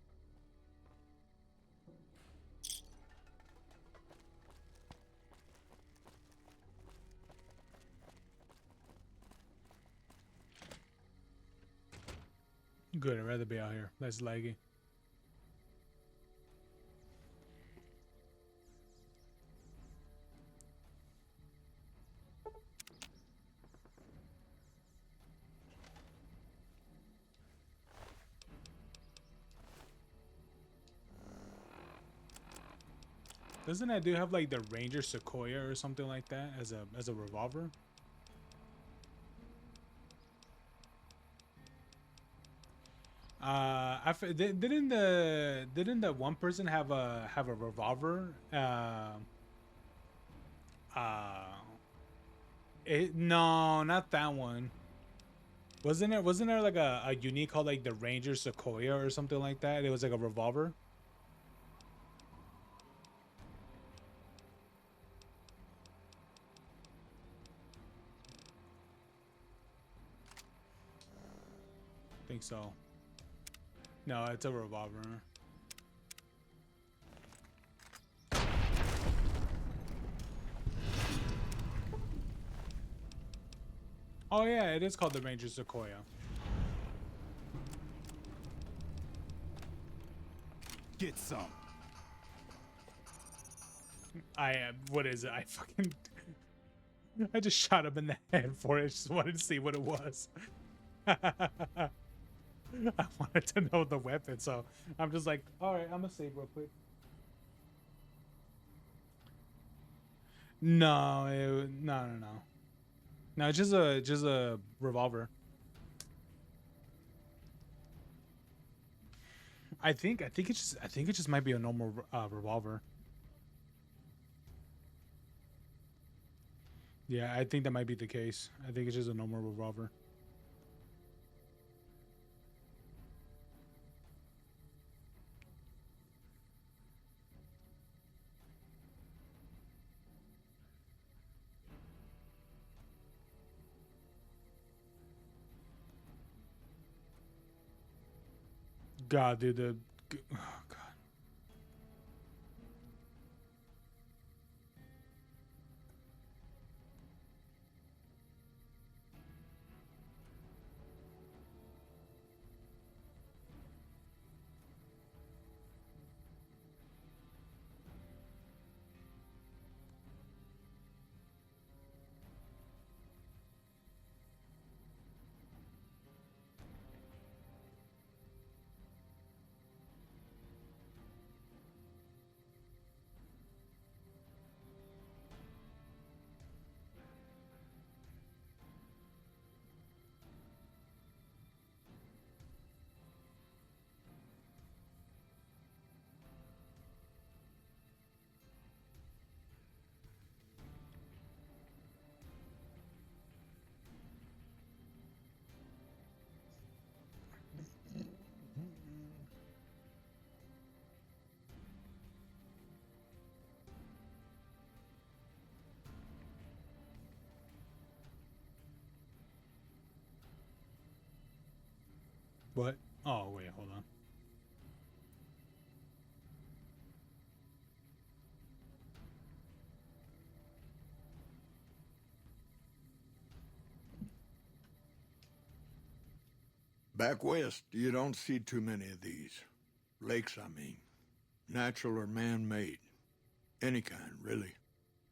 Good, I'd rather be out here. Less laggy. Doesn't that dude have like the Ranger Sequoia or something like that as a revolver? Didn't the one person have a revolver? No, not that one. Wasn't there like a unit called like the Ranger Sequoia or something like that? It was like a revolver. I think so. No, it's a revolver. Oh yeah, it is called the Ranger Sequoia. Get some. I am. What is it? I fucking. I just shot him in the head for it. Just wanted to see what it was. I wanted to know the weapon, so I'm just like, all right, I'm gonna save real quick. No, no, it's just a revolver. I think it just might be a normal revolver. Yeah, I think that might be the case. I think it's just a normal revolver. God, dude, oh God. What? Oh wait, hold on. Back west, you don't see too many of these. Lakes, I mean. Natural or man-made. Any kind, really.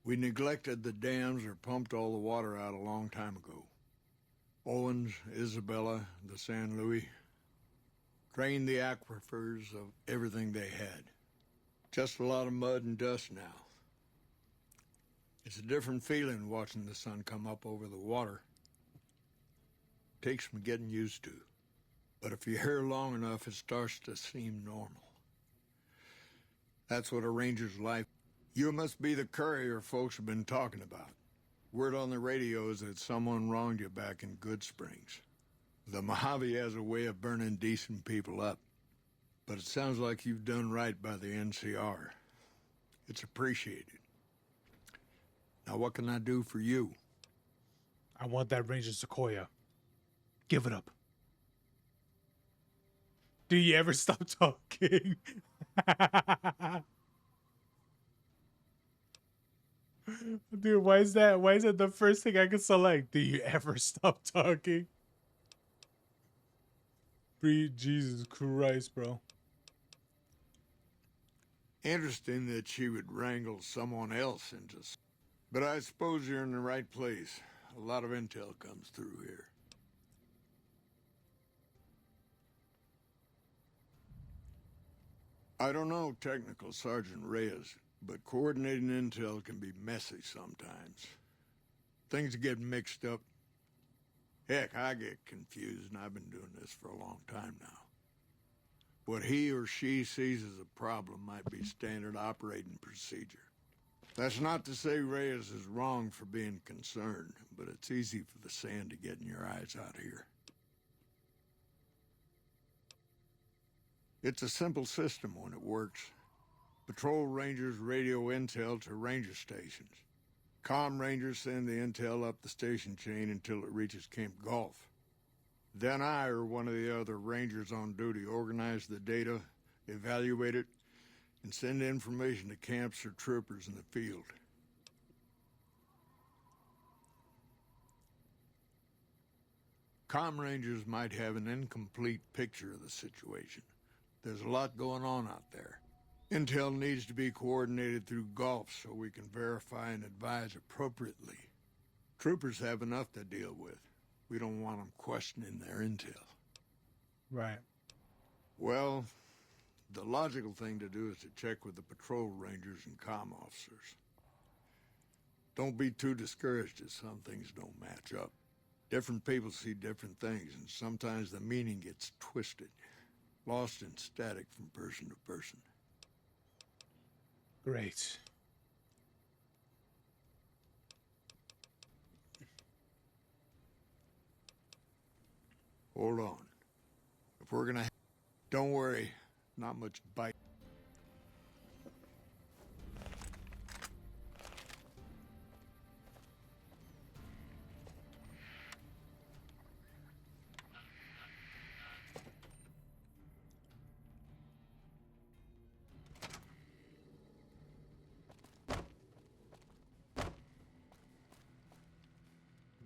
We neglected the dams or pumped all the water out a long time ago. Owens, Isabella, the San Luis. Drained the aquifers of everything they had. Just a lot of mud and dust now. It's a different feeling watching the sun come up over the water. Takes some getting used to. But if you're here long enough, it starts to seem normal. That's what a ranger's life. You must be the courier folks have been talking about. Word on the radio is that someone wronged you back in Good Springs. The Mojave has a way of burning decent people up. But it sounds like you've done right by the NCR. It's appreciated. Now what can I do for you? I want that Ranger Sequoia. Give it up. Do you ever stop talking? Dude, why is that? Why is that the first thing I can select? Do you ever stop talking? Jesus Christ, bro. Interesting that she would wrangle someone else into... But I suppose you're in the right place. A lot of intel comes through here. I don't know Technical Sergeant Reyes, but coordinating intel can be messy sometimes. Things get mixed up. Heck, I get confused, and I've been doing this for a long time now. What he or she sees as a problem might be standard operating procedure. That's not to say Reyes is wrong for being concerned, but it's easy for the sand to get in your eyes out here. It's a simple system when it works. Patrol rangers radio intel to ranger stations. Comm rangers send the intel up the station chain until it reaches Camp Golf. Then I or one of the other rangers on duty organize the data, evaluate it, and send information to camps or troopers in the field. Comm rangers might have an incomplete picture of the situation. There's a lot going on out there. Intel needs to be coordinated through Golf so we can verify and advise appropriately. Troopers have enough to deal with. We don't want them questioning their intel. Right. Well, the logical thing to do is to check with the patrol rangers and comm officers. Don't be too discouraged if some things don't match up. Different people see different things, and sometimes the meaning gets twisted, lost in static from person to person. Great. Hold on. If we're gonna... Don't worry, not much bite.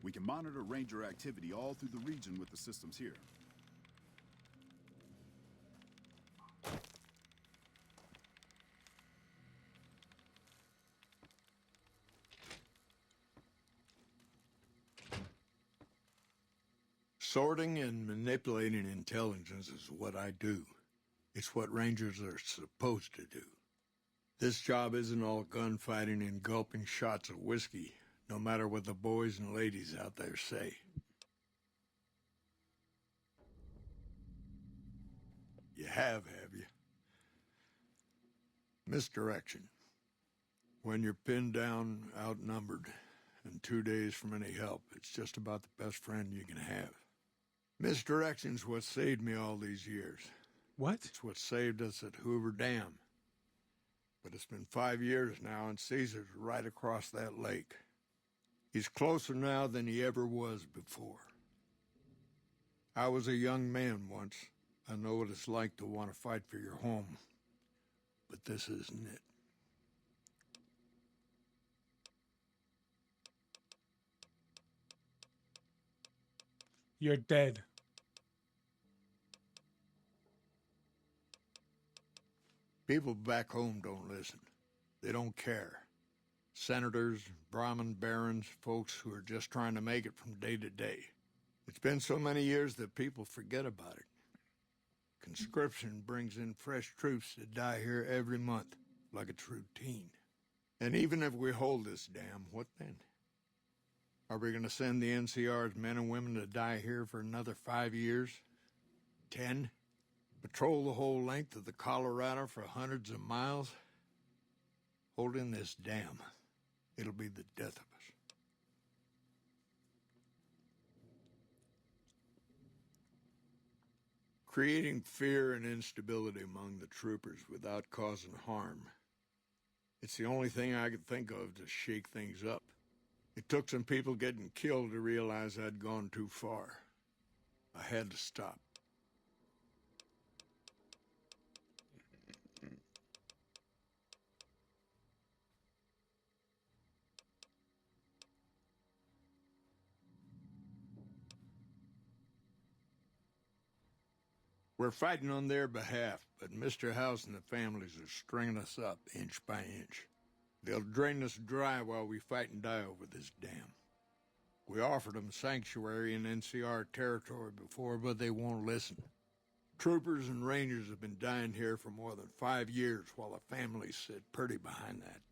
We can monitor Ranger activity all through the region with the systems here. Sorting and manipulating intelligence is what I do. It's what Rangers are supposed to do. This job isn't all gunfighting and gulping shots of whiskey, no matter what the boys and ladies out there say. You have you? Misdirection. When you're pinned down, outnumbered, and 2 days from any help, it's just about the best friend you can have. Misdirection's what saved me all these years. What? It's what saved us at Hoover Dam. But it's been 5 years now, and Caesar's right across that lake. He's closer now than he ever was before. I was a young man once. I know what it's like to want to fight for your home. But this isn't it. You're dead. People back home don't listen. They don't care. Senators, Brahmin barons, folks who are just trying to make it from day to day. It's been so many years that people forget about it. Conscription brings in fresh troops to die here every month, like it's routine. And even if we hold this dam, what then? Are we going to send the NCR's men and women to die here for another 5 years? 10? Patrol the whole length of the Colorado for hundreds of miles? Holding this dam, it'll be the death of us. Creating fear and instability among the troopers without causing harm. It's the only thing I could think of to shake things up. It took some people getting killed to realize I'd gone too far. I had to stop. We're fighting on their behalf, but Mr. House and the families are stringing us up inch by inch. They'll drain us dry while we fight and die over this dam. We offered them sanctuary in NCR territory before, but they won't listen. Troopers and rangers have been dying here for more than 5 years while the families sit pretty behind that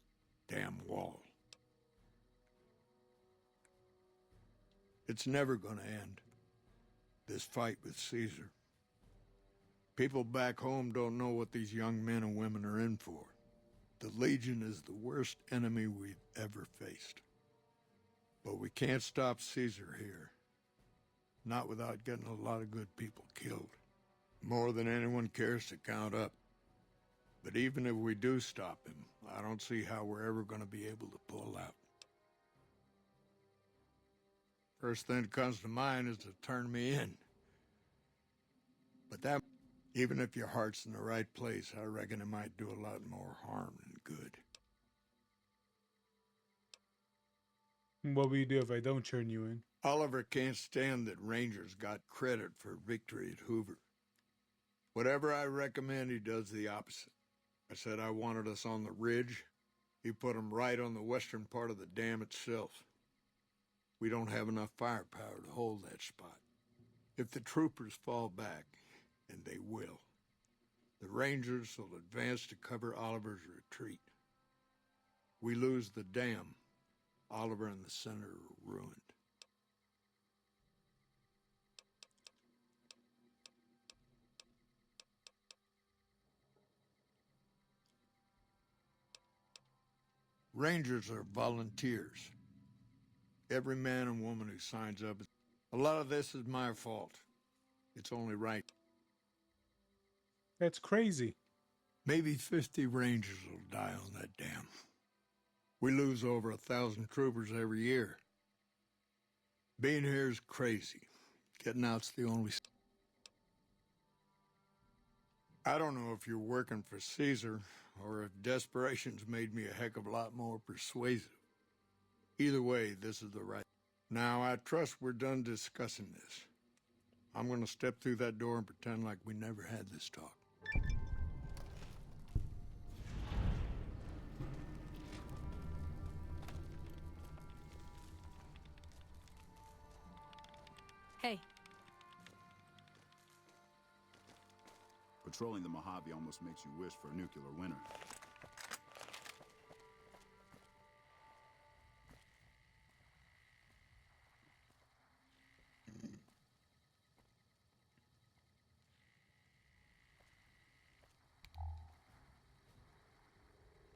damn wall. It's never gonna end, this fight with Caesar. People back home don't know what these young men and women are in for. The Legion is the worst enemy we've ever faced. But we can't stop Caesar here. Not without getting a lot of good people killed. More than anyone cares to count up. But even if we do stop him, I don't see how we're ever going to be able to pull out. First thing that comes to mind is to turn me in. But that, even if your heart's in the right place, I reckon it might do a lot more harm than good. What will you do if I don't turn you in? Oliver can't stand that Rangers got credit for victory at Hoover. Whatever I recommend, he does the opposite. I said I wanted us on the ridge. He put them right on the western part of the dam itself. We don't have enough firepower to hold that spot. If the troopers fall back, and they will, the Rangers will advance to cover Oliver's retreat. We lose the dam. Oliver and the center are ruined. Rangers are volunteers. Every man and woman who signs up. A lot of this is my fault. It's only right. That's crazy. Maybe 50 Rangers will die on that dam. We lose over 1,000 troopers every year. Being here is crazy. Getting out's the only... I don't know if you're working for Caesar or if desperation's made me a heck of a lot more persuasive. Either way, this is the right... Now, I trust we're done discussing this. I'm gonna step through that door and pretend like we never had this talk. Hey. Patrolling the Mojave almost makes you wish for a nuclear winter.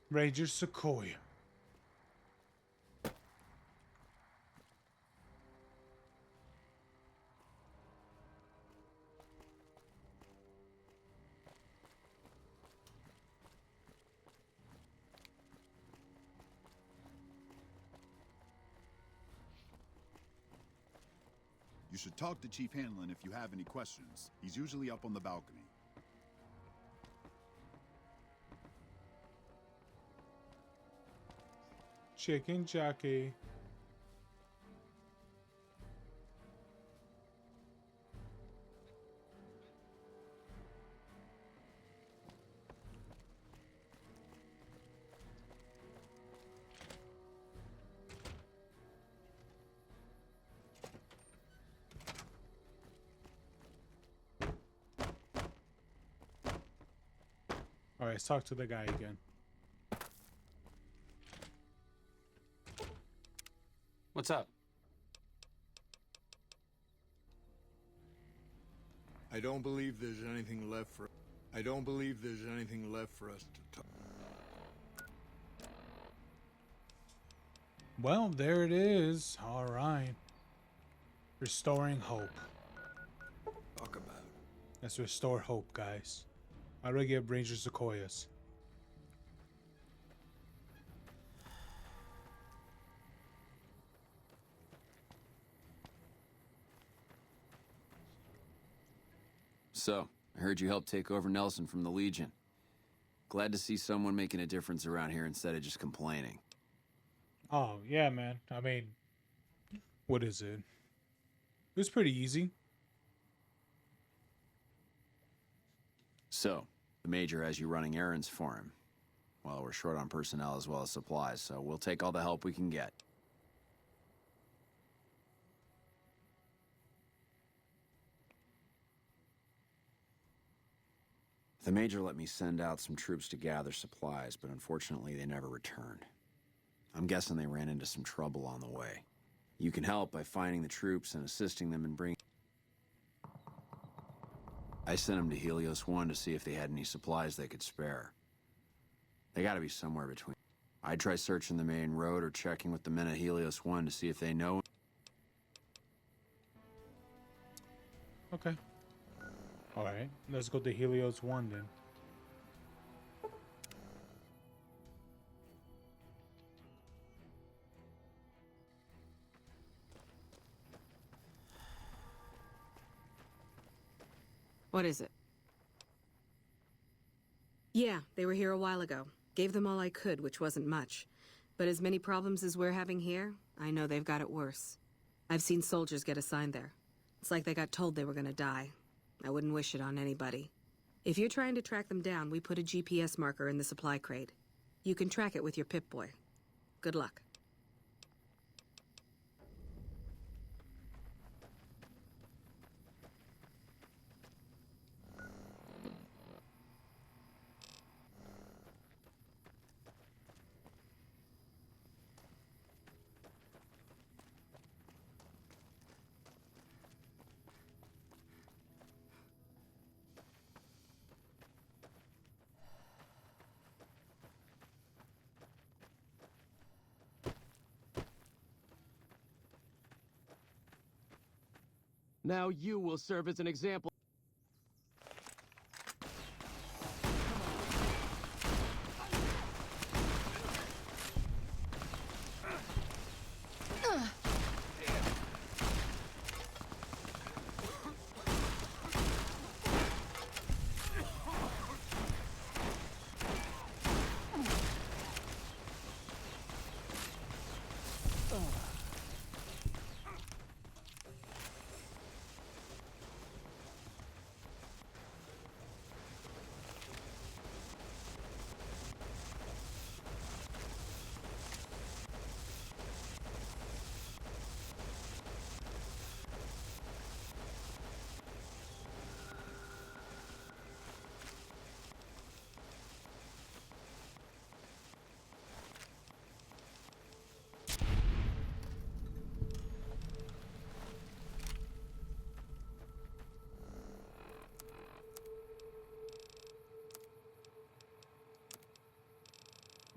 Ranger Sequoia. You should talk to Chief Hanlon if you have any questions. He's usually up on the balcony. Chicken jockey. All right, let's talk to the guy again. What's up? I don't believe there's anything left for... I don't believe there's anything left for us to talk. Well, there it is. All right. Restoring hope. Talk about. Let's restore hope, guys. How do I get Ranger Sequoias? So, I heard you helped take over Nelson from the Legion. Glad to see someone making a difference around here instead of just complaining. Oh, yeah, man. I mean, what is it? It was pretty easy. So, the Major has you running errands for him. Well, we're short on personnel as well as supplies, so we'll take all the help we can get. The Major let me send out some troops to gather supplies, but unfortunately they never returned. I'm guessing they ran into some trouble on the way. You can help by finding the troops and assisting them in bringing... I sent them to Helios 1 to see if they had any supplies they could spare. They gotta be somewhere between. I'd try searching the main road or checking with the men at Helios 1 to see if they know... Okay. Alright, let's go to Helios 1 then. What is it? Yeah, they were here a while ago. Gave them all I could, which wasn't much. But as many problems as we're having here, I know they've got it worse. I've seen soldiers get assigned there. It's like they got told they were gonna die. I wouldn't wish it on anybody. If you're trying to track them down, we put a GPS marker in the supply crate. You can track it with your Pip-Boy. Good luck. Now you will serve as an example.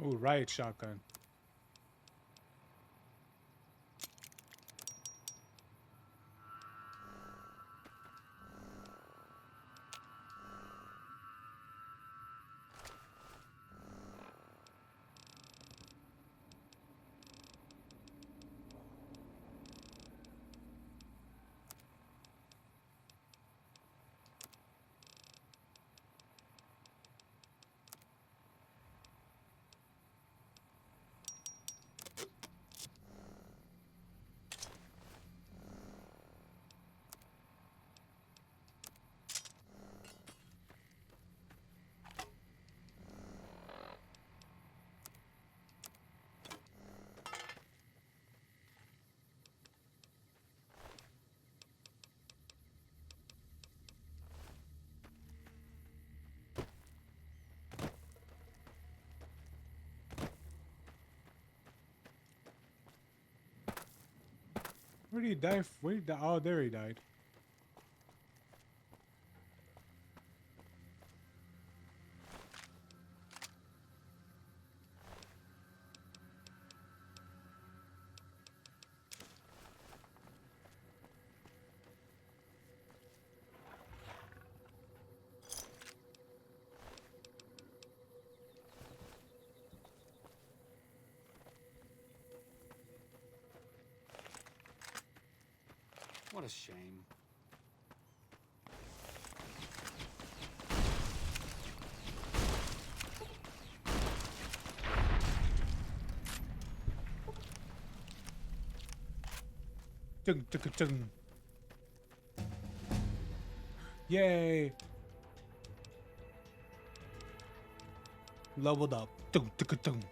Oh, riot shotgun. Where did he die? Where did he die? Oh, there he died. What a shame. Chung, chung, chung. Yay! Leveled up. Chung, chung, chung.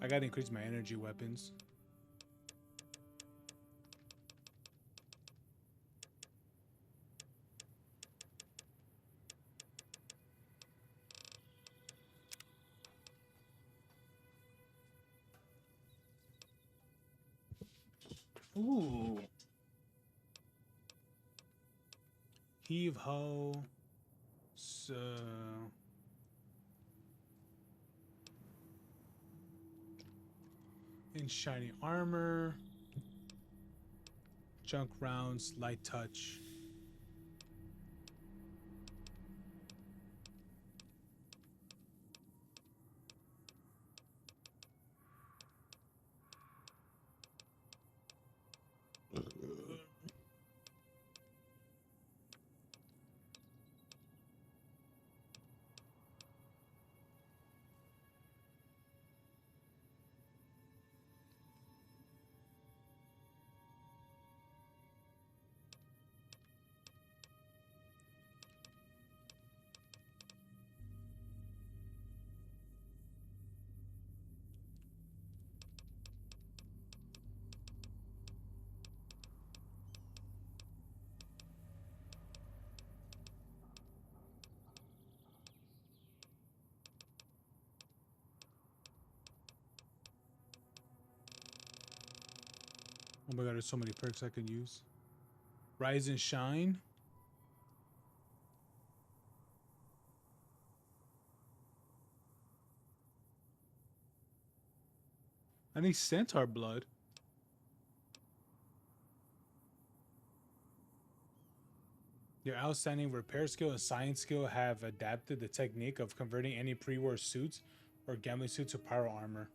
I gotta increase my energy weapons. Ooh. Heave ho. So. In shiny armor. Junk rounds, light touch. Oh my god, there's so many perks I can use. Rise and shine. I need centaur blood. Your outstanding repair skill and science skill have adapted the technique of converting any pre-war suits or gambling suits to pyro armor.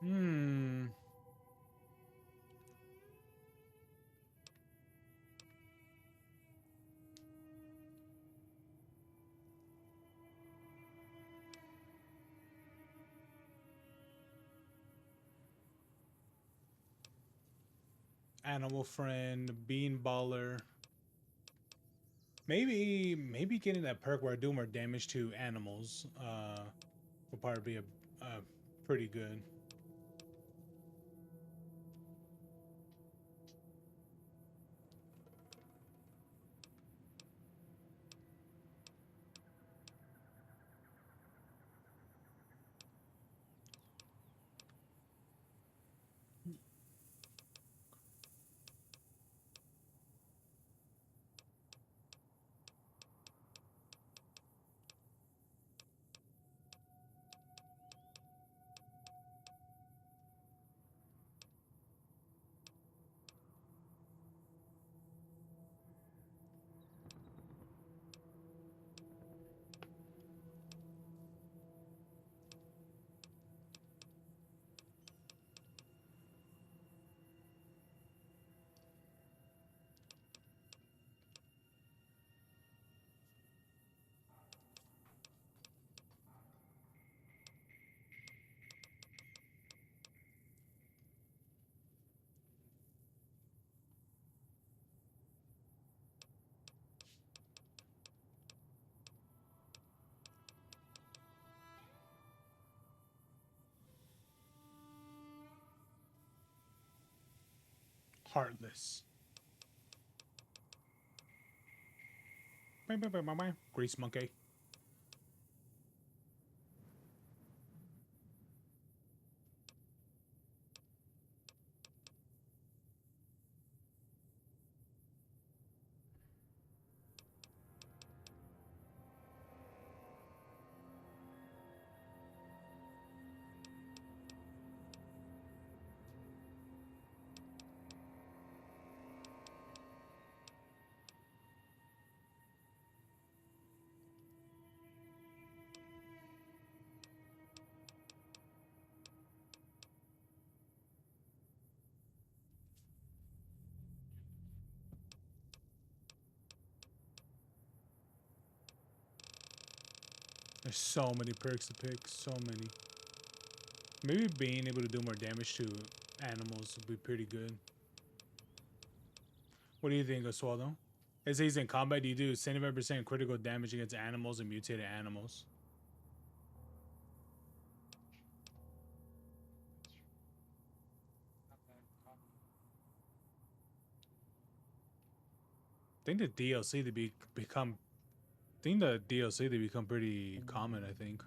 Hmm. Animal friend, bean baller. Maybe getting that perk where I do more damage to animals will probably be a pretty good. Heartless. Grease monkey. There's so many perks to pick, so many. Maybe being able to do more damage to animals would be pretty good. What do you think, Oswaldo? It says in combat you do 75% critical damage against animals and mutated animals. I think the DLC become pretty common, I think.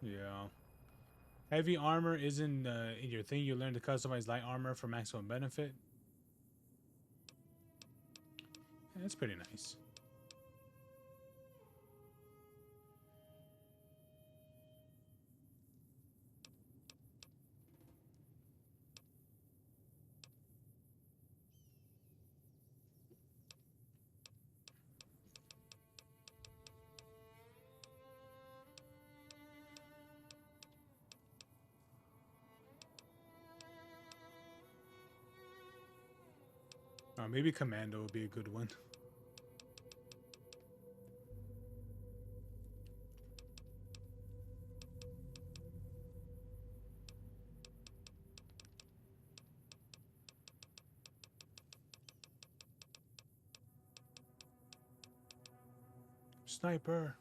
Yeah. Heavy armor isn't in your thing. You learn to customize light armor for maximum benefit. Yeah, that's pretty nice. Maybe Commando would be a good one. Sniper.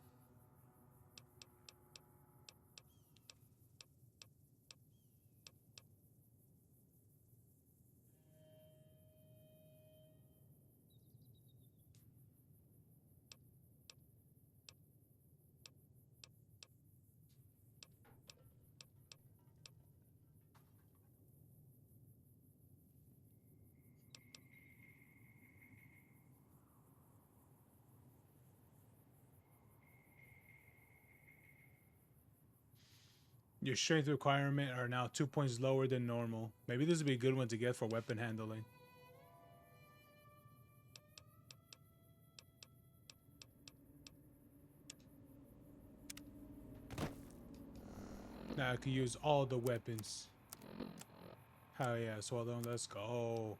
Your strength requirement are now 2 points lower than normal. Maybe this would be a good one to get for weapon handling. Now I can use all the weapons. Hell yeah, Swallow, let's go.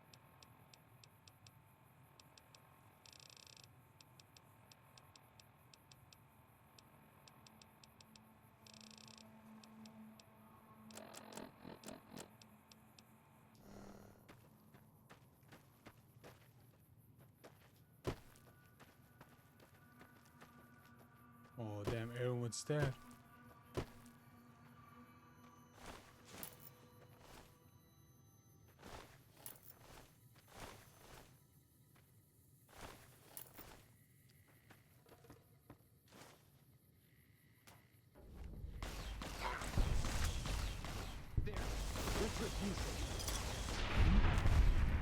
Oh, damn, everyone's dead.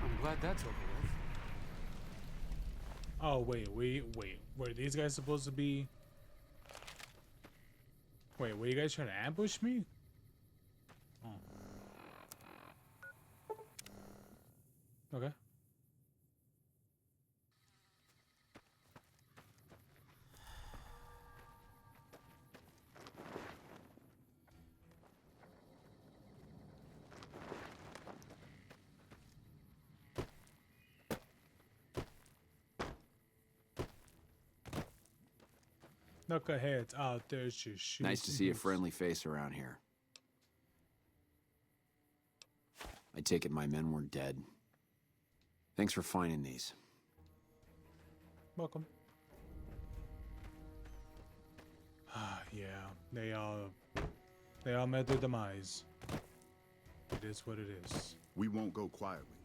I'm glad that's over with. Oh, wait. Were these guys supposed to be... Wait, were you guys trying to ambush me? Oh. Okay. Knuckleheads out there just shooting. Nice to see a friendly face around here. I take it my men weren't dead. Thanks for finding these. Welcome. Ah, yeah. They all met their demise. It is what it is. We won't go quietly.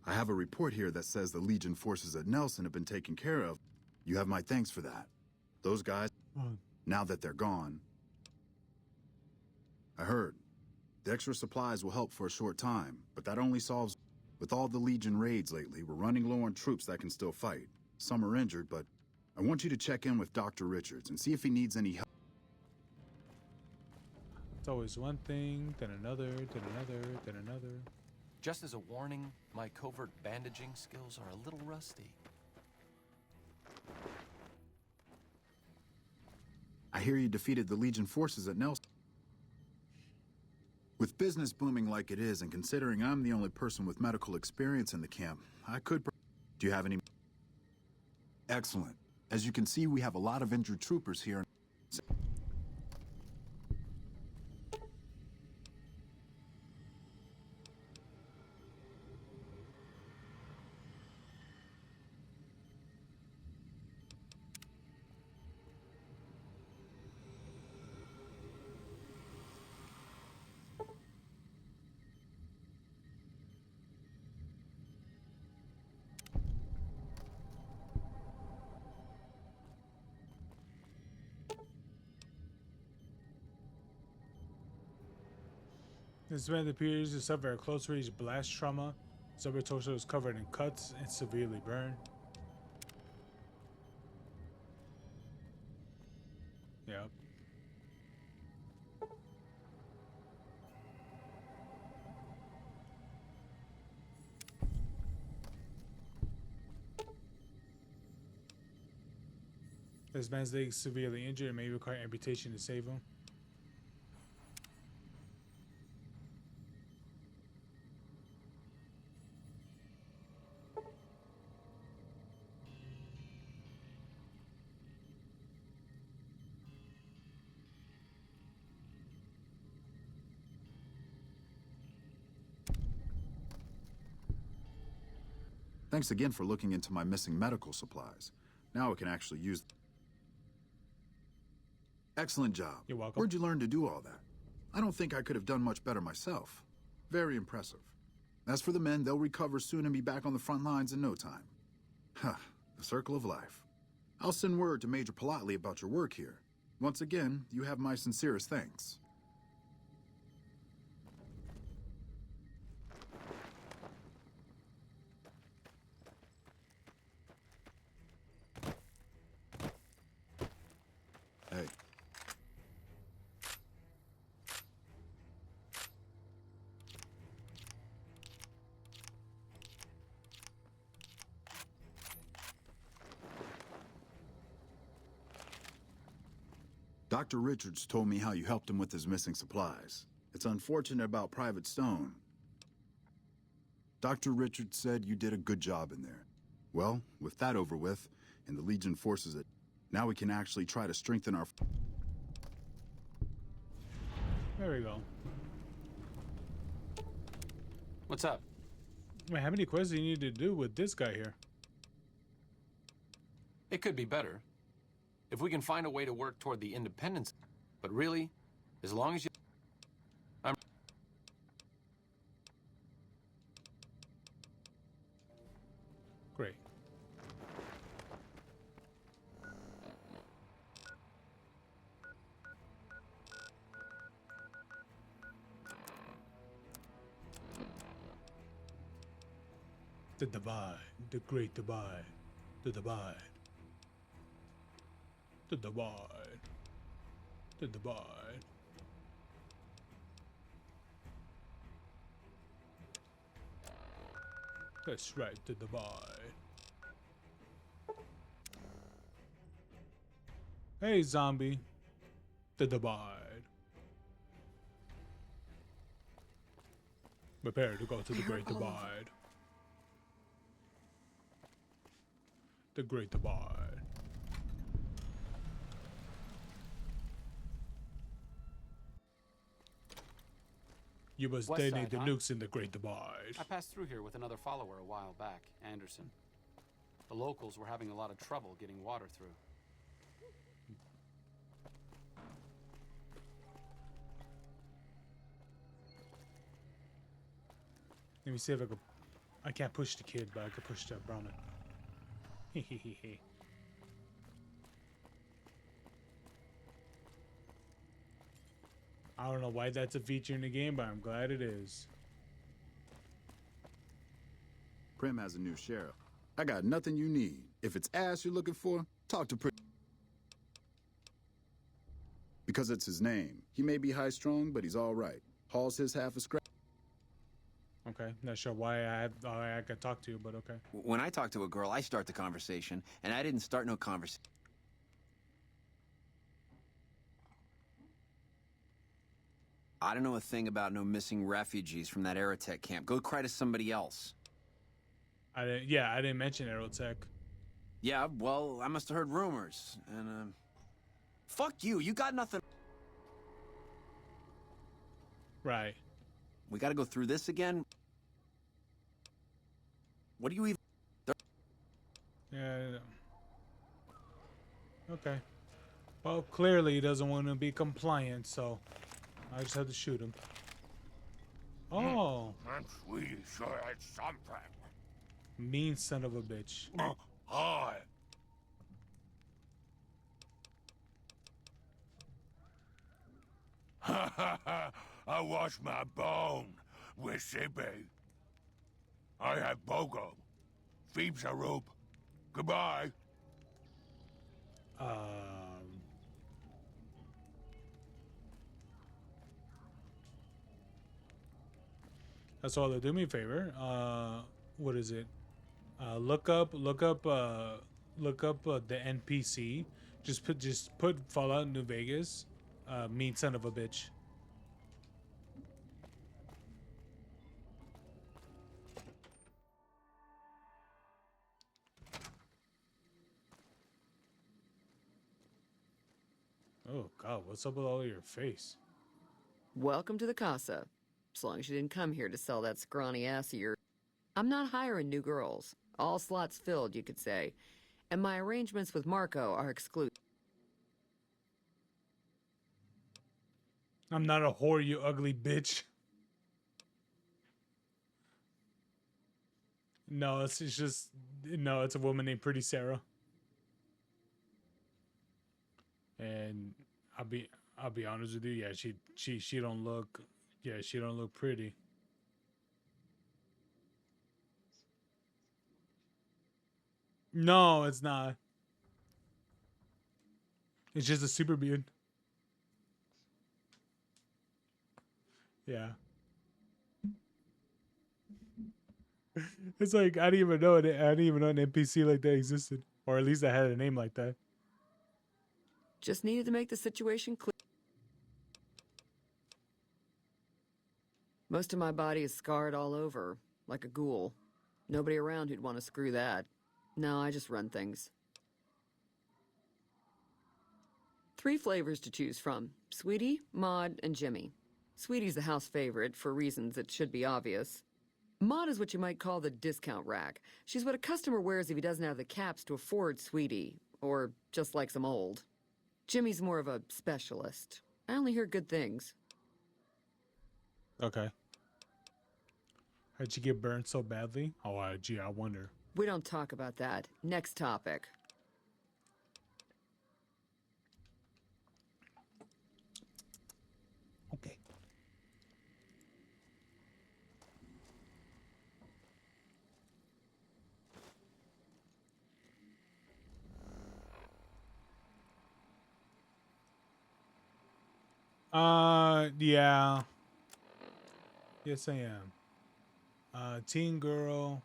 I have a report here that says the Legion forces at Nelson have been taken care of. You have my thanks for that. Those guys, now that they're gone, I heard. The extra supplies will help for a short time, but that only solves... With all the Legion raids lately, we're running low on troops that can still fight. Some are injured, but I want you to check in with Dr. Richards and see if he needs any help. It's always one thing, then another, then another, then another. Just as a warning, my covert bandaging skills are a little rusty. I hear you defeated the Legion forces at Nelson. With business booming like it is, and considering I'm the only person with medical experience in the camp, I could... Do you have any... Excellent. As you can see, we have a lot of injured troopers here. This man appears to suffer a close-range blast trauma. His upper torso is covered in cuts and severely burned. Yep. This man's leg is severely injured and may require amputation to save him. Thanks again for looking into my missing medical supplies. Now I can actually use... Excellent job. You're welcome. Where'd you learn to do all that? I don't think I could have done much better myself. Very impressive. As for the men, they'll recover soon and be back on the front lines in no time. Huh, the circle of life. I'll send word to Major Palatley about your work here. Once again, you have my sincerest thanks. Hey. Dr. Richards told me how you helped him with his missing supplies. It's unfortunate about Private Stone. Dr. Richards said you did a good job in there. Well, with that over with, and the Legion forces it, now we can actually try to strengthen our... There we go. What's up? Wait, how many quests do you need to do with this guy here? It could be better. If we can find a way to work toward the independence. But really, as long as you... Great. The divide, the great divide, the divide, the divide, the divide. That's right, the divide. Hey, zombie. The divide. Prepare to go to the great divide. The great divide. You must West detonate side, the huh? nukes in the great divide. I passed through here with another follower a while back, Anderson. The locals were having a lot of trouble getting water through. Let me see if I could. I can't push the kid, but I could push the Brahmin. Hehehe. I don't know why that's a feature in the game, but I'm glad it is. Prim has a new sheriff. I got nothing you need. If it's ass you're looking for, talk to Prim. Because it's his name. He may be high-strung, but he's all right. Hauls his half a scrap. Okay, not sure why I could talk to you, but okay. When I talk to a girl, I start the conversation, and I didn't start no conversation. I don't know a thing about no missing refugees from that Aerotech camp. Go cry to somebody else. I didn't mention Aerotech. Yeah, well, I must have heard rumors, and, fuck you, you got nothing. Right. We gotta go through this again? What do you even... Yeah. Okay. Well, clearly he doesn't want to be compliant, so I just had to shoot him. Oh. I'm Swedish, so that's something. Mean son of a bitch. Hi. Ha ha ha! I wash my bone with Sippy. I have Bogo. Phoebes a rope. Goodbye. That's all. Do me a favor. What is it? Look up the NPC. Just put Fallout New Vegas. Mean son of a bitch. Oh God, what's up with all of your face? Welcome to the Casa. As long as you didn't come here to sell that scrawny ass of yours. I'm not hiring new girls. All slots filled, you could say. And my arrangements with Marco are exclusive. I'm not a whore, you ugly bitch. No, it's just no. It's a woman named Pretty Sarah. And I'll be honest with you. Yeah, she don't look. Yeah, she don't look pretty. No, it's not. It's just a super beard. Yeah. It's like I didn't even know it. I didn't even know an NPC like that existed, or at least I had a name like that. Just needed to make the situation clear. Most of my body is scarred all over, like a ghoul. Nobody around who'd want to screw that. No, I just run things. 3 flavors to choose from: Sweetie, Maud, and Jimmy. Sweetie's the house favorite, for reasons that should be obvious. Maud is what you might call the discount rack. She's what a customer wears if he doesn't have the caps to afford Sweetie, or just likes them old. Jimmy's more of a specialist. I only hear good things. Okay. How'd you get burned so badly? Oh, gee, I wonder. We don't talk about that. Next topic. Okay. Yeah. Yes, I am. Teen girl.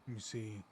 Let me see.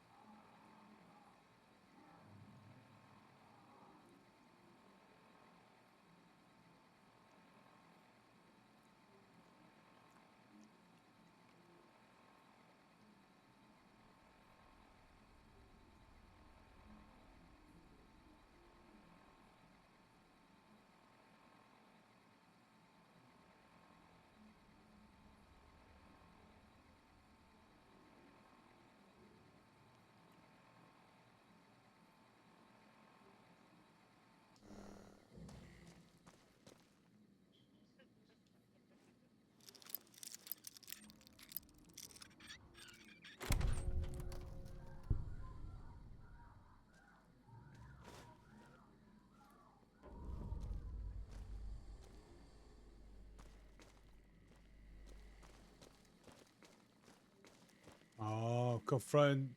confront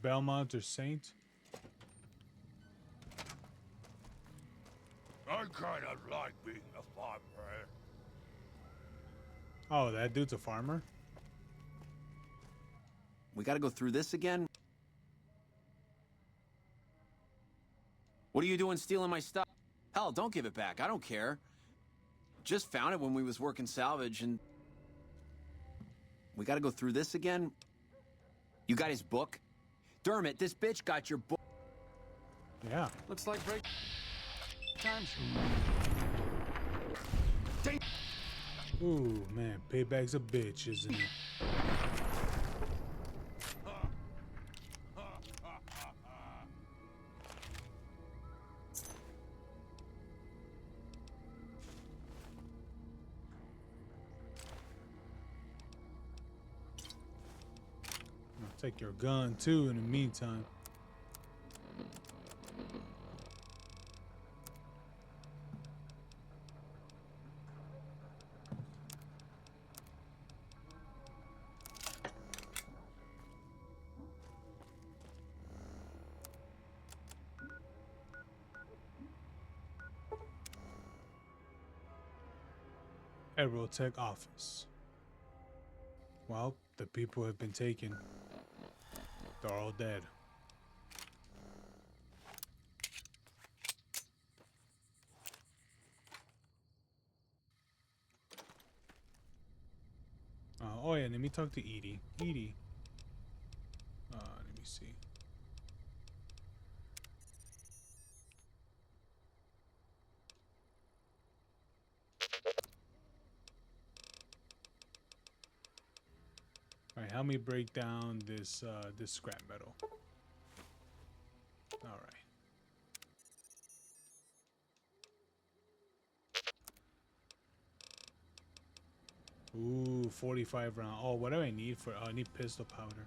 Belmont or Saint. I kind of like being a farmer. Oh, that dude's a farmer? We gotta go through this again? What are you doing stealing my stuff? Hell, don't give it back. I don't care. Just found it when we was working salvage and... We gotta go through this again? You got his book? Dermot, this bitch got your book. Yeah. Looks like break time. Ooh, man. Payback's a bitch, isn't it? I'll take your gun, too, in the meantime. Aerotech office. Well, the people have been taken. They're all dead. Oh yeah, let me talk to Edie. Edie. Let me see. All right, help me break down this this scrap metal. All right. Ooh, 45 round. Oh, what do I need for? I need pistol powder.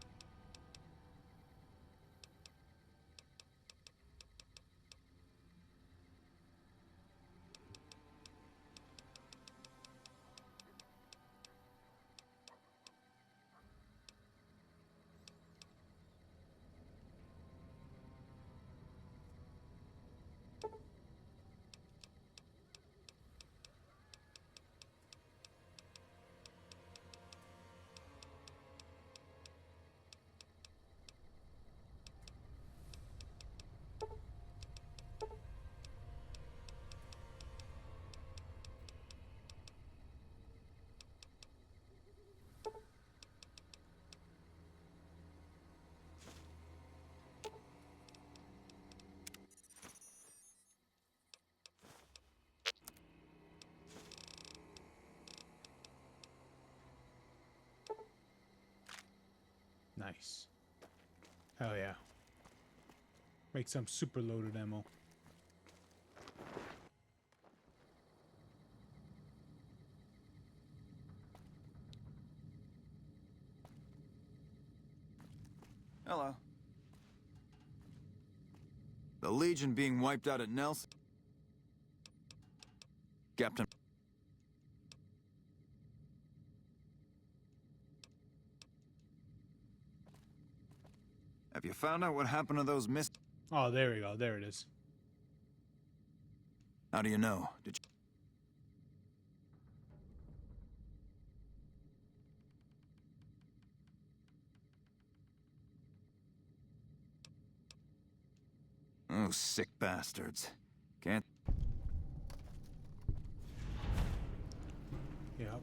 Nice. Hell yeah. Make some super loaded ammo. Hello. The Legion being wiped out at Nelson. Captain. Have you found out what happened to those miss? Oh, there we go. There it is. How do you know? Did you... Oh, sick bastards. Can't... Yep.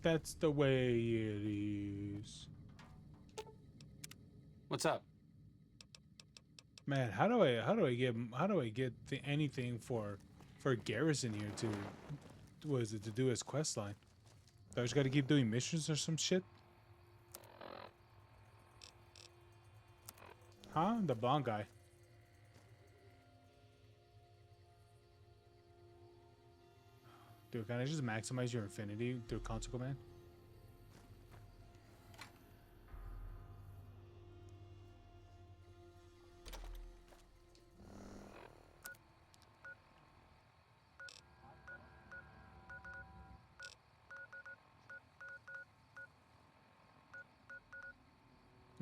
That's the way it is. What's up? Man, how do I get anything for Garrison here to what is it to do his quest line? Do I just got to keep doing missions or some shit? Huh? The blonde guy. Dude, can I just maximize your infinity through console command?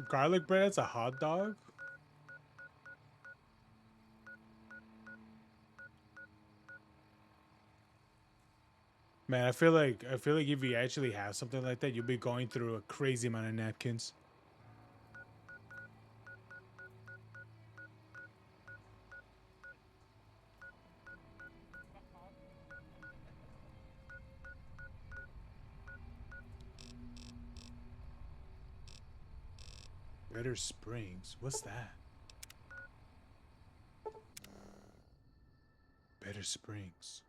Garlic bread as a hot dog? Man, I feel like if you actually have something like that, you'll be going through a crazy amount of napkins. Better Springs. What's that? Better Springs.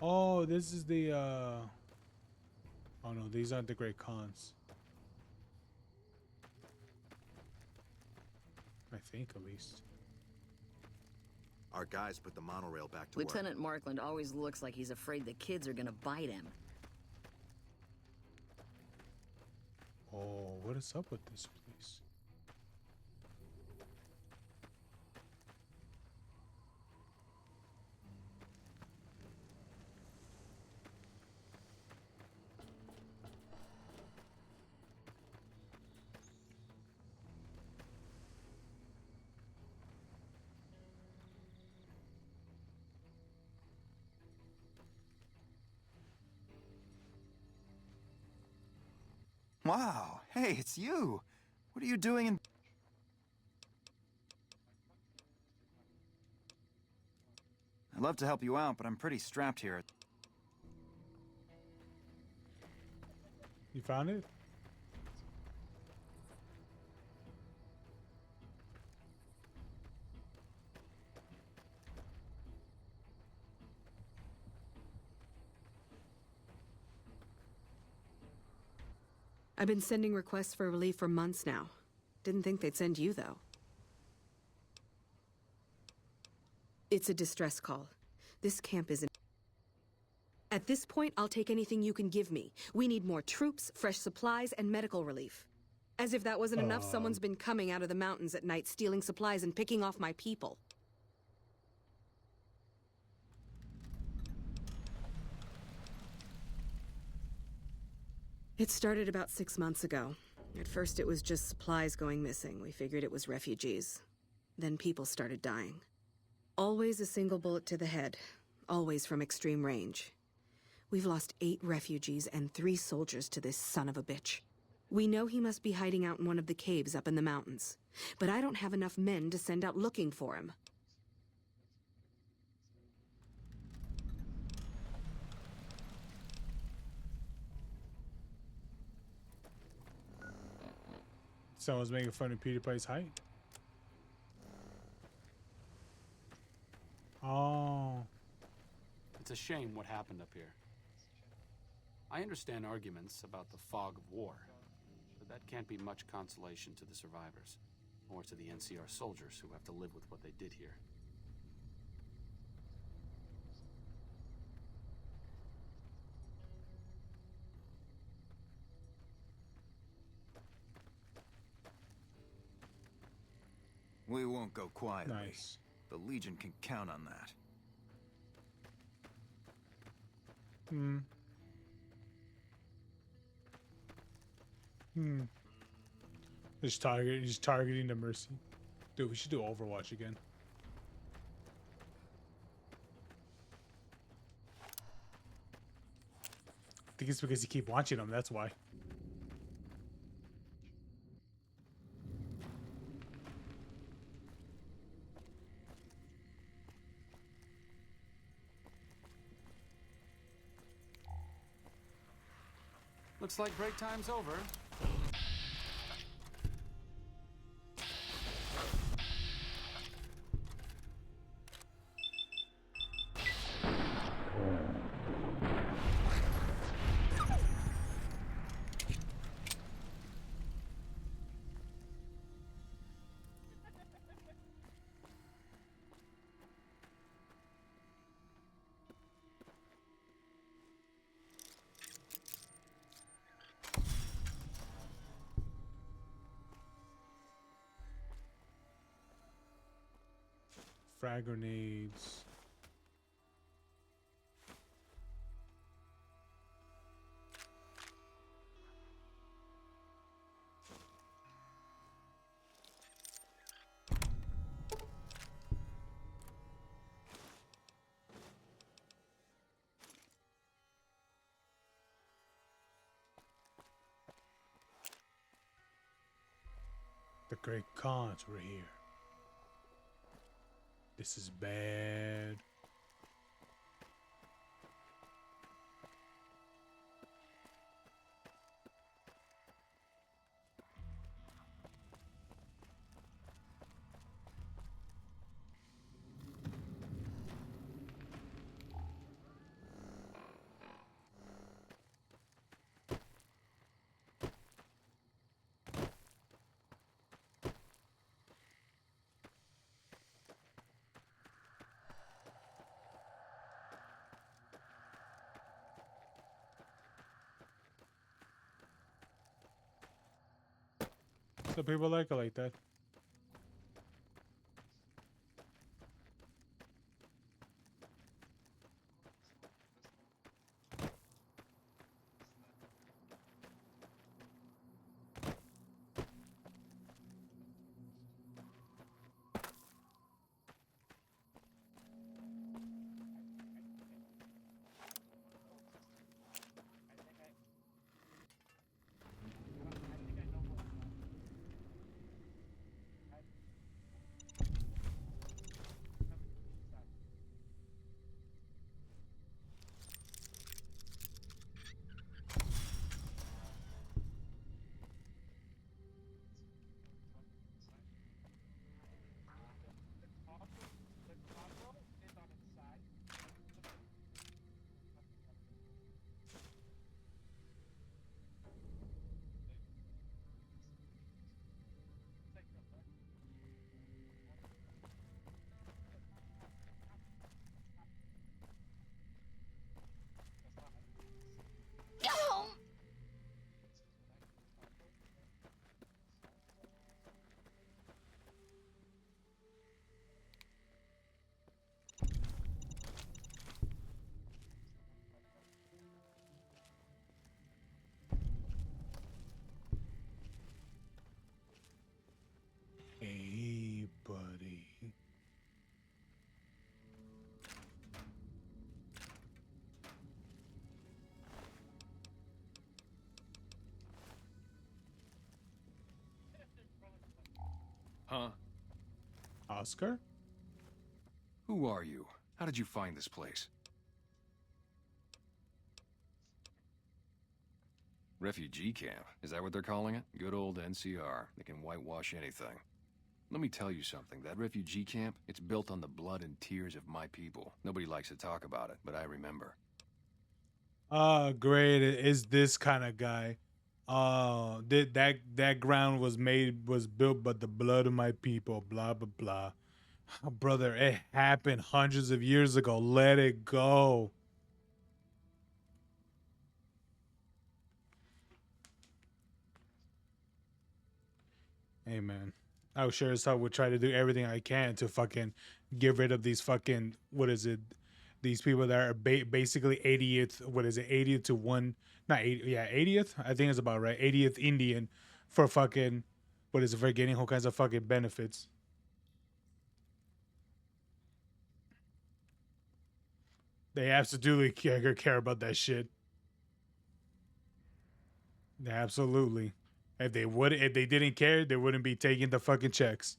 Oh, this is the oh no, these aren't the Great Khans. I think, at least. Our guys put the monorail back to work. Lieutenant Markland always looks like he's afraid the kids are gonna bite him. Oh, what is up with this place? Wow, hey, it's you. What are you doing in... I'd love to help you out, but I'm pretty strapped here. You found it? I've been sending requests for relief for months now. Didn't think they'd send you, though. It's a distress call. This camp isn't... At this point, I'll take anything you can give me. We need more troops, fresh supplies, and medical relief. As if that wasn't enough, someone's been coming out of the mountains at night, stealing supplies and picking off my people. It started about 6 months ago. At first it was just supplies going missing. We figured it was refugees. Then people started dying. Always a single bullet to the head. Always from extreme range. We've lost 8 refugees and 3 soldiers to this son of a bitch. We know he must be hiding out in one of the caves up in the mountains. But I don't have enough men to send out looking for him. Someone's making fun of PewDiePie's height. Oh. It's a shame what happened up here. I understand arguments about the fog of war, but that can't be much consolation to the survivors, or to the NCR soldiers who have to live with what they did here. We won't go quietly. Nice. The Legion can count on that. He's targeting the Mercy. Dude, we should do Overwatch again. I think it's because you keep watching them, that's why. Looks like break time's over. frag grenades. The great Khans were here. This is bad. Some people like it like that. Hey, buddy. Huh? Oscar? Who are you? How did you find this place? Refugee camp? Is that what they're calling it? Good old NCR. They can whitewash anything. Let me tell you something. That refugee camp, it's built on the blood and tears of my people. Nobody likes to talk about it, but I remember. Great. It is this kind of guy. That ground was built by the blood of my people. Blah blah blah. Brother, it happened hundreds of years ago. Let it go. Hey man, I sure as hell would try to do everything I can to fucking get rid of these fucking, what is it? These people that are basically 80th. What is it? 80th to one, not 80. Yeah, 80th. I think it's about right. 80th Indian for fucking, what is it? For getting all kinds of fucking benefits. They absolutely care about that shit. Absolutely. If they didn't care, they wouldn't be taking the fucking checks.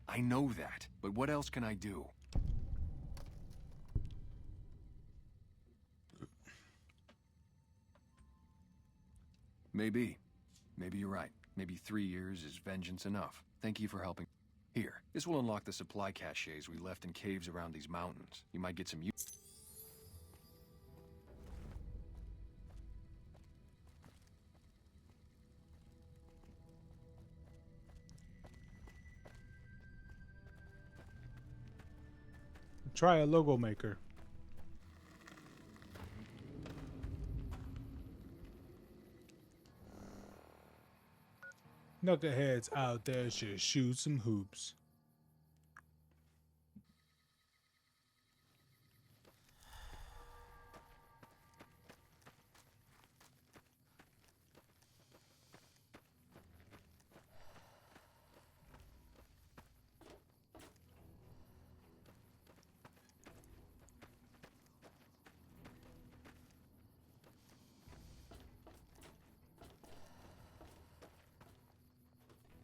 I know that, but what else can I do? Maybe. Maybe you're right. Maybe 3 years is vengeance enough. Thank you for helping. Here, this will unlock the supply caches we left in caves around these mountains. You might get some use. Try a logo maker. Knuckleheads out there should shoot some hoops.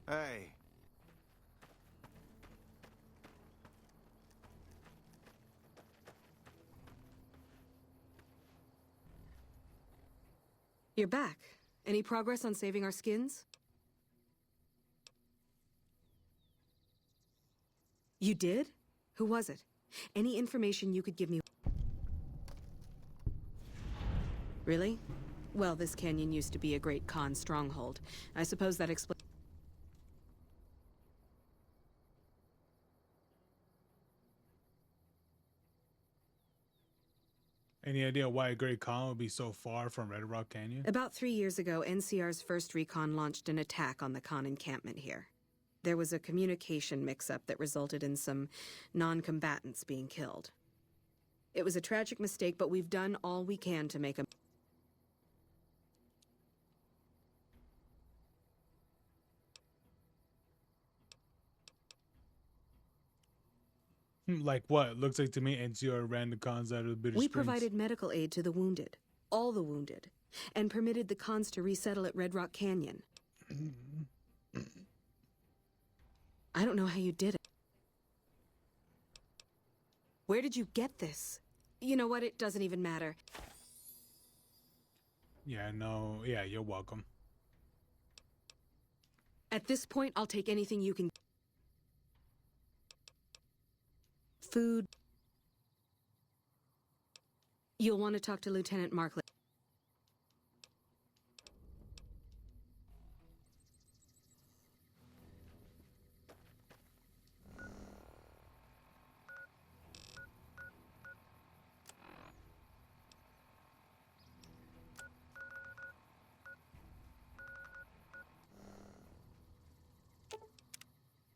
Hey. You're back. Any progress on saving our skins? You did? Who was it? Any information you could give me? Really? Well, this canyon used to be a great Khan stronghold. I suppose that explains... Any idea why Great Khan would be so far from Red Rock Canyon? About 3 years ago, NCR's first recon launched an attack on the Khan encampment here. There was a communication mix-up that resulted in some non-combatants being killed. It was a tragic mistake, but we've done all we can to make a... Like what? Looks like to me NCR ran the cons out of the Bitter We Springs. provided medical aid to the wounded, all the wounded, and permitted the Khans to resettle at Red Rock Canyon. I don't know how you did it. Where did you get this? You know what? It doesn't even matter. Yeah, no. Yeah, you're welcome. At this point, I'll take anything you can. Food. You'll want to talk to Lieutenant Markley.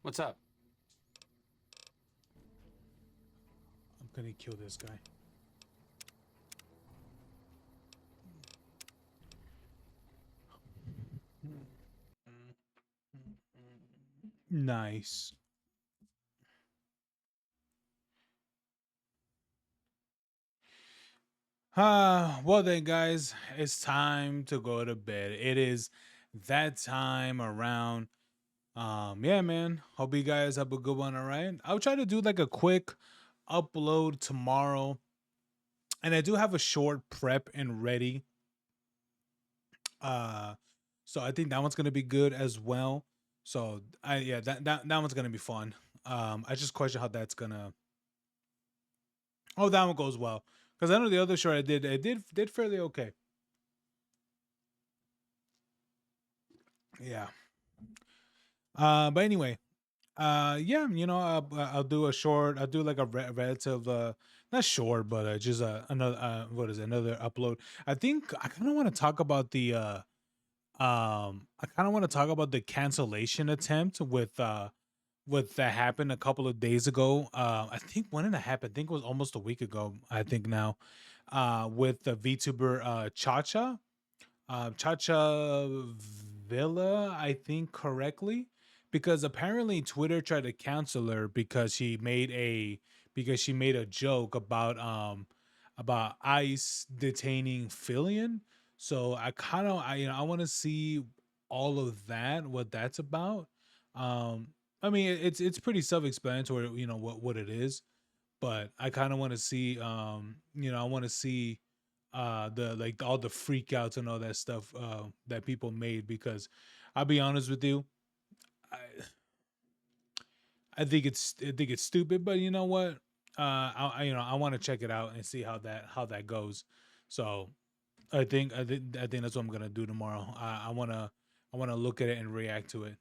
What's up? I'm gonna kill this guy. Nice. Well then, guys, it's time to go to bed. It is that time around. Yeah, man. Hope you guys have a good one. All right. I'll try to do like a quick upload tomorrow, and I do have a short prep and ready. So I think that one's gonna be good as well. So yeah, that one's gonna be fun. I just question how that's gonna. Oh, that one goes well because I know the other short I did fairly okay. Yeah. But anyway, yeah, you know, I'll do a short. I'll do like a relative, not short, but just another, what is it, another upload. I think I kind of want to talk about the, I kind of want to talk about the cancellation attempt with that happened a couple of days ago. I think when did it happen? I think it was almost a week ago. I think now, with the VTuber, Chacha Villa, I think correctly, because apparently Twitter tried to cancel her because she made a joke about ICE detaining Fillion. So I kind of I want to see all of that, what that's about. I mean it's pretty self-explanatory, you know what it is, but I kind of want to see I want to see the like all the freakouts and all that stuff that people made, because I'll be honest with you, I I think it's stupid, but you know what, I want to check it out and see how that goes. So I think that's what I'm gonna do tomorrow. I wanna look at it and react to it.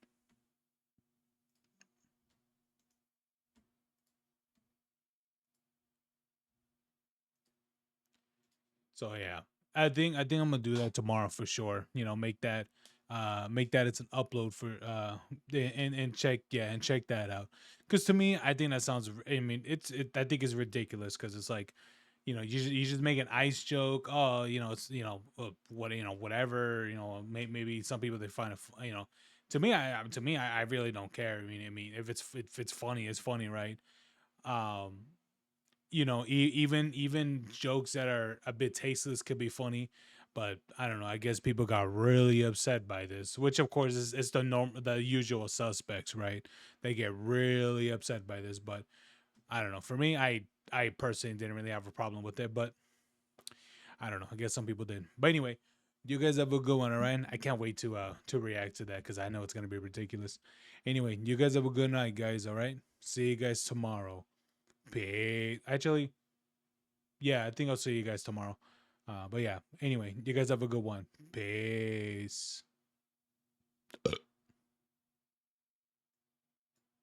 So yeah, I think I'm gonna do that tomorrow for sure. You know, make that make that it's an upload for and check that out. Because to me, I think that sounds. I mean, I think it's ridiculous because it's like, you just make an ice joke. Oh, it's whatever. Maybe some people they find it. To me, I really don't care. I mean, if it's funny, it's funny, right? Um, even jokes that are a bit tasteless could be funny, but I don't know. I guess people got really upset by this, which of course is the usual suspects, right? They get really upset by this, but I don't know. For me, I personally didn't really have a problem with it, but I don't know. I guess some people did. But anyway, you guys have a good one, all right? I can't wait to react to that because I know it's gonna be ridiculous. Anyway, you guys have a good night, guys. All right. See you guys tomorrow. Peace. Actually, yeah, I think I'll see you guys tomorrow. But yeah, anyway, you guys have a good one. Peace.